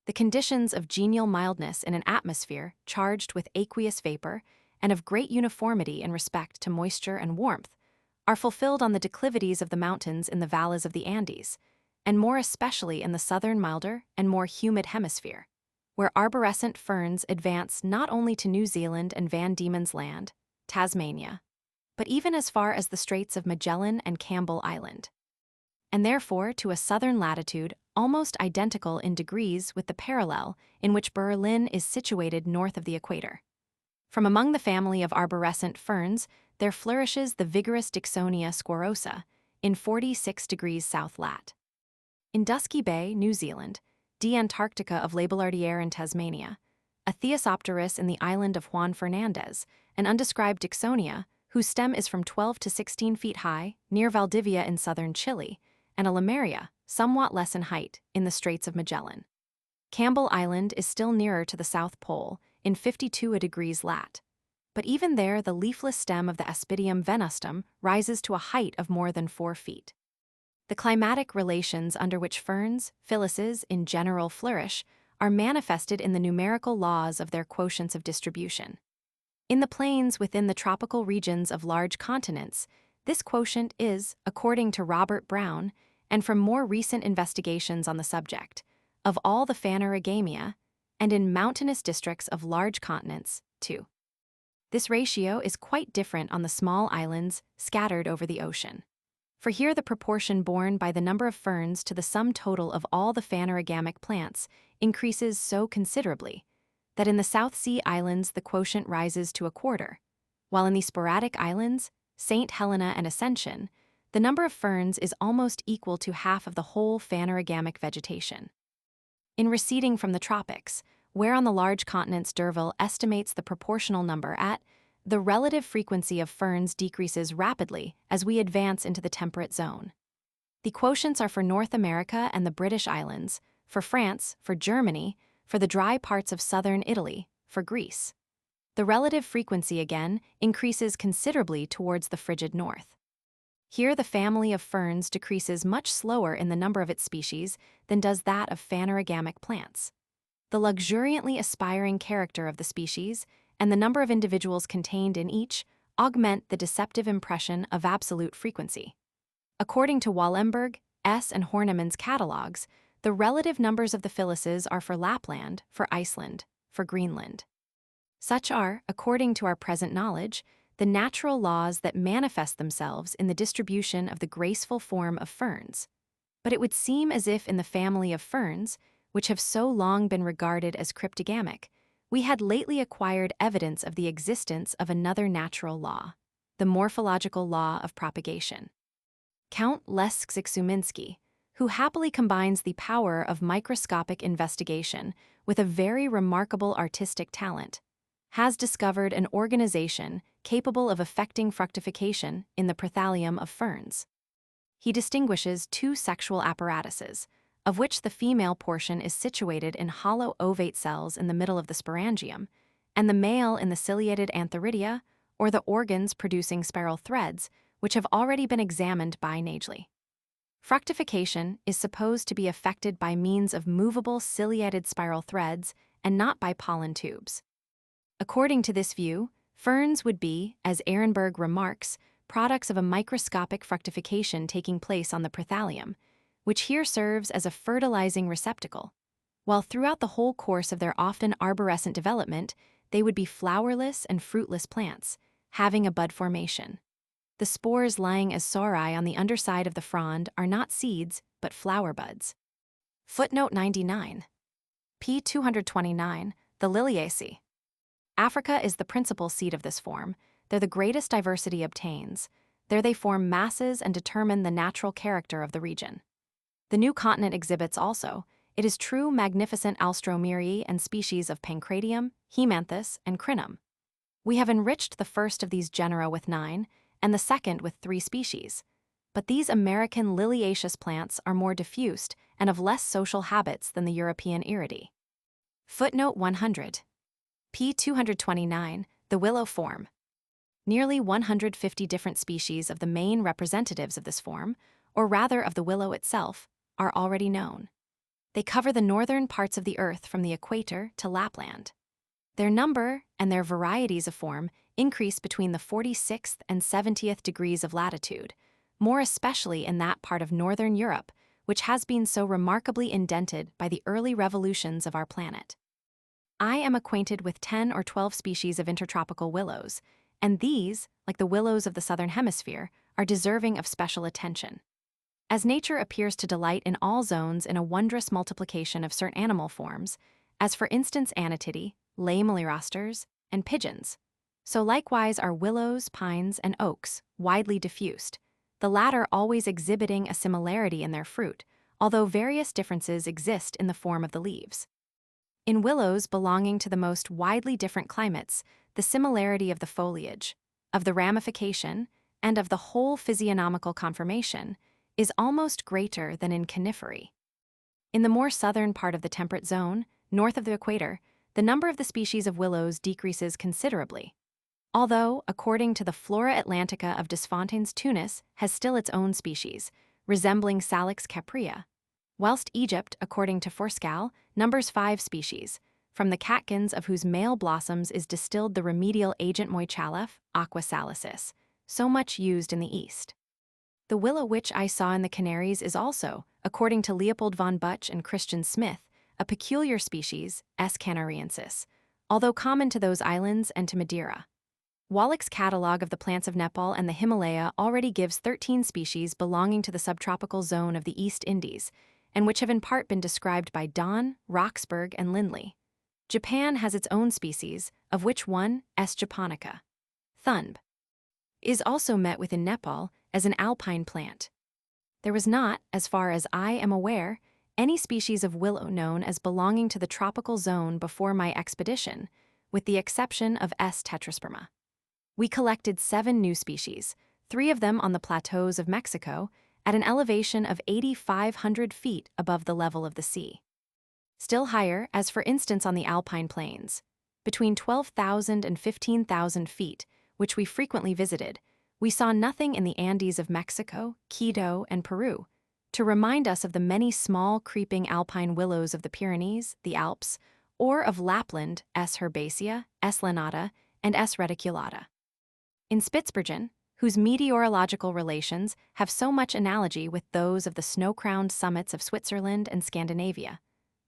The conditions of genial mildness in an atmosphere charged with aqueous vapor and of great uniformity in respect to moisture and warmth are fulfilled on the declivities of the mountains in the valleys of the Andes, and more especially in the southern milder and more humid hemisphere, where arborescent ferns advance not only to New Zealand and Van Diemen's Land, Tasmania, but even as far as the Straits of Magellan and Campbell Island, and therefore to a southern latitude almost identical in degrees with the parallel in which Berlin is situated north of the equator. From among the family of arborescent ferns, there flourishes the vigorous Dicksonia squarrosa in 46 degrees south lat. In Dusky Bay, New Zealand, D. Antarctica of Labelardiere in Tasmania, a Theosopterus in the island of Juan Fernandez, an undescribed Dicksonia, whose stem is from 12 to 16 feet high, near Valdivia in southern Chile, and a Lemuria, somewhat less in height, in the Straits of Magellan. Campbell Island is still nearer to the South Pole, in 52 degrees lat. But even there, the leafless stem of the Aspidium venustum rises to a height of more than 4 feet. The climatic relations under which ferns, phyllises in general flourish, are manifested in the numerical laws of their quotients of distribution. In the plains within the tropical regions of large continents, this quotient is, according to Robert Brown, and from more recent investigations on the subject, of all the Phanerogamia, and in mountainous districts of large continents, 2. This ratio is quite different on the small islands scattered over the ocean. For here the proportion borne by the number of ferns to the sum total of all the phanerogamic plants increases so considerably that in the South Sea Islands the quotient rises to 1/4, while in the sporadic islands, St. Helena and Ascension, the number of ferns is almost equal to half of the whole phanerogamic vegetation. In receding from the tropics, where on the large continents D'Urville estimates the proportional number at, the relative frequency of ferns decreases rapidly as we advance into the temperate zone. The quotients are for North America and the British Islands, for France, for Germany, for the dry parts of southern Italy, for Greece. The relative frequency again increases considerably towards the frigid north. Here the family of ferns decreases much slower in the number of its species than does that of phanerogamic plants. The luxuriantly aspiring character of the species and the number of individuals contained in each augment the deceptive impression of absolute frequency. According to Wallenberg, S. and Horniman's catalogues, the relative numbers of the phyllises are for Lapland, for Iceland, for Greenland. Such are, according to our present knowledge, the natural laws that manifest themselves in the distribution of the graceful form of ferns. But it would seem as if in the family of ferns, which have so long been regarded as cryptogamic, we had lately acquired evidence of the existence of another natural law, the morphological law of propagation. Count Leszczyk-Sumiński, who happily combines the power of microscopic investigation with a very remarkable artistic talent, has discovered an organization capable of effecting fructification in the prothallum of ferns. He distinguishes 2 sexual apparatuses, of which the female portion is situated in hollow ovate cells in the middle of the sporangium, and the male in the ciliated antheridia, or the organs producing spiral threads, which have already been examined by Nägeli. Fructification is supposed to be effected by means of movable ciliated spiral threads and not by pollen tubes. According to this view, ferns would be, as Ehrenberg remarks, products of a microscopic fructification taking place on the prothallum, which here serves as a fertilizing receptacle, while throughout the whole course of their often arborescent development, they would be flowerless and fruitless plants, having a bud formation. The spores lying as sori on the underside of the frond are not seeds, but flower buds. Footnote 99. p. 229, the Liliaceae. Africa is the principal seat of this form. There the greatest diversity obtains. There they form masses and determine the natural character of the region. The new continent exhibits also, it is true, magnificent Alstroemeria and species of Pancratium, Hemanthus, and Crinum. We have enriched the first of these genera with 9, and the second with 3 species. But these American liliaceous plants are more diffused and of less social habits than the European iridae. Footnote 100. p. 229, the willow form. Nearly 150 different species of the main representatives of this form, or rather of the willow itself, are already known. They cover the northern parts of the earth from the equator to Lapland. Their number and their varieties of form increase between the 46th and 70th degrees of latitude, more especially in that part of northern Europe which has been so remarkably indented by the early revolutions of our planet. I am acquainted with 10 or 12 species of intertropical willows, and these, like the willows of the southern hemisphere, are deserving of special attention. as nature appears to delight in all zones in a wondrous multiplication of certain animal forms, as for instance Anatidae, lay melirosters, and pigeons. So likewise are willows, pines, and oaks, widely diffused, the latter always exhibiting a similarity in their fruit, although various differences exist in the form of the leaves. In willows belonging to the most widely different climates, the similarity of the foliage, of the ramification, and of the whole physiognomical conformation is almost greater than in coniferae. In the more southern part of the temperate zone, north of the equator, the number of the species of willows decreases considerably, although, according to the Flora Atlantica of Desfontaines, Tunis has still its own species, resembling Salix caprea, whilst Egypt, according to Forscal, numbers 5 species, from the catkins of whose male blossoms is distilled the remedial agent moichalef, aqua salicis, so much used in the East. The willow which I saw in the Canaries is also, according to Leopold von Buch and Christian Smith, a peculiar species, S. canariensis, although common to those islands and to Madeira. Wallach's catalogue of the plants of Nepal and the Himalaya already gives 13 species belonging to the subtropical zone of the East Indies, and which have in part been described by Don, Roxburgh, and Lindley. Japan has its own species, of which one, S. japonica, thunb, is also met with in Nepal as an alpine plant. There was not, as far as I am aware, any species of willow known as belonging to the tropical zone before my expedition, with the exception of S. tetrasperma. We collected 7 new species, 3 of them on the plateaus of Mexico, at an elevation of 8,500 feet above the level of the sea. Still higher, as for instance on the alpine plains, between 12,000 and 15,000 feet, which we frequently visited, we saw nothing in the Andes of Mexico, Quito, and Peru, to remind us of the many small creeping alpine willows of the Pyrenees, the Alps, or of Lapland, S. herbacea, S. lanata, and S. reticulata. In Spitzbergen, whose meteorological relations have so much analogy with those of the snow-crowned summits of Switzerland and Scandinavia,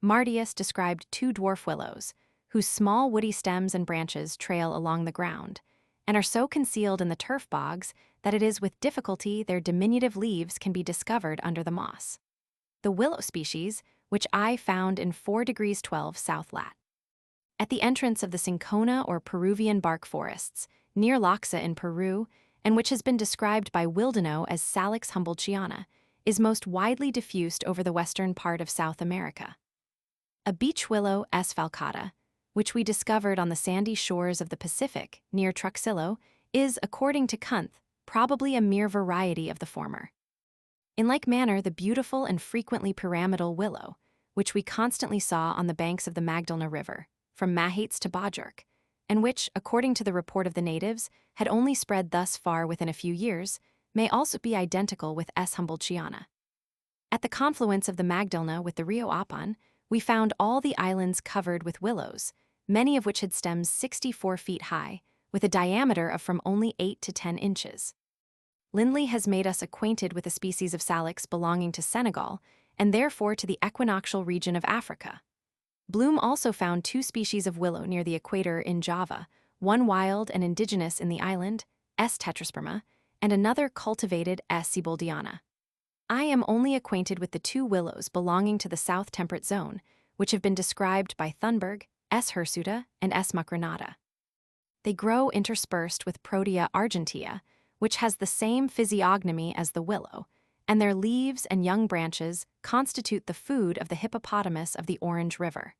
Martius described 2 dwarf willows, whose small woody stems and branches trail along the ground, and are so concealed in the turf bogs that it is with difficulty their diminutive leaves can be discovered under the moss. The willow species, which I found in 4 degrees 12 south lat. At the entrance of the cinchona or Peruvian bark forests, near Loxa in Peru, and which has been described by Willdenow as Salix humboldtiana, is most widely diffused over the western part of South America. A beach willow, S. falcata, which we discovered on the sandy shores of the Pacific near Truxillo, is, according to Kunth, probably a mere variety of the former. In like manner, the beautiful and frequently pyramidal willow, which we constantly saw on the banks of the Magdalena River, from Mahates to Bajork, and which, according to the report of the natives, had only spread thus far within a few years, may also be identical with S. humboldtiana. At the confluence of the Magdalena with the Rio Apan, we found all the islands covered with willows, many of which had stems 64 feet high, with a diameter of from only 8 to 10 inches. Lindley has made us acquainted with a species of Salix belonging to Senegal, and therefore to the equinoctial region of Africa. Bloom also found 2 species of willow near the equator in Java, one wild and indigenous in the island, S. tetrasperma, and another cultivated, S. sieboldtiana. I am only acquainted with the 2 willows belonging to the South Temperate Zone, which have been described by Thunberg, S. hirsuta, and S. mucronata. They grow interspersed with Protea argentea, which has the same physiognomy as the willow, and their leaves and young branches constitute the food of the hippopotamus of the Orange River.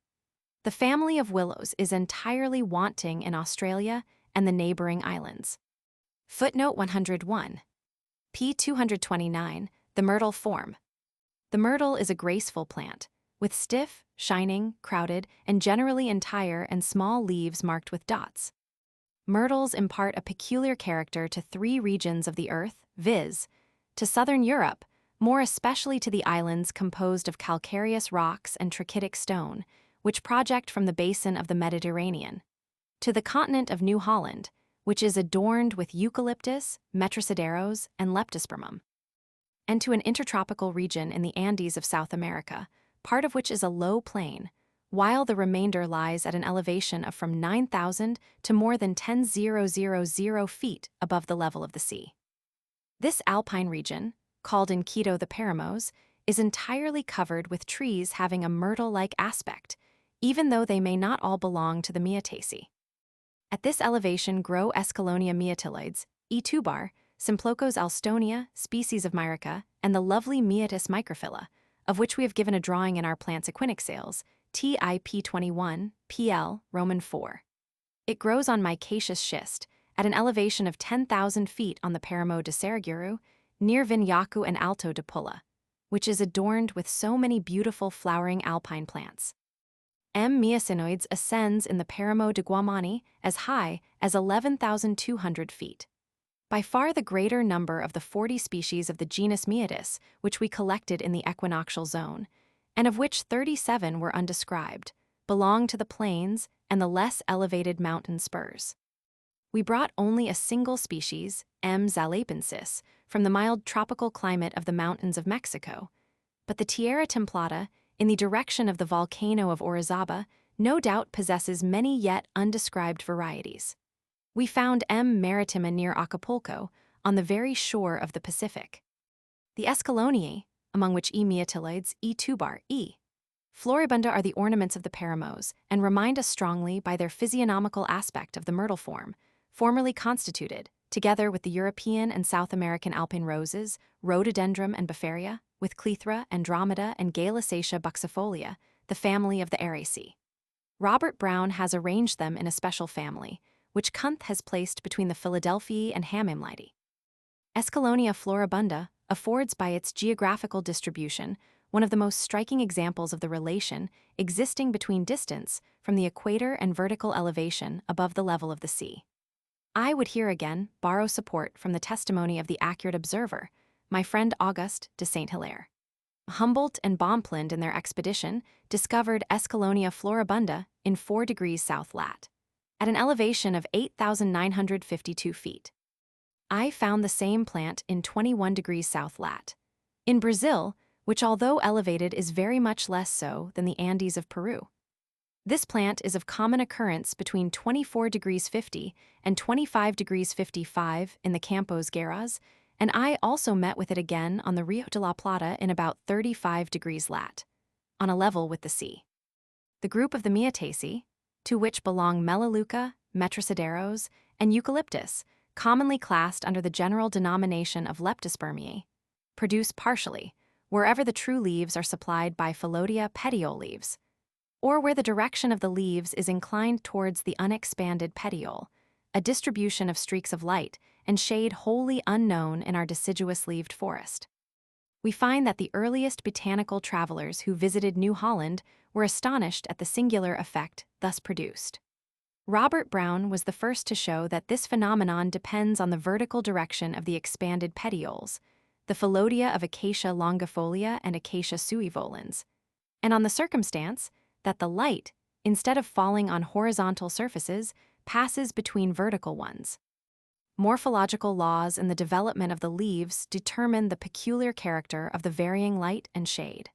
The family of willows is entirely wanting in Australia and the neighboring islands. Footnote 101. p. 229, the myrtle form. The myrtle is a graceful plant, with stiff, shining, crowded, and generally entire and small leaves marked with dots. Myrtles impart a peculiar character to 3 regions of the earth, viz., to southern Europe, more especially to the islands composed of calcareous rocks and trachytic stone, which project from the basin of the Mediterranean, to the continent of New Holland, which is adorned with eucalyptus, metrosideros, and leptospermum, and to an intertropical region in the Andes of South America, part of which is a low plain, while the remainder lies at an elevation of from 9,000 to more than 10,000 feet above the level of the sea. This alpine region, called in Quito the paramos, is entirely covered with trees having a myrtle-like aspect, even though they may not all belong to the Myrtaceae. At this elevation grow Escallonia myrtilloides, E. tubar, Symplochos alstonia, species of Myrica, and the lovely Myotis microphylla, of which we have given a drawing in our Plants Equinoxales, TIP21, PL, Roman 4. It grows on micaceous schist, at an elevation of 10,000 feet on the Paramo de Saraguru, near Vinyaku and Alto de Pulla, which is adorned with so many beautiful flowering alpine plants. M. myocinoides ascends in the Paramo de Guamani as high as 11,200 feet. By far the greater number of the 40 species of the genus Myotis, which we collected in the equinoctial zone, and of which 37 were undescribed, belong to the plains and the less elevated mountain spurs. We brought only a single species, M. zalapensis, from the mild tropical climate of the mountains of Mexico, but the Tierra Templada, in the direction of the volcano of Orizaba, no doubt possesses many yet undescribed varieties. We found M. maritima near Acapulco, on the very shore of the Pacific. The Escalloniae, among which E. myrtilloides, E. tubar, E. floribunda are the ornaments of the paramos, and remind us strongly by their physiognomical aspect of the myrtle form, formerly constituted, together with the European and South American alpine roses, rhododendron and befaria, with Clethra, Andromeda, and Galasatia buxifolia, the family of the Araceae. Robert Brown has arranged them in a special family, which Kunth has placed between the Philadelphiae and Hamamlidae. Escallonia floribunda affords by its geographical distribution one of the most striking examples of the relation existing between distance from the equator and vertical elevation above the level of the sea. I would here again borrow support from the testimony of the accurate observer, my friend Auguste de Saint-Hilaire. Humboldt and Bomplind in their expedition discovered Escallonia floribunda in 4 degrees south lat, at an elevation of 8,952 feet. I found the same plant in 21 degrees south lat. In Brazil, which although elevated is very much less so than the Andes of Peru. This plant is of common occurrence between 24 degrees 50 and 25 degrees 55 in the Campos Gerais, and I also met with it again on the Rio de la Plata in about 35 degrees lat, on a level with the sea. The group of the Myrtaceae, to which belong Melaleuca, Metrosideros, and Eucalyptus, commonly classed under the general denomination of Leptospermae, produce partially, wherever the true leaves are supplied by Phyllodia petiole leaves, or where the direction of the leaves is inclined towards the unexpanded petiole, a distribution of streaks of light and shade wholly unknown in our deciduous-leaved forest. We find that the earliest botanical travelers who visited New Holland were astonished at the singular effect thus produced. Robert Brown was the first to show that this phenomenon depends on the vertical direction of the expanded petioles, the phyllodia of Acacia longifolia and Acacia suivolens, and on the circumstance that the light, instead of falling on horizontal surfaces, passes between vertical ones. Morphological laws in the development of the leaves determine the peculiar character of the varying light and shade.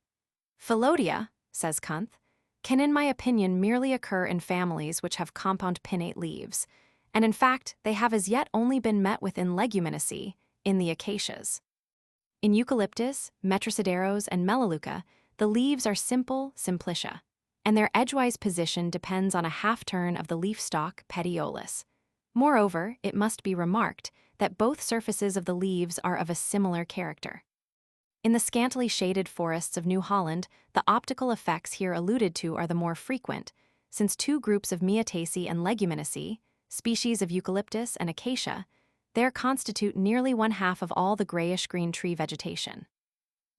Phyllodia, says Kunth, can in my opinion merely occur in families which have compound pinnate leaves, and in fact they have as yet only been met with in Leguminosae, in the acacias. In Eucalyptus, Metrosideros, and Melaleuca, the leaves are simple simplicia, and their edgewise position depends on a half-turn of the leaf stalk petiolus. Moreover, it must be remarked that both surfaces of the leaves are of a similar character. In the scantily shaded forests of New Holland, the optical effects here alluded to are the more frequent, since 2 groups of Myotaceae and Leguminosae, species of Eucalyptus and Acacia, there constitute nearly 1/2 of all the grayish-green tree vegetation.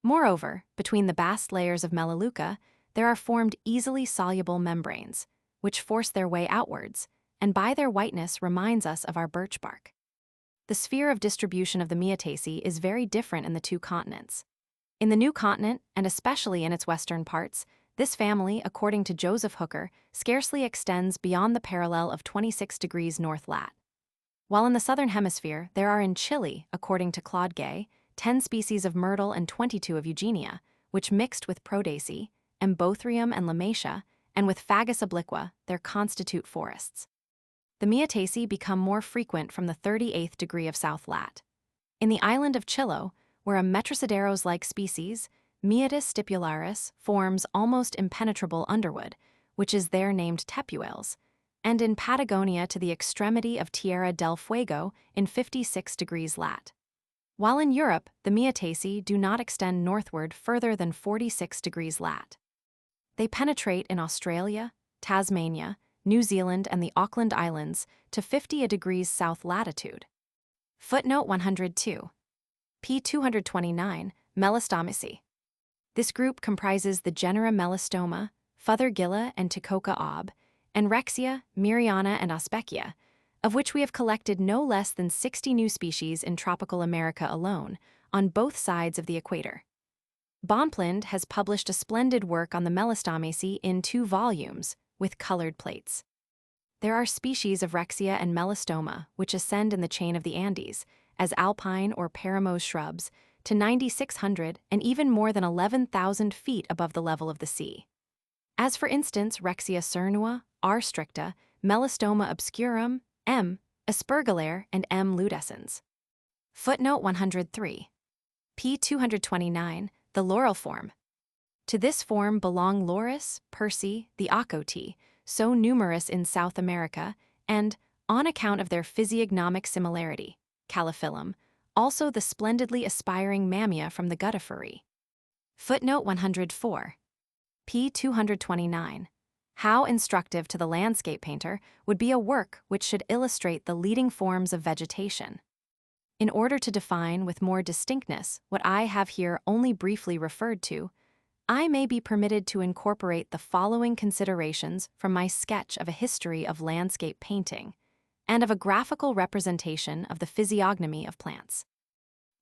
Moreover, between the bast layers of Melaleuca, there are formed easily soluble membranes, which force their way outwards, and by their whiteness reminds us of our birch bark. The sphere of distribution of the Myotaceae is very different in the 2 continents. In the New Continent, and especially in its western parts, this family, according to Joseph Hooker, scarcely extends beyond the parallel of 26 degrees north lat. While in the southern hemisphere, there are in Chile, according to Claude Gay, 10 species of myrtle and 22 of Eugenia, which mixed with Prodaceae, Embothrium and Lamatia, and with Fagus obliqua, there constitute forests. The Myotaceae become more frequent from the 38th degree of south lat. In the island of Chiloe, where a Metrosideros-like species, Myotis stipularis, forms almost impenetrable underwood, which is there named tepuales, and in Patagonia to the extremity of Tierra del Fuego in 56 degrees lat. While in Europe, the Myotaceae do not extend northward further than 46 degrees lat. They penetrate in Australia, Tasmania, New Zealand, and the Auckland Islands to 50 degrees south latitude. Footnote 102. p. 229, Melastomaceae. This group comprises the genera Melastoma, Fothergilla and Ticoca ob, and Rhexia, Miriana, and Auspechia, of which we have collected no less than 60 new species in tropical America alone, on both sides of the equator. Bonpland has published a splendid work on the Melastomaceae in 2 volumes, with colored plates. There are species of Rhexia and Melastoma which ascend in the chain of the Andes, as alpine or peramose shrubs, to 9,600 and even more than 11,000 feet above the level of the sea. As for instance, Rhexia cernua, R. stricta, Melastoma obscurum, M. aspergillare, and M. ludescens. Footnote 103. p. 229, the laurel form. To this form belong Lauris, Percy, the Acote, so numerous in South America, and, on account of their physiognomic similarity, Calophyllum, also the splendidly aspiring Mammia from the Guttiferae. Footnote 104. p. 229. How instructive to the landscape painter would be a work which should illustrate the leading forms of vegetation. In order to define with more distinctness what I have here only briefly referred to, I may be permitted to incorporate the following considerations from my sketch of a history of landscape painting and of a graphical representation of the physiognomy of plants.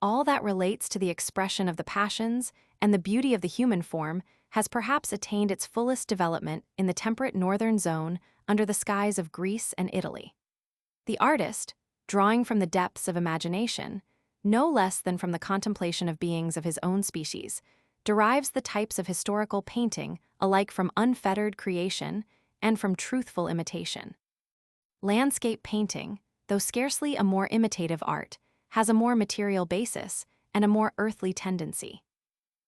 All that relates to the expression of the passions and the beauty of the human form has perhaps attained its fullest development in the temperate northern zone under the skies of Greece and Italy. The artist, drawing from the depths of imagination, no less than from the contemplation of beings of his own species, derives the types of historical painting alike from unfettered creation and from truthful imitation. Landscape painting, though scarcely a more imitative art, has a more material basis and a more earthly tendency.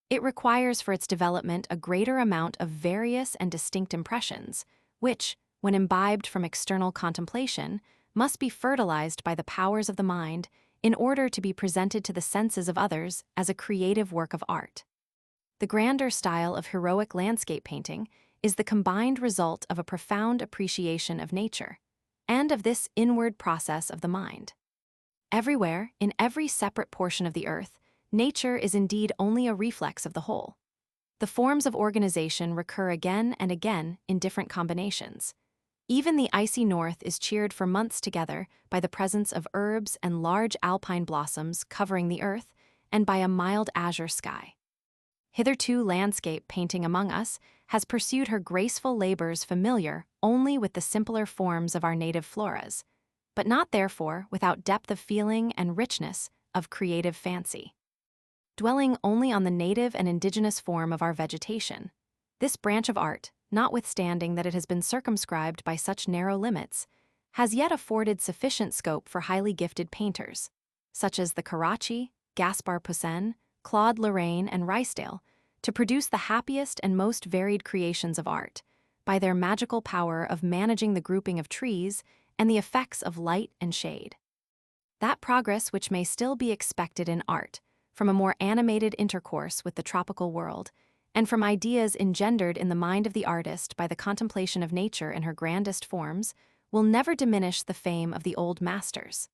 It requires for its development a greater amount of various and distinct impressions, which, when imbibed from external contemplation, must be fertilized by the powers of the mind in order to be presented to the senses of others as a creative work of art. The grander style of heroic landscape painting is the combined result of a profound appreciation of nature and of this inward process of the mind. Everywhere, in every separate portion of the earth, nature is indeed only a reflex of the whole. The forms of organization recur again and again in different combinations. Even the icy north is cheered for months together by the presence of herbs and large alpine blossoms covering the earth and by a mild azure sky. Hitherto landscape painting among us has pursued her graceful labors familiar only with the simpler forms of our native floras, but not therefore without depth of feeling and richness of creative fancy. Dwelling only on the native and indigenous form of our vegetation, this branch of art, notwithstanding that it has been circumscribed by such narrow limits, has yet afforded sufficient scope for highly gifted painters, such as the Carracci, Gaspar Poussin, Claude Lorraine, and Ruysdael, to produce the happiest and most varied creations of art, by their magical power of managing the grouping of trees and the effects of light and shade. That progress which may still be expected in art, from a more animated intercourse with the tropical world, and from ideas engendered in the mind of the artist by the contemplation of nature in her grandest forms, will never diminish the fame of the old masters.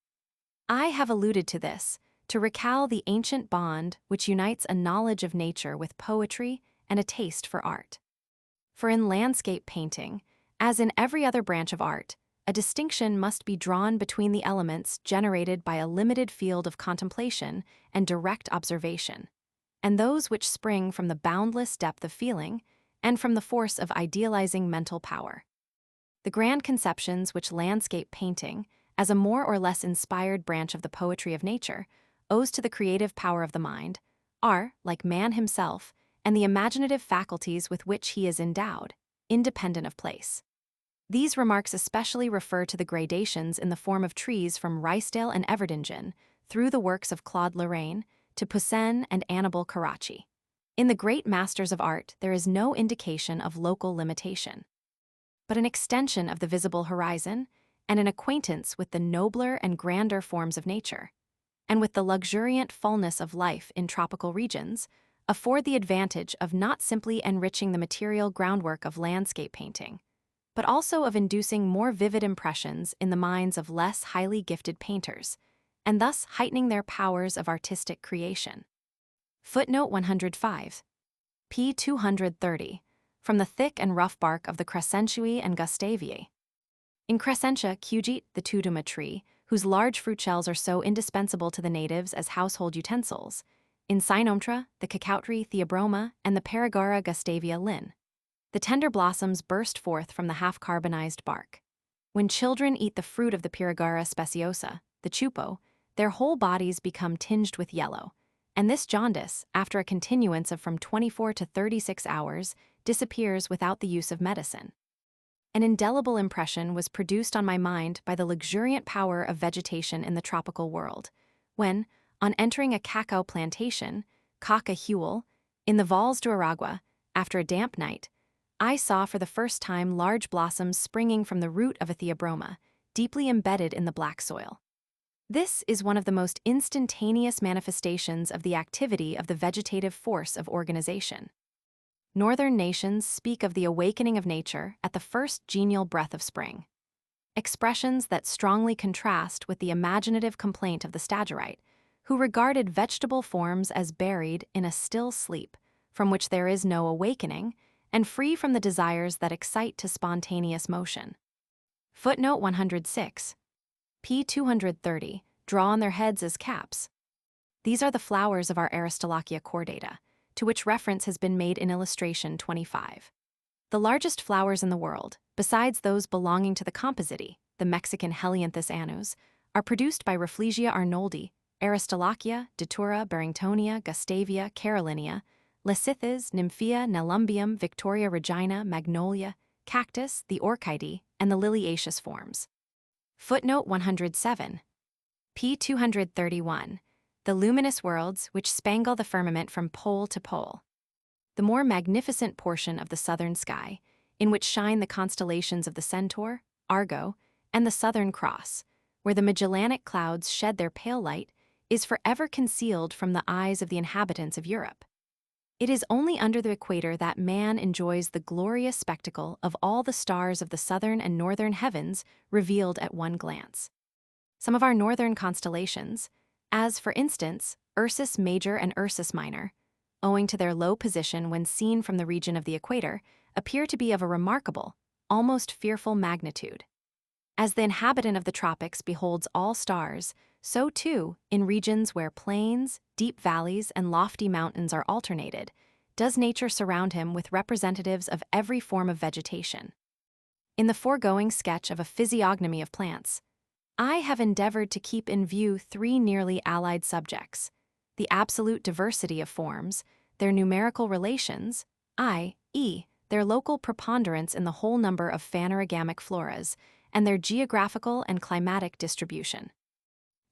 I have alluded to this, to recall the ancient bond which unites a knowledge of nature with poetry and a taste for art. For in landscape painting, as in every other branch of art, a distinction must be drawn between the elements generated by a limited field of contemplation and direct observation, and those which spring from the boundless depth of feeling and from the force of idealizing mental power. The grand conceptions which landscape painting, as a more or less inspired branch of the poetry of nature, owes to the creative power of the mind, are, like man himself, and the imaginative faculties with which he is endowed, independent of place. These remarks especially refer to the gradations in the form of trees from Ruysdael and Everdingen, through the works of Claude Lorraine, to Poussin and Annibal Carracci. In the great masters of art, there is no indication of local limitation, but an extension of the visible horizon and an acquaintance with the nobler and grander forms of nature, and with the luxuriant fullness of life in tropical regions, afford the advantage of not simply enriching the material groundwork of landscape painting, but also of inducing more vivid impressions in the minds of less highly gifted painters, and thus heightening their powers of artistic creation. Footnote 105. p. 230. From the thick and rough bark of the Crescentiae and Gustaviae. In Crescentia cugit, the tuduma tree, whose large fruit shells are so indispensable to the natives as household utensils. In Cynomtra, the Cacoutri theobroma, and the Paragara gustavia linn. The tender blossoms burst forth from the half-carbonized bark. When children eat the fruit of the Paragara speciosa, the chupo, their whole bodies become tinged with yellow, and this jaundice, after a continuance of from 24 to 36 hours, disappears without the use of medicine. An indelible impression was produced on my mind by the luxuriant power of vegetation in the tropical world, when, on entering a cacao plantation, Caca Huel, in the Valles do Aragua, after a damp night, I saw for the first time large blossoms springing from the root of a theobroma, deeply embedded in the black soil. This is one of the most instantaneous manifestations of the activity of the vegetative force of organization. Northern nations speak of the awakening of nature at the first genial breath of spring. Expressions that strongly contrast with the imaginative complaint of the Stagirite, who regarded vegetable forms as buried in a still sleep, from which there is no awakening, and free from the desires that excite to spontaneous motion. Footnote 106. p. 230, draw on their heads as caps. These are the flowers of our Aristolochia cordata, to which reference has been made in illustration 25. The largest flowers in the world, besides those belonging to the Compositae, the Mexican Helianthus annus, are produced by Rafflesia arnoldi, Aristolochia, Datura, Barringtonia, Gustavia, Carolinia, Lecythes, Nymphea, Nelumbium, Victoria regina, Magnolia, Cactus, the Orchidae, and the liliaceous forms. Footnote 107. p. 231. The luminous worlds which spangle the firmament from pole to pole. The more magnificent portion of the southern sky, in which shine the constellations of the Centaur, Argo, and the Southern Cross, where the Magellanic clouds shed their pale light, is forever concealed from the eyes of the inhabitants of Europe. It is only under the equator that man enjoys the glorious spectacle of all the stars of the southern and northern heavens revealed at one glance. Some of our northern constellations, as, for instance, Ursus Major and Ursus Minor, owing to their low position when seen from the region of the equator, appear to be of a remarkable, almost fearful magnitude. As the inhabitant of the tropics beholds all stars, so too, in regions where plains, deep valleys, and lofty mountains are alternated, does nature surround him with representatives of every form of vegetation. In the foregoing sketch of a physiognomy of plants, I have endeavored to keep in view three nearly allied subjects: the absolute diversity of forms, their numerical relations, i.e., their local preponderance in the whole number of phanerogamic floras, and their geographical and climatic distribution.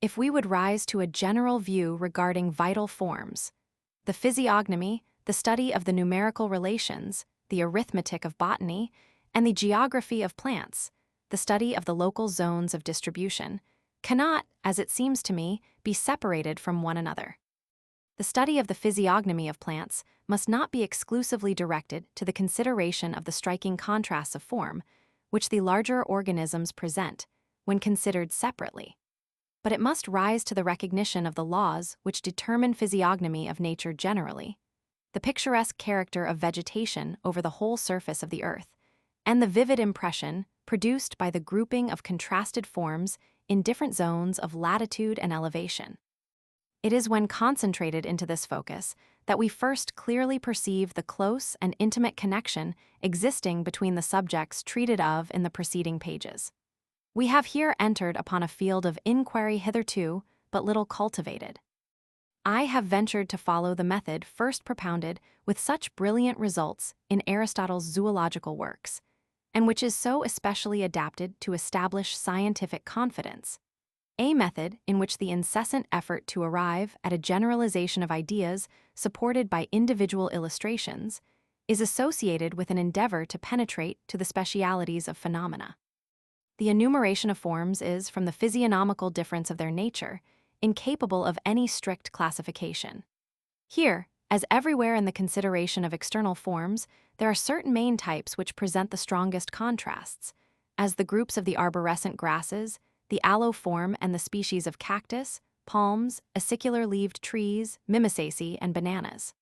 If we would rise to a general view regarding vital forms, the physiognomy, the study of the numerical relations, the arithmetic of botany, and the geography of plants, the study of the local zones of distribution, cannot, as it seems to me, be separated from one another. The study of the physiognomy of plants must not be exclusively directed to the consideration of the striking contrasts of form which the larger organisms present when considered separately, but it must rise to the recognition of the laws which determine physiognomy of nature generally, the picturesque character of vegetation over the whole surface of the earth, and the vivid impression produced by the grouping of contrasted forms in different zones of latitude and elevation. It is when concentrated into this focus that we first clearly perceive the close and intimate connection existing between the subjects treated of in the preceding pages. We have here entered upon a field of inquiry hitherto but little cultivated. I have ventured to follow the method first propounded with such brilliant results in Aristotle's zoological works, and which is so especially adapted to establish scientific confidence, a method in which the incessant effort to arrive at a generalization of ideas supported by individual illustrations is associated with an endeavor to penetrate to the specialities of phenomena. The enumeration of forms is, from the physiognomical difference of their nature, incapable of any strict classification. Here, as everywhere in the consideration of external forms, there are certain main types which present the strongest contrasts, as the groups of the arborescent grasses, the aloe form and the species of cactus, palms, acicular-leaved trees, mimosacea, and bananas.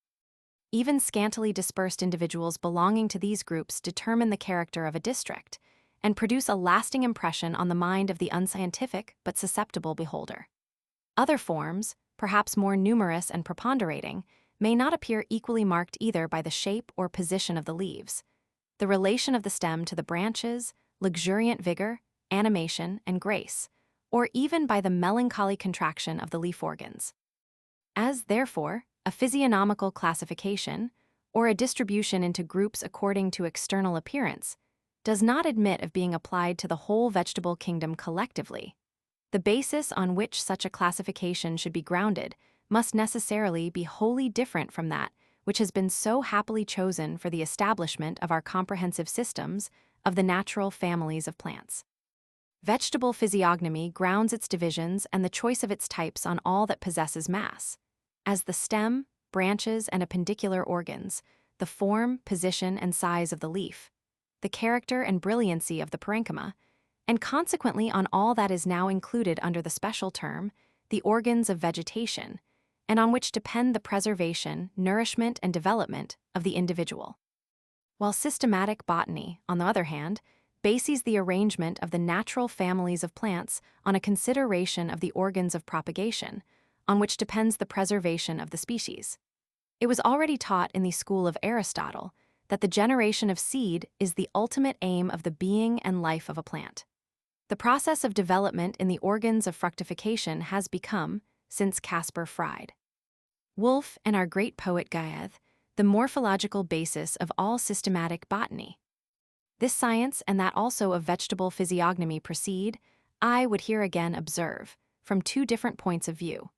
Even scantily dispersed individuals belonging to these groups determine the character of a district and produce a lasting impression on the mind of the unscientific but susceptible beholder. Other forms, perhaps more numerous and preponderating, may not appear equally marked either by the shape or position of the leaves, the relation of the stem to the branches, luxuriant vigor, animation, and grace, or even by the melancholy contraction of the leaf organs. As, therefore, a physiognomical classification, or a distribution into groups according to external appearance, does not admit of being applied to the whole vegetable kingdom collectively, the basis on which such a classification should be grounded must necessarily be wholly different from that which has been so happily chosen for the establishment of our comprehensive systems of the natural families of plants. Vegetable physiognomy grounds its divisions and the choice of its types on all that possesses mass, as the stem, branches, and appendicular organs, the form, position, and size of the leaf, the character and brilliancy of the parenchyma, and consequently on all that is now included under the special term, the organs of vegetation, and on which depend the preservation, nourishment, and development of the individual. While systematic botany, on the other hand, bases the arrangement of the natural families of plants on a consideration of the organs of propagation, on which depends the preservation of the species. It was already taught in the school of Aristotle that the generation of seed is the ultimate aim of the being and life of a plant. The process of development in the organs of fructification has become, since Caspar Fried, Wolff, and our great poet Goethe, the morphological basis of all systematic botany. This science and that also of vegetable physiognomy proceed, I would here again observe, from two different points of view.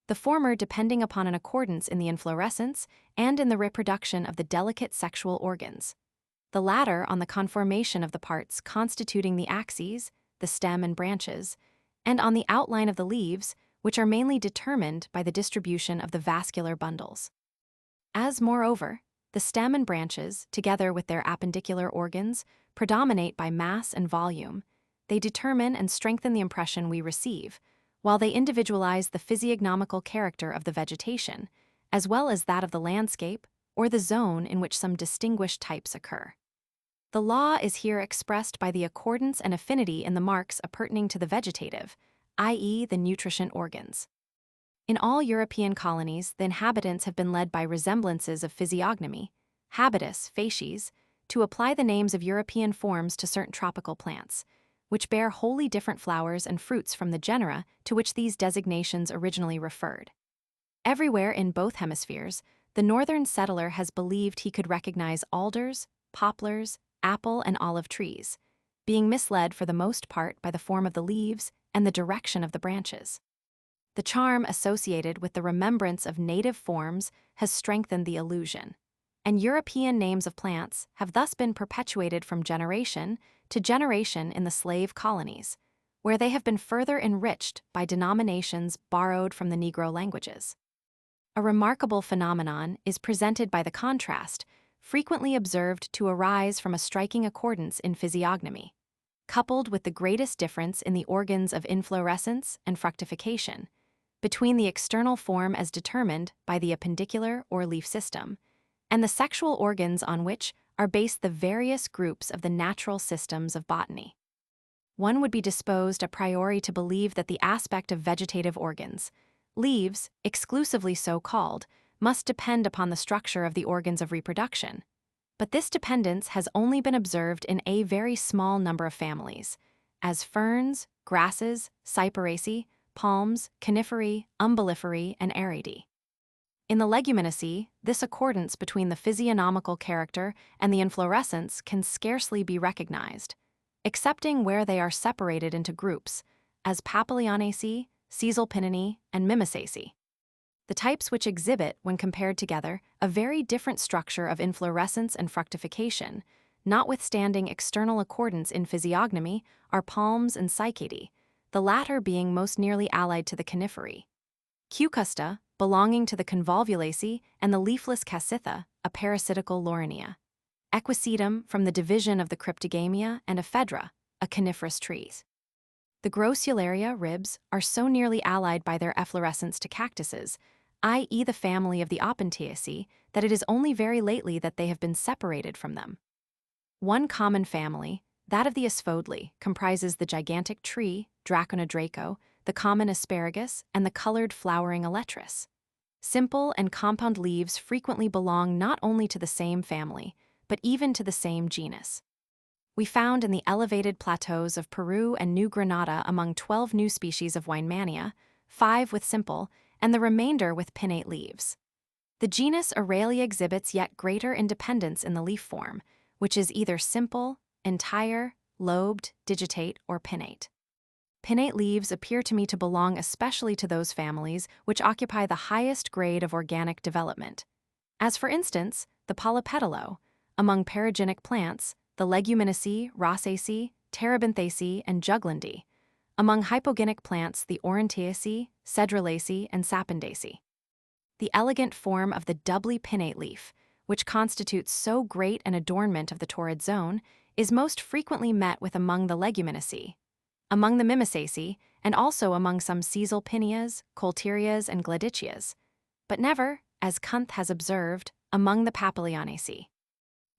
The former depending upon an accordance in the inflorescence and in the reproduction of the delicate sexual organs. The latter on the conformation of the parts constituting the axes, the stem and branches, and on the outline of the leaves, which are mainly determined by the distribution of the vascular bundles. As, moreover, the stem and branches, together with their appendicular organs, predominate by mass and volume, they determine and strengthen the impression we receive, while they individualize the physiognomical character of the vegetation, as well as that of the landscape or the zone in which some distinguished types occur. The law is here expressed by the accordance and affinity in the marks appertaining to the vegetative, i.e., the nutrition organs. In all European colonies, the inhabitants have been led by resemblances of physiognomy, habitus, facies, to apply the names of European forms to certain tropical plants, which bear wholly different flowers and fruits from the genera to which these designations originally referred. Everywhere in both hemispheres, the northern settler has believed he could recognize alders, poplars, apple and olive trees, being misled for the most part by the form of the leaves and the direction of the branches. The charm associated with the remembrance of native forms has strengthened the illusion, and European names of plants have thus been perpetuated from generation to generation in the slave colonies, where they have been further enriched by denominations borrowed from the Negro languages. A remarkable phenomenon is presented by the contrast frequently observed to arise from a striking accordance in physiognomy, coupled with the greatest difference in the organs of inflorescence and fructification, between the external form as determined by the appendicular or leaf system, and the sexual organs on which are based the various groups of the natural systems of botany. One would be disposed a priori to believe that the aspect of vegetative organs, leaves, exclusively so called, must depend upon the structure of the organs of reproduction, but this dependence has only been observed in a very small number of families, as ferns, grasses, cyperaceae, palms, coniferae, umbelliferae, and aridae. In the leguminosae, this accordance between the physiognomical character and the inflorescence can scarcely be recognized, excepting where they are separated into groups, as Papilionaceae, Caesalpininae, and Mimisaceae. The types which exhibit, when compared together, a very different structure of inflorescence and fructification, notwithstanding external accordance in physiognomy, are palms and cycadae, the latter being most nearly allied to the coniferae. Cucusta, belonging to the Convolvulaceae, and the leafless Cassytha, a parasitical Laurinea. Equisetum, from the division of the Cryptogamia, and Ephedra, a coniferous trees. The Grossularia ribs are so nearly allied by their efflorescence to cactuses, i.e. the family of the Opuntiaceae, that it is only very lately that they have been separated from them. One common family, that of the Asphodeli, comprises the gigantic tree, Dracona Draco, the common asparagus, and the colored flowering elytris. Simple and compound leaves frequently belong not only to the same family, but even to the same genus. We found in the elevated plateaus of Peru and New Granada among 12 new species of Weinmannia, 5 with simple, and the remainder with pinnate leaves. The genus Aurelia exhibits yet greater independence in the leaf form, which is either simple, entire, lobed, digitate, or pinnate. Pinnate leaves appear to me to belong especially to those families which occupy the highest grade of organic development. As for instance, the Polypetalloe, among paragenic plants, the Leguminosae, Rosaceae, Terebinthaceae, and Juglandae; among hypogenic plants the Aurantiaceae, Cedrulaceae, and Sapindaceae. The elegant form of the doubly pinnate leaf, which constitutes so great an adornment of the torrid zone, is most frequently met with among the Leguminosae, among the Mimisaceae, and also among some Caesalpinias, Coulterias, and Gladichias, but never, as Kunth has observed, among the Papilionaceae.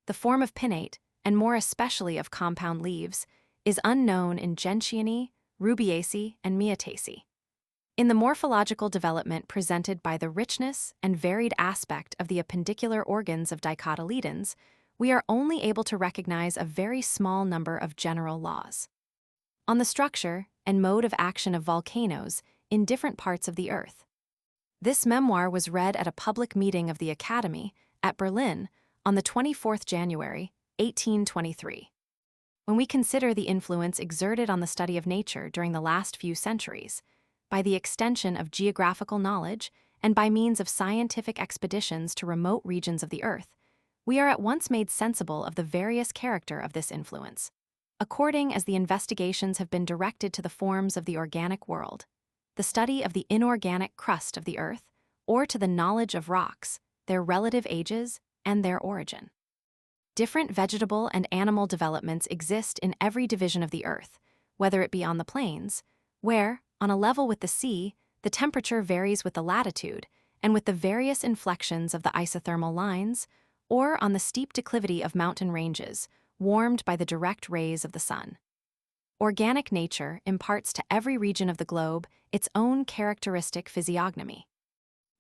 The form of pinnate, and more especially of compound leaves, is unknown in Gentianae, Rubiaceae, and Myotaceae. In the morphological development presented by the richness and varied aspect of the appendicular organs of dicotyledons, we are only able to recognize a very small number of general laws. On the structure and mode of action of volcanoes in different parts of the earth. This memoir was read at a public meeting of the Academy at Berlin on the 24th January, 1823. When we consider the influence exerted on the study of nature during the last few centuries, by the extension of geographical knowledge and by means of scientific expeditions to remote regions of the earth, we are at once made sensible of the various character of this influence, according as the investigations have been directed to the forms of the organic world, the study of the inorganic crust of the earth, or to the knowledge of rocks, their relative ages, and their origin. Different vegetable and animal developments exist in every division of the earth, whether it be on the plains, where, on a level with the sea, the temperature varies with the latitude and with the various inflections of the isothermal lines, or on the steep declivity of mountain ranges, warmed by the direct rays of the sun. Organic nature imparts to every region of the globe its own characteristic physiognomy.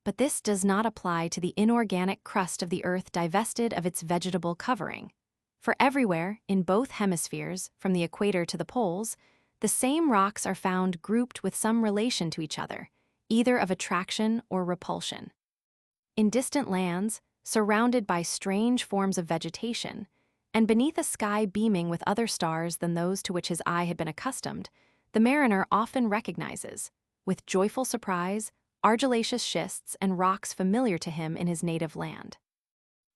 But this does not apply to the inorganic crust of the earth divested of its vegetable covering, for everywhere, in both hemispheres, from the equator to the poles, the same rocks are found grouped with some relation to each other, either of attraction or repulsion. In distant lands, surrounded by strange forms of vegetation, and beneath a sky beaming with other stars than those to which his eye had been accustomed, the mariner often recognizes, with joyful surprise, argillaceous schists and rocks familiar to him in his native land.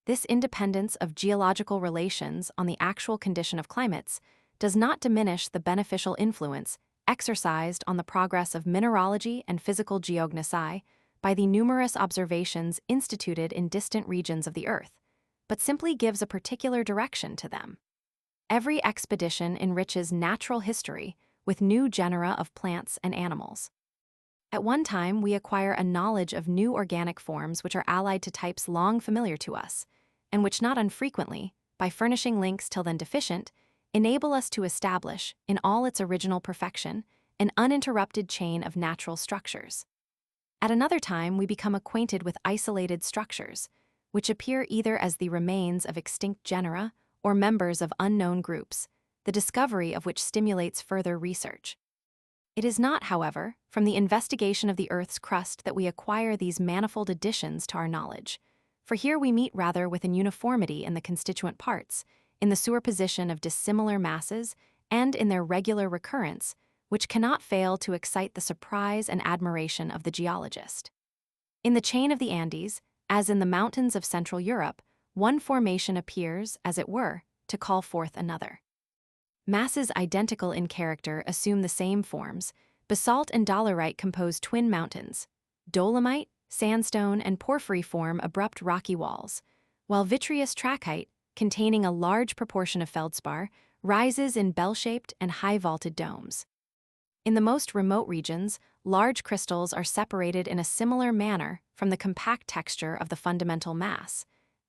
This independence of geological relations on the actual condition of climates does not diminish the beneficial influence exercised on the progress of mineralogy and physical geognosy by the numerous observations instituted in distant regions of the earth, but simply gives a particular direction to them. Every expedition enriches natural history with new genera of plants and animals. At one time, we acquire a knowledge of new organic forms which are allied to types long familiar to us, and which not unfrequently, by furnishing links till then deficient, enable us to establish, in all its original perfection, an uninterrupted chain of natural structures. At another time, we become acquainted with isolated structures, which appear either as the remains of extinct genera or members of unknown groups, the discovery of which stimulates further research. It is not, however, from the investigation of the Earth's crust that we acquire these manifold additions to our knowledge, for here we meet rather with an uniformity in the constituent parts, in the superposition of dissimilar masses, and in their regular recurrence, which cannot fail to excite the surprise and admiration of the geologist. In the chain of the Andes, as in the mountains of Central Europe, one formation appears, as it were, to call forth another. Masses identical in character assume the same forms. Basalt and dolerite compose twin mountains. Dolomite, sandstone, and porphyry form abrupt rocky walls, while vitreous trachyte, containing a large proportion of feldspar, rises in bell-shaped and high-vaulted domes. In the most remote regions, large crystals are separated in a similar manner from the compact texture of the fundamental mass,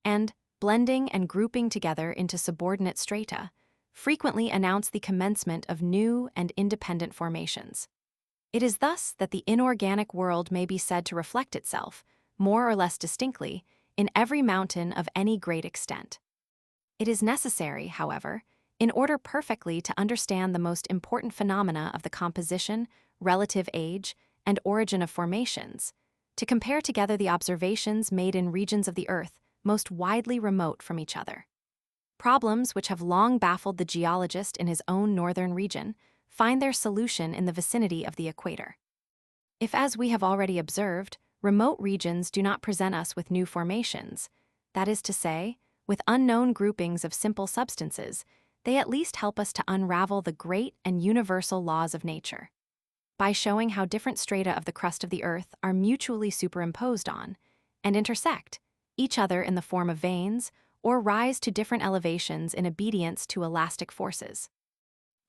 and, blending and grouping together into subordinate strata, frequently announce the commencement of new and independent formations. It is thus that the inorganic world may be said to reflect itself, more or less distinctly, in every mountain of any great extent. It is necessary, however, in order perfectly to understand the most important phenomena of the composition, relative age, and origin of formations, to compare together the observations made in regions of the Earth most widely remote from each other. Problems which have long baffled the geologist in his own northern region find their solution in the vicinity of the equator. If, as we have already observed, remote regions do not present us with new formations, that is to say, with unknown groupings of simple substances, they at least help us to unravel the great and universal laws of nature. By showing how different strata of the crust of the Earth are mutually superimposed on, and intersect, each other in the form of veins, or rise to different elevations in obedience to elastic forces.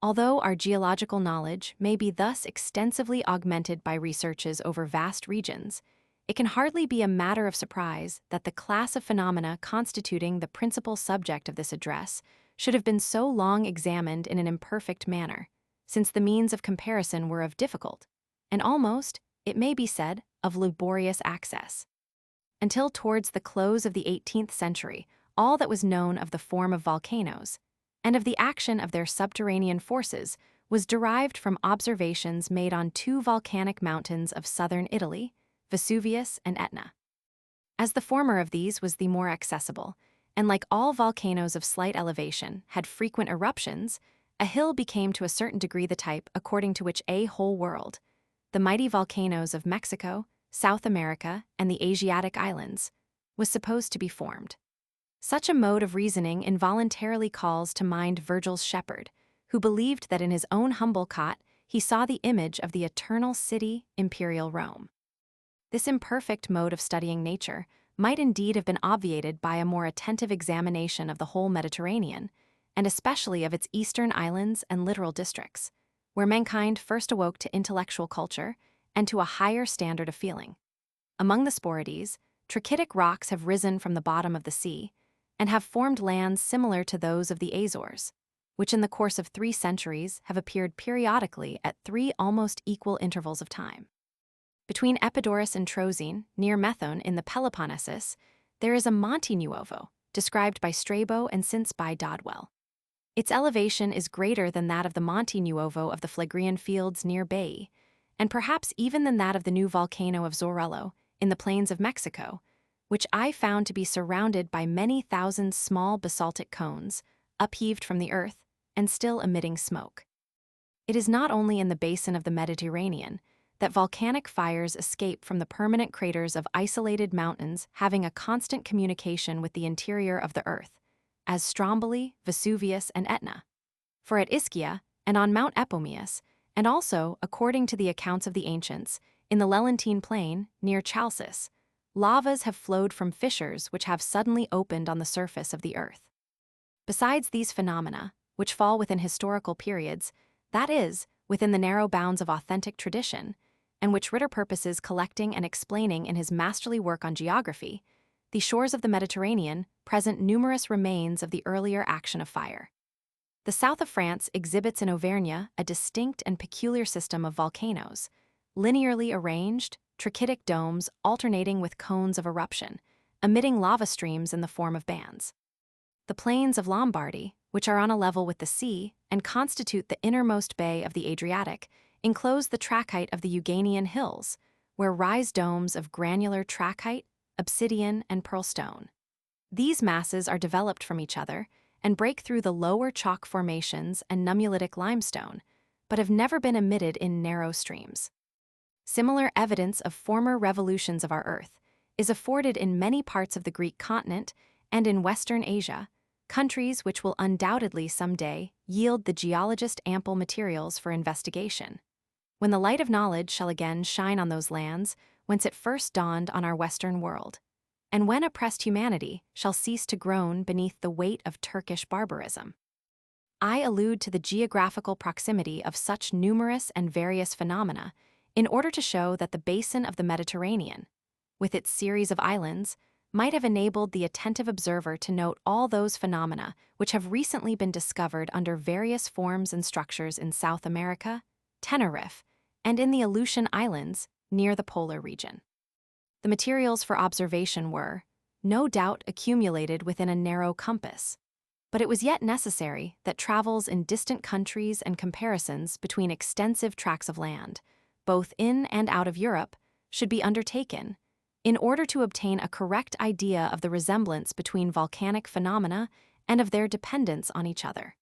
Although our geological knowledge may be thus extensively augmented by researches over vast regions, it can hardly be a matter of surprise that the class of phenomena constituting the principal subject of this address should have been so long examined in an imperfect manner, since the means of comparison were of difficult, and almost, it may be said, of laborious access. Until towards the close of the 18th century, all that was known of the form of volcanoes, and of the action of their subterranean forces, was derived from observations made on two volcanic mountains of southern Italy, Vesuvius and Etna. As the former of these was the more accessible, and like all volcanoes of slight elevation had frequent eruptions, a hill became to a certain degree the type according to which a whole world, the mighty volcanoes of Mexico, South America, and the Asiatic islands, was supposed to be formed. Such a mode of reasoning involuntarily calls to mind Virgil's shepherd, who believed that in his own humble cot he saw the image of the eternal city, imperial Rome. This imperfect mode of studying nature might indeed have been obviated by a more attentive examination of the whole Mediterranean, and especially of its eastern islands and littoral districts, where mankind first awoke to intellectual culture and to a higher standard of feeling. Among the Sporades, trachytic rocks have risen from the bottom of the sea, and have formed lands similar to those of the Azores, which in the course of 3 centuries have appeared periodically at 3 almost equal intervals of time. Between Epidaurus and Troezene, near Methone in the Peloponnesus, there is a Monte Nuovo, described by Strabo and since by Dodwell. Its elevation is greater than that of the Monte Nuovo of the Phlegrean fields near Baiae, and perhaps even than that of the new volcano of Zorello in the plains of Mexico, which I found to be surrounded by many thousand small basaltic cones, upheaved from the earth, and still emitting smoke. It is not only in the basin of the Mediterranean that volcanic fires escape from the permanent craters of isolated mountains having a constant communication with the interior of the earth, as Stromboli, Vesuvius, and Etna. For at Ischia, and on Mount Epomeus, and also, according to the accounts of the ancients, in the Lelantine plain, near Chalcis, lavas have flowed from fissures which have suddenly opened on the surface of the earth. Besides these phenomena, which fall within historical periods, that is, within the narrow bounds of authentic tradition, and which Ritter purposes collecting and explaining in his masterly work on geography, the shores of the Mediterranean present numerous remains of the earlier action of fire. The south of France exhibits in Auvergne a distinct and peculiar system of volcanoes, linearly arranged, trachytic domes alternating with cones of eruption, emitting lava streams in the form of bands. The plains of Lombardy, which are on a level with the sea and constitute the innermost bay of the Adriatic, enclose the trachyte of the Euganean hills, where rise domes of granular trachyte, obsidian, and pearlstone. These masses are developed from each other and break through the lower chalk formations and nummulitic limestone, but have never been emitted in narrow streams. Similar evidence of former revolutions of our Earth is afforded in many parts of the Greek continent and in Western Asia, countries which will undoubtedly someday yield the geologist ample materials for investigation. When the light of knowledge shall again shine on those lands whence it first dawned on our Western world, and when oppressed humanity shall cease to groan beneath the weight of Turkish barbarism. I allude to the geographical proximity of such numerous and various phenomena in order to show that the basin of the Mediterranean, with its series of islands, might have enabled the attentive observer to note all those phenomena which have recently been discovered under various forms and structures in South America, Tenerife, and in the Aleutian Islands near the polar region. The materials for observation were, no doubt, accumulated within a narrow compass, but it was yet necessary that travels in distant countries and comparisons between extensive tracts of land, both in and out of Europe, should be undertaken in order to obtain a correct idea of the resemblance between volcanic phenomena and of their dependence on each other.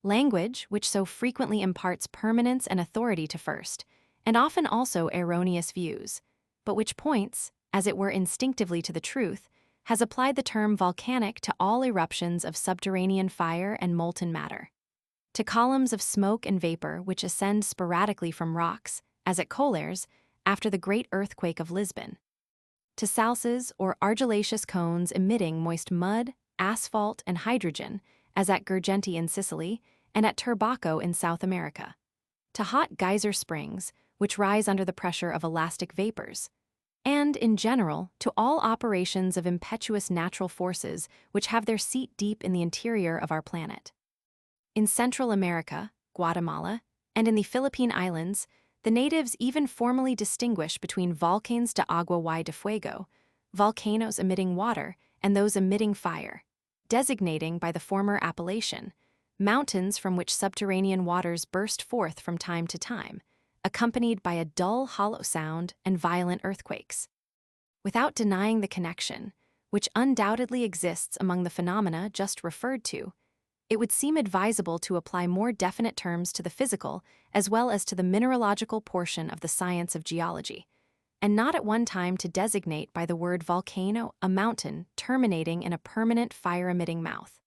Language, which so frequently imparts permanence and authority to first, and often also erroneous views, but which points, as it were instinctively to the truth, has applied the term volcanic to all eruptions of subterranean fire and molten matter, to columns of smoke and vapor which ascend sporadically from rocks, as at Colares, after the great earthquake of Lisbon, to salses or argillaceous cones emitting moist mud, asphalt, and hydrogen, as at Girgenti in Sicily and at Turbaco in South America, to hot geyser springs, which rise under the pressure of elastic vapors, and, in general, to all operations of impetuous natural forces which have their seat deep in the interior of our planet. In Central America, Guatemala, and in the Philippine Islands, the natives even formally distinguish between volcanes de agua y de fuego, volcanoes emitting water, and those emitting fire, designating by the former appellation mountains from which subterranean waters burst forth from time to time, accompanied by a dull, hollow sound and violent earthquakes. Without denying the connection, which undoubtedly exists among the phenomena just referred to, it would seem advisable to apply more definite terms to the physical as well as to the mineralogical portion of the science of geology, and not at one time to designate by the word volcano a mountain terminating in a permanent fire-emitting mouth,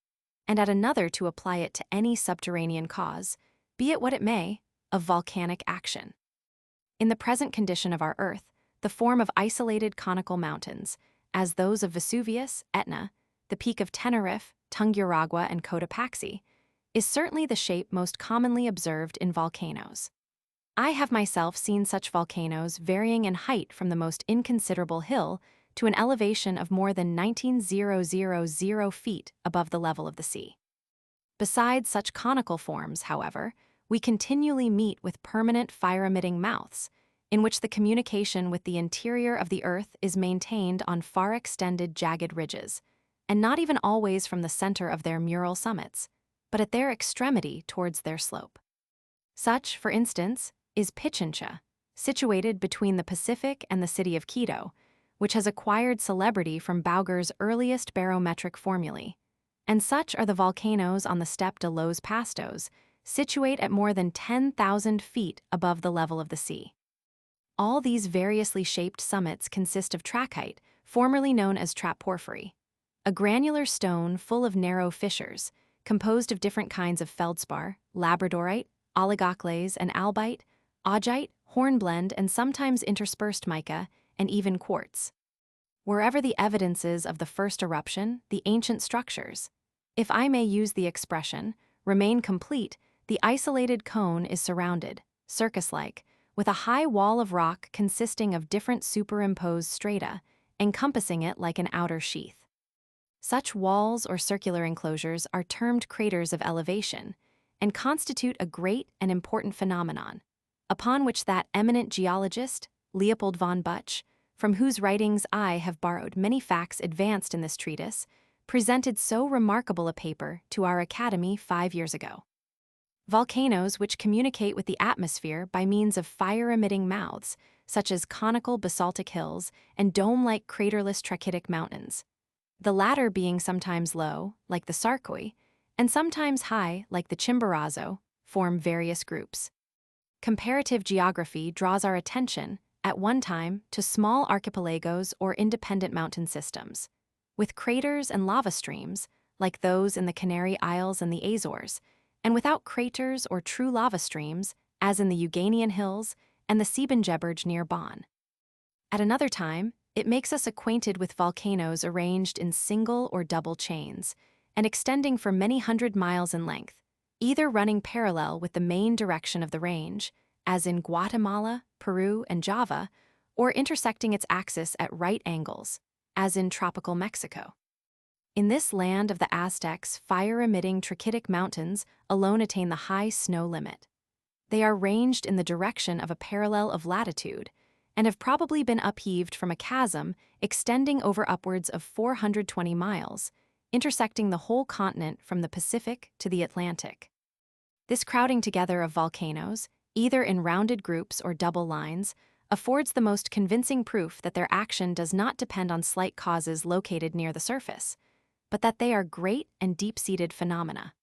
and at another to apply it to any subterranean cause, be it what it may, of volcanic action. In the present condition of our Earth, the form of isolated conical mountains, as those of Vesuvius, Etna, the peak of Tenerife, Tunguragua, and Cotopaxi, is certainly the shape most commonly observed in volcanoes. I have myself seen such volcanoes varying in height from the most inconsiderable hill to an elevation of more than 19,000 feet above the level of the sea. Besides such conical forms, however, we continually meet with permanent fire-emitting mouths, in which the communication with the interior of the Earth is maintained on far-extended jagged ridges, and not even always from the center of their mural summits, but at their extremity towards their slope. Such, for instance, is Pichincha, situated between the Pacific and the city of Quito, which has acquired celebrity from Bauger's earliest barometric formulae, and such are the volcanoes on the Steppe de los Pastos, situate at more than 10,000 feet above the level of the sea. All these variously shaped summits consist of trachyte, formerly known as trap porphyry, a granular stone full of narrow fissures, composed of different kinds of feldspar, labradorite, oligoclase and albite, augite, hornblende, and sometimes interspersed mica, and even quartz. Wherever the evidences of the first eruption, the ancient structures, if I may use the expression, remain complete, the isolated cone is surrounded, circus-like, with a high wall of rock consisting of different superimposed strata, encompassing it like an outer sheath. Such walls or circular enclosures are termed craters of elevation, and constitute a great and important phenomenon, upon which that eminent geologist, Leopold von Buch, from whose writings I have borrowed many facts advanced in this treatise, presented so remarkable a paper to our Academy 5 years ago. Volcanoes which communicate with the atmosphere by means of fire-emitting mouths, such as conical basaltic hills and dome-like craterless trachytic mountains, the latter being sometimes low, like the Sarkoi, and sometimes high, like the Chimborazo, form various groups. comparative geography draws our attention, at one time, to small archipelagos or independent mountain systems, with craters and lava streams, like those in the Canary Isles and the Azores, and without craters or true lava streams, as in the Euganian Hills and the Siebengebirge near Bonn. At another time, it makes us acquainted with volcanoes arranged in single or double chains, and extending for many hundred miles in length, either running parallel with the main direction of the range, as in Guatemala, Peru, and Java, or intersecting its axis at right angles, as in tropical Mexico. In this land of the Aztecs, fire-emitting trachytic mountains alone attain the high snow limit. They are ranged in the direction of a parallel of latitude, and have probably been upheaved from a chasm extending over upwards of 420 miles, intersecting the whole continent from the Pacific to the Atlantic. This crowding together of volcanoes, either in rounded groups or double lines, affords the most convincing proof that their action does not depend on slight causes located near the surface, but that they are great and deep-seated phenomena.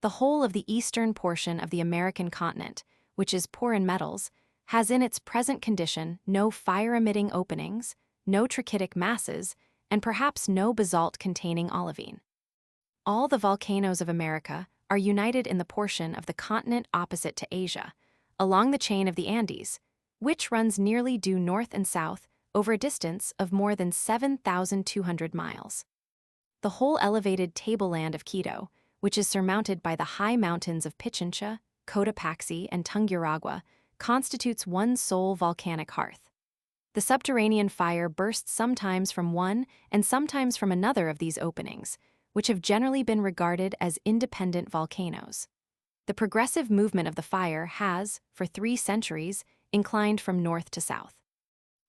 The whole of the eastern portion of the American continent, which is poor in metals, has in its present condition no fire-emitting openings, no trachytic masses, and perhaps no basalt containing olivine. All the volcanoes of America are united in the portion of the continent opposite to Asia, along the chain of the Andes, which runs nearly due north and south over a distance of more than 7,200 miles. The whole elevated tableland of Quito, which is surmounted by the high mountains of Pichincha, Cotopaxi, and Tunguragua, constitutes one sole volcanic hearth. The subterranean fire bursts sometimes from one and sometimes from another of these openings, which have generally been regarded as independent volcanoes. The progressive movement of the fire has, for 3 centuries, inclined from north to south.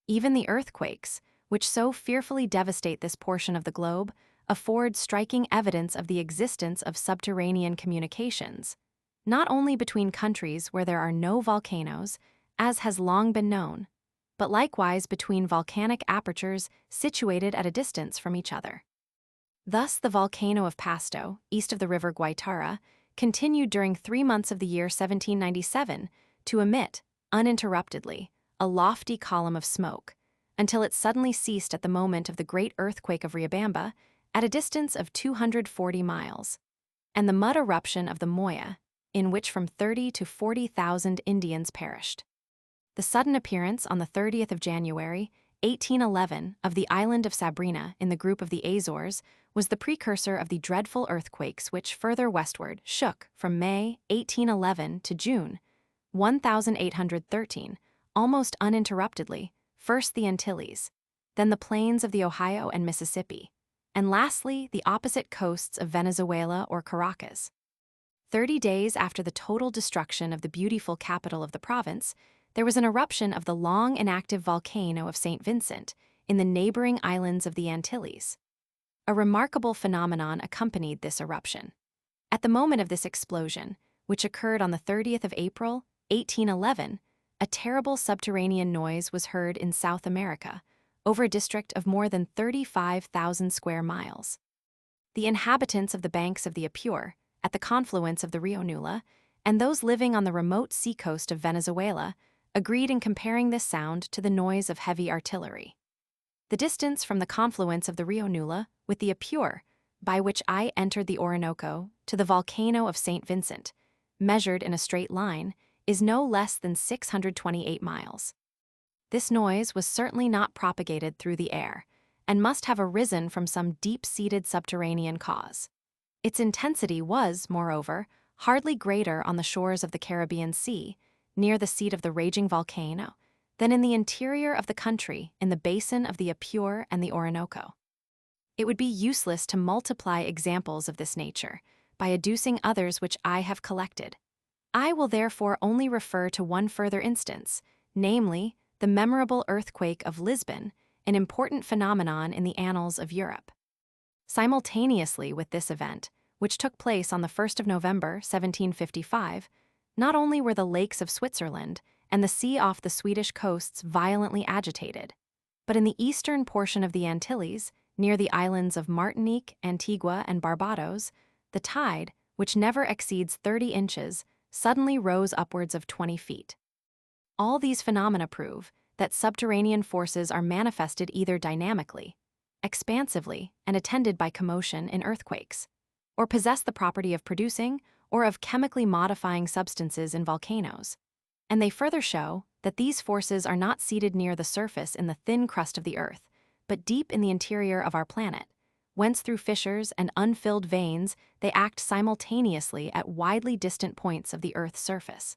Even the earthquakes, which so fearfully devastate this portion of the globe, afford striking evidence of the existence of subterranean communications, not only between countries where there are no volcanoes, as has long been known, but likewise between volcanic apertures situated at a distance from each other. Thus, the volcano of Pasto, east of the river Guaitara, continued during 3 months of the year 1797 to emit, uninterruptedly, a lofty column of smoke, until it suddenly ceased at the moment of the great earthquake of Riobamba, at a distance of 240 miles, and the mud eruption of the Moya, in which from 30 to 40,000 Indians perished. The sudden appearance on the 30th of January, 1811, of the island of Sabrina in the group of the Azores was the precursor of the dreadful earthquakes which further westward shook from May 1811 to June 1813, almost uninterruptedly, first the Antilles, then the plains of the Ohio and Mississippi, and lastly the opposite coasts of Venezuela or Caracas. 30 days after the total destruction of the beautiful capital of the province, there was an eruption of the long inactive volcano of St. Vincent in the neighboring islands of the Antilles. A remarkable phenomenon accompanied this eruption. At the moment of this explosion, which occurred on the 30th of April, 1811, a terrible subterranean noise was heard in South America, over a district of more than 35,000 square miles. The inhabitants of the banks of the Apure, at the confluence of the Rio Nula, and those living on the remote seacoast of Venezuela, agreed in comparing this sound to the noise of heavy artillery. The distance from the confluence of the Rio Nula with the Apure, by which I entered the Orinoco, to the volcano of St. Vincent, measured in a straight line, is no less than 628 miles. This noise was certainly not propagated through the air, and must have arisen from some deep-seated subterranean cause. Its intensity was, moreover, hardly greater on the shores of the Caribbean Sea, near the seat of the raging volcano, than in the interior of the country in the basin of the Apure and the Orinoco. It would be useless to multiply examples of this nature by adducing others which I have collected. I will therefore only refer to one further instance, namely, the memorable earthquake of Lisbon, an important phenomenon in the annals of Europe. Simultaneously with this event, which took place on the 1st of November, 1755, not only were the lakes of Switzerland and the sea off the Swedish coasts violently agitated, but in the eastern portion of the Antilles, near the islands of Martinique, Antigua, and Barbados, the tide, which never exceeds 30 inches, suddenly rose upwards of 20 feet. All these phenomena prove that subterranean forces are manifested either dynamically, expansively, and attended by commotion in earthquakes, or possess the property of producing or of chemically modifying substances in volcanoes. And they further show that these forces are not seated near the surface in the thin crust of the Earth, but deep in the interior of our planet, whence through fissures and unfilled veins they act simultaneously at widely distant points of the Earth's surface.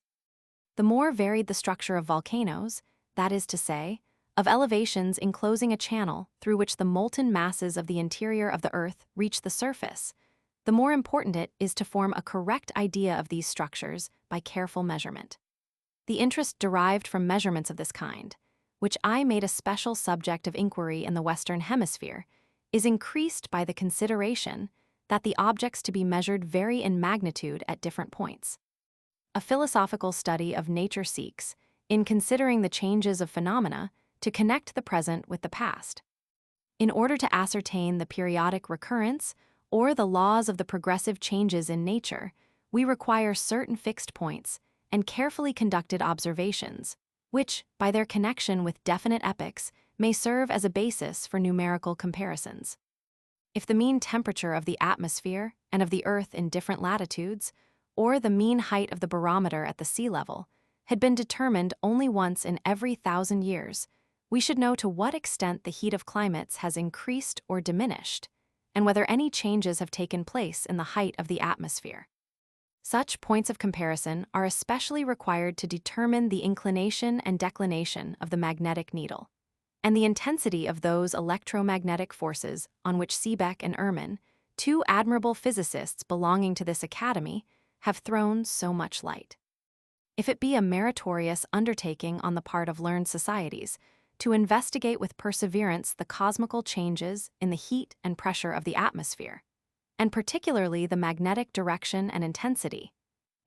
The more varied the structure of volcanoes, that is to say, of elevations enclosing a channel through which the molten masses of the interior of the Earth reach the surface, the more important it is to form a correct idea of these structures by careful measurement. The interest derived from measurements of this kind, which I made a special subject of inquiry in the Western Hemisphere, is increased by the consideration that the objects to be measured vary in magnitude at different points. A philosophical study of nature seeks, in considering the changes of phenomena, to connect the present with the past. In order to ascertain the periodic recurrence or the laws of the progressive changes in nature, we require certain fixed points and carefully conducted observations, which, by their connection with definite epochs, may serve as a basis for numerical comparisons. If the mean temperature of the atmosphere and of the Earth in different latitudes, or the mean height of the barometer at the sea level, had been determined only once in every 1,000 years, we should know to what extent the heat of climates has increased or diminished, and whether any changes have taken place in the height of the atmosphere. Such points of comparison are especially required to determine the inclination and declination of the magnetic needle, and the intensity of those electromagnetic forces on which Seebeck and Ehrman, two admirable physicists belonging to this academy, have thrown so much light. If it be a meritorious undertaking on the part of learned societies to investigate with perseverance the cosmical changes in the heat and pressure of the atmosphere, and particularly the magnetic direction and intensity,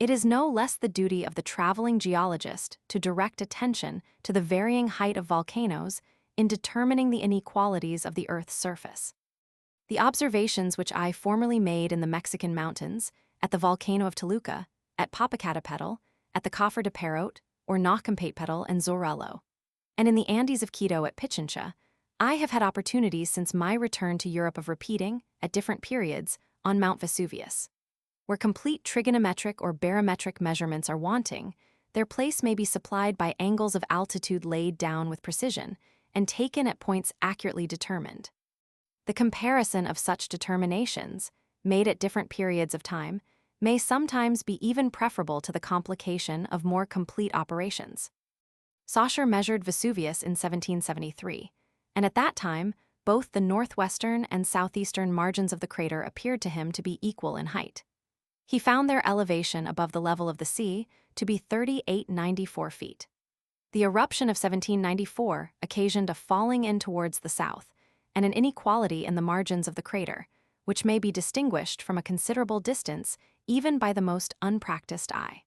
it is no less the duty of the traveling geologist to direct attention to the varying height of volcanoes in determining the inequalities of the Earth's surface. The observations which I formerly made in the Mexican mountains, at the volcano of Toluca, at Popocatépetl, at the Cofre de Parrot, or Nacampépetl and Zorello, and in the Andes of Quito at Pichincha, I have had opportunities since my return to Europe of repeating, at different periods, on Mount Vesuvius. Where complete trigonometric or barometric measurements are wanting, their place may be supplied by angles of altitude laid down with precision and taken at points accurately determined. The comparison of such determinations, made at different periods of time, may sometimes be even preferable to the complication of more complete operations. Saussure measured Vesuvius in 1773, and at that time, both the northwestern and southeastern margins of the crater appeared to him to be equal in height. He found their elevation above the level of the sea to be 3,894 feet. The eruption of 1794 occasioned a falling in towards the south and an inequality in the margins of the crater, which may be distinguished from a considerable distance even by the most unpracticed eye.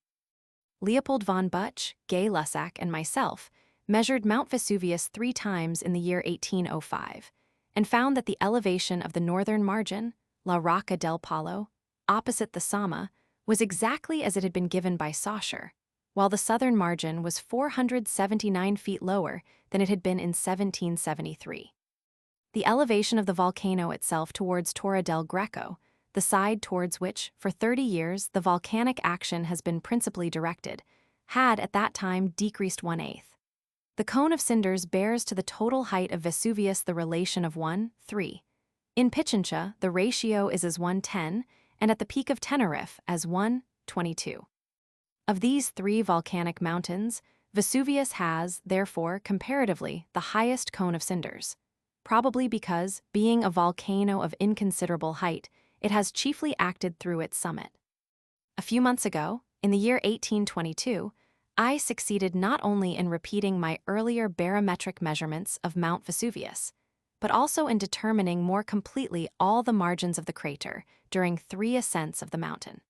Leopold von Buch, Gay-Lussac, and myself measured Mount Vesuvius 3 times in the year 1805 and found that the elevation of the northern margin, La Rocca del Palo, opposite the Sama, was exactly as it had been given by Saussure, while the southern margin was 479 feet lower than it had been in 1773. The elevation of the volcano itself towards Torre del Greco, the side towards which, for 30 years, the volcanic action has been principally directed, had at that time decreased 1/8. The cone of cinders bears to the total height of Vesuvius the relation of 1:3. In Pichincha, the ratio is as 1:10, and at the peak of Tenerife as 1:22. Of these 3 volcanic mountains, Vesuvius has, therefore, comparatively, the highest cone of cinders, probably because, being a volcano of inconsiderable height, it has chiefly acted through its summit. A few months ago, in the year 1822, I succeeded not only in repeating my earlier barometric measurements of Mount Vesuvius, but also in determining more completely all the margins of the crater during 3 ascents of the mountain.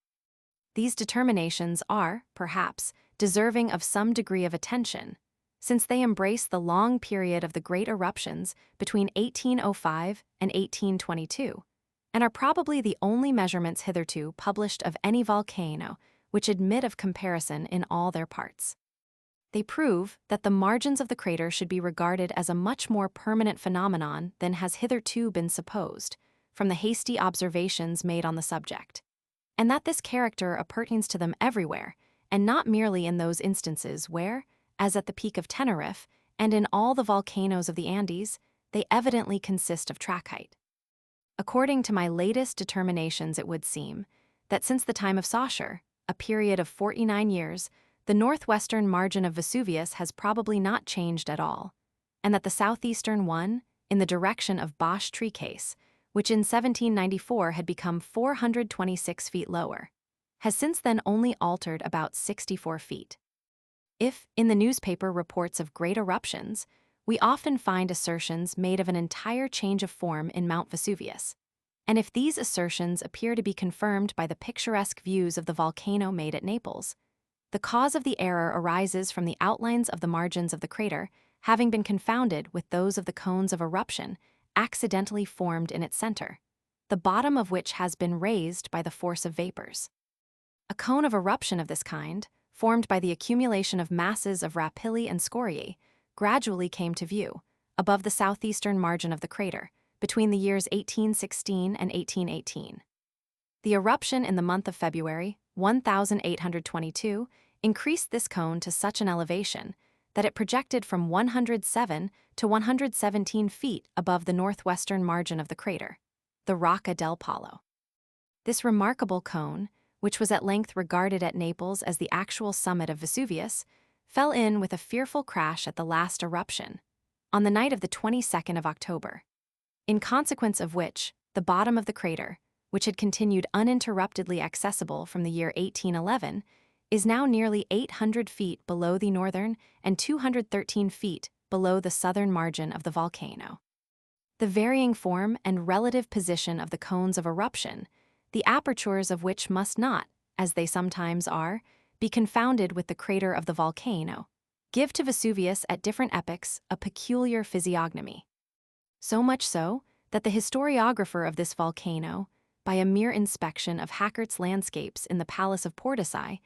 These determinations are, perhaps, deserving of some degree of attention, since they embrace the long period of the great eruptions between 1805 and 1822, and are probably the only measurements hitherto published of any volcano which admit of comparison in all their parts. They prove that the margins of the crater should be regarded as a much more permanent phenomenon than has hitherto been supposed, from the hasty observations made on the subject, and that this character appertains to them everywhere, and not merely in those instances where, as at the peak of Tenerife, and in all the volcanoes of the Andes, they evidently consist of trachyte. According to my latest determinations, it would seem that since the time of Saussure, a period of 49 years, the northwestern margin of Vesuvius has probably not changed at all, and that the southeastern one, in the direction of Bosch tree case, which in 1794 had become 426 feet lower, has since then only altered about 64 feet. If, in the newspaper reports of great eruptions, we often find assertions made of an entire change of form in Mount Vesuvius, and if these assertions appear to be confirmed by the picturesque views of the volcano made at Naples, the cause of the error arises from the outlines of the margins of the crater having been confounded with those of the cones of eruption accidentally formed in its center, the bottom of which has been raised by the force of vapors. A cone of eruption of this kind, formed by the accumulation of masses of rapilli and scoriae, gradually came to view, above the southeastern margin of the crater, between the years 1816 and 1818. The eruption in the month of February, 1822, increased this cone to such an elevation that it projected from 107 to 117 feet above the northwestern margin of the crater, the Rocca del Palo. This remarkable cone, which was at length regarded at Naples as the actual summit of Vesuvius, fell in with a fearful crash at the last eruption, on the night of the 22nd of October, in consequence of which the bottom of the crater, which had continued uninterruptedly accessible from the year 1811, is now nearly 800 feet below the northern and 213 feet below the southern margin of the volcano. The varying form and relative position of the cones of eruption, the apertures of which must not, as they sometimes are, be confounded with the crater of the volcano, give to Vesuvius at different epochs a peculiar physiognomy. So much so that the historiographer of this volcano, by a mere inspection of Hackert's landscapes in the Palace of Portici,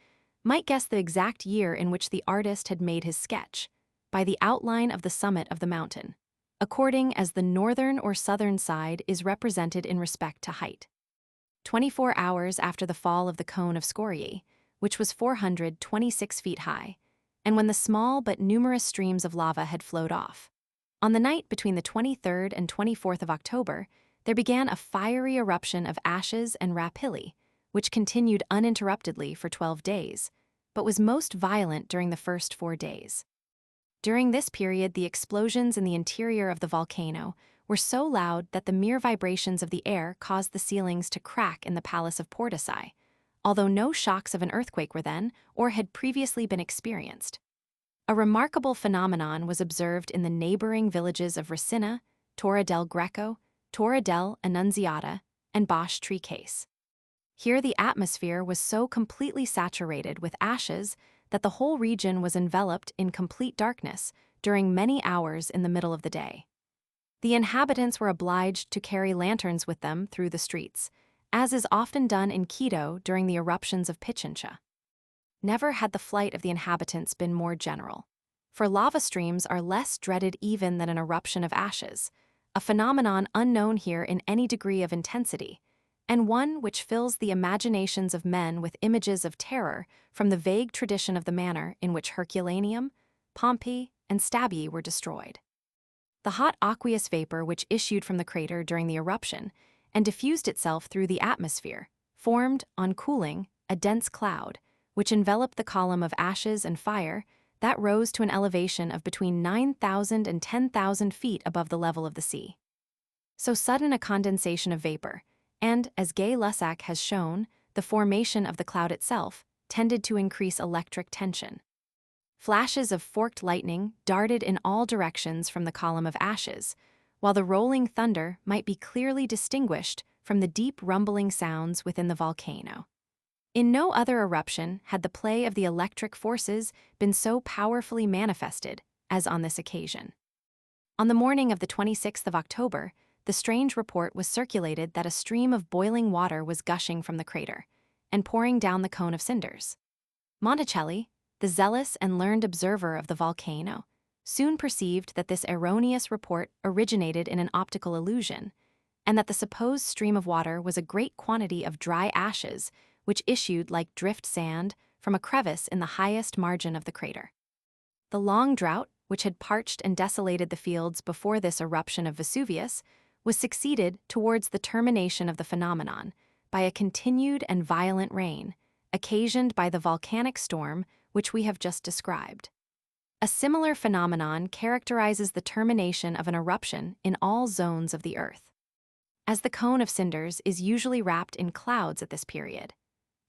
might guess the exact year in which the artist had made his sketch, by the outline of the summit of the mountain, according as the northern or southern side is represented in respect to height. 24 hours after the fall of the cone of scoriae, which was 426 feet high, and when the small but numerous streams of lava had flowed off, on the night between the 23rd and 24th of October, there began a fiery eruption of ashes and rapilli, which continued uninterruptedly for 12 days, but was most violent during the first 4 days. During this period, the explosions in the interior of the volcano were so loud that the mere vibrations of the air caused the ceilings to crack in the Palace of Portici, although no shocks of an earthquake were then or had previously been experienced. A remarkable phenomenon was observed in the neighboring villages of Resina, Torre del Greco, Torre del Annunziata, and Bosch tree case. Here the atmosphere was so completely saturated with ashes that the whole region was enveloped in complete darkness during many hours in the middle of the day. The inhabitants were obliged to carry lanterns with them through the streets, as is often done in Quito during the eruptions of Pichincha. Never had the flight of the inhabitants been more general, for lava streams are less dreaded even than an eruption of ashes, a phenomenon unknown here in any degree of intensity, and one which fills the imaginations of men with images of terror from the vague tradition of the manner in which Herculaneum, Pompeii, and Stabiae were destroyed. The hot aqueous vapor which issued from the crater during the eruption and diffused itself through the atmosphere formed, on cooling, a dense cloud, which enveloped the column of ashes and fire that rose to an elevation of between 9,000 and 10,000 feet above the level of the sea. So sudden a condensation of vapor, and, as Gay-Lussac has shown, the formation of the cloud itself, tended to increase electric tension. Flashes of forked lightning darted in all directions from the column of ashes, while the rolling thunder might be clearly distinguished from the deep rumbling sounds within the volcano. In no other eruption had the play of the electric forces been so powerfully manifested as on this occasion. On the morning of the 26th of October, the strange report was circulated that a stream of boiling water was gushing from the crater, and pouring down the cone of cinders. Monticelli, the zealous and learned observer of the volcano, soon perceived that this erroneous report originated in an optical illusion, and that the supposed stream of water was a great quantity of dry ashes which issued like drift sand from a crevice in the highest margin of the crater. The long drought, which had parched and desolated the fields before this eruption of Vesuvius, was succeeded towards the termination of the phenomenon by a continued and violent rain, occasioned by the volcanic storm which we have just described. A similar phenomenon characterizes the termination of an eruption in all zones of the Earth. As the cone of cinders is usually wrapped in clouds at this period,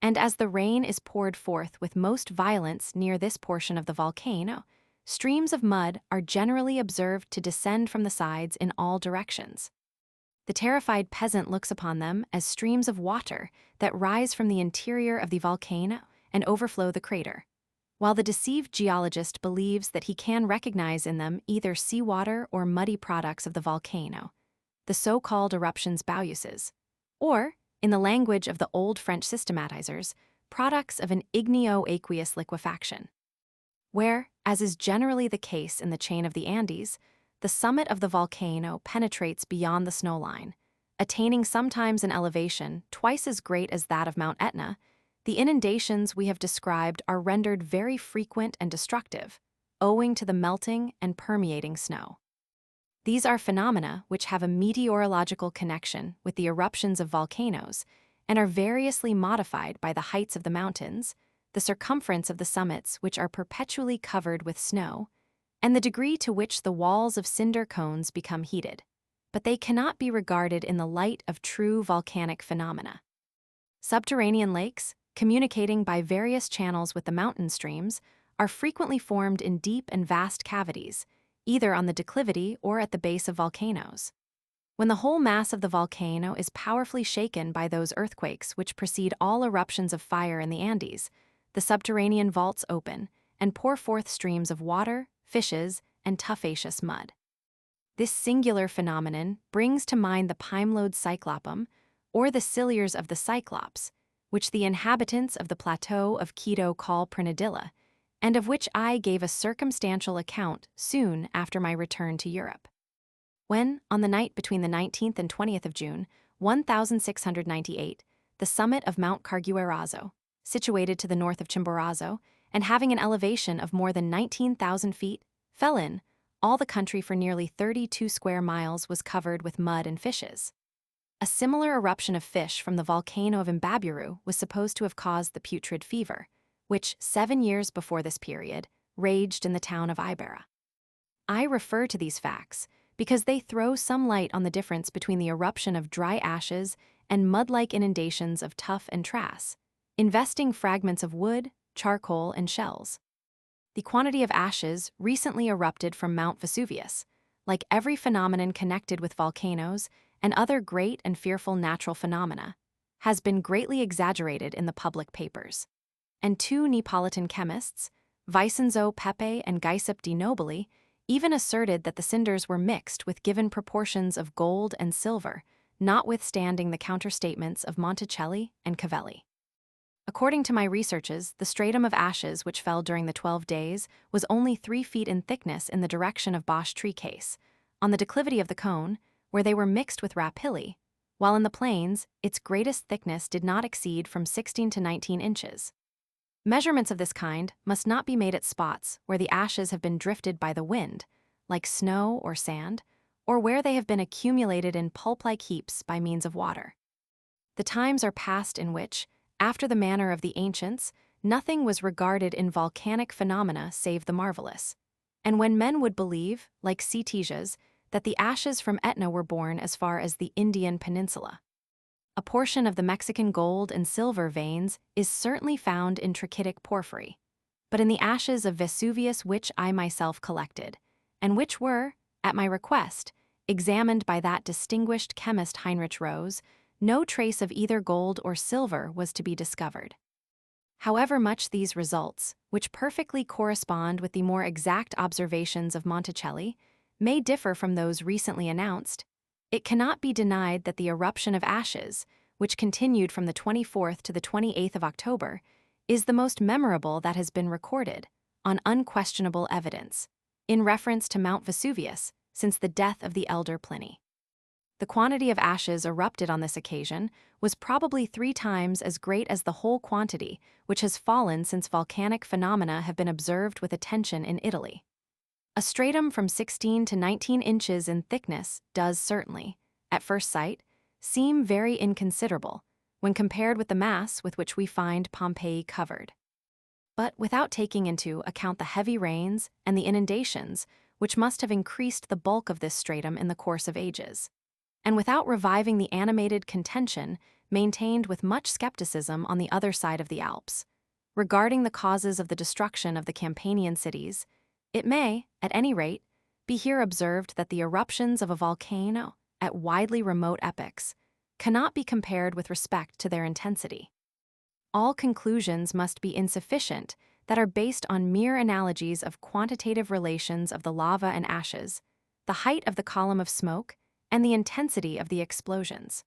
and as the rain is poured forth with most violence near this portion of the volcano, streams of mud are generally observed to descend from the sides in all directions. The terrified peasant looks upon them as streams of water that rise from the interior of the volcano and overflow the crater, while the deceived geologist believes that he can recognize in them either seawater or muddy products of the volcano, the so-called eruption's bowuses, or, in the language of the old French systematizers, products of an igneo-aqueous liquefaction. Where, as is generally the case in the chain of the Andes, the summit of the volcano penetrates beyond the snowline, attaining sometimes an elevation twice as great as that of Mount Etna, the inundations we have described are rendered very frequent and destructive, owing to the melting and permeating snow. These are phenomena which have a meteorological connection with the eruptions of volcanoes and are variously modified by the heights of the mountains, the circumference of the summits which are perpetually covered with snow, and the degree to which the walls of cinder cones become heated, but they cannot be regarded in the light of true volcanic phenomena. Subterranean lakes, communicating by various channels with the mountain streams, are frequently formed in deep and vast cavities, either on the declivity or at the base of volcanoes. When the whole mass of the volcano is powerfully shaken by those earthquakes which precede all eruptions of fire in the Andes, the subterranean vaults open and pour forth streams of water, fishes, and tufaceous mud. This singular phenomenon brings to mind the Pimelode cyclopum, or the ciliars of the Cyclops, which the inhabitants of the plateau of Quito call Prenadilla, and of which I gave a circumstantial account soon after my return to Europe. When, on the night between the 19th and 20th of June, 1698, the summit of Mount Carguerazo, situated to the north of Chimborazo, and having an elevation of more than 19,000 feet, fell in, all the country for nearly 32 square miles was covered with mud and fishes. A similar eruption of fish from the volcano of Imbaburu was supposed to have caused the putrid fever, which, 7 years before this period, raged in the town of Ibarra. I refer to these facts because they throw some light on the difference between the eruption of dry ashes and mud-like inundations of tuff and trass, investing fragments of wood, charcoal, and shells. The quantity of ashes recently erupted from Mount Vesuvius, like every phenomenon connected with volcanoes and other great and fearful natural phenomena, has been greatly exaggerated in the public papers. And two Neapolitan chemists, Vicenzo Pepe and Giuseppe di Nobili, even asserted that the cinders were mixed with given proportions of gold and silver, notwithstanding the counterstatements of Monticelli and Cavelli. According to my researches, the stratum of ashes which fell during the 12 days was only 3 feet in thickness in the direction of Bosch Tree Case, on the declivity of the cone, where they were mixed with rapilli, while in the plains, its greatest thickness did not exceed from 16 to 19 inches. Measurements of this kind must not be made at spots where the ashes have been drifted by the wind, like snow or sand, or where they have been accumulated in pulp-like heaps by means of water. The times are past in which, after the manner of the ancients, nothing was regarded in volcanic phenomena save the marvelous, and when men would believe, like Ctesias, that the ashes from Etna were borne as far as the Indian peninsula. A portion of the Mexican gold and silver veins is certainly found in trachytic porphyry, but in the ashes of Vesuvius which I myself collected, and which were, at my request, examined by that distinguished chemist Heinrich Rose, no trace of either gold or silver was to be discovered. However much these results, which perfectly correspond with the more exact observations of Monticelli, may differ from those recently announced, it cannot be denied that the eruption of ashes, which continued from the 24th to the 28th of October, is the most memorable that has been recorded, on unquestionable evidence, in reference to Mount Vesuvius since the death of the elder Pliny. The quantity of ashes erupted on this occasion was probably 3 times as great as the whole quantity which has fallen since volcanic phenomena have been observed with attention in Italy. A stratum from 16 to 19 inches in thickness does certainly, at first sight, seem very inconsiderable when compared with the mass with which we find Pompeii covered. But without taking into account the heavy rains and the inundations, which must have increased the bulk of this stratum in the course of ages, and without reviving the animated contention maintained with much skepticism on the other side of the Alps, regarding the causes of the destruction of the Campanian cities, it may, at any rate, be here observed that the eruptions of a volcano at widely remote epochs cannot be compared with respect to their intensity. All conclusions must be insufficient that are based on mere analogies of quantitative relations of the lava and ashes, the height of the column of smoke, and the intensity of the explosions.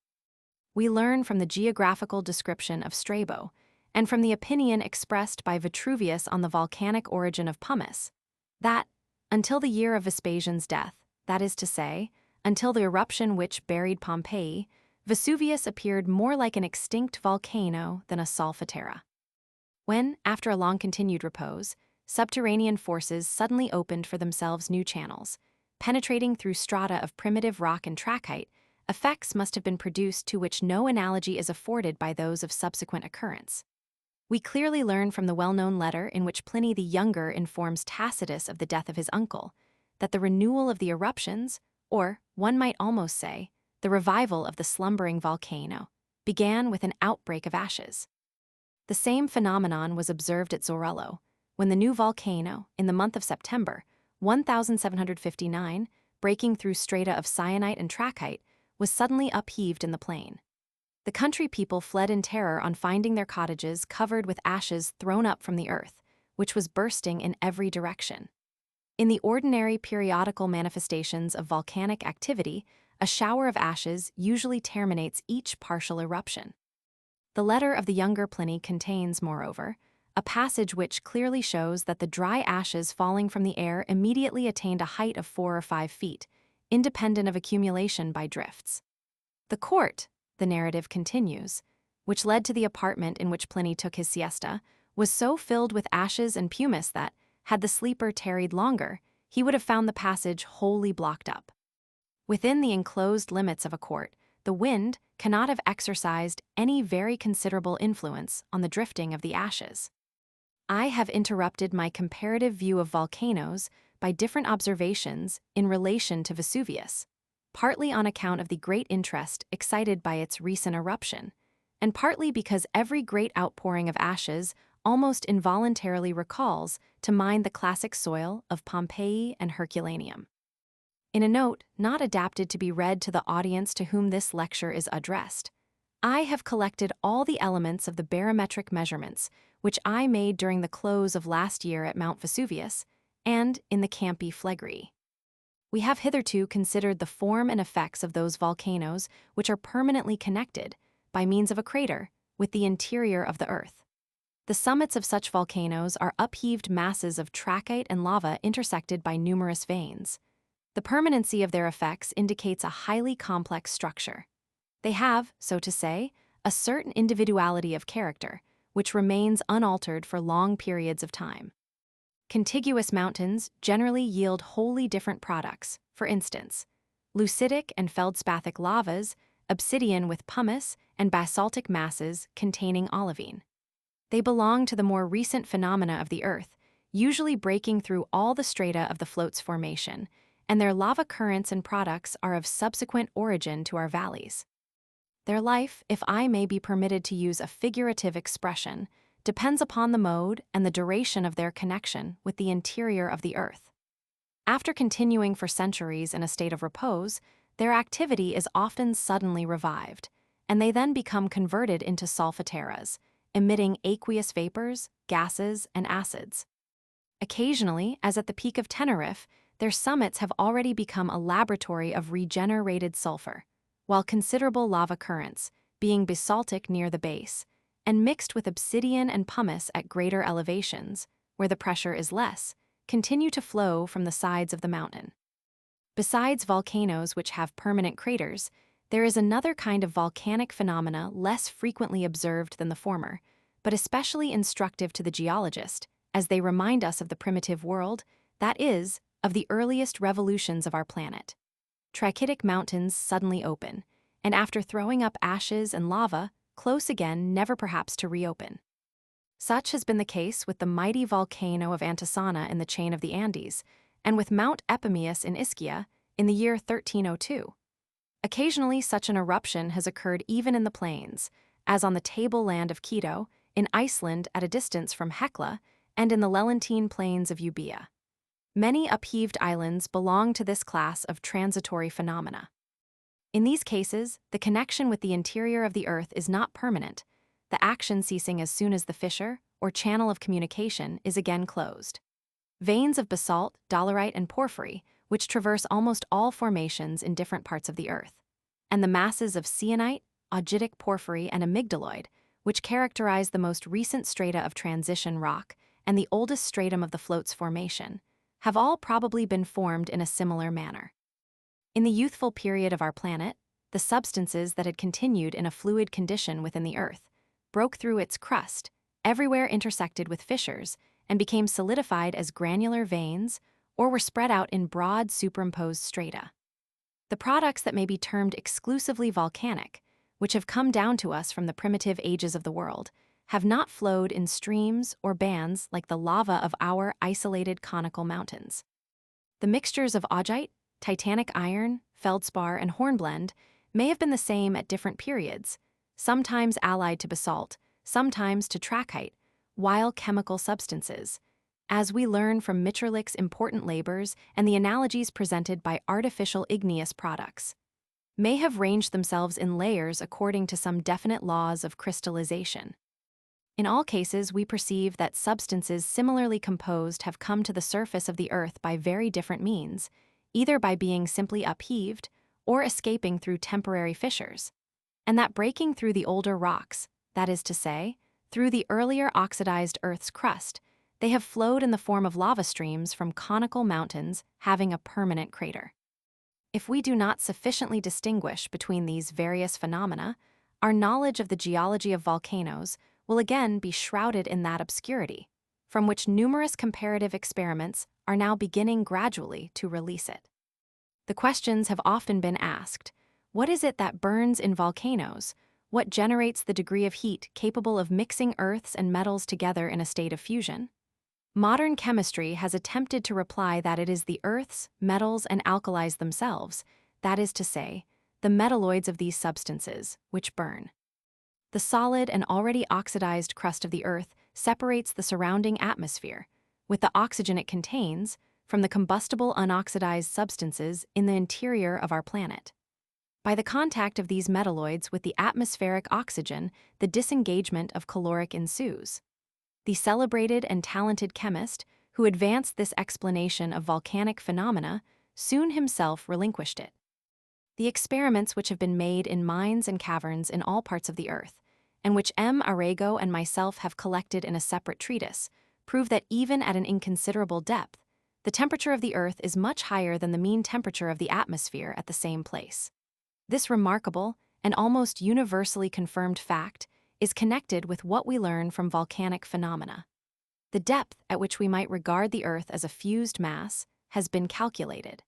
We learn from the geographical description of Strabo, and from the opinion expressed by Vitruvius on the volcanic origin of pumice, that, until the year of Vespasian's death, that is to say, until the eruption which buried Pompeii, Vesuvius appeared more like an extinct volcano than a solfatara. When, after a long-continued repose, subterranean forces suddenly opened for themselves new channels, penetrating through strata of primitive rock and trachyte, effects must have been produced to which no analogy is afforded by those of subsequent occurrence. We clearly learn from the well-known letter in which Pliny the Younger informs Tacitus of the death of his uncle, that the renewal of the eruptions, or, one might almost say, the revival of the slumbering volcano, began with an outbreak of ashes. The same phenomenon was observed at Zorello, when the new volcano, in the month of September, 1759, breaking through strata of syenite and trachyte, was suddenly upheaved in the plain. The country people fled in terror on finding their cottages covered with ashes thrown up from the earth, which was bursting in every direction. In the ordinary periodical manifestations of volcanic activity, a shower of ashes usually terminates each partial eruption. The letter of the younger Pliny contains, moreover, a passage which clearly shows that the dry ashes falling from the air immediately attained a height of 4 or 5 feet, independent of accumulation by drifts. The court, the narrative continues, which led to the apartment in which Pliny took his siesta, was so filled with ashes and pumice that, had the sleeper tarried longer, he would have found the passage wholly blocked up. Within the enclosed limits of a court, the wind cannot have exercised any very considerable influence on the drifting of the ashes. I have interrupted my comparative view of volcanoes by different observations in relation to Vesuvius, partly on account of the great interest excited by its recent eruption, and partly because every great outpouring of ashes almost involuntarily recalls to mind the classic soil of Pompeii and Herculaneum. In a note not adapted to be read to the audience to whom this lecture is addressed, I have collected all the elements of the barometric measurements which I made during the close of last year at Mount Vesuvius and in the Campi Flegrei. We have hitherto considered the form and effects of those volcanoes which are permanently connected, by means of a crater, with the interior of the earth. The summits of such volcanoes are upheaved masses of trachyte and lava intersected by numerous veins. The permanency of their effects indicates a highly complex structure. They have, so to say, a certain individuality of character, which remains unaltered for long periods of time. Contiguous mountains generally yield wholly different products, for instance, leucitic and feldspathic lavas, obsidian with pumice, and basaltic masses containing olivine. They belong to the more recent phenomena of the earth, usually breaking through all the strata of the float's formation, and their lava currents and products are of subsequent origin to our valleys. Their life, if I may be permitted to use a figurative expression, depends upon the mode and the duration of their connection with the interior of the earth. After continuing for centuries in a state of repose, their activity is often suddenly revived, and they then become converted into solfataras, emitting aqueous vapors, gases, and acids. Occasionally, as at the peak of Tenerife, their summits have already become a laboratory of regenerated sulfur, while considerable lava currents, being basaltic near the base, and mixed with obsidian and pumice at greater elevations, where the pressure is less, continue to flow from the sides of the mountain. Besides volcanoes which have permanent craters, there is another kind of volcanic phenomena less frequently observed than the former, but especially instructive to the geologist, as they remind us of the primitive world, that is, of the earliest revolutions of our planet. Trachytic mountains suddenly open, and after throwing up ashes and lava, close again, never perhaps to reopen. Such has been the case with the mighty volcano of Antisana in the chain of the Andes, and with Mount Epimeus in Ischia in the year 1302. Occasionally such an eruption has occurred even in the plains, as on the tableland of Quito, in Iceland at a distance from Hekla, and in the Lelantine plains of Euboea. Many upheaved islands belong to this class of transitory phenomena. In these cases, the connection with the interior of the earth is not permanent, the action ceasing as soon as the fissure, or channel of communication, is again closed. Veins of basalt, dolerite, and porphyry, which traverse almost all formations in different parts of the earth, and the masses of syenite, augitic porphyry, and amygdaloid, which characterize the most recent strata of transition rock and the oldest stratum of the floats formation, have all probably been formed in a similar manner. In the youthful period of our planet, the substances that had continued in a fluid condition within the earth broke through its crust, everywhere intersected with fissures, and became solidified as granular veins or were spread out in broad superimposed strata. The products that may be termed exclusively volcanic, which have come down to us from the primitive ages of the world, have not flowed in streams or bands like the lava of our isolated conical mountains. The mixtures of augite, titanic iron, feldspar, and hornblende may have been the same at different periods, sometimes allied to basalt, sometimes to trachyte, while chemical substances, as we learn from Mitscherlich's important labors and the analogies presented by artificial igneous products, may have ranged themselves in layers according to some definite laws of crystallization. In all cases, we perceive that substances similarly composed have come to the surface of the earth by very different means, either by being simply upheaved or escaping through temporary fissures, and that breaking through the older rocks, that is to say, through the earlier oxidized Earth's crust, they have flowed in the form of lava streams from conical mountains having a permanent crater. If we do not sufficiently distinguish between these various phenomena, our knowledge of the geology of volcanoes will again be shrouded in that obscurity, from which numerous comparative experiments are now beginning gradually to release it. The questions have often been asked: what is it that burns in volcanoes? What generates the degree of heat capable of mixing earths and metals together in a state of fusion? Modern chemistry has attempted to reply that it is the earths, metals, and alkalis themselves, that is to say, the metalloids of these substances, which burn. The solid and already oxidized crust of the earth separates the surrounding atmosphere, with the oxygen it contains, from the combustible unoxidized substances in the interior of our planet. By the contact of these metalloids with the atmospheric oxygen, the disengagement of caloric ensues. The celebrated and talented chemist who advanced this explanation of volcanic phenomena soon himself relinquished it. The experiments which have been made in mines and caverns in all parts of the earth, and which M. Arago and myself have collected in a separate treatise, prove that even at an inconsiderable depth, the temperature of the earth is much higher than the mean temperature of the atmosphere at the same place. This remarkable and almost universally confirmed fact is connected with what we learn from volcanic phenomena. The depth at which we might regard the earth as a fused mass has been calculated.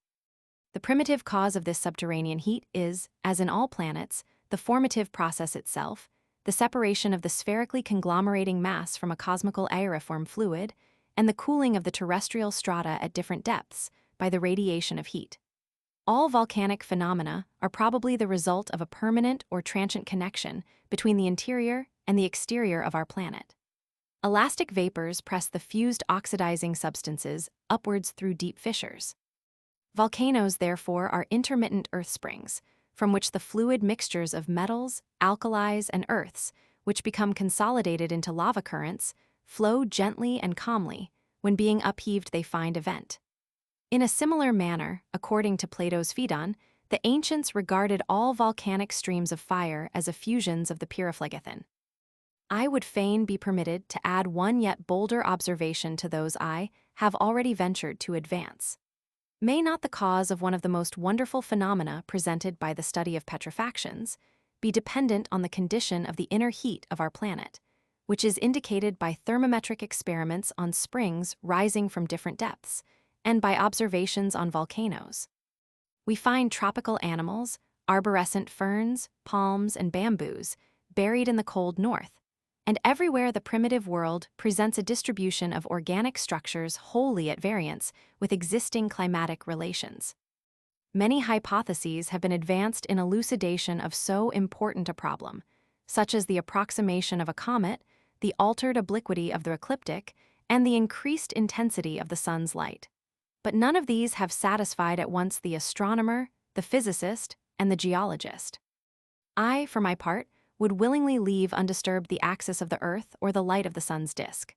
The primitive cause of this subterranean heat is, as in all planets, the formative process itself, the separation of the spherically conglomerating mass from a cosmical aeriform fluid, and the cooling of the terrestrial strata at different depths by the radiation of heat. All volcanic phenomena are probably the result of a permanent or transient connection between the interior and the exterior of our planet. Elastic vapors press the fused oxidizing substances upwards through deep fissures. Volcanoes, therefore, are intermittent earth springs, from which the fluid mixtures of metals, alkalis, and earths, which become consolidated into lava currents, flow gently and calmly. When being upheaved, they find a vent. In a similar manner, according to Plato's Phaedon, The ancients regarded all volcanic streams of fire as effusions of the pyrrhophlegethon. I would fain be permitted to add one yet bolder observation to those I have already ventured to advance. May not the cause of one of the most wonderful phenomena presented by the study of petrifactions be dependent on the condition of the inner heat of our planet, which is indicated by thermometric experiments on springs rising from different depths, and by observations on volcanoes? We find tropical animals, arborescent ferns, palms, and bamboos buried in the cold north, and everywhere the primitive world presents a distribution of organic structures wholly at variance with existing climatic relations. Many hypotheses have been advanced in elucidation of so important a problem, such as the approximation of a comet, the altered obliquity of the ecliptic, and the increased intensity of the sun's light. But none of these have satisfied at once the astronomer, the physicist, and the geologist. I, for my part, would willingly leave undisturbed the axis of the Earth or the light of the sun's disk,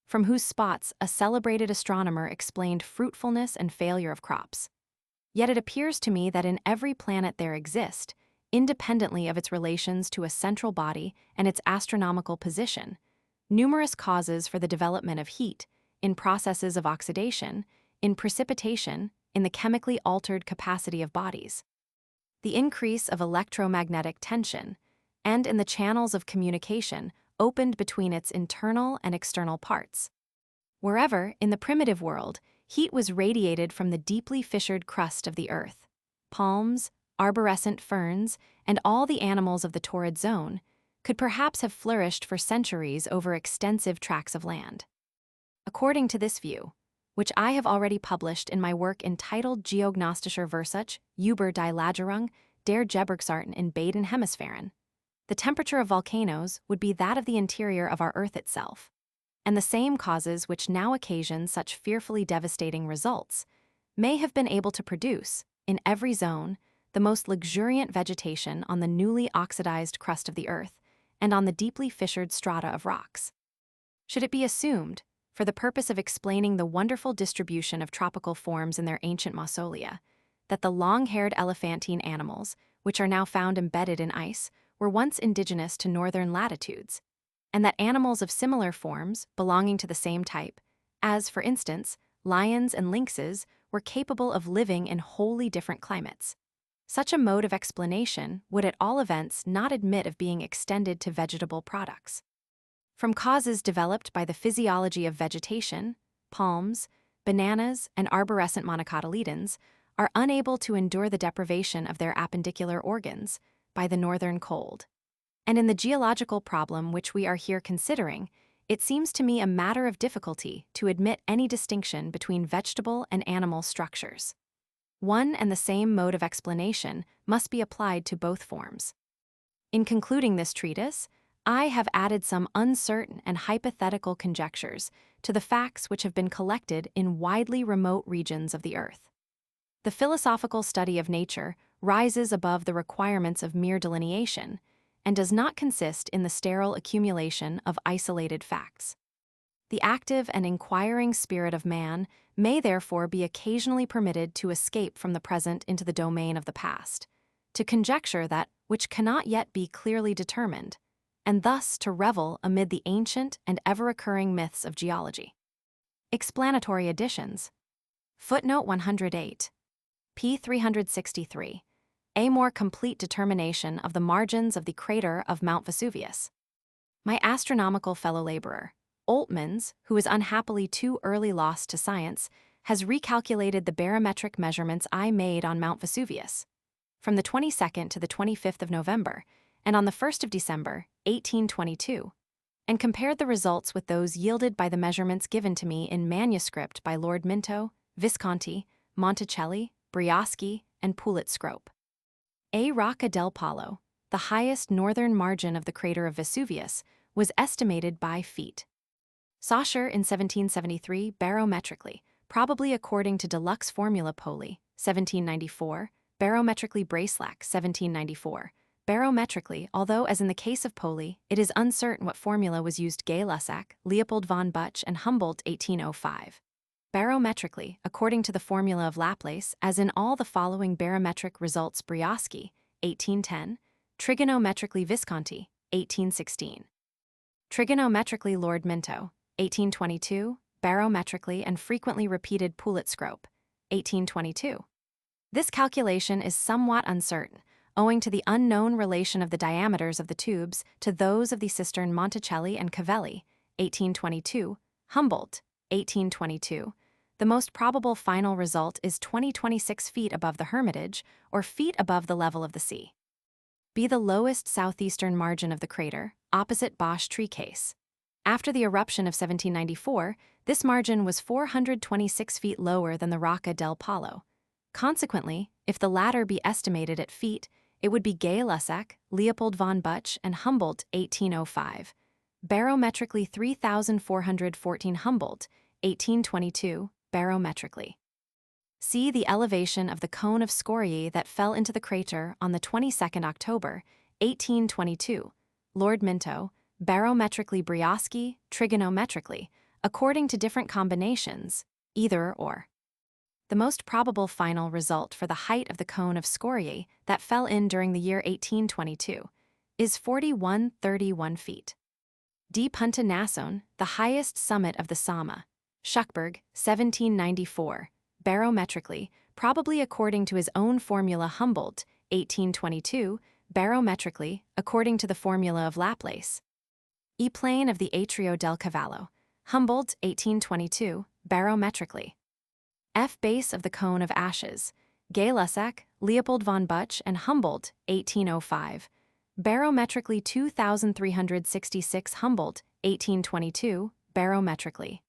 from whose spots a celebrated astronomer explained fruitfulness and failure of crops. Yet it appears to me that in every planet there exist, independently of its relations to a central body and its astronomical position, numerous causes for the development of heat, in processes of oxidation, in precipitation, in the chemically altered capacity of bodies, the increase of electromagnetic tension, and in the channels of communication opened between its internal and external parts. Wherever, in the primitive world, heat was radiated from the deeply fissured crust of the earth, palms, arborescent ferns, and all the animals of the torrid zone could perhaps have flourished for centuries over extensive tracts of land. According to this view, which I have already published in my work entitled Geognostischer Versuch über die Lagerung der Gebirgsarten in beiden Hemisphären, the temperature of volcanoes would be that of the interior of our Earth itself, and the same causes which now occasion such fearfully devastating results may have been able to produce, in every zone, the most luxuriant vegetation on the newly oxidized crust of the Earth and on the deeply fissured strata of rocks. Should it be assumed, for the purpose of explaining the wonderful distribution of tropical forms in their ancient mausolia, that the long-haired elephantine animals, which are now found embedded in ice, were once indigenous to northern latitudes, and that animals of similar forms, belonging to the same type, as, for instance, lions and lynxes, were capable of living in wholly different climates, such a mode of explanation would at all events not admit of being extended to vegetable products. From causes developed by the physiology of vegetation, palms, bananas, and arborescent monocotyledons are unable to endure the deprivation of their appendicular organs by the northern cold. And in the geological problem which we are here considering, it seems to me a matter of difficulty to admit any distinction between vegetable and animal structures. One and the same mode of explanation must be applied to both forms. In concluding this treatise, I have added some uncertain and hypothetical conjectures to the facts which have been collected in widely remote regions of the earth. The philosophical study of nature rises above the requirements of mere delineation and does not consist in the sterile accumulation of isolated facts. The active and inquiring spirit of man may therefore be occasionally permitted to escape from the present into the domain of the past, to conjecture that which cannot yet be clearly determined, and thus to revel amid the ancient and ever-recurring myths of geology. Explanatory additions. Footnote 108. p. 363. A more complete determination of the margins of the crater of Mount Vesuvius. My astronomical fellow laborer, Oltmans, who is unhappily too early lost to science, has recalculated the barometric measurements I made on Mount Vesuvius, from the 22nd to the 25th of November, and on the 1st of December, 1822, and compared the results with those yielded by the measurements given to me in manuscript by Lord Minto, Visconti, Monticelli, Brioschi, and Pulitz-Scrope. A Rocca del Palo, the highest northern margin of the crater of Vesuvius, was estimated by feet. Saussure in 1773 barometrically, probably according to Deluxe Formula Poli, 1794, barometrically Bracelach, 1794, barometrically, although as in the case of Poli, it is uncertain what formula was used Gay-Lussac, Leopold von Buch, and Humboldt 1805. Barometrically, according to the formula of Laplace, as in all the following barometric results: Brioschi, 1810, trigonometrically Visconti, 1816. Trigonometrically Lord Minto, 1822, barometrically and frequently repeated Poulet-Scrope, 1822. This calculation is somewhat uncertain, owing to the unknown relation of the diameters of the tubes to those of the cistern Monticelli and Cavelli, 1822, Humboldt, 1822. The most probable final result is 26 feet above the Hermitage, or feet above the level of the sea. Be the lowest southeastern margin of the crater, opposite Bosch tree case. After the eruption of 1794, this margin was 426 feet lower than the Rocca del Palo. Consequently, if the latter be estimated at feet, it would be Gay-Lussac, Leopold von Buch, and Humboldt, 1805. Barometrically 3,414 Humboldt, 1822, barometrically. See the elevation of the cone of scoriae that fell into the crater on the 22nd October, 1822, Lord Minto, barometrically Brioschi, trigonometrically, according to different combinations, either or. The most probable final result for the height of the cone of scoriae that fell in during the year 1822 is 4131 feet. Die Punta Nasson, the highest summit of the Sama, Schuckberg, 1794, barometrically, probably according to his own formula Humboldt, 1822, barometrically, according to the formula of Laplace. E-plane of the Atrio del Cavallo, Humboldt, 1822, barometrically. F-base of the cone of ashes, Gay-Lussac, Leopold von Buch, and Humboldt, 1805, barometrically 2,366 Humboldt, 1822, barometrically.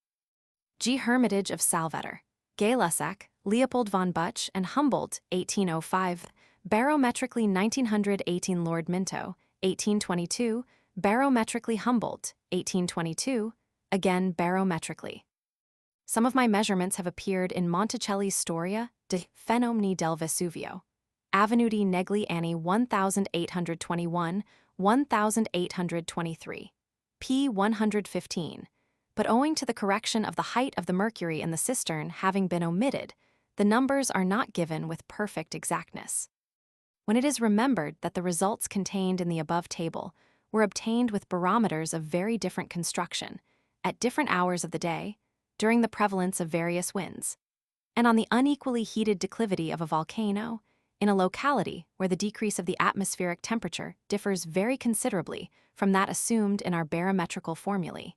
G. Hermitage of Salvator, Gay-Lussac, Leopold von Buch, and Humboldt, 1805, barometrically 1918 Lord Minto, 1822, barometrically Humboldt, 1822, again barometrically. Some of my measurements have appeared in Monticelli's Storia de Fenomeni del Vesuvio, Avenue di Negli Anni 1821, 1823, p. 115, but owing to the correction of the height of the mercury in the cistern having been omitted, the numbers are not given with perfect exactness. When it is remembered that the results contained in the above table were obtained with barometers of very different construction, at different hours of the day, during the prevalence of various winds, and on the unequally heated declivity of a volcano, in a locality where the decrease of the atmospheric temperature differs very considerably from that assumed in our barometrical formulae,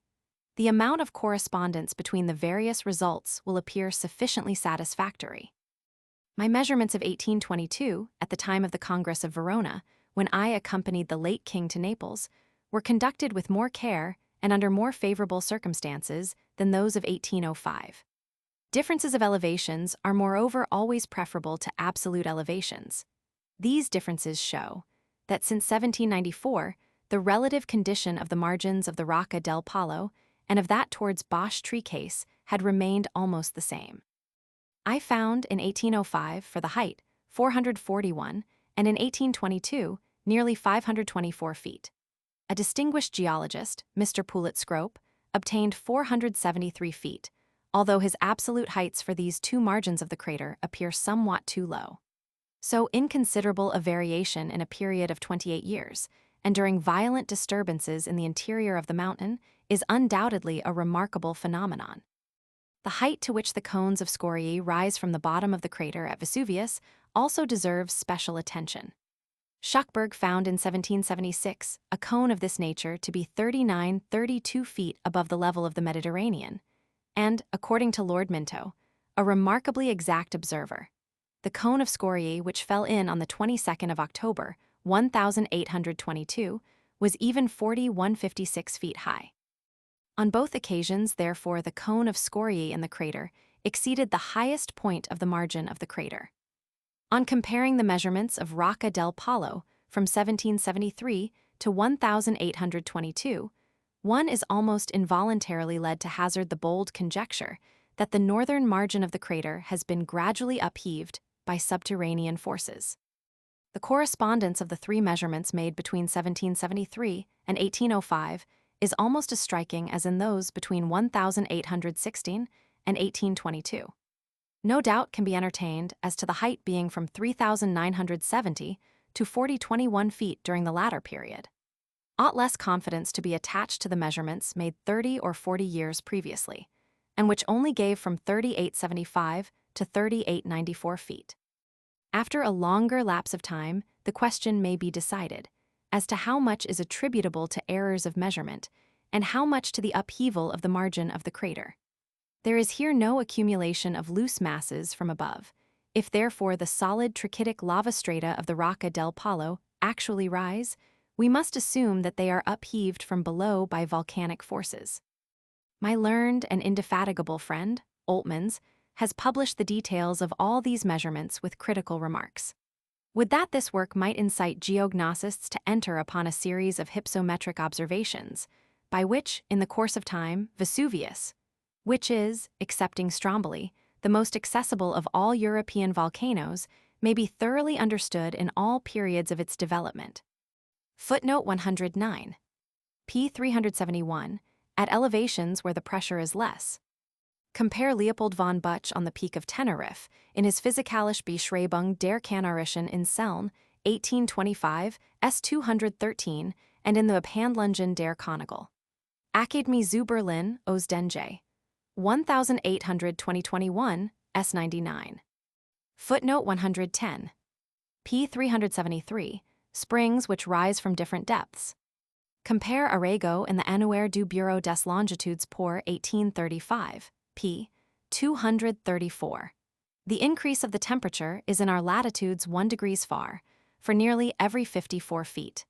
the amount of correspondence between the various results will appear sufficiently satisfactory. My measurements of 1822, at the time of the Congress of Verona, when I accompanied the late king to Naples, were conducted with more care and under more favorable circumstances than those of 1805. Differences of elevations are moreover always preferable to absolute elevations. These differences show that since 1794, the relative condition of the margins of the Rocca del Palo and of that towards Bosch tree case had remained almost the same. I found in 1805 for the height 441 and in 1822 nearly 524 feet. A distinguished geologist, Mr. Poulet-Scrope, obtained 473 feet, although his absolute heights for these two margins of the crater appear somewhat too low. So inconsiderable a variation in a period of 28 years, and during violent disturbances in the interior of the mountain, is undoubtedly a remarkable phenomenon. The height to which the cones of scoriae rise from the bottom of the crater at Vesuvius also deserves special attention. Schuckberg found in 1776 a cone of this nature to be 32 feet above the level of the Mediterranean, and, according to Lord Minto, a remarkably exact observer. The cone of scoriae which fell in on the 22nd of October, 1822, was even 4156 feet high. On both occasions, therefore, the cone of scoriae in the crater exceeded the highest point of the margin of the crater. On comparing the measurements of Rocca del Palo from 1773 to 1822, one is almost involuntarily led to hazard the bold conjecture that the northern margin of the crater has been gradually upheaved by subterranean forces. The correspondence of the three measurements made between 1773 and 1805 is almost as striking as in those between 1816 and 1822. No doubt can be entertained as to the height being from 3,970 to 4,021 feet during the latter period. Ought less confidence to be attached to the measurements made 30 or 40 years previously, and which only gave from 3,875 to 3,894 feet. After a longer lapse of time, the question may be decided as to how much is attributable to errors of measurement and how much to the upheaval of the margin of the crater. There is here no accumulation of loose masses from above. If therefore the solid trachytic lava strata of the Rocca del Palo actually rise, we must assume that they are upheaved from below by volcanic forces. My learned and indefatigable friend, Oltmans, has published the details of all these measurements with critical remarks. Would that this work might incite geognostists to enter upon a series of hypsometric observations, by which, in the course of time, Vesuvius, which is, excepting Stromboli, the most accessible of all European volcanoes, may be thoroughly understood in all periods of its development. Footnote 109. p. 371, at elevations where the pressure is less. Compare Leopold von Buch on the Peak of Teneriffe in his Physikalische Beschreibung der Kanarischen Inseln, 1825, s. 213, and in the Abhandlungen der Königl. Akademie zu Berlin, Os Denje. 1800-2021, s. 99. Footnote 110. p. 373, springs which rise from different depths. Compare Arago in the Annuaire du Bureau des Longitudes pour 1835. p. 234. The increase of the temperature is in our latitudes 1 degree far, for nearly every 54 feet.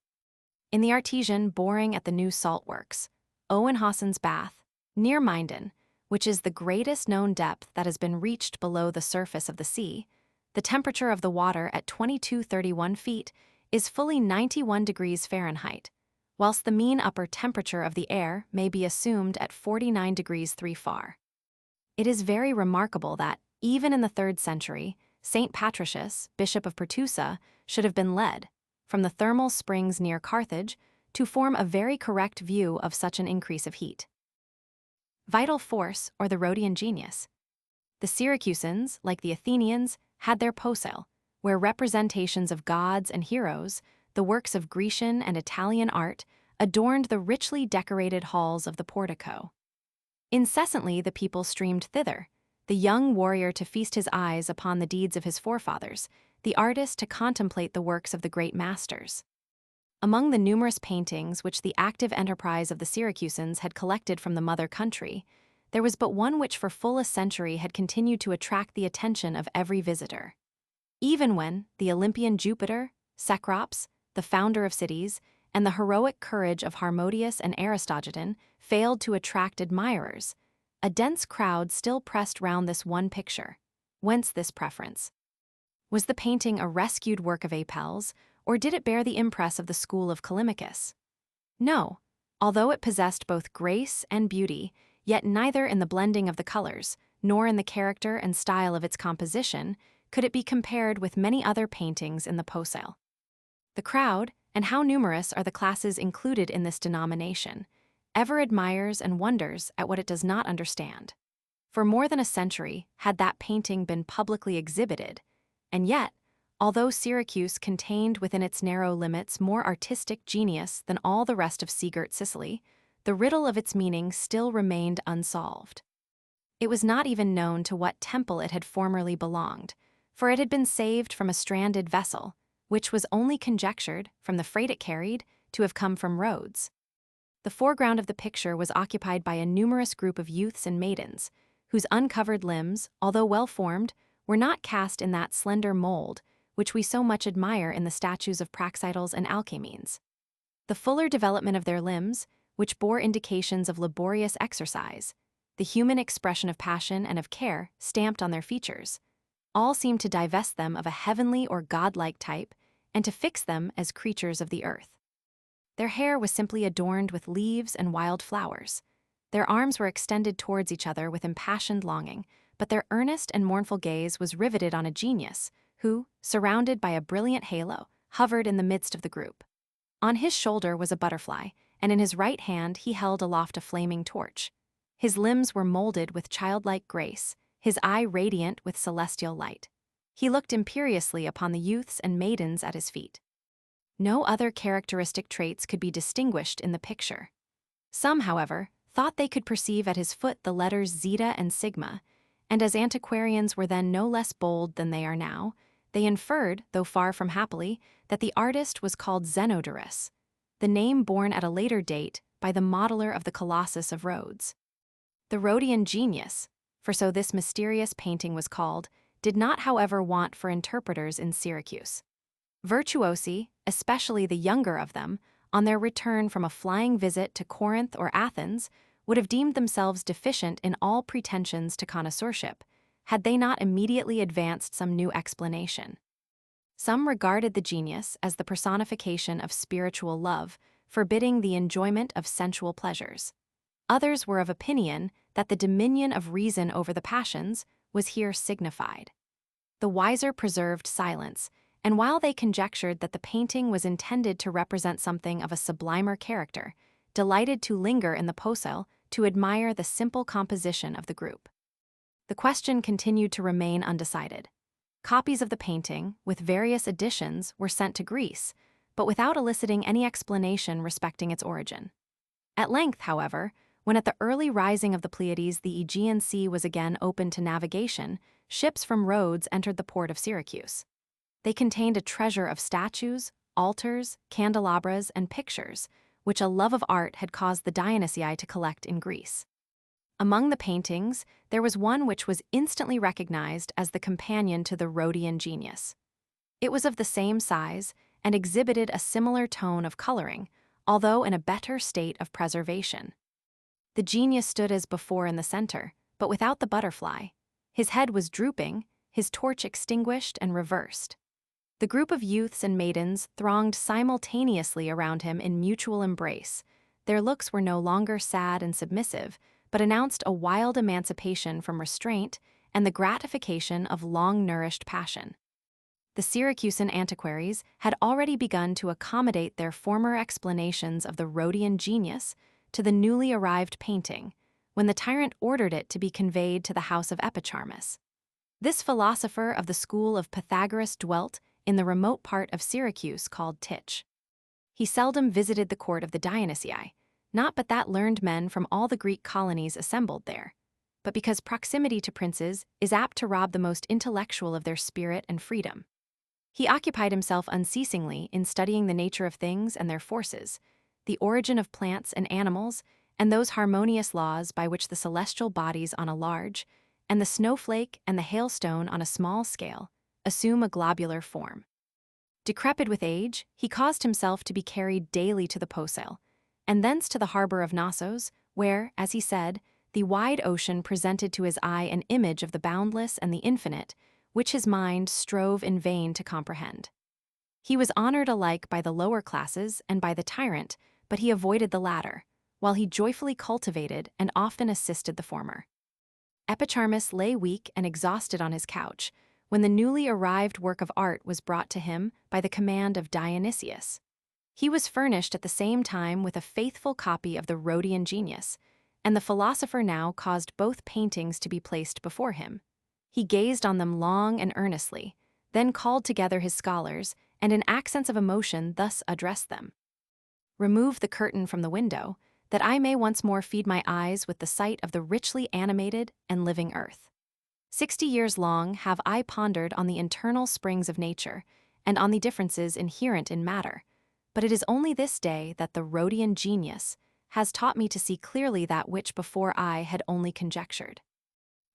In the artesian boring at the new salt works, Owenhausen's Bath, near Minden, which is the greatest known depth that has been reached below the surface of the sea, the temperature of the water at 2231 feet is fully 91 degrees Fahrenheit, whilst the mean upper temperature of the air may be assumed at 49 degrees 3 far. It is very remarkable that, even in the 3rd century, St. Patricius, Bishop of Pertusa, should have been led, from the thermal springs near Carthage, to form a very correct view of such an increase of heat. Vital force, or the Rhodian genius. The Syracusans, like the Athenians, had their posel, where representations of gods and heroes, the works of Grecian and Italian art, adorned the richly decorated halls of the portico. Incessantly the people streamed thither, the young warrior to feast his eyes upon the deeds of his forefathers, the artist to contemplate the works of the great masters. Among the numerous paintings which the active enterprise of the Syracusans had collected from the mother country, there was but one which for full a century had continued to attract the attention of every visitor. Even when the Olympian Jupiter, Cecrops, the founder of cities, and the heroic courage of Harmodius and Aristogiton failed to attract admirers, a dense crowd still pressed round this one picture. Whence this preference? Was the painting a rescued work of Apelles, or did it bear the impress of the school of Callimachus? No, although it possessed both grace and beauty, yet neither in the blending of the colors, nor in the character and style of its composition, could it be compared with many other paintings in the posel. The crowd, and how numerous are the classes included in this denomination, ever admires and wonders at what it does not understand. For more than a century had that painting been publicly exhibited, and yet, although Syracuse contained within its narrow limits more artistic genius than all the rest of sea-girt Sicily, the riddle of its meaning still remained unsolved. It was not even known to what temple it had formerly belonged, for it had been saved from a stranded vessel, which was only conjectured, from the freight it carried, to have come from Rhodes. The foreground of the picture was occupied by a numerous group of youths and maidens, whose uncovered limbs, although well-formed, were not cast in that slender mold which we so much admire in the statues of Praxiteles and Alcamenes. The fuller development of their limbs, which bore indications of laborious exercise, the human expression of passion and of care stamped on their features, all seemed to divest them of a heavenly or godlike type and to fix them as creatures of the earth. Their hair was simply adorned with leaves and wild flowers. Their arms were extended towards each other with impassioned longing, but their earnest and mournful gaze was riveted on a genius who, surrounded by a brilliant halo, hovered in the midst of the group. On his shoulder was a butterfly, and in his right hand he held aloft a flaming torch. His limbs were molded with childlike grace, his eye radiant with celestial light. He looked imperiously upon the youths and maidens at his feet. No other characteristic traits could be distinguished in the picture. Some, however, thought they could perceive at his foot the letters zeta and sigma, and as antiquarians were then no less bold than they are now, they inferred, though far from happily, that the artist was called Zenodorus, the name borne at a later date by the modeler of the Colossus of Rhodes. The Rhodian genius, for so this mysterious painting was called, did not, however, want for interpreters in Syracuse. Virtuosi, especially the younger of them, on their return from a flying visit to Corinth or Athens, would have deemed themselves deficient in all pretensions to connoisseurship, had they not immediately advanced some new explanation. Some regarded the genius as the personification of spiritual love, forbidding the enjoyment of sensual pleasures. Others were of opinion that the dominion of reason over the passions was here signified. The wiser preserved silence, and while they conjectured that the painting was intended to represent something of a sublimer character, delighted to linger in the posel to admire the simple composition of the group. The question continued to remain undecided. Copies of the painting, with various additions, were sent to Greece, but without eliciting any explanation respecting its origin. At length, however, when at the early rising of the Pleiades the Aegean Sea was again open to navigation, ships from Rhodes entered the port of Syracuse. They contained a treasure of statues, altars, candelabras, and pictures, which a love of art had caused the Dionysii to collect in Greece. Among the paintings, there was one which was instantly recognized as the companion to the Rhodian genius. It was of the same size and exhibited a similar tone of coloring, although in a better state of preservation. The genius stood as before in the center, but without the butterfly. His head was drooping, his torch extinguished and reversed. The group of youths and maidens thronged simultaneously around him in mutual embrace. Their looks were no longer sad and submissive, but announced a wild emancipation from restraint and the gratification of long-nourished passion. The Syracusan antiquaries had already begun to accommodate their former explanations of the Rhodian genius to the newly arrived painting, when the tyrant ordered it to be conveyed to the house of Epicharmus. This philosopher of the school of Pythagoras dwelt in the remote part of Syracuse called Tich. He seldom visited the court of the Dionysii, not but that learned men from all the Greek colonies assembled there, but because proximity to princes is apt to rob the most intellectual of their spirit and freedom. He occupied himself unceasingly in studying the nature of things and their forces, the origin of plants and animals, and those harmonious laws by which the celestial bodies on a large, and the snowflake and the hailstone on a small scale, assume a globular form. Decrepit with age, he caused himself to be carried daily to the Posel, and thence to the harbor of Knossos, where, as he said, the wide ocean presented to his eye an image of the boundless and the infinite, which his mind strove in vain to comprehend. He was honored alike by the lower classes and by the tyrant, but he avoided the latter, while he joyfully cultivated and often assisted the former. Epicharmus lay weak and exhausted on his couch, when the newly arrived work of art was brought to him by the command of Dionysius. He was furnished at the same time with a faithful copy of the Rhodian genius, and the philosopher now caused both paintings to be placed before him. He gazed on them long and earnestly, then called together his scholars, and in accents of emotion thus addressed them. "Remove the curtain from the window, that I may once more feed my eyes with the sight of the richly animated and living earth. 60 years long have I pondered on the internal springs of nature, and on the differences inherent in matter, but it is only this day that the Rhodian genius has taught me to see clearly that which before I had only conjectured.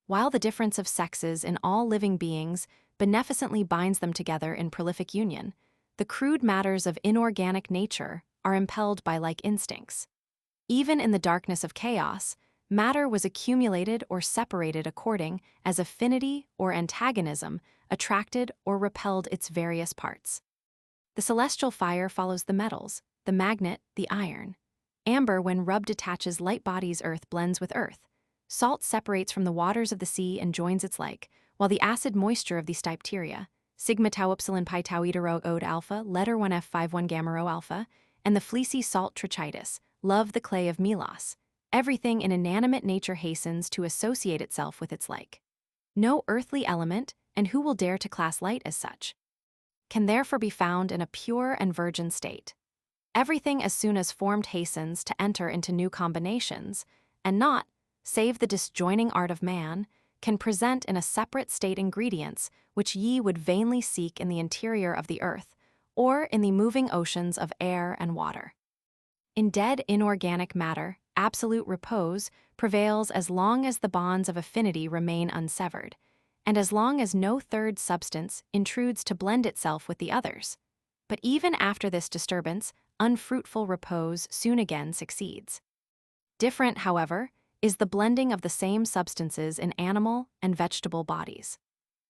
While the difference of sexes in all living beings beneficently binds them together in prolific union, the crude matters of inorganic nature are impelled by like instincts. Even in the darkness of chaos, matter was accumulated or separated according as affinity or antagonism attracted or repelled its various parts. The celestial fire follows the metals, the magnet, the iron. Amber, when rubbed, attaches light bodies, earth blends with earth. Salt separates from the waters of the sea and joins its like, while the acid moisture of the stypteria, sigma tau epsilon pi tau eta rho ode alpha, letter 1F51 gamma rho alpha, and the fleecy salt trachytis, love the clay of Melos, Everything in inanimate nature hastens to associate itself with its like. No earthly element, and who will dare to class light as such, can therefore be found in a pure and virgin state. Everything as soon as formed hastens to enter into new combinations, and not, save the disjoining art of man, can present in a separate state ingredients which ye would vainly seek in the interior of the earth, or in the moving oceans of air and water. In dead inorganic matter, absolute repose prevails as long as the bonds of affinity remain unsevered, and as long as no third substance intrudes to blend itself with the others. But even after this disturbance, unfruitful repose soon again succeeds. Different, however, is the blending of the same substances in animal and vegetable bodies.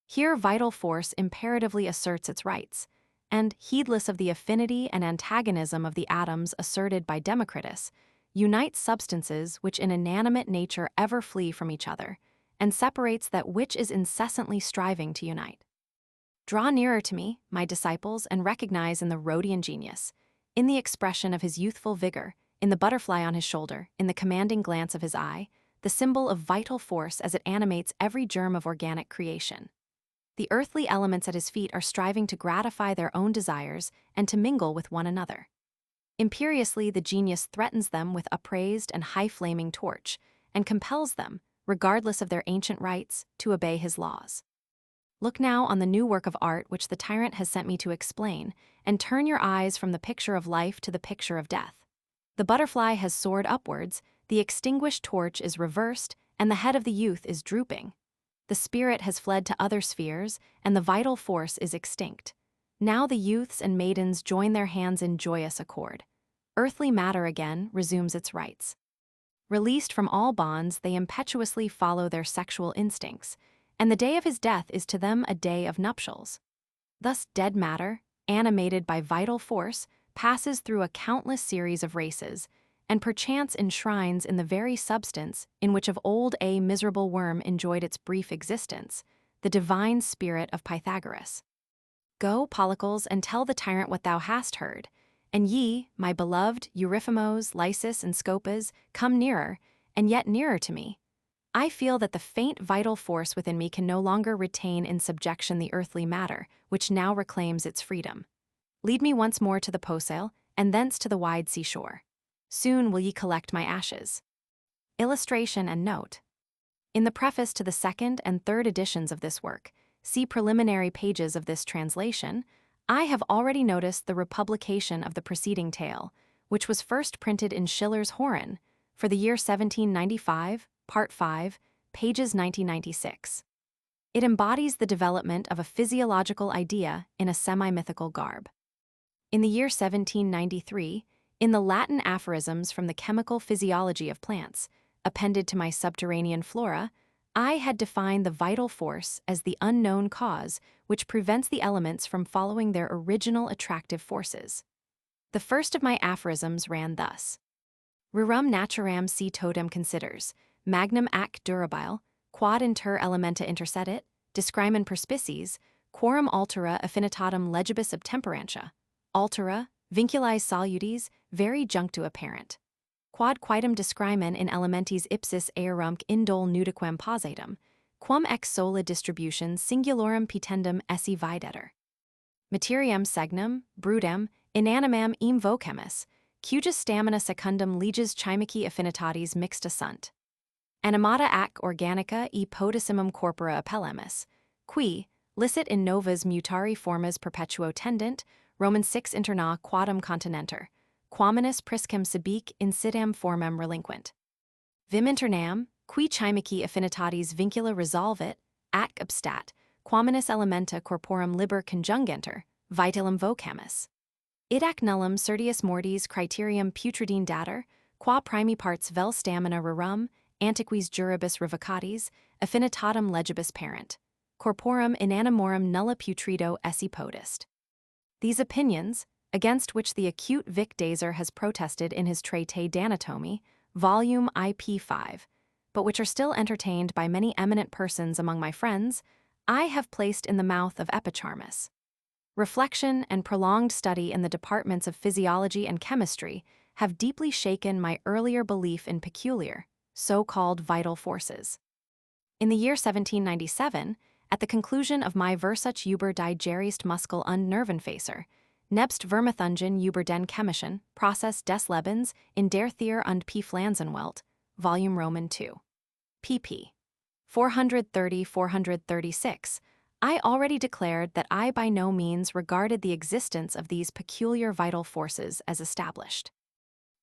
Here vital force imperatively asserts its rights, and, heedless of the affinity and antagonism of the atoms asserted by Democritus, unites substances which in inanimate nature ever flee from each other, and separates that which is incessantly striving to unite. Draw nearer to me, my disciples, and recognize in the RHODIAN genius, in the expression of his youthful vigor, in the butterfly on his shoulder, in the commanding glance of his eye, the symbol of vital force as it animates every germ of organic creation. The earthly elements at his feet are striving to gratify their own desires and to mingle with one another. Imperiously, the genius threatens them with upraised and high-flaming torch, and compels them, regardless of their ancient rights, to obey his laws. Look now on the new work of art which the tyrant has sent me to explain, and turn your eyes from the picture of life to the picture of death. The butterfly has soared upwards, the extinguished torch is reversed, and the head of the youth is drooping. The spirit has fled to other spheres, and the vital force is extinct. Now the youths and maidens join their hands in joyous accord. Earthly matter again resumes its rights. Released from all bonds, they impetuously follow their sexual instincts, and the day of his death is to them a day of nuptials. Thus dead matter, animated by vital force, passes through a countless series of races, and perchance enshrines in the very substance in which of old a miserable worm enjoyed its brief existence, the divine spirit of Pythagoras. Go, Polycles, and tell the tyrant what thou hast heard, and ye, my beloved Euryphemos, Lysis, and Scopas, come nearer, and yet nearer to me. I feel that the faint vital force within me can no longer retain in subjection the earthly matter, which now reclaims its freedom. Lead me once more to the Posail, and thence to the wide seashore. Soon will ye collect my ashes. Illustration and note. In the preface to the second and third editions of this work, see preliminary pages of this translation, I have already noticed the republication of the preceding tale, which was first printed in Schiller's Horen, for the year 1795, Part 5, pages 1996. It embodies the development of a physiological idea in a semi-mythical garb. In the year 1793, in the Latin aphorisms from the chemical physiology of plants, appended to my subterranean flora, I had defined the vital force as the unknown cause which prevents the elements from following their original attractive forces. The first of my aphorisms ran thus: Rerum naturam si totem considers, magnum ac durabile, quod inter elementa intercedit, discrimen perspicies, quorum altera affinitatem legibus obtemperantia, altera, vinculi salutis, veri junctu apparent. Quod quidem discrimen in elementis ipsis aerumque indole nudiquem pausatum, quam ex sola distribution singulorum pitendum esse videtur. Materiam segnum, brudem, inanimam eam vocemus, cujus stamina secundum leges chymici affinitatis mixta sunt. Animata ac organica e podissimum corpora appellemus, qui, licet in novas mutari formas perpetuo tendent, Roman 6 interna quadam continenter, quaminus priscum sibique insidam formam relinquent. Vim internam, qui chymici affinitatis vincula resolvit, ac obstat, quaminus elementa corporum liber conjungenter, vitalum vocamus. Id ac nullum certius mortis criterium putridine dater, qua primi parts vel stamina rerum, antiquis juribus revocatis, affinitatum legibus parent, corporum inanimorum nulla putrido esse potest. These opinions, against which the acute Vic Dazer has protested in his Traité d'Anatomie, volume IP 5, but which are still entertained by many eminent persons among my friends, I have placed in the mouth of Epicharmus. Reflection and prolonged study in the departments of physiology and chemistry have deeply shaken my earlier belief in peculiar, so-called vital forces. In the year 1797, at the conclusion of my Versuch über die Geriest-Muskel- und Nervenfaser, nebst Vermithungen über den chemischen Prozess des Lebens in der Tier- und Pflanzenwelt, Volume Roman II. pp. 430-436, I already declared that I by no means regarded the existence of these peculiar vital forces as established.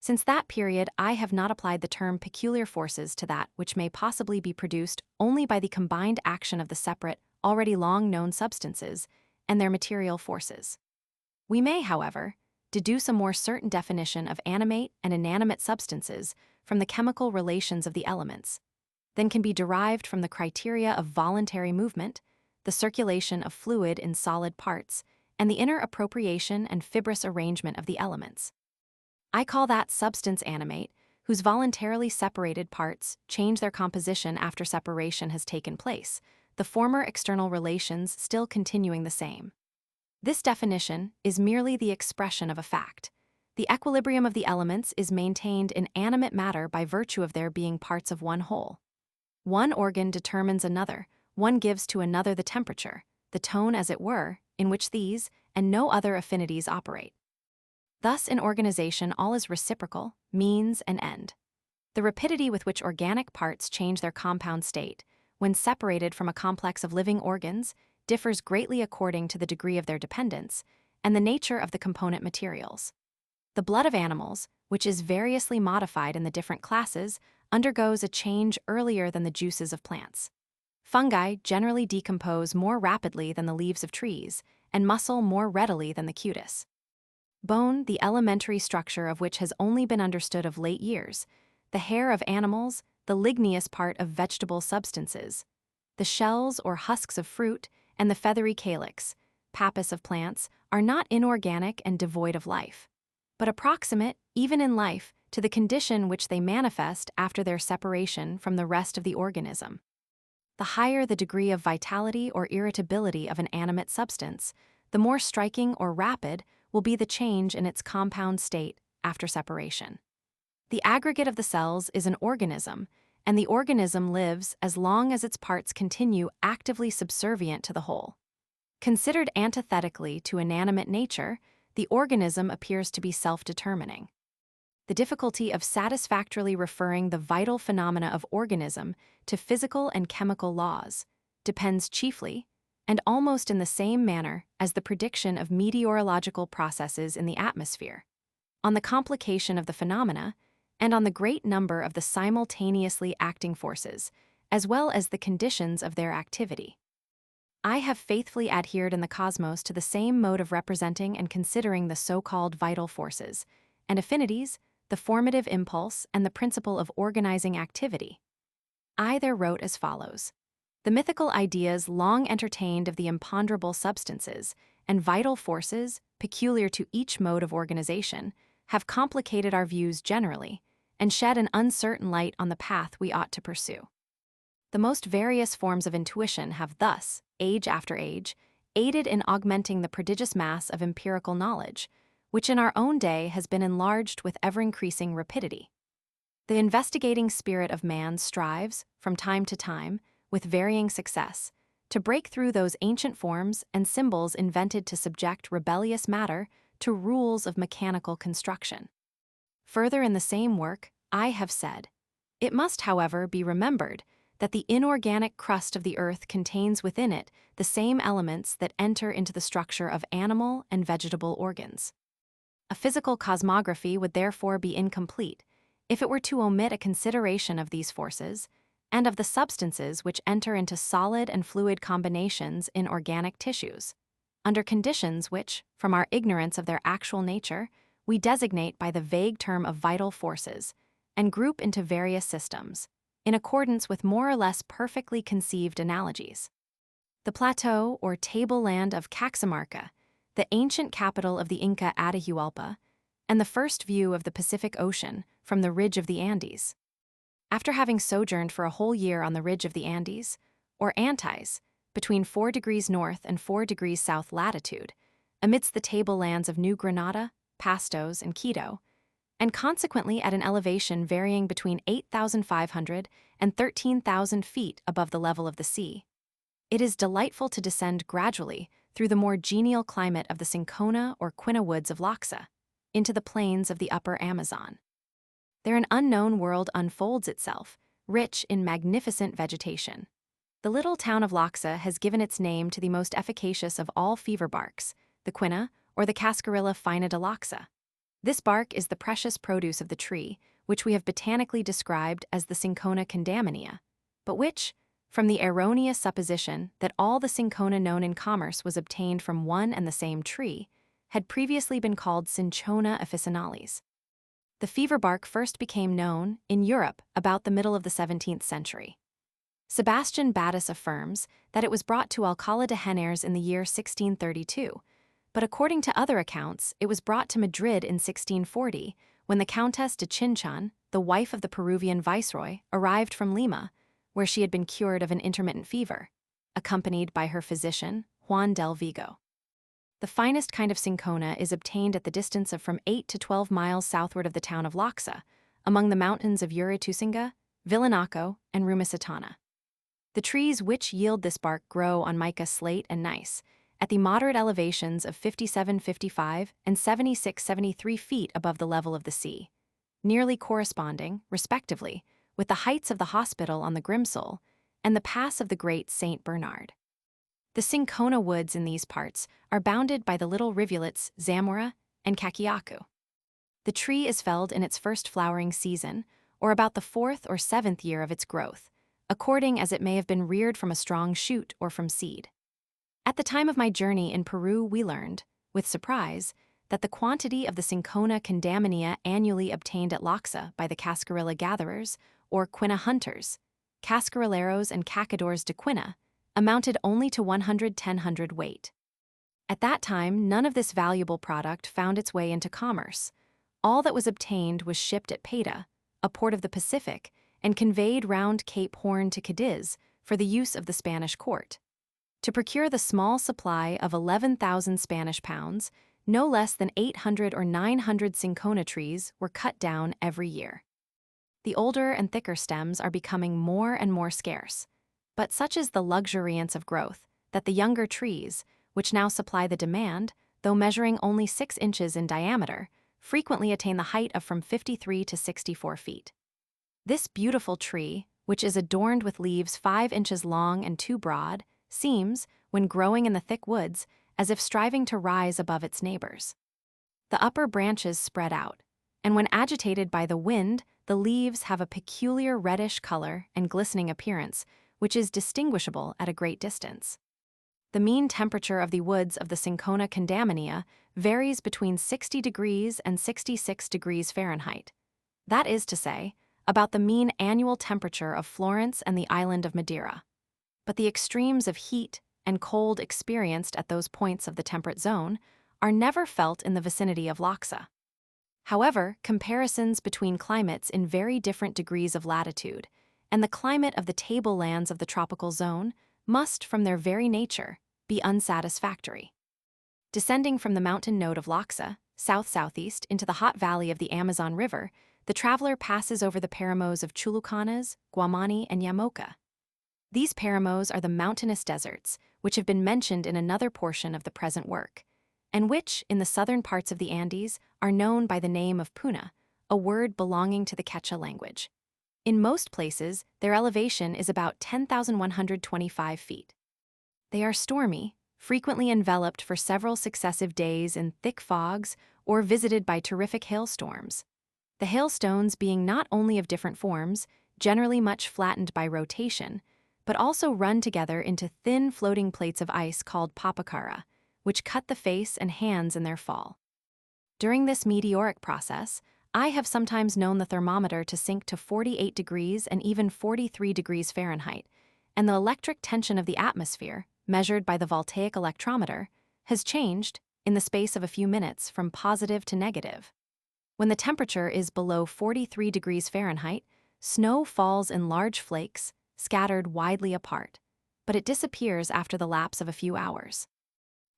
Since that period, I have not applied the term peculiar forces to that which may possibly be produced only by the combined action of the separate, already long-known substances and their material forces. We may, however, deduce a more certain definition of animate and inanimate substances from the chemical relations of the elements than can be derived from the criteria of voluntary movement, the circulation of fluid in solid parts, and the inner appropriation and fibrous arrangement of the elements. I call that substance animate, whose voluntarily separated parts change their composition after separation has taken place, the former external relations still continuing the same. This definition is merely the expression of a fact. The equilibrium of the elements is maintained in animate matter by virtue of their being parts of one whole. One organ determines another, one gives to another the temperature, the tone as it were, in which these and no other affinities operate. Thus, in organization, all is reciprocal, means, and end. The rapidity with which organic parts change their compound state, when separated from a complex of living organs, differs greatly according to the degree of their dependence and the nature of the component materials. The blood of animals, which is variously modified in the different classes, undergoes a change earlier than the juices of plants. Fungi generally decompose more rapidly than the leaves of trees, and muscle more readily than the cutis. Bone, the elementary structure of which has only been understood of late years, the hair of animals, the ligneous part of vegetable substances, the shells or husks of fruit, and the feathery calyx, pappus of plants, are not inorganic and devoid of life, but approximate, even in life, to the condition which they manifest after their separation from the rest of the organism. The higher the degree of vitality or irritability of an animate substance, the more striking or rapid will be the change in its compound state after separation. The aggregate of the cells is an organism, and the organism lives as long as its parts continue actively subservient to the whole. Considered antithetically to inanimate nature, the organism appears to be self-determining. The difficulty of satisfactorily referring the vital phenomena of organism to physical and chemical laws depends chiefly, and almost in the same manner as the prediction of meteorological processes in the atmosphere, on the complication of the phenomena and on the great number of the simultaneously acting forces, as well as the conditions of their activity. I have faithfully adhered in the cosmos to the same mode of representing and considering the so-called vital forces and affinities, the formative impulse, and the principle of organizing activity. I there wrote as follows: the mythical ideas long entertained of the imponderable substances and vital forces peculiar to each mode of organization have complicated our views generally and shed an uncertain light on the path we ought to pursue. The most various forms of intuition have thus, age after age, aided in augmenting the prodigious mass of empirical knowledge, which in our own day has been enlarged with ever-increasing rapidity. The investigating spirit of man strives, from time to time, with varying success, to break through those ancient forms and symbols invented to subject rebellious matter to rules of mechanical construction. Further in the same work, I have said, it must, however, be remembered that the inorganic crust of the earth contains within it the same elements that enter into the structure of animal and vegetable organs. A physical cosmography would therefore be incomplete if it were to omit a consideration of these forces and of the substances which enter into solid and fluid combinations in organic tissues, under conditions which, from our ignorance of their actual nature, we designate by the vague term of vital forces and group into various systems, in accordance with more or less perfectly conceived analogies. The plateau or tableland of Caxamarca, the ancient capital of the Inca Atahualpa, and the first view of the Pacific Ocean from the ridge of the Andes. After having sojourned for a whole year on the ridge of the Andes, or Antis, between 4 degrees north and 4 degrees south latitude, amidst the tablelands of New Granada, Pastos, and Quito, and consequently at an elevation varying between 8,500 and 13,000 feet above the level of the sea. It is delightful to descend gradually through the more genial climate of the cinchona or quina woods of Loxa into the plains of the upper Amazon. There an unknown world unfolds itself, rich in magnificent vegetation. The little town of Loxa has given its name to the most efficacious of all fever barks, the quina, or the Cascarilla fina de Loxa. This bark is the precious produce of the tree, which we have botanically described as the Cinchona condamina, but which, from the erroneous supposition that all the cinchona known in commerce was obtained from one and the same tree, had previously been called Cinchona officinalis. The fever bark first became known, in Europe, about the middle of the 17th century. Sebastian Battus affirms that it was brought to Alcalá de Henares in the year 1632, but according to other accounts, it was brought to Madrid in 1640, when the Countess de Chinchon, the wife of the Peruvian viceroy, arrived from Lima, where she had been cured of an intermittent fever, accompanied by her physician, Juan del Vigo. The finest kind of cinchona is obtained at the distance of from 8 to 12 miles southward of the town of Loxa, among the mountains of Uritusinga, Villanaco, and Rumisitana. The trees which yield this bark grow on mica slate and gneiss, at the moderate elevations of 57-55 and 76-73 feet above the level of the sea, nearly corresponding, respectively, with the heights of the hospital on the Grimsel and the pass of the Great St. Bernard. The cinchona woods in these parts are bounded by the little rivulets Zamora and Caquiacu. The tree is felled in its first flowering season, or about the 4th or 7th year of its growth, according as it may have been reared from a strong shoot or from seed. At the time of my journey in Peru, we learned, with surprise, that the quantity of the Cinchona condamina annually obtained at Loxa by the Cascarilla gatherers, or quina hunters, cascarilleros and cacadores de quina, amounted only to 110 hundredweight. At that time, none of this valuable product found its way into commerce. All that was obtained was shipped at Paita, a port of the Pacific, and conveyed round Cape Horn to Cadiz for the use of the Spanish court. To procure the small supply of 11,000 Spanish pounds, no less than 800 or 900 cinchona trees were cut down every year. The older and thicker stems are becoming more and more scarce, but such is the luxuriance of growth that the younger trees, which now supply the demand, though measuring only 6 inches in diameter, frequently attain the height of from 53 to 64 feet. This beautiful tree, which is adorned with leaves 5 inches long and 2 broad, seems, when growing in the thick woods, as if striving to rise above its neighbors. The upper branches spread out, and when agitated by the wind, the leaves have a peculiar reddish color and glistening appearance, which is distinguishable at a great distance. The mean temperature of the woods of the Cinchona condamina varies between 60 degrees and 66 degrees Fahrenheit. That is to say, about the mean annual temperature of Florence and the island of Madeira. But the extremes of heat and cold experienced at those points of the temperate zone are never felt in the vicinity of Loxa. However, comparisons between climates in very different degrees of latitude and the climate of the tablelands of the tropical zone must, from their very nature, be unsatisfactory. Descending from the mountain node of Loxa, south-southeast into the hot valley of the Amazon River, the traveler passes over the paramos of Chulucanas, Guamani, and Yamoca. These paramos are the mountainous deserts, which have been mentioned in another portion of the present work, and which, in the southern parts of the Andes, are known by the name of puna, a word belonging to the Quechua language. In most places, their elevation is about 10,125 feet. They are stormy, frequently enveloped for several successive days in thick fogs or visited by terrific hailstorms. The hailstones being not only of different forms, generally much flattened by rotation, but also run together into thin floating plates of ice called papacara, which cut the face and hands in their fall. During this meteoric process, I have sometimes known the thermometer to sink to 48 degrees and even 43 degrees Fahrenheit, and the electric tension of the atmosphere, measured by the voltaic electrometer, has changed, in the space of a few minutes, from positive to negative. When the temperature is below 43 degrees Fahrenheit, snow falls in large flakes, scattered widely apart, but it disappears after the lapse of a few hours.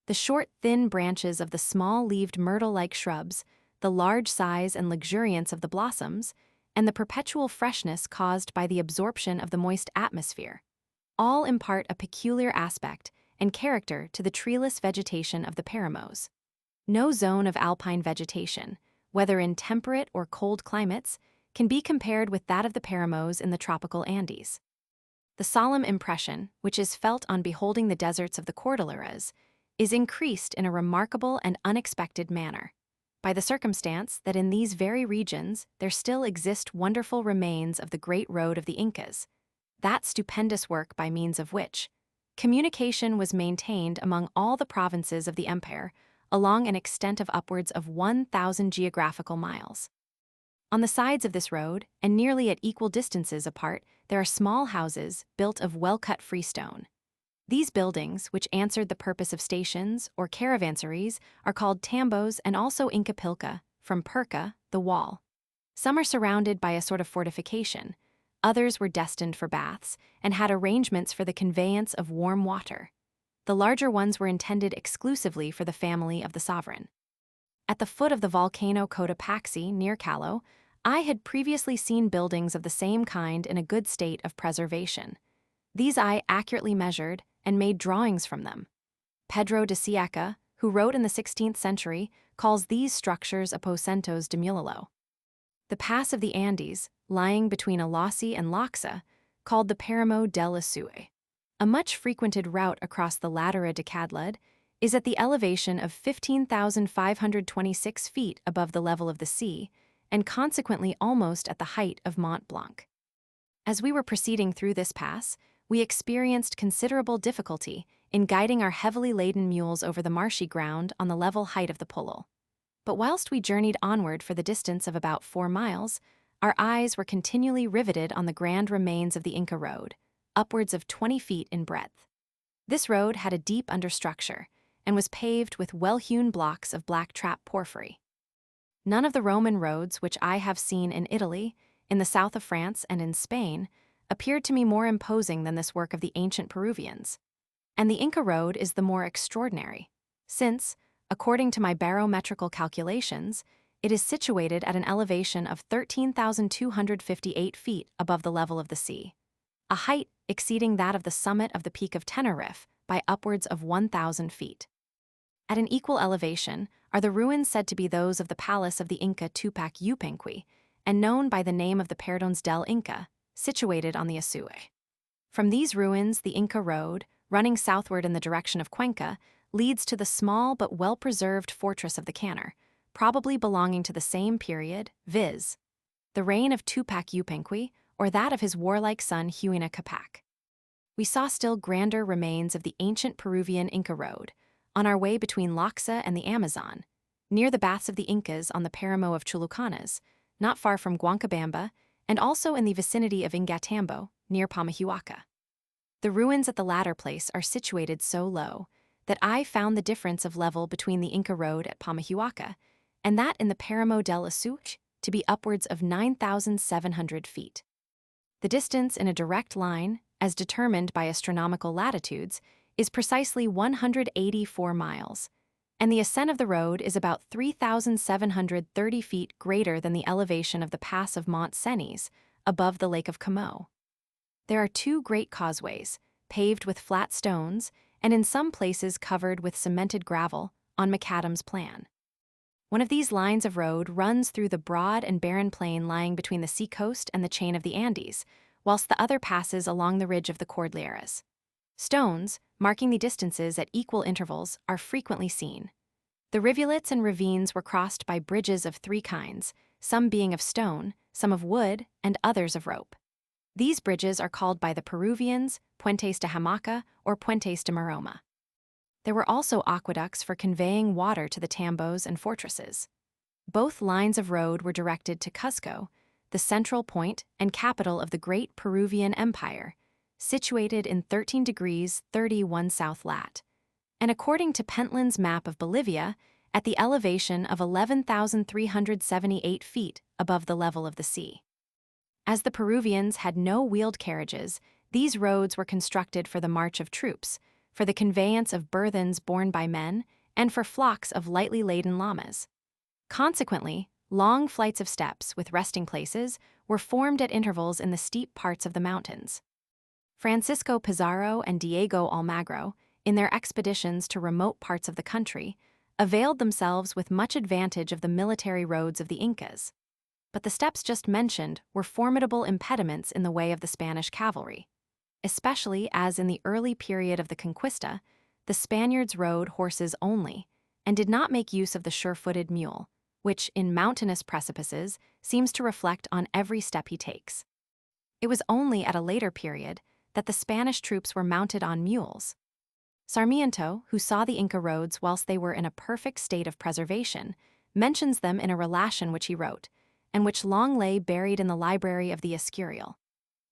The short, thin branches of the small-leaved myrtle-like shrubs, the large size and luxuriance of the blossoms, and the perpetual freshness caused by the absorption of the moist atmosphere, all impart a peculiar aspect and character to the treeless vegetation of the Paramos. No zone of alpine vegetation, whether in temperate or cold climates, can be compared with that of the Paramos in the tropical Andes. The solemn impression, which is felt on beholding the deserts of the Cordilleras, is increased in a remarkable and unexpected manner by the circumstance that in these very regions there still exist wonderful remains of the great road of the Incas, that stupendous work by means of which communication was maintained among all the provinces of the empire along an extent of upwards of 1,000 geographical miles. On the sides of this road, and nearly at equal distances apart, there are small houses built of well-cut freestone. These buildings, which answered the purpose of stations or caravanseries, are called tambos and also Incapilca, from perca, the wall. Some are surrounded by a sort of fortification, others were destined for baths, and had arrangements for the conveyance of warm water. The larger ones were intended exclusively for the family of the sovereign. At the foot of the volcano Cotopaxi, near Callao, I had previously seen buildings of the same kind in a good state of preservation. These I accurately measured and made drawings from them. Pedro de Siaca, who wrote in the 16th century, calls these structures aposentos de Mulilo. The pass of the Andes, lying between Alasi and Loxa, called the Paramo del Asue, a much frequented route across the Ladera de Cadled, is at the elevation of 15,526 feet above the level of the sea, and consequently almost at the height of Mont Blanc. As we were proceeding through this pass, we experienced considerable difficulty in guiding our heavily laden mules over the marshy ground on the level height of the Pulul. But whilst we journeyed onward for the distance of about 4 miles, our eyes were continually riveted on the grand remains of the Inca road, upwards of 20 feet in breadth. This road had a deep understructure and was paved with well-hewn blocks of black trap porphyry. None of the Roman roads which I have seen in Italy, in the south of France, and in Spain appeared to me more imposing than this work of the ancient Peruvians. And the Inca road is the more extraordinary, since, according to my barometrical calculations, it is situated at an elevation of 13,258 feet above the level of the sea, a height exceeding that of the summit of the Peak of Tenerife by upwards of 1,000 feet. At an equal elevation are the ruins said to be those of the palace of the Inca Tupac Yupanqui, and known by the name of the Perdões del Inca, situated on the Asue. From these ruins, the Inca road, running southward in the direction of Cuenca, leads to the small but well-preserved fortress of the Canner, probably belonging to the same period, viz., the reign of Tupac Yupanqui, or that of his warlike son Huayna Capac. We saw still grander remains of the ancient Peruvian Inca road, on our way between Loxa and the Amazon, near the baths of the Incas on the Paramo of Chulucanas, not far from Huancabamba, and also in the vicinity of Ingatambo, near Pamahuaca. The ruins at the latter place are situated so low that I found the difference of level between the Inca road at Pamahuaca and that in the Paramo del Asuch to be upwards of 9,700 feet. The distance in a direct line, as determined by astronomical latitudes, is precisely 184 miles, and the ascent of the road is about 3,730 feet greater than the elevation of the pass of Mont Cenis, above the Lake of Como. There are 2 great causeways, paved with flat stones, and in some places covered with cemented gravel, on macadam's plan. One of these lines of road runs through the broad and barren plain lying between the seacoast and the chain of the Andes, whilst the other passes along the ridge of the Cordilleras. Stones, marking the distances at equal intervals, are frequently seen. The rivulets and ravines were crossed by bridges of 3 kinds, some being of stone, some of wood, and others of rope. These bridges are called by the Peruvians puentes de hamaca or puentes de maroma. There were also aqueducts for conveying water to the tambos and fortresses. Both lines of road were directed to Cuzco, the central point and capital of the great Peruvian Empire, situated in 13 degrees 31 south lat, and according to Pentland's map of Bolivia, at the elevation of 11,378 feet above the level of the sea. As the Peruvians had no wheeled carriages, these roads were constructed for the march of troops, for the conveyance of burthens borne by men, and for flocks of lightly laden llamas. Consequently, long flights of steps with resting places were formed at intervals in the steep parts of the mountains. Francisco Pizarro and Diego Almagro, in their expeditions to remote parts of the country, availed themselves with much advantage of the military roads of the Incas. But the steps just mentioned were formidable impediments in the way of the Spanish cavalry, especially as in the early period of the Conquista, the Spaniards rode horses only and did not make use of the sure-footed mule, which, in mountainous precipices, seems to reflect on every step he takes. It was only at a later period that the Spanish troops were mounted on mules. Sarmiento, who saw the Inca roads whilst they were in a perfect state of preservation, mentions them in a relation which he wrote, and which long lay buried in the library of the Escurial.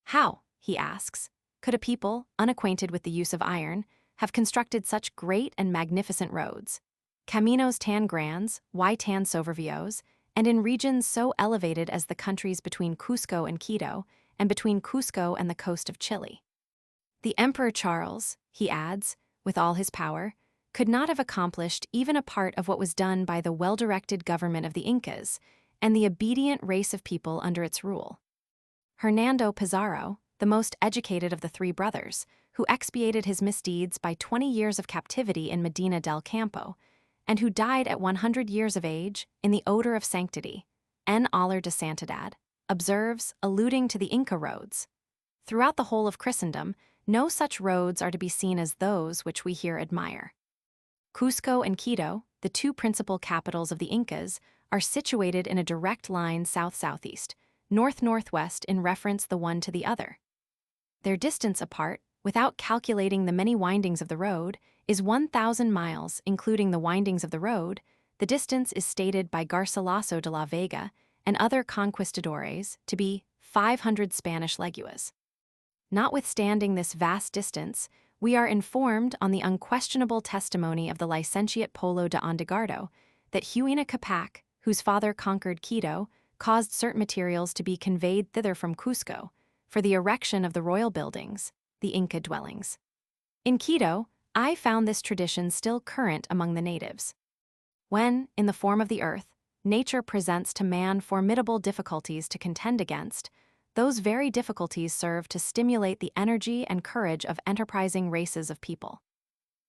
How, he asks, could a people, unacquainted with the use of iron, have constructed such great and magnificent roads, caminos tan grandes, y tan soberbios, and in regions so elevated as the countries between Cusco and Quito, and between Cusco and the coast of Chile? The Emperor Charles, he adds, with all his power, could not have accomplished even a part of what was done by the well-directed government of the Incas and the obedient race of people under its rule. Hernando Pizarro, the most educated of the three brothers, who expiated his misdeeds by 20 years of captivity in Medina del Campo, and who died at 100 years of age in the odor of sanctity, en olor de santidad, observes, alluding to the Inca roads, "Throughout the whole of Christendom, no such roads are to be seen as those which we here admire. Cusco and Quito, the two principal capitals of the Incas, are situated in a direct line south-southeast, north-northwest in reference the one to the other. Their distance apart, without calculating the many windings of the road, is 1,000 miles, including the windings of the road. The distance is stated by Garcilaso de la Vega and other conquistadores to be 500 Spanish leguas. Notwithstanding this vast distance, we are informed on the unquestionable testimony of the licentiate Polo de Ondegardo that Huayna Capac, whose father conquered Quito, caused certain materials to be conveyed thither from Cusco for the erection of the royal buildings, the Inca dwellings. In Quito, I found this tradition still current among the natives. When, in the form of the earth, nature presents to man formidable difficulties to contend against, those very difficulties serve to stimulate the energy and courage of enterprising races of people.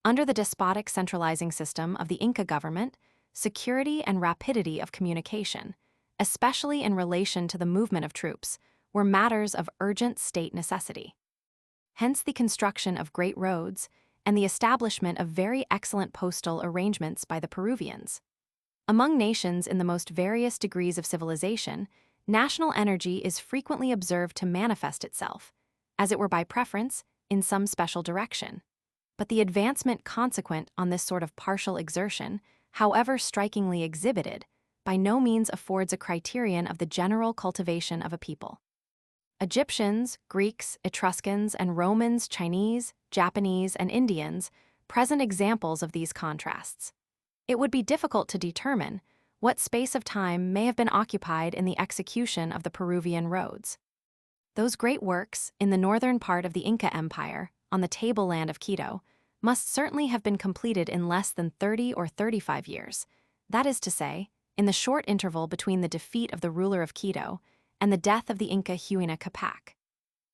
Under the despotic centralizing system of the Inca government, security and rapidity of communication, especially in relation to the movement of troops, were matters of urgent state necessity. Hence the construction of great roads and the establishment of very excellent postal arrangements by the Peruvians. Among nations in the most various degrees of civilization, national energy is frequently observed to manifest itself, as it were by preference, in some special direction. But the advancement consequent on this sort of partial exertion, however strikingly exhibited, by no means affords a criterion of the general cultivation of a people. Egyptians, Greeks, Etruscans, and Romans, Chinese, Japanese, and Indians present examples of these contrasts. It would be difficult to determine what space of time may have been occupied in the execution of the Peruvian roads. Those great works, in the northern part of the Inca Empire, on the tableland of Quito, must certainly have been completed in less than 30 or 35 years, that is to say, in the short interval between the defeat of the ruler of Quito and the death of the Inca Huayna Capac.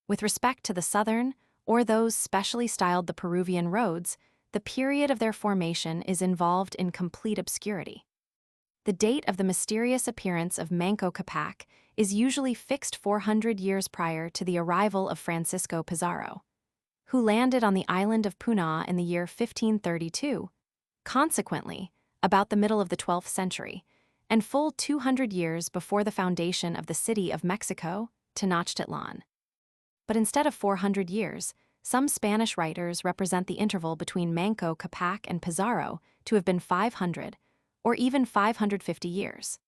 With respect to the southern, or those specially styled the Peruvian roads, the period of their formation is involved in complete obscurity. The date of the mysterious appearance of Manco Capac is usually fixed 400 years prior to the arrival of Francisco Pizarro, who landed on the island of Puna in the year 1532, consequently, about the middle of the 12th century, and full 200 years before the foundation of the city of Mexico, Tenochtitlan. But instead of 400 years, some Spanish writers represent the interval between Manco Capac and Pizarro to have been 500, or even 550 years.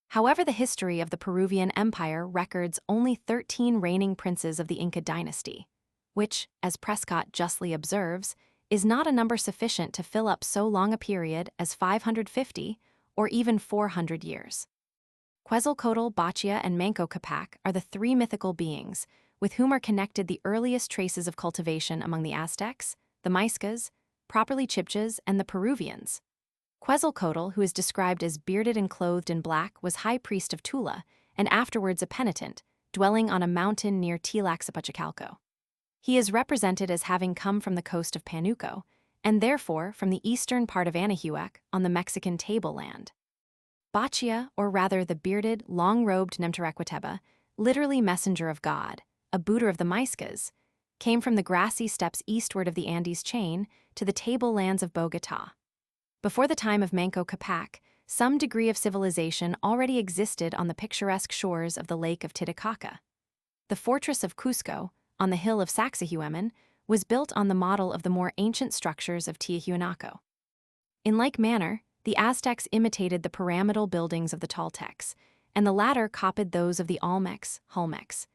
However, the history of the Peruvian Empire records only 13 reigning princes of the Inca dynasty, which, as Prescott justly observes, is not a number sufficient to fill up so long a period as 550 or even 400 years. Quetzalcoatl, Bacchia, and Manco Capac are the three mythical beings with whom are connected the earliest traces of cultivation among the Aztecs, the Muiscas, properly Chibchas, and the Peruvians. Quetzalcoatl, who is described as bearded and clothed in black, was high priest of Tula, and afterwards a penitent, dwelling on a mountain near Tlaxcapachacalco. He is represented as having come from the coast of Panuco, and therefore from the eastern part of Anahuac on the Mexican tableland. Bachia, or rather the bearded, long-robed Nemterequateba, literally messenger of God, a booter of the Muiscas, came from the grassy steppes eastward of the Andes chain to the tablelands of Bogotá. Before the time of Manco Capac, some degree of civilization already existed on the picturesque shores of the Lake of Titicaca. The fortress of Cusco, on the hill of Sacsayhuaman, was built on the model of the more ancient structures of Tiahuanaco. In like manner, the Aztecs imitated the pyramidal buildings of the Toltecs, and the latter copied those of the Olmecs, Olmecs.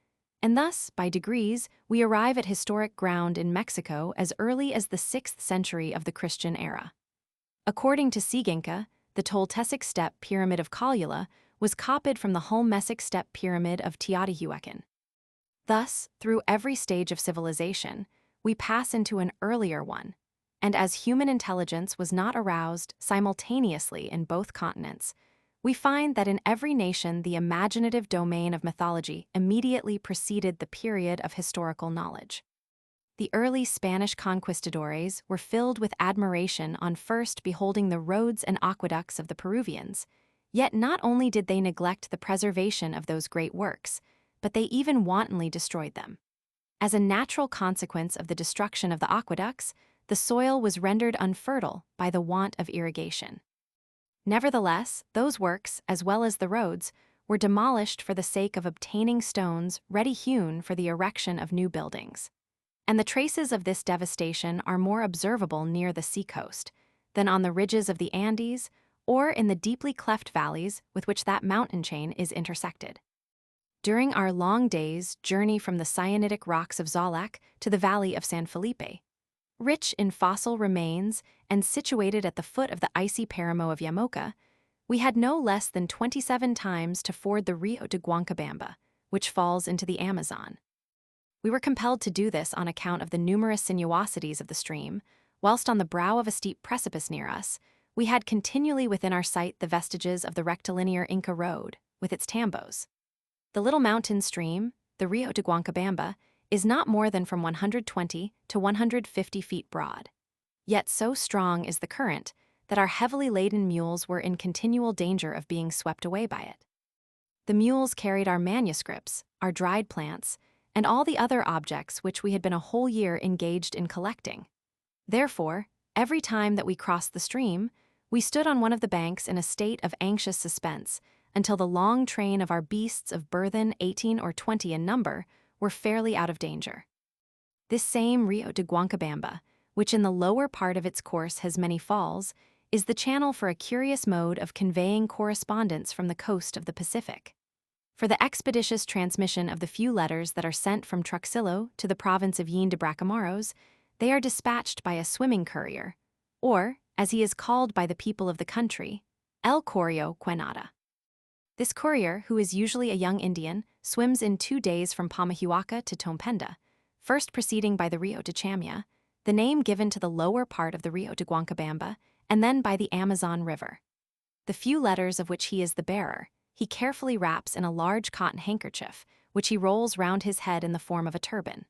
And thus, by degrees, we arrive at historic ground in Mexico as early as the 6th century of the Christian era. According to Sigenka, the Toltecic step pyramid of Calula was copied from the Olmecic step pyramid of Teotihuacan. Thus, through every stage of civilization, we pass into an earlier one, and as human intelligence was not aroused simultaneously in both continents, we find that in every nation the imaginative domain of mythology immediately preceded the period of historical knowledge. The early Spanish conquistadores were filled with admiration on first beholding the roads and aqueducts of the Peruvians, yet not only did they neglect the preservation of those great works, but they even wantonly destroyed them. As a natural consequence of the destruction of the aqueducts, the soil was rendered unfertile by the want of irrigation. Nevertheless, those works, as well as the roads, were demolished for the sake of obtaining stones ready-hewn for the erection of new buildings. And the traces of this devastation are more observable near the seacoast than on the ridges of the Andes or in the deeply cleft valleys with which that mountain chain is intersected. During our long day's journey from the cyanitic rocks of Zolac to the valley of San Felipe, rich in fossil remains and situated at the foot of the icy paramo of Yamoca, we had no less than 27 times to ford the Rio de Guancabamba, which falls into the Amazon. We were compelled to do this on account of the numerous sinuosities of the stream, whilst on the brow of a steep precipice near us, we had continually within our sight the vestiges of the rectilinear Inca road, with its tambos. The little mountain stream, the Rio de Guancabamba, is not more than from 120 to 150 feet broad. Yet so strong is the current that our heavily laden mules were in continual danger of being swept away by it. The mules carried our manuscripts, our dried plants, and all the other objects which we had been a whole year engaged in collecting. Therefore, every time that we crossed the stream, we stood on one of the banks in a state of anxious suspense until the long train of our beasts of burthen 18 or 20 in number were fairly out of danger. This same Rio de Guancabamba, which in the lower part of its course has many falls, is the channel for a curious mode of conveying correspondence from the coast of the Pacific. For the expeditious transmission of the few letters that are sent from Truxillo to the province of Yin de Bracamoros, they are dispatched by a swimming courier, or, as he is called by the people of the country, El Correo Quenada. This courier, who is usually a young Indian, swims in 2 days from Pamahuaca to Tompenda, first proceeding by the Rio de Chamia, the name given to the lower part of the Rio de Guancabamba, and then by the Amazon River. The few letters of which he is the bearer, he carefully wraps in a large cotton handkerchief, which he rolls round his head in the form of a turban.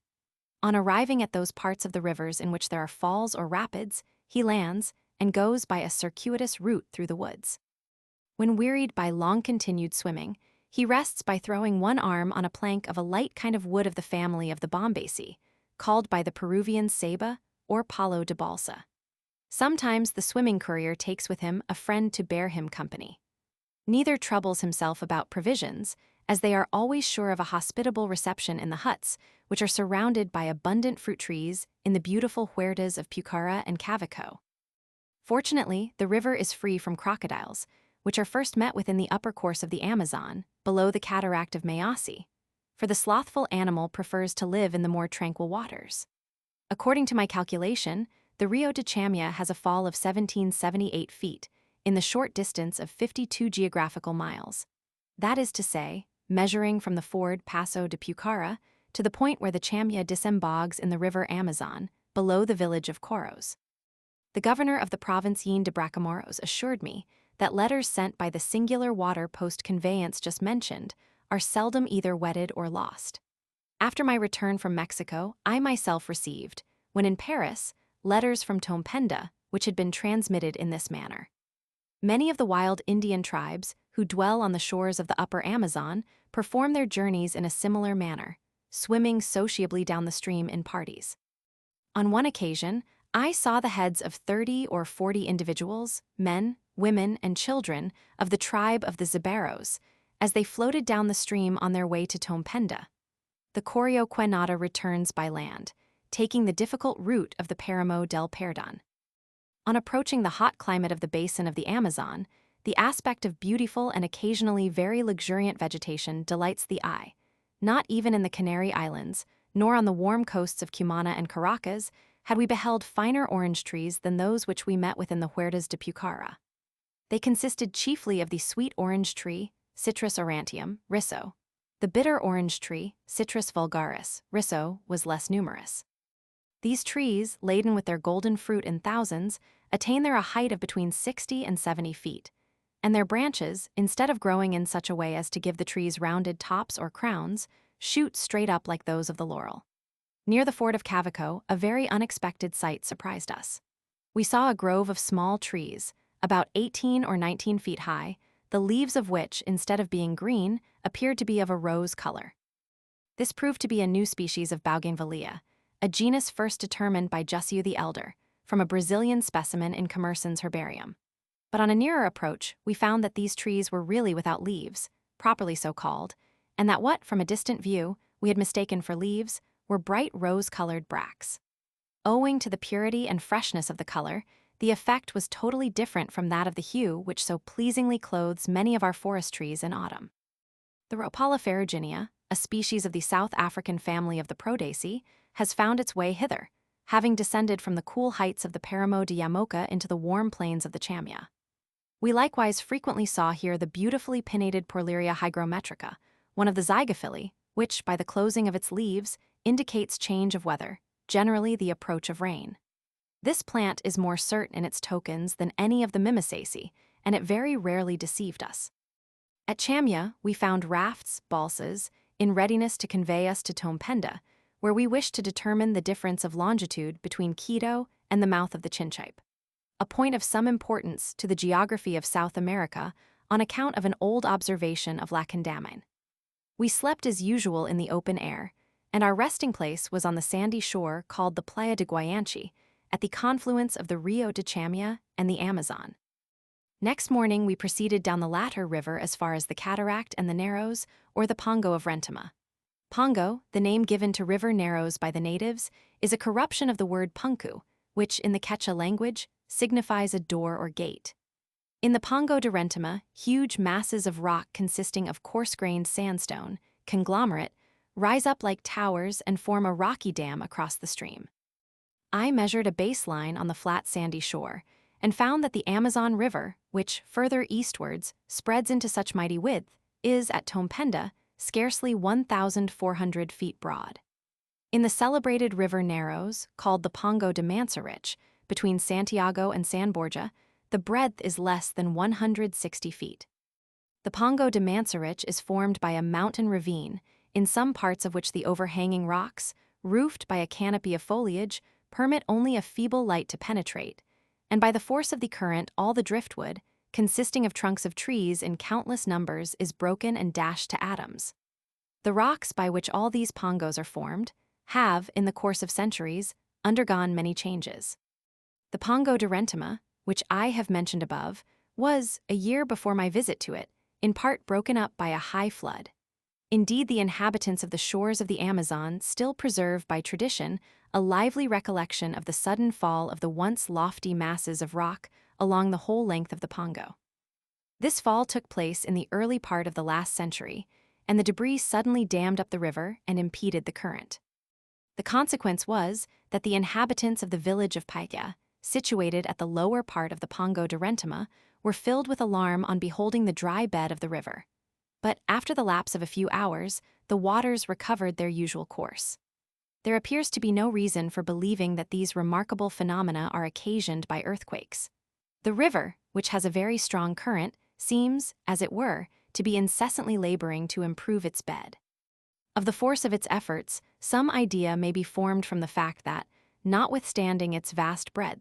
On arriving at those parts of the rivers in which there are falls or rapids, he lands and goes by a circuitous route through the woods. When wearied by long-continued swimming, he rests by throwing one arm on a plank of a light kind of wood of the family of the bombaceae, called by the Peruvians ceiba or palo de balsa. Sometimes the swimming courier takes with him a friend to bear him company. Neither troubles himself about provisions, as they are always sure of a hospitable reception in the huts, which are surrounded by abundant fruit trees in the beautiful huertas of Pucara and Cavaco. Fortunately, the river is free from crocodiles, which are first met with in the upper course of the Amazon, below the cataract of Mayasi, for the slothful animal prefers to live in the more tranquil waters. According to my calculation, the Rio de Chamia has a fall of 1778 feet, in the short distance of 52 geographical miles. That is to say, measuring from the ford Paso de Pucara to the point where the Chamia disembogues in the river Amazon, below the village of Coros. The governor of the province de Bracamoros assured me that letters sent by the singular water post conveyance just mentioned are seldom either wetted or lost. After my return from Mexico, I myself received, when in Paris, letters from Tompenda, which had been transmitted in this manner. Many of the wild Indian tribes, who dwell on the shores of the upper Amazon, perform their journeys in a similar manner, swimming sociably down the stream in parties. On one occasion, I saw the heads of 30 or 40 individuals, men, women, and children of the tribe of the Ziberos, as they floated down the stream on their way to Tompenda. The Corioquenada returns by land, taking the difficult route of the Páramo del Perdón. On approaching the hot climate of the basin of the Amazon, the aspect of beautiful and occasionally very luxuriant vegetation delights the eye. Not even in the Canary Islands, nor on the warm coasts of Cumana and Caracas, had we beheld finer orange trees than those which we met with in the Huertas de Pucará. They consisted chiefly of the sweet orange tree, Citrus aurantium, Risso. The bitter orange tree, Citrus vulgaris, Risso, was less numerous. These trees, laden with their golden fruit in thousands, attain a height of between 60 and 70 feet, and their branches, instead of growing in such a way as to give the trees rounded tops or crowns, shoot straight up like those of the laurel. Near the fort of Cavaco, a very unexpected sight surprised us. We saw a grove of small trees, about 18 or 19 feet high, the leaves of which, instead of being green, appeared to be of a rose color. This proved to be a new species of Bougainvillea, a genus first determined by Jussieu the Elder, from a Brazilian specimen in Commerson's herbarium. But on a nearer approach, we found that these trees were really without leaves, properly so called, and that what, from a distant view, we had mistaken for leaves, were bright rose-colored bracts. Owing to the purity and freshness of the color, the effect was totally different from that of the hue which so pleasingly clothes many of our forest trees in autumn. The Rhopala ferruginea, a species of the South African family of the Proteaceae, has found its way hither, having descended from the cool heights of the Páramo de Yamoca into the warm plains of the Chamia. We likewise frequently saw here the beautifully pinnated Porleria hygrometrica, one of the zygophyllae, which, by the closing of its leaves, indicates change of weather, generally the approach of rain. This plant is more certain in its tokens than any of the Mimisaceae, and it very rarely deceived us. At Chamia, we found rafts, balsas, in readiness to convey us to Tompenda, where we wished to determine the difference of longitude between Quito and the mouth of the Chinchipe, a point of some importance to the geography of South America on account of an old observation of La Condamine. We slept as usual in the open air, and our resting place was on the sandy shore called the Playa de Guayanchi, at the confluence of the Rio de Chamia and the Amazon. Next morning we proceeded down the latter river as far as the Cataract and the Narrows, or the Pongo of Rentema. Pongo, the name given to river narrows by the natives, is a corruption of the word punku, which, in the Quechua language, signifies a door or gate. In the Pongo de Rentema, huge masses of rock consisting of coarse-grained sandstone, conglomerate, rise up like towers and form a rocky dam across the stream. I measured a baseline on the flat sandy shore and found that the Amazon River, which, further eastwards, spreads into such mighty width, is, at Tompenda, scarcely 1,400 feet broad. In the celebrated river Narrows, called the Pongo de Mansarich, between Santiago and San Borja, the breadth is less than 160 feet. The Pongo de Mansarich is formed by a mountain ravine, in some parts of which the overhanging rocks, roofed by a canopy of foliage, permit only a feeble light to penetrate, and by the force of the current all the driftwood, consisting of trunks of trees in countless numbers, is broken and dashed to atoms. The rocks by which all these pongos are formed have, in the course of centuries, undergone many changes. The Pongo de Rentema, which I have mentioned above, was, a year before my visit to it, in part broken up by a high flood. Indeed, the inhabitants of the shores of the Amazon still preserve by tradition a lively recollection of the sudden fall of the once lofty masses of rock along the whole length of the Pongo. This fall took place in the early part of the last century, and the debris suddenly dammed up the river and impeded the current. The consequence was that the inhabitants of the village of Paika, situated at the lower part of the Pongo de Rentema, were filled with alarm on beholding the dry bed of the river. But after the lapse of a few hours, the waters recovered their usual course. there appears to be no reason for believing that these remarkable phenomena are occasioned by earthquakes. The river, which has a very strong current, seems, as it were, to be incessantly laboring to improve its bed. Of the force of its efforts, some idea may be formed from the fact that, notwithstanding its vast breadth,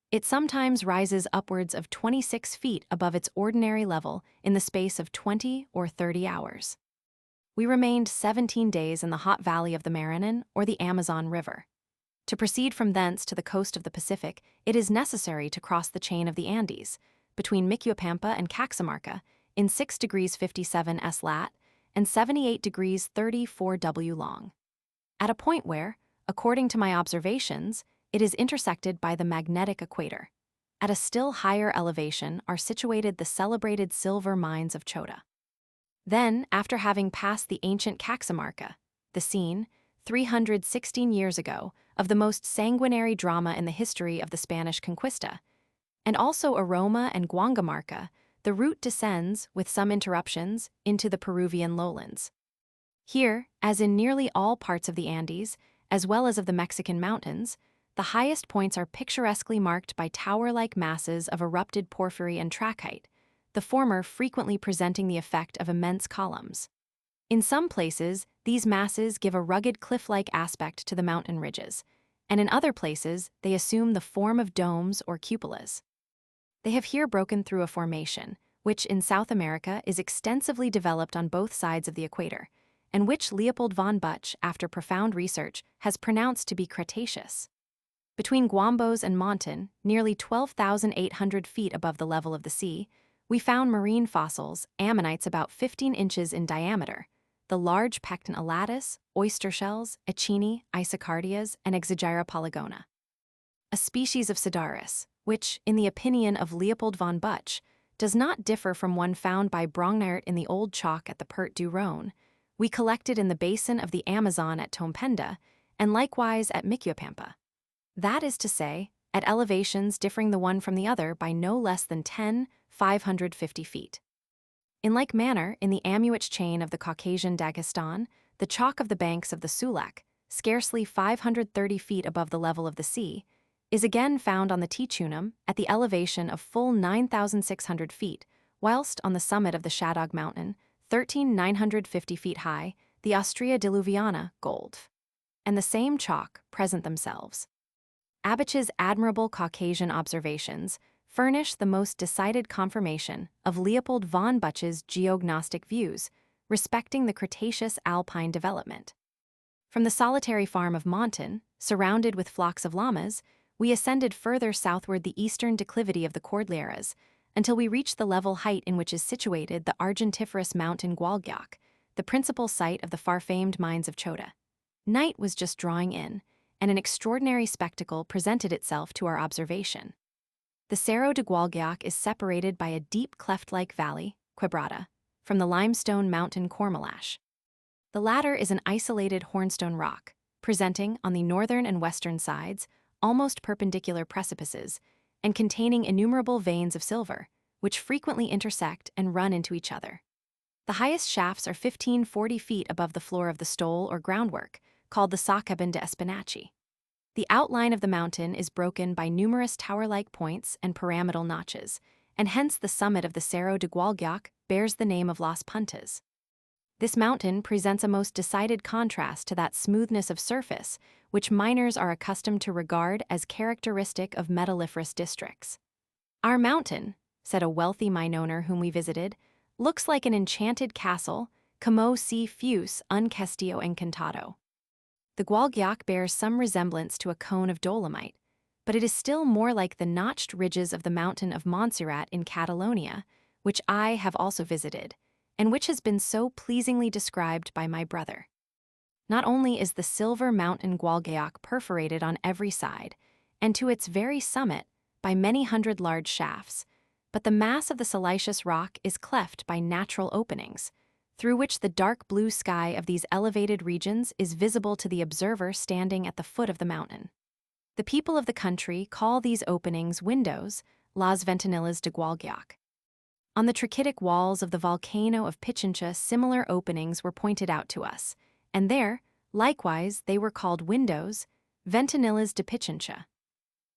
it sometimes rises upwards of 26 feet above its ordinary level in the space of 20 or 30 hours. We remained 17 days in the hot valley of the Marañón or the Amazon River. To proceed from thence to the coast of the Pacific, it is necessary to cross the chain of the Andes, between Miquipampa and Caxamarca, in 6 degrees 57 S lat and 78 degrees 34 W long. At a point where, according to my observations, it is intersected by the magnetic equator. At a still higher elevation are situated the celebrated silver mines of Chota. Then, after having passed the ancient Caxamarca, the scene, 316 years ago, of the most sanguinary drama in the history of the Spanish Conquista, and also Aroma and Guangamarca, the route descends, with some interruptions, into the Peruvian lowlands. Here, as in nearly all parts of the Andes, as well as of the Mexican mountains, the highest points are picturesquely marked by tower-like masses of erupted porphyry and trachyte, the former frequently presenting the effect of immense columns. In some places, these masses give a rugged cliff-like aspect to the mountain ridges, and in other places, they assume the form of domes or cupolas. They have here broken through a formation, which in South America is extensively developed on both sides of the equator, and which Leopold von Buch, after profound research, has pronounced to be Cretaceous. Between Guambos and Monton, nearly 12,800 feet above the level of the sea, we found marine fossils, ammonites about 15 inches in diameter, the large pecten elatis, oyster shells, echini, isocardias, and Exogyra polygona. A species of Sidaris, which, in the opinion of Leopold von Buch, does not differ from one found by Brongniart in the old chalk at the Pert du Rhône, we collected in the basin of the Amazon at Tompenda, and likewise at Miquipampa. That is to say, at elevations differing the one from the other by no less than 10,550 feet. In like manner, in the Amuich chain of the Caucasian Dagestan, the chalk of the banks of the Sulak, scarcely 530 feet above the level of the sea, is again found on the Ticunum at the elevation of full 9,600 feet, whilst on the summit of the Shadog Mountain, 13,950 feet high, the Ostrea diluviana, gold, and the same chalk present themselves. Abich's admirable Caucasian observations furnish the most decided confirmation of Leopold von Buch's geognostic views respecting the Cretaceous alpine development. From the solitary farm of Monton, surrounded with flocks of llamas, we ascended further southward the eastern declivity of the Cordilleras until we reached the level height in which is situated the argentiferous mountain Gualguac, the principal site of the far-famed mines of Chota. Night was just drawing in, and an extraordinary spectacle presented itself to our observation. The Cerro de Gualguac is separated by a deep cleft-like valley, quebrada, from the limestone mountain Cormalash. The latter is an isolated hornstone rock, presenting, on the northern and western sides, almost perpendicular precipices, and containing innumerable veins of silver, which frequently intersect and run into each other. The highest shafts are 15-40 feet above the floor of the stole or groundwork, called the Sacabin de Espinachi. The outline of the mountain is broken by numerous tower-like points and pyramidal notches, and hence the summit of the Cerro de Gualguac bears the name of Las Puntas. This mountain presents a most decided contrast to that smoothness of surface which miners are accustomed to regard as characteristic of metalliferous districts. "Our mountain," said a wealthy mine owner whom we visited, "looks like an enchanted castle, como si fuese un castillo encantado." The Gualguac bears some resemblance to a cone of dolomite, but it is still more like the notched ridges of the mountain of Montserrat in Catalonia, which I have also visited, and which has been so pleasingly described by my brother. Not only is the silver mountain Gualguac perforated on every side, and to its very summit, by many hundred large shafts, but the mass of the siliceous rock is cleft by natural openings, through which the dark blue sky of these elevated regions is visible to the observer standing at the foot of the mountain. The people of the country call these openings windows, las ventanillas de Gualguac. On the trachytic walls of the volcano of Pichincha similar openings were pointed out to us, and there, Likewise, they were called windows, ventanillas de Pichincha.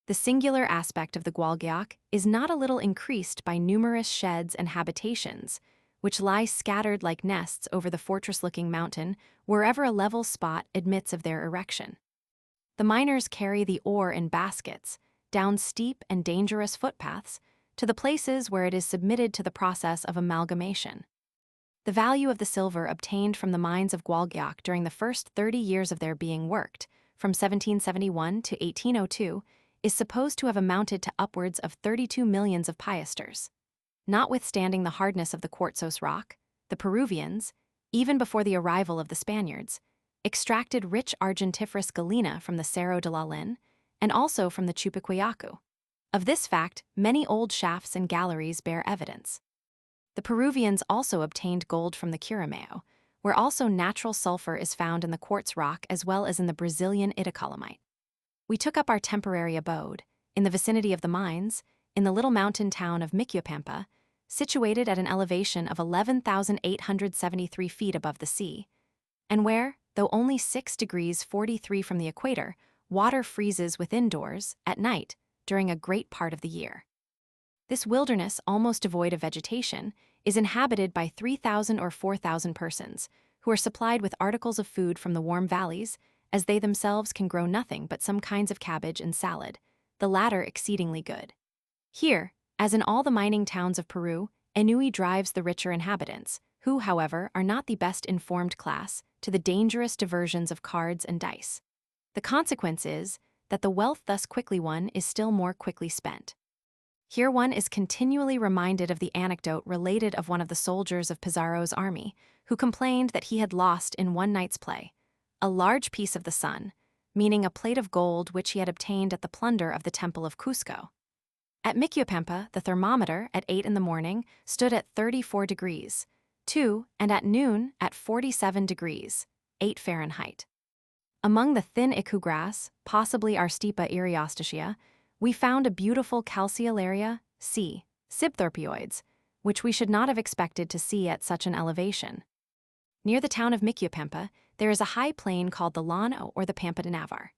The singular aspect of the Gualgyak is not a little increased by numerous sheds and habitations, which lie scattered like nests over the fortress-looking mountain wherever a level spot admits of their erection. The miners carry the ore in baskets, down steep and dangerous footpaths, to the places where it is submitted to the process of amalgamation. The value of the silver obtained from the mines of Gualgyak during the first 30 years of their being worked, from 1771 to 1802, is supposed to have amounted to upwards of 32 millions of piasters. Notwithstanding the hardness of the quartzose rock, the Peruvians, even before the arrival of the Spaniards, extracted rich argentiferous galena from the Cerro de la Lin and also from the Chupaquiacu. Of this fact, many old shafts and galleries bear evidence. The Peruvians also obtained gold from the Curamao, where also natural sulfur is found in the quartz rock as well as in the Brazilian Itacolomite. We took up our temporary abode, in the vicinity of the mines, in the little mountain town of Miquipampa, situated at an elevation of 11,873 feet above the sea, and where, though only 6 degrees 43 from the equator, water freezes within doors, at night, during a great part of the year. This wilderness, almost devoid of vegetation, is inhabited by 3,000 or 4,000 persons, who are supplied with articles of food from the warm valleys, as they themselves can grow nothing but some kinds of cabbage and salad, the latter exceedingly good. Here, as in all the mining towns of Peru, ennui drives the richer inhabitants, who, however, are not the best informed class, to the dangerous diversions of cards and dice. The consequence is that the wealth thus quickly won is still more quickly spent. Here one is continually reminded of the anecdote related of one of the soldiers of Pizarro's army, who complained that he had lost in one night's play a large piece of the sun, meaning a plate of gold which he had obtained at the plunder of the temple of Cusco. At Miquipampa, the thermometer at 8 in the morning stood at 34 degrees, 2, and at noon at 47 degrees, 8 Fahrenheit. Among the thin iku grass, possibly Arstipa eriostacea, we found a beautiful calceolaria, C. Sibthorpioides, which we should not have expected to see at such an elevation. Near the town of Miquipampa, there is a high plain called the Llano or the Pampa de Navarre.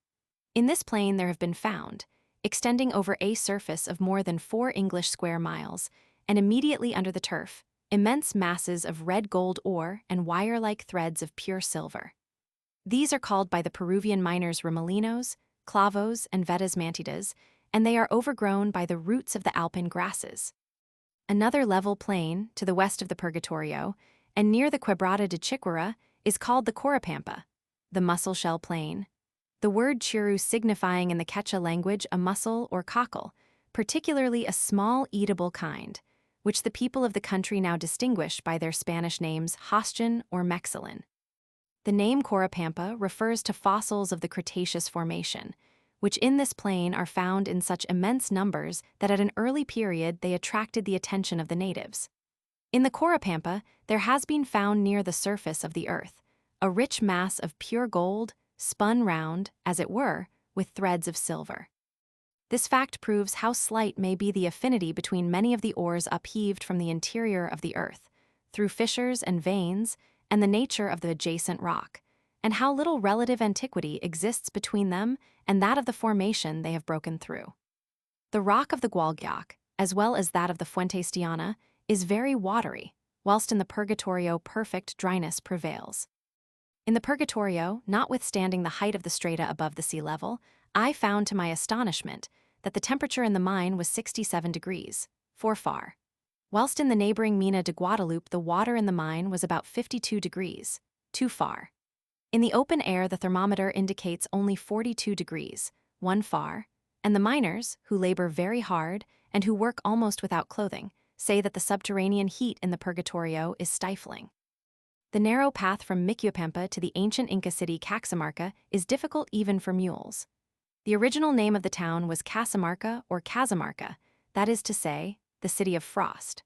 In this plain there have been found, extending over a surface of more than 4 English square miles, and immediately under the turf, immense masses of red gold ore and wire-like threads of pure silver. These are called by the Peruvian miners remolinos, clavos, and vetas mantidas, and they are overgrown by the roots of the alpine grasses. Another level plain, to the west of the Purgatorio, and near the Quebrada de Chiquera, is called the Corapampa, the mussel shell plain. The word chiru signifying in the Quechua language a mussel or cockle, particularly a small eatable kind, which the people of the country now distinguish by their Spanish names Hostion or Mexilin. The name Corapampa refers to fossils of the Cretaceous formation, which in this plain are found in such immense numbers that at an early period they attracted the attention of the natives. In the Corapampa, there has been found near the surface of the earth a rich mass of pure gold, spun round, as it were, with threads of silver. This fact proves how slight may be the affinity between many of the ores upheaved from the interior of the earth, through fissures and veins, and the nature of the adjacent rock, and how little relative antiquity exists between them and that of the formation they have broken through. The rock of the Gualgyak, as well as that of the Fuentestiana, is very watery, whilst in the Purgatorio perfect dryness prevails. In the Purgatorio, notwithstanding the height of the strata above the sea level, I found to my astonishment that the temperature in the mine was 67 degrees, 4 far, whilst in the neighboring Mina de Guadalupe the water in the mine was about 52 degrees, 2 far. In the open air the thermometer indicates only 42 degrees, 1 far, and the miners, who labor very hard and who work almost without clothing, say that the subterranean heat in the Purgatorio is stifling. The narrow path from Miquipampa to the ancient Inca city Caxamarca is difficult even for mules. The original name of the town was Casamarca or Casamarca, that is to say, the city of frost.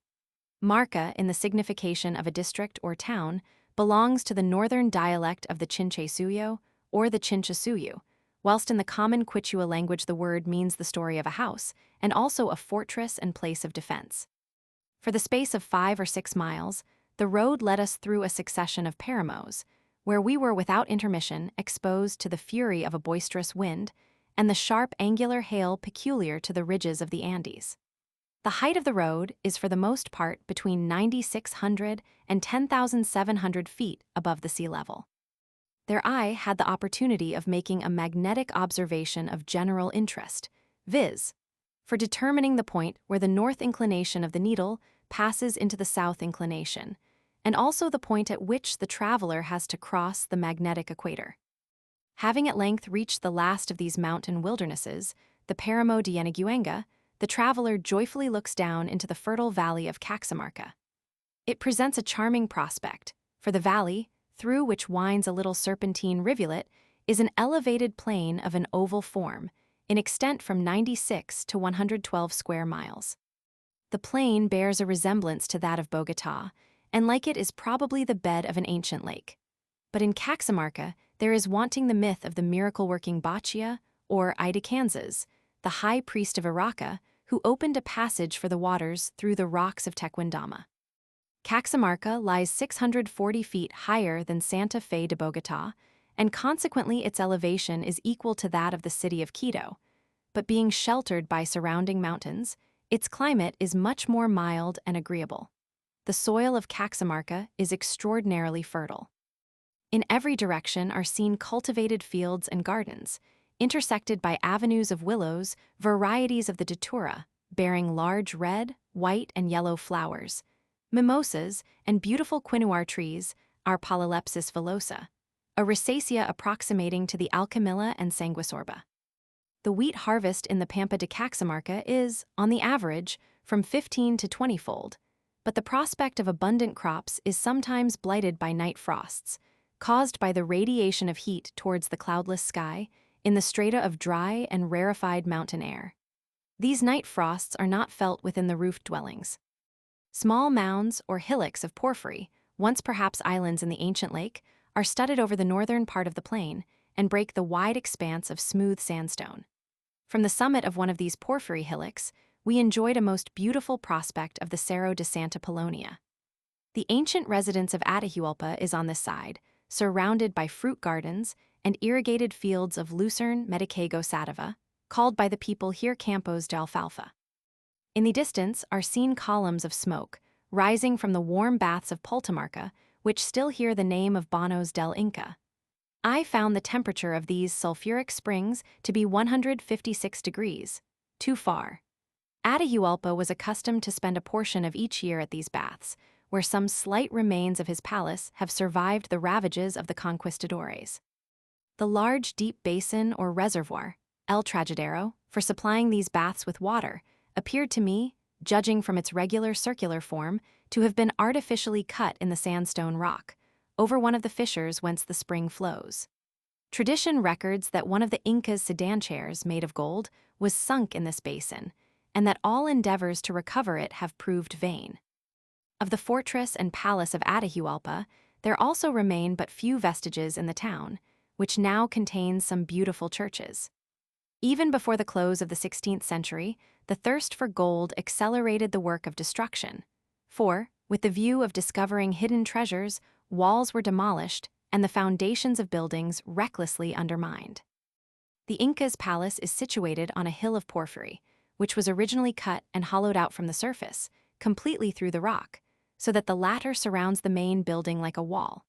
Marca, in the signification of a district or town, belongs to the northern dialect of the Chinchasuyo or the Chinchasuyu, whilst in the common Quichua language the word means the story of a house, and also a fortress and place of defense. For the space of 5 or 6 miles, the road led us through a succession of paramos, where we were without intermission exposed to the fury of a boisterous wind and the sharp angular hail peculiar to the ridges of the Andes. The height of the road is for the most part between 9,600 and 10,700 feet above the sea level. Their eye had the opportunity of making a magnetic observation of general interest, viz., for determining the point where the north inclination of the needle passes into the south inclination, and also the point at which the traveler has to cross the magnetic equator. Having at length reached the last of these mountain wildernesses, the Páramo de Yanaguanga, the traveler joyfully looks down into the fertile valley of Caxamarca. It presents a charming prospect, for the valley, through which winds a little serpentine rivulet, is an elevated plain of an oval form, in extent from 96 to 112 square miles. The plain bears a resemblance to that of Bogotá, and like it is probably the bed of an ancient lake. But in Caxamarca, there is wanting the myth of the miracle-working Bacchia, or Idacanzas, the high priest of Iraca, who opened a passage for the waters through the rocks of Tequendama. Caxamarca lies 640 feet higher than Santa Fe de Bogotá, and consequently its elevation is equal to that of the city of Quito, but being sheltered by surrounding mountains, its climate is much more mild and agreeable. The soil of Caxamarca is extraordinarily fertile. In every direction are seen cultivated fields and gardens, intersected by avenues of willows, varieties of the datura, bearing large red, white, and yellow flowers, mimosas, and beautiful quinua trees, our Polylepis villosa, a rosacea approximating to the alchemilla and sanguisorba. The wheat harvest in the Pampa de Caxamarca is, on the average, from 15 to 20-fold, but the prospect of abundant crops is sometimes blighted by night frosts, caused by the radiation of heat towards the cloudless sky in the strata of dry and rarefied mountain air. These night frosts are not felt within the roofed dwellings. Small mounds or hillocks of porphyry, once perhaps islands in the ancient lake, are studded over the northern part of the plain and break the wide expanse of smooth sandstone. From the summit of one of these porphyry hillocks, we enjoyed a most beautiful prospect of the Cerro de Santa Polonia. The ancient residence of Atahualpa is on this side, surrounded by fruit gardens and irrigated fields of lucerne medicago sativa, called by the people here campos de alfalfa. In the distance are seen columns of smoke, rising from the warm baths of Pultamarca, which still hear the name of Banos del Inca. I found the temperature of these sulfuric springs to be 156 degrees, too far. Atahualpa was accustomed to spend a portion of each year at these baths, where some slight remains of his palace have survived the ravages of the conquistadores. The large deep basin or reservoir, El Tragedero, for supplying these baths with water, appeared to me, judging from its regular circular form, to have been artificially cut in the sandstone rock, over one of the fissures whence the spring flows. Tradition records that one of the Incas' sedan chairs, made of gold, was sunk in this basin, and that all endeavors to recover it have proved vain. Of the fortress and palace of Atahualpa, there also remain but few vestiges in the town, which now contains some beautiful churches. Even before the close of the 16th century, the thirst for gold accelerated the work of destruction, for, with the view of discovering hidden treasures, walls were demolished and the foundations of buildings recklessly undermined. The Inca's palace is situated on a hill of porphyry, which was originally cut and hollowed out from the surface, completely through the rock, so that the latter surrounds the main building like a wall.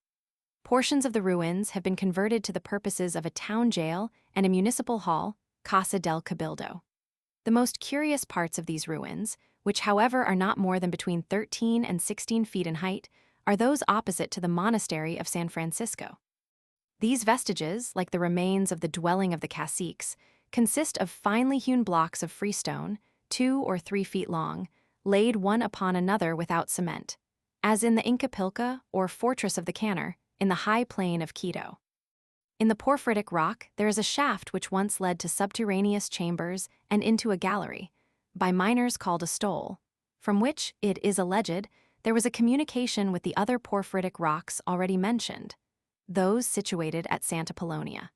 Portions of the ruins have been converted to the purposes of a town jail and a municipal hall, Casa del Cabildo. The most curious parts of these ruins, which however are not more than between 13 and 16 feet in height, are those opposite to the monastery of San Francisco. These vestiges, like the remains of the dwelling of the caciques, consist of finely hewn blocks of freestone, 2 or 3 feet long, laid one upon another without cement, as in the Incapilca or Fortress of the Canner, in the high plain of Quito. In the porphyritic rock, there is a shaft which once led to subterraneous chambers and into a gallery, by miners called a stole, from which, it is alleged, there was a communication with the other porphyritic rocks already mentioned, those situated at Santa Polonia.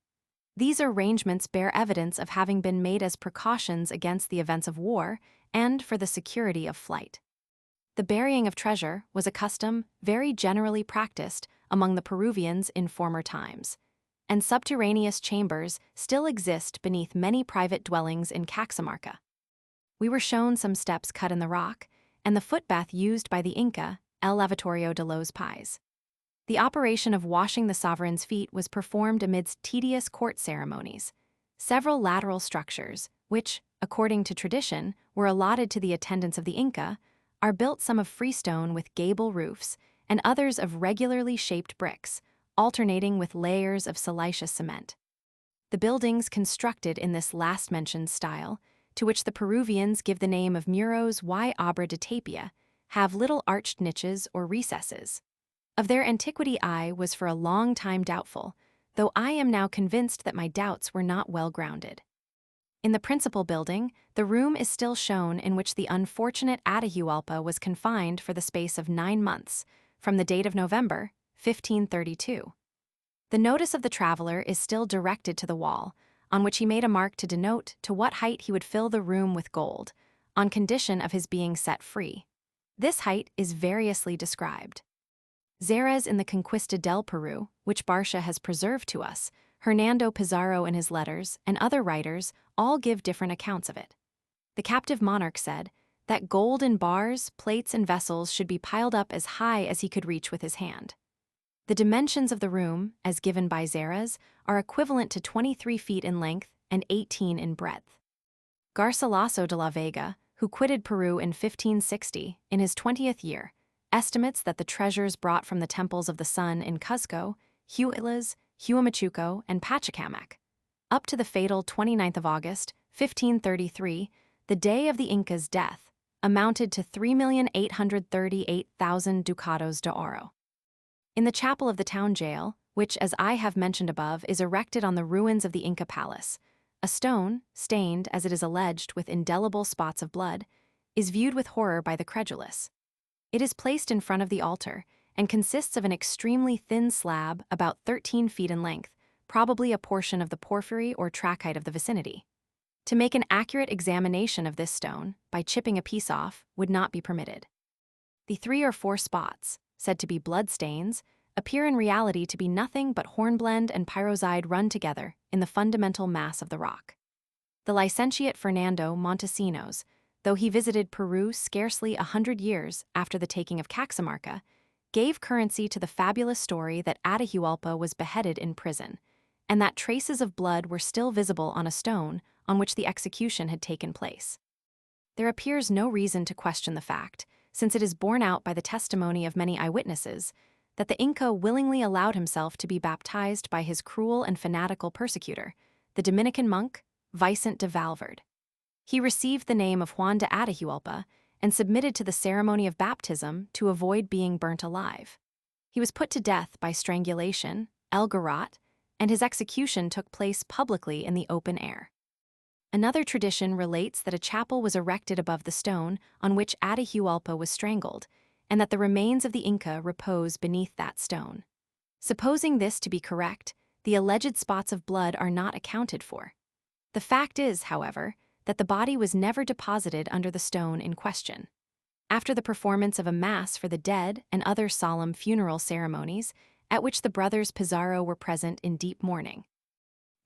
These arrangements bear evidence of having been made as precautions against the events of war and for the security of flight. The burying of treasure was a custom very generally practiced among the Peruvians in former times, and subterraneous chambers still exist beneath many private dwellings in Caxamarca. We were shown some steps cut in the rock, and the footbath used by the Inca, El Lavatorio de los Pies. The operation of washing the sovereign's feet was performed amidst tedious court ceremonies. Several lateral structures, which, according to tradition, were allotted to the attendants of the Inca, are built some of freestone with gable roofs and others of regularly shaped bricks, alternating with layers of siliceous cement. The buildings constructed in this last-mentioned style, to which the Peruvians give the name of muros y obra de tapia, have little arched niches or recesses. Of their antiquity I was for a long time doubtful, though I am now convinced that my doubts were not well grounded. In the principal building, the room is still shown in which the unfortunate Atahualpa was confined for the space of 9 months, from the date of November, 1532. The notice of the traveler is still directed to the wall, on which he made a mark to denote to what height he would fill the room with gold, on condition of his being set free. This height is variously described. Xerez in the Conquista del Peru, which Barcia has preserved to us, Hernando Pizarro in his letters, and other writers all give different accounts of it. The captive monarch said that gold in bars, plates, and vessels should be piled up as high as he could reach with his hand. The dimensions of the room, as given by Xerez, are equivalent to 23 feet in length and 18 in breadth. Garcilaso de la Vega, who quitted Peru in 1560, in his 20th year, estimates that the treasures brought from the temples of the sun in Cuzco, Huilas, Huamachuco, and Pachacamac, up to the fatal 29th of August, 1533, the day of the Inca's death, amounted to 3,838,000 ducados de oro. In the chapel of the town jail, which, as I have mentioned above, is erected on the ruins of the Inca palace, a stone, stained, as it is alleged, with indelible spots of blood, is viewed with horror by the credulous. It is placed in front of the altar and consists of an extremely thin slab about 13 feet in length, probably a portion of the porphyry or trachyte of the vicinity. To make an accurate examination of this stone, by chipping a piece off, would not be permitted. The 3 or 4 spots, said to be blood stains, appear in reality to be nothing but hornblende and pyrrhozide run together in the fundamental mass of the rock. The licentiate Fernando Montesinos, though he visited Peru scarcely 100 years after the taking of Caxamarca, gave currency to the fabulous story that Atahualpa was beheaded in prison, and that traces of blood were still visible on a stone on which the execution had taken place. There appears no reason to question the fact, since it is borne out by the testimony of many eyewitnesses, that the Inca willingly allowed himself to be baptized by his cruel and fanatical persecutor, the Dominican monk, Vicente de Valverde. He received the name of Juan de Atahualpa and submitted to the ceremony of baptism to avoid being burnt alive. He was put to death by strangulation, el garrote, and his execution took place publicly in the open air. Another tradition relates that a chapel was erected above the stone on which Atahualpa was strangled, and that the remains of the Inca repose beneath that stone. Supposing this to be correct, the alleged spots of blood are not accounted for. The fact is, however, that the body was never deposited under the stone in question. After the performance of a mass for the dead and other solemn funeral ceremonies, at which the brothers Pizarro were present in deep mourning,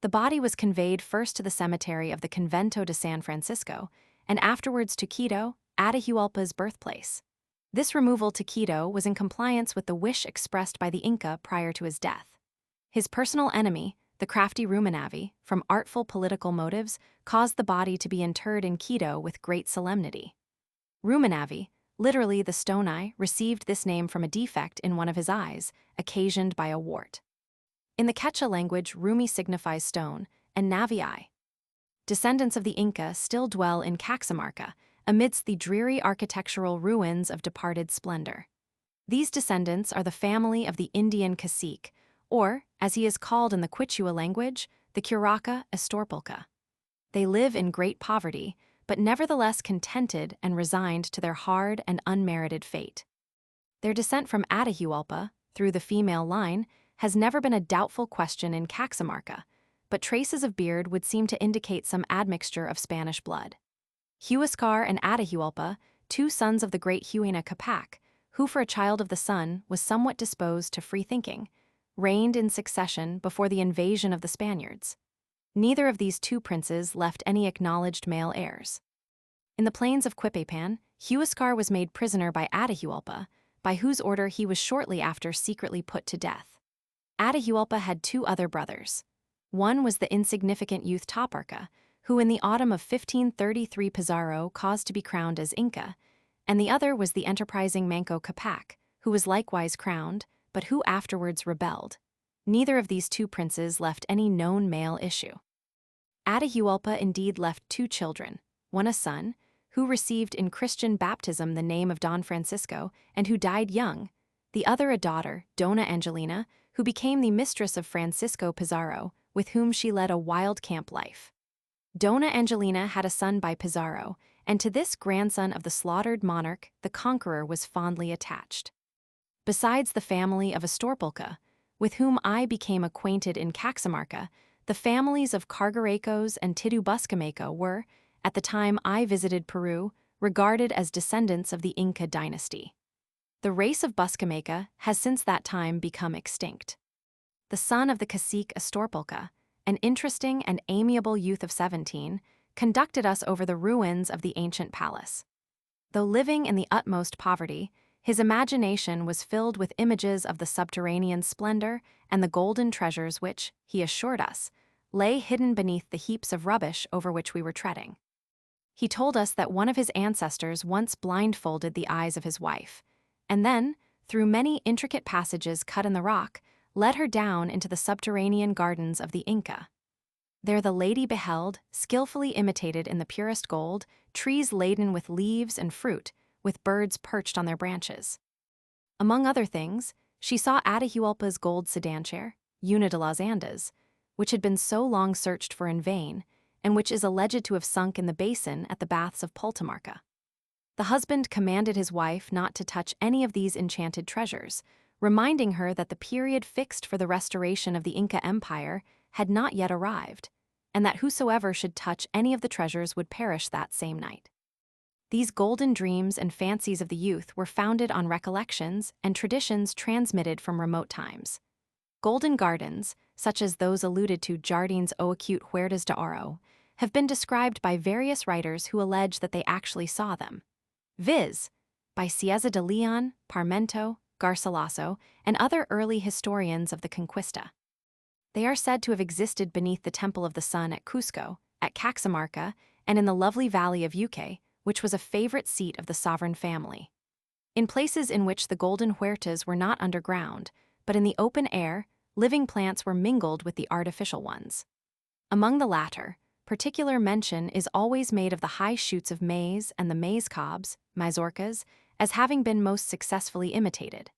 the body was conveyed first to the cemetery of the Convento de San Francisco, and afterwards to Quito, Atahualpa's birthplace. This removal to Quito was in compliance with the wish expressed by the Inca prior to his death. His personal enemy, the crafty Rumanavi, from artful political motives, caused the body to be interred in Quito with great solemnity. Rumanavi, literally the stone eye, received this name from a defect in one of his eyes, occasioned by a wart. In the Quechua language, Rumi signifies stone, and Navi eye. Descendants of the Inca still dwell in Caxamarca, amidst the dreary architectural ruins of departed splendor. These descendants are the family of the Indian cacique, or, as he is called in the Quichua language, the Curaca Estorpilca. They live in great poverty, but nevertheless contented and resigned to their hard and unmerited fate. Their descent from Atahualpa, through the female line, has never been a doubtful question in Caxamarca, but traces of beard would seem to indicate some admixture of Spanish blood. Huascar and Atahualpa, 2 sons of the great Huayna Capac, who for a child of the sun was somewhat disposed to free thinking, reigned in succession before the invasion of the Spaniards. Neither of these two princes left any acknowledged male heirs. In the plains of Quipepan, Huascar was made prisoner by Atahualpa, by whose order he was shortly after secretly put to death. Atahualpa had two other brothers. One was the insignificant youth Taparca, who in the autumn of 1533 Pizarro caused to be crowned as Inca, and the other was the enterprising Manco Capac, who was likewise crowned, but who afterwards rebelled. Neither of these two princes left any known male issue. Atahualpa indeed left two children, one a son, who received in Christian baptism the name of Don Francisco and who died young, the other a daughter, Dona Angelina, who became the mistress of Francisco Pizarro, with whom she led a wild camp life. Dona Angelina had a son by Pizarro, and to this grandson of the slaughtered monarch the conqueror was fondly attached. Besides the family of Astorpulca, with whom I became acquainted in Caxamarca, the families of Cargarecos and Tidubuscameco were, at the time I visited Peru, regarded as descendants of the Inca dynasty. The race of Buscameca has since that time become extinct. The son of the cacique Astorpulca, an interesting and amiable youth of 17, conducted us over the ruins of the ancient palace. Though living in the utmost poverty, his imagination was filled with images of the subterranean splendor and the golden treasures which, he assured us, lay hidden beneath the heaps of rubbish over which we were treading. He told us that one of his ancestors once blindfolded the eyes of his wife, and then, through many intricate passages cut in the rock, led her down into the subterranean gardens of the Inca. There the lady beheld, skillfully imitated in the purest gold, trees laden with leaves and fruit, with birds perched on their branches. Among other things, she saw Atahualpa's gold sedan chair, Una de las Andes, which had been so long searched for in vain, and which is alleged to have sunk in the basin at the baths of Pultamarca. The husband commanded his wife not to touch any of these enchanted treasures, reminding her that the period fixed for the restoration of the Inca Empire had not yet arrived, and that whosoever should touch any of the treasures would perish that same night. These golden dreams and fancies of the youth were founded on recollections and traditions transmitted from remote times. Golden gardens, such as those alluded to Jardins o Acute Huertas de Oro, have been described by various writers who allege that they actually saw them, viz., by Cieza de Leon, Parmento, Garcilaso, and other early historians of the Conquista. They are said to have existed beneath the Temple of the Sun at Cusco, at Caxamarca, and in the lovely valley of Yucay, which was a favorite seat of the sovereign family. In places in which the golden huertas were not underground, but in the open air, living plants were mingled with the artificial ones. Among the latter, particular mention is always made of the high shoots of maize and the maize cobs, mazorcas, as having been most successfully imitated.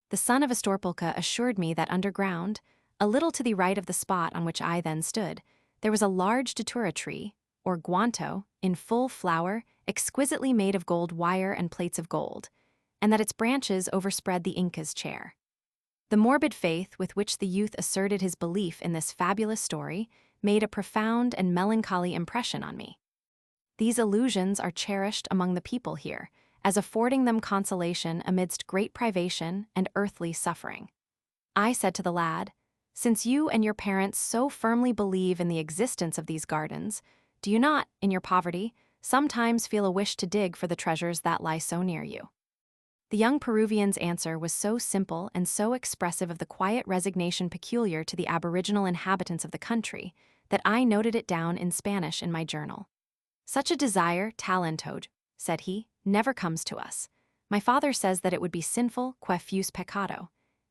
The son of Astorpulca assured me that underground, a little to the right of the spot on which I then stood, there was a large datura tree, or guanto, in full flower, exquisitely made of gold wire and plates of gold, and that its branches overspread the Inca's chair. The morbid faith with which the youth asserted his belief in this fabulous story made a profound and melancholy impression on me. These illusions are cherished among the people here, as affording them consolation amidst great privation and earthly suffering. I said to the lad, "Since you and your parents so firmly believe in the existence of these gardens, do you not, in your poverty, sometimes feel a wish to dig for the treasures that lie so near you?" The young Peruvian's answer was so simple and so expressive of the quiet resignation peculiar to the aboriginal inhabitants of the country that I noted it down in Spanish in my journal. "Such a desire, talentoj," said he, "never comes to us. My father says that it would be sinful, que fus pecado.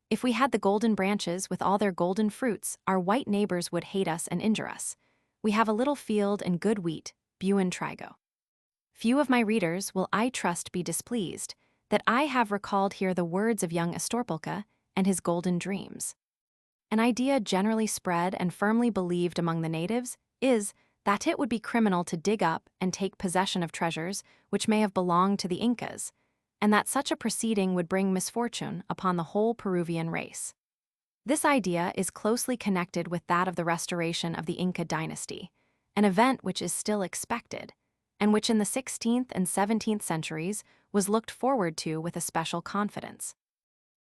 If we had the golden branches with all their golden fruits, our white neighbors would hate us and injure us. We have a little field and good wheat, buen trigo. Few of my readers will, I trust, be displeased that I have recalled here the words of young Astorpulca and his golden dreams. An idea generally spread and firmly believed among the natives is that it would be criminal to dig up and take possession of treasures which may have belonged to the Incas, and that such a proceeding would bring misfortune upon the whole Peruvian race. This idea is closely connected with that of the restoration of the Inca dynasty, an event which is still expected, and which in the 16th and 17th centuries was looked forward to with a special confidence.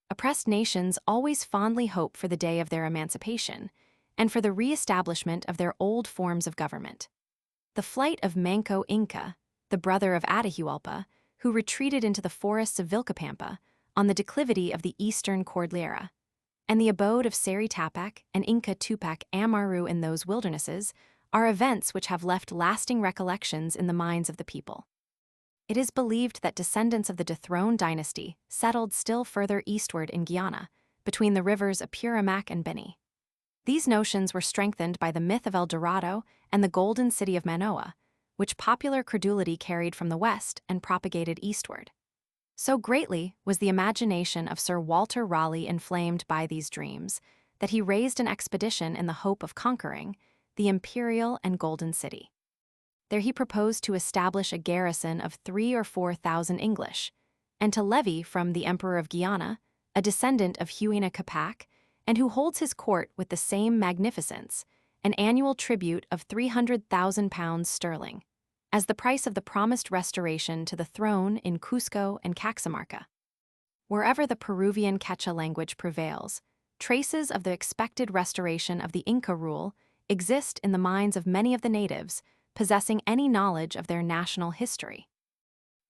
Oppressed nations always fondly hope for the day of their emancipation, and for the re-establishment of their old forms of government. The flight of Manco Inca, the brother of Atahualpa, who retreated into the forests of Vilcapampa on the declivity of the eastern Cordillera, and the abode of Seri Tapac and Inca Tupac Amaru in those wildernesses, are events which have left lasting recollections in the minds of the people. It is believed that descendants of the dethroned dynasty settled still further eastward in Guyana, between the rivers Apurimac and Beni. These notions were strengthened by the myth of El Dorado and the Golden City of Manoa, which popular credulity carried from the west and propagated eastward. So greatly was the imagination of Sir Walter Raleigh inflamed by these dreams that he raised an expedition in the hope of conquering the Imperial and Golden City. There he proposed to establish a garrison of 3,000 or 4,000 English, and to levy from the Emperor of Guyana, a descendant of Huayna Capac, and who holds his court with the same magnificence, an annual tribute of 300,000 pounds sterling, as the price of the promised restoration to the throne in Cusco and Caxamarca. Wherever the Peruvian Quechua language prevails, traces of the expected restoration of the Inca rule exist in the minds of many of the natives possessing any knowledge of their national history.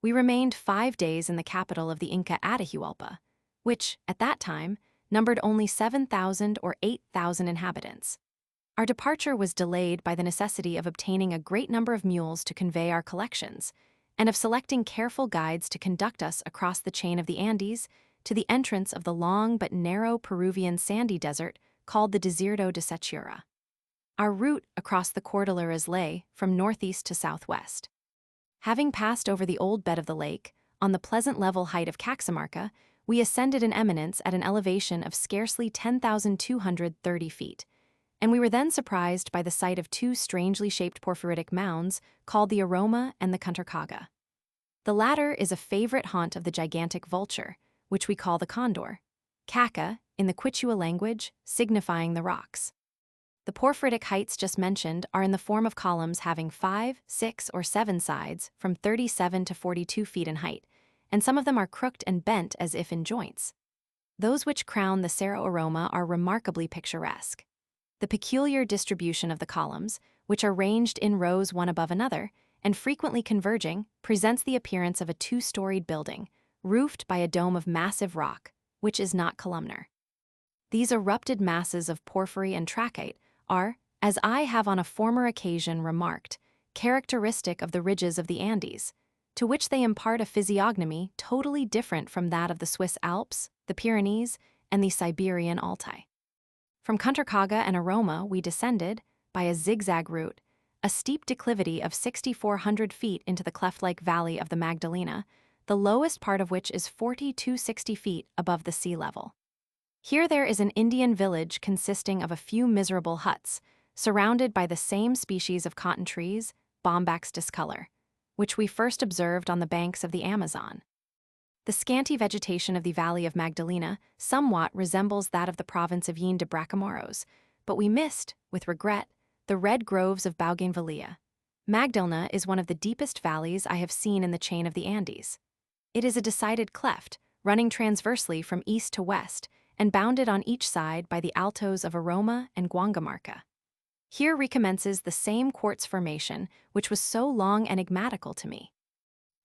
We remained 5 days in the capital of the Inca Atahualpa, which, at that time, numbered only 7,000 or 8,000 inhabitants. Our departure was delayed by the necessity of obtaining a great number of mules to convey our collections, and of selecting careful guides to conduct us across the chain of the Andes to the entrance of the long but narrow Peruvian sandy desert called the Desierto de Sechura. Our route across the Cordilleras lay from northeast to southwest. Having passed over the old bed of the lake, on the pleasant level height of Caxamarca, we ascended an eminence at an elevation of scarcely 10,230 feet, and we were then surprised by the sight of 2 strangely shaped porphyritic mounds called the Aroma and the Contarcaga. The latter is a favorite haunt of the gigantic vulture, which we call the condor, caca, in the Quichua language, signifying the rocks. The porphyritic heights just mentioned are in the form of columns having 5, 6, or 7 sides from 37 to 42 feet in height, and some of them are crooked and bent as if in joints. Those which crown the Cerro Aroma are remarkably picturesque. The peculiar distribution of the columns, which are ranged in rows one above another, and frequently converging, presents the appearance of a 2-storied building, roofed by a dome of massive rock, which is not columnar. These erupted masses of porphyry and trachyte are, as I have on a former occasion remarked, characteristic of the ridges of the Andes, to which they impart a physiognomy totally different from that of the Swiss Alps, the Pyrenees, and the Siberian Altai. From Contarcaga and Aroma we descended, by a zigzag route, a steep declivity of 6,400 feet into the cleft-like valley of the Magdalena, the lowest part of which is 40 to 60 feet above the sea level. Here there is an Indian village consisting of a few miserable huts, surrounded by the same species of cotton trees, Bombax discolor, which we first observed on the banks of the Amazon. The scanty vegetation of the Valley of Magdalena somewhat resembles that of the province of Jaén de Bracamoros, but we missed, with regret, the red groves of Bougainvillea. Magdalena is one of the deepest valleys I have seen in the chain of the Andes. It is a decided cleft, running transversely from east to west, and bounded on each side by the altos of Aroma and Guangamarca. Here recommences the same quartz formation which was so long enigmatical to me.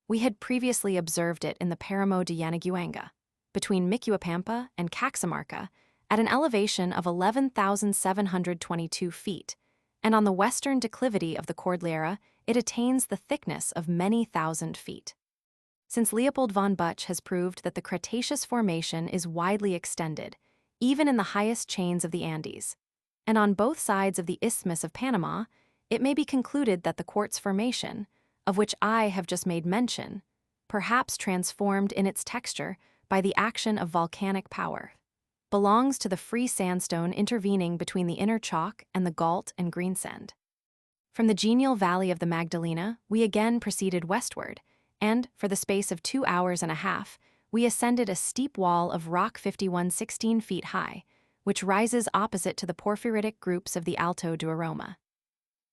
We had previously observed it in the Páramo de Yanaguanga, between Micuapampa and Caxamarca, at an elevation of 11,722 feet, and on the western declivity of the Cordillera it attains the thickness of many thousand feet. Since Leopold von Buch has proved that the Cretaceous formation is widely extended, even in the highest chains of the Andes, and on both sides of the Isthmus of Panama, it may be concluded that the quartz formation, of which I have just made mention, perhaps transformed in its texture by the action of volcanic power, belongs to the free sandstone intervening between the inner chalk and the Gault and Greensand. From the genial valley of the Magdalena, we again proceeded westward, and, for the space of 2 hours and a half, we ascended a steep wall of rock 16 feet high, which rises opposite to the porphyritic groups of the Alto do Aroma.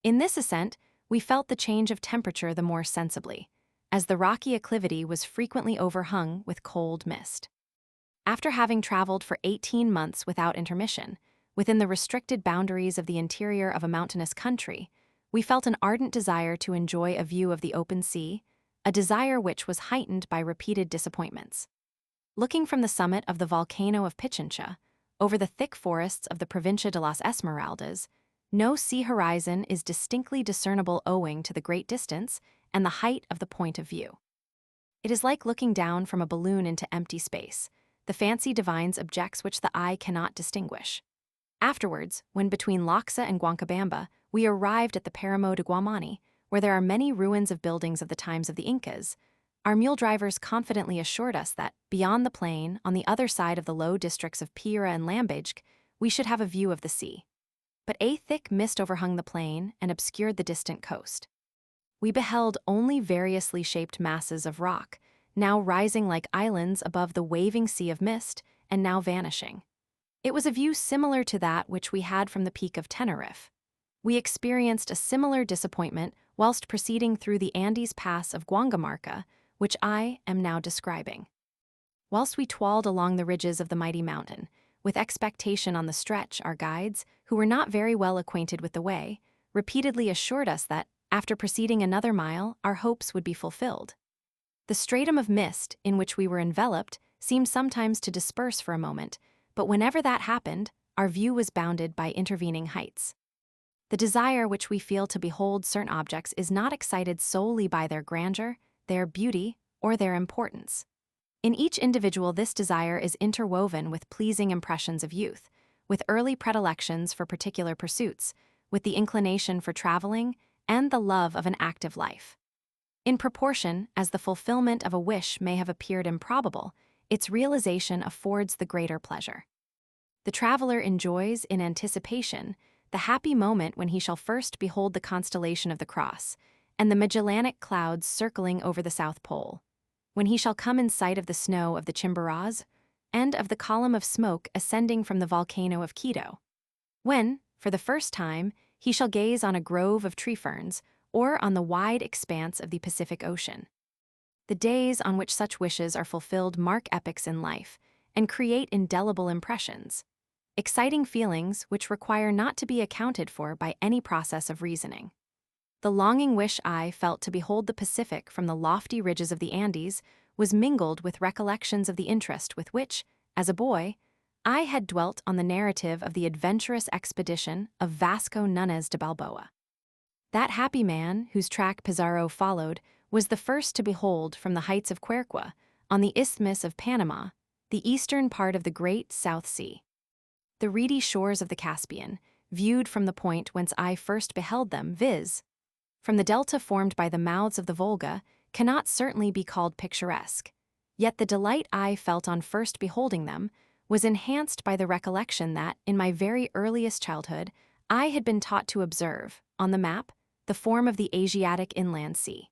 In this ascent, we felt the change of temperature the more sensibly, as the rocky acclivity was frequently overhung with cold mist. After having traveled for 18 months without intermission, within the restricted boundaries of the interior of a mountainous country, we felt an ardent desire to enjoy a view of the open sea, a desire which was heightened by repeated disappointments. Looking from the summit of the volcano of Pichincha, over the thick forests of the Provincia de las Esmeraldas, no sea horizon is distinctly discernible owing to the great distance and the height of the point of view. It is like looking down from a balloon into empty space. The fancy divines objects which the eye cannot distinguish. Afterwards, when between Loxa and Huancabamba, we arrived at the Páramo de Guamani, where there are many ruins of buildings of the times of the Incas, our mule drivers confidently assured us that, beyond the plain, on the other side of the low districts of Piura and Lambejque, we should have a view of the sea. But a thick mist overhung the plain and obscured the distant coast. We beheld only variously shaped masses of rock, now rising like islands above the waving sea of mist, and now vanishing. It was a view similar to that which we had from the peak of Tenerife. We experienced a similar disappointment whilst proceeding through the Andes Pass of Guangamarca, which I am now describing. Whilst we toiled along the ridges of the mighty mountain, with expectation on the stretch, our guides, who were not very well acquainted with the way, repeatedly assured us that, after proceeding another mile, our hopes would be fulfilled. The stratum of mist in which we were enveloped seemed sometimes to disperse for a moment, but whenever that happened, our view was bounded by intervening heights. The desire which we feel to behold certain objects is not excited solely by their grandeur, their beauty, or their importance. In each individual, this desire is interwoven with pleasing impressions of youth, with early predilections for particular pursuits, with the inclination for traveling, and the love of an active life. In proportion as the fulfillment of a wish may have appeared improbable, its realization affords the greater pleasure. The traveler enjoys, in anticipation, the happy moment when he shall first behold the constellation of the Cross, and the Magellanic clouds circling over the South Pole, when he shall come in sight of the snow of the Chimborazo, and of the column of smoke ascending from the volcano of Quito, when, for the first time, he shall gaze on a grove of tree ferns, or on the wide expanse of the Pacific Ocean. The days on which such wishes are fulfilled mark epochs in life, and create indelible impressions, exciting feelings which require not to be accounted for by any process of reasoning. The longing wish I felt to behold the Pacific from the lofty ridges of the Andes was mingled with recollections of the interest with which, as a boy, I had dwelt on the narrative of the adventurous expedition of Vasco Nuñez de Balboa. That happy man, whose track Pizarro followed, was the first to behold from the heights of Querqua, on the Isthmus of Panama, the eastern part of the great South Sea. The reedy shores of the Caspian, viewed from the point whence I first beheld them, viz., from the delta formed by the mouths of the Volga, cannot certainly be called picturesque, yet the delight I felt on first beholding them was enhanced by the recollection that, in my very earliest childhood, I had been taught to observe, on the map, the form of the Asiatic Inland Sea.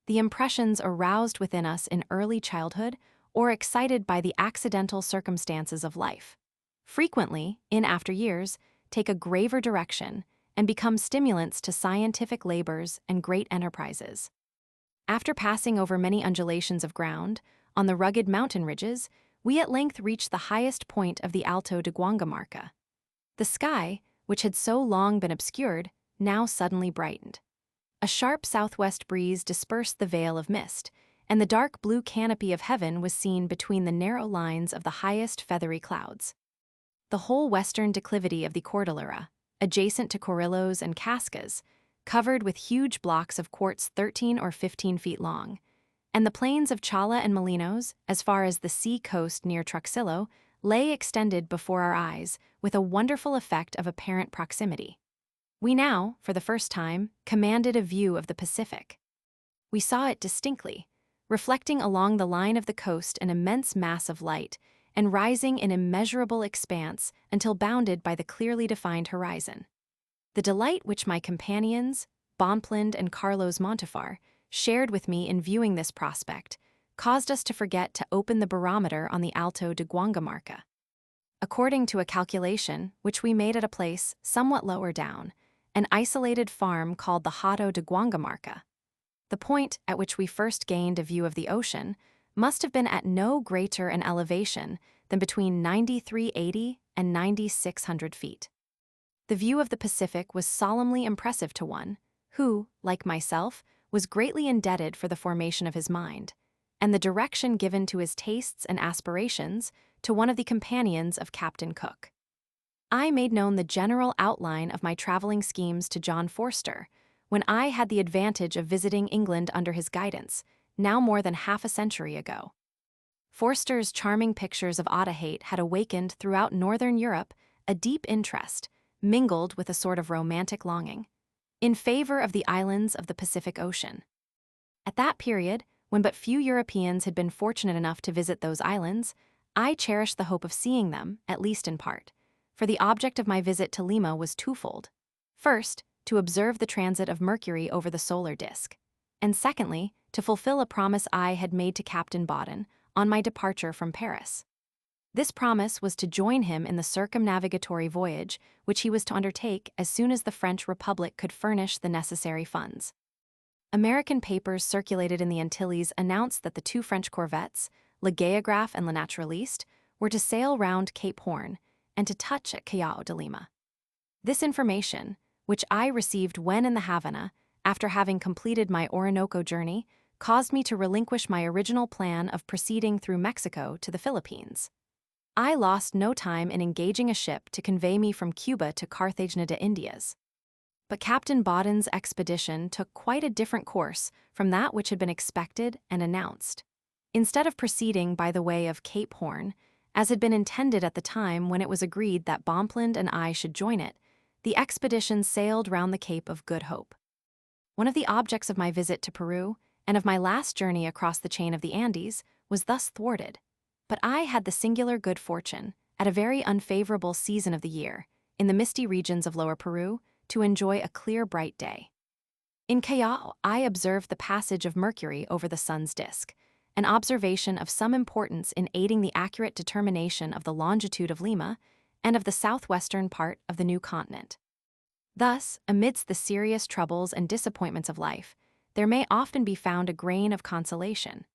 The impressions aroused within us in early childhood, or excited by the accidental circumstances of life, frequently, in after years, take a graver direction and become stimulants to scientific labors and great enterprises. After passing over many undulations of ground, on the rugged mountain ridges, we at length reached the highest point of the Alto de Guangamarca. The sky, which had so long been obscured, now suddenly brightened. A sharp southwest breeze dispersed the veil of mist, and the dark blue canopy of heaven was seen between the narrow lines of the highest feathery clouds. The whole western declivity of the Cordillera, adjacent to Corrillos and Cascas, covered with huge blocks of quartz 13 or 15 feet long, and the plains of Chala and Molinos, as far as the sea coast near Truxillo, lay extended before our eyes with a wonderful effect of apparent proximity. We now, for the first time, commanded a view of the Pacific. We saw it distinctly, reflecting along the line of the coast an immense mass of light, and rising in immeasurable expanse until bounded by the clearly defined horizon. The delight which my companions, Bonpland and Carlos Montefar, shared with me in viewing this prospect caused us to forget to open the barometer on the Alto de Guangamarca. According to a calculation which we made at a place somewhat lower down, an isolated farm called the Hato de Guangamarca. The point at which we first gained a view of the ocean must have been at no greater an elevation than between 9,380 and 9,600 feet. The view of the Pacific was solemnly impressive to one who, like myself, was greatly indebted for the formation of his mind, and the direction given to his tastes and aspirations to one of the companions of Captain Cook. I made known the general outline of my traveling schemes to John Forster, when I had the advantage of visiting England under his guidance, now more than half a century ago. Forster's charming pictures of Otaheite had awakened throughout northern Europe a deep interest, mingled with a sort of romantic longing, in favor of the islands of the Pacific Ocean. At that period, when but few Europeans had been fortunate enough to visit those islands, I cherished the hope of seeing them, at least in part, for the object of my visit to Lima was twofold. First, to observe the transit of Mercury over the solar disk, and secondly, to fulfill a promise I had made to Captain Baudin on my departure from Paris. This promise was to join him in the circumnavigatory voyage which he was to undertake as soon as the French Republic could furnish the necessary funds. American papers circulated in the Antilles announced that the two French corvettes, Le Geographe and Le Naturaliste, were to sail round Cape Horn and to touch at Callao de Lima. This information, which I received when in the Havana, after having completed my Orinoco journey, caused me to relinquish my original plan of proceeding through Mexico to the Philippines. I lost no time in engaging a ship to convey me from Cuba to Cartagena de Indias. But Captain Baudin's expedition took quite a different course from that which had been expected and announced. Instead of proceeding by the way of Cape Horn, as had been intended at the time when it was agreed that Bomplund and I should join it, the expedition sailed round the Cape of Good Hope. One of the objects of my visit to Peru, and of my last journey across the chain of the Andes, was thus thwarted. But I had the singular good fortune, at a very unfavorable season of the year, in the misty regions of Lower Peru, to enjoy a clear, bright day. In Callao, I observed the passage of Mercury over the sun's disk, an observation of some importance in aiding the accurate determination of the longitude of Lima and of the southwestern part of the new continent. Thus, amidst the serious troubles and disappointments of life, there may often be found a grain of consolation,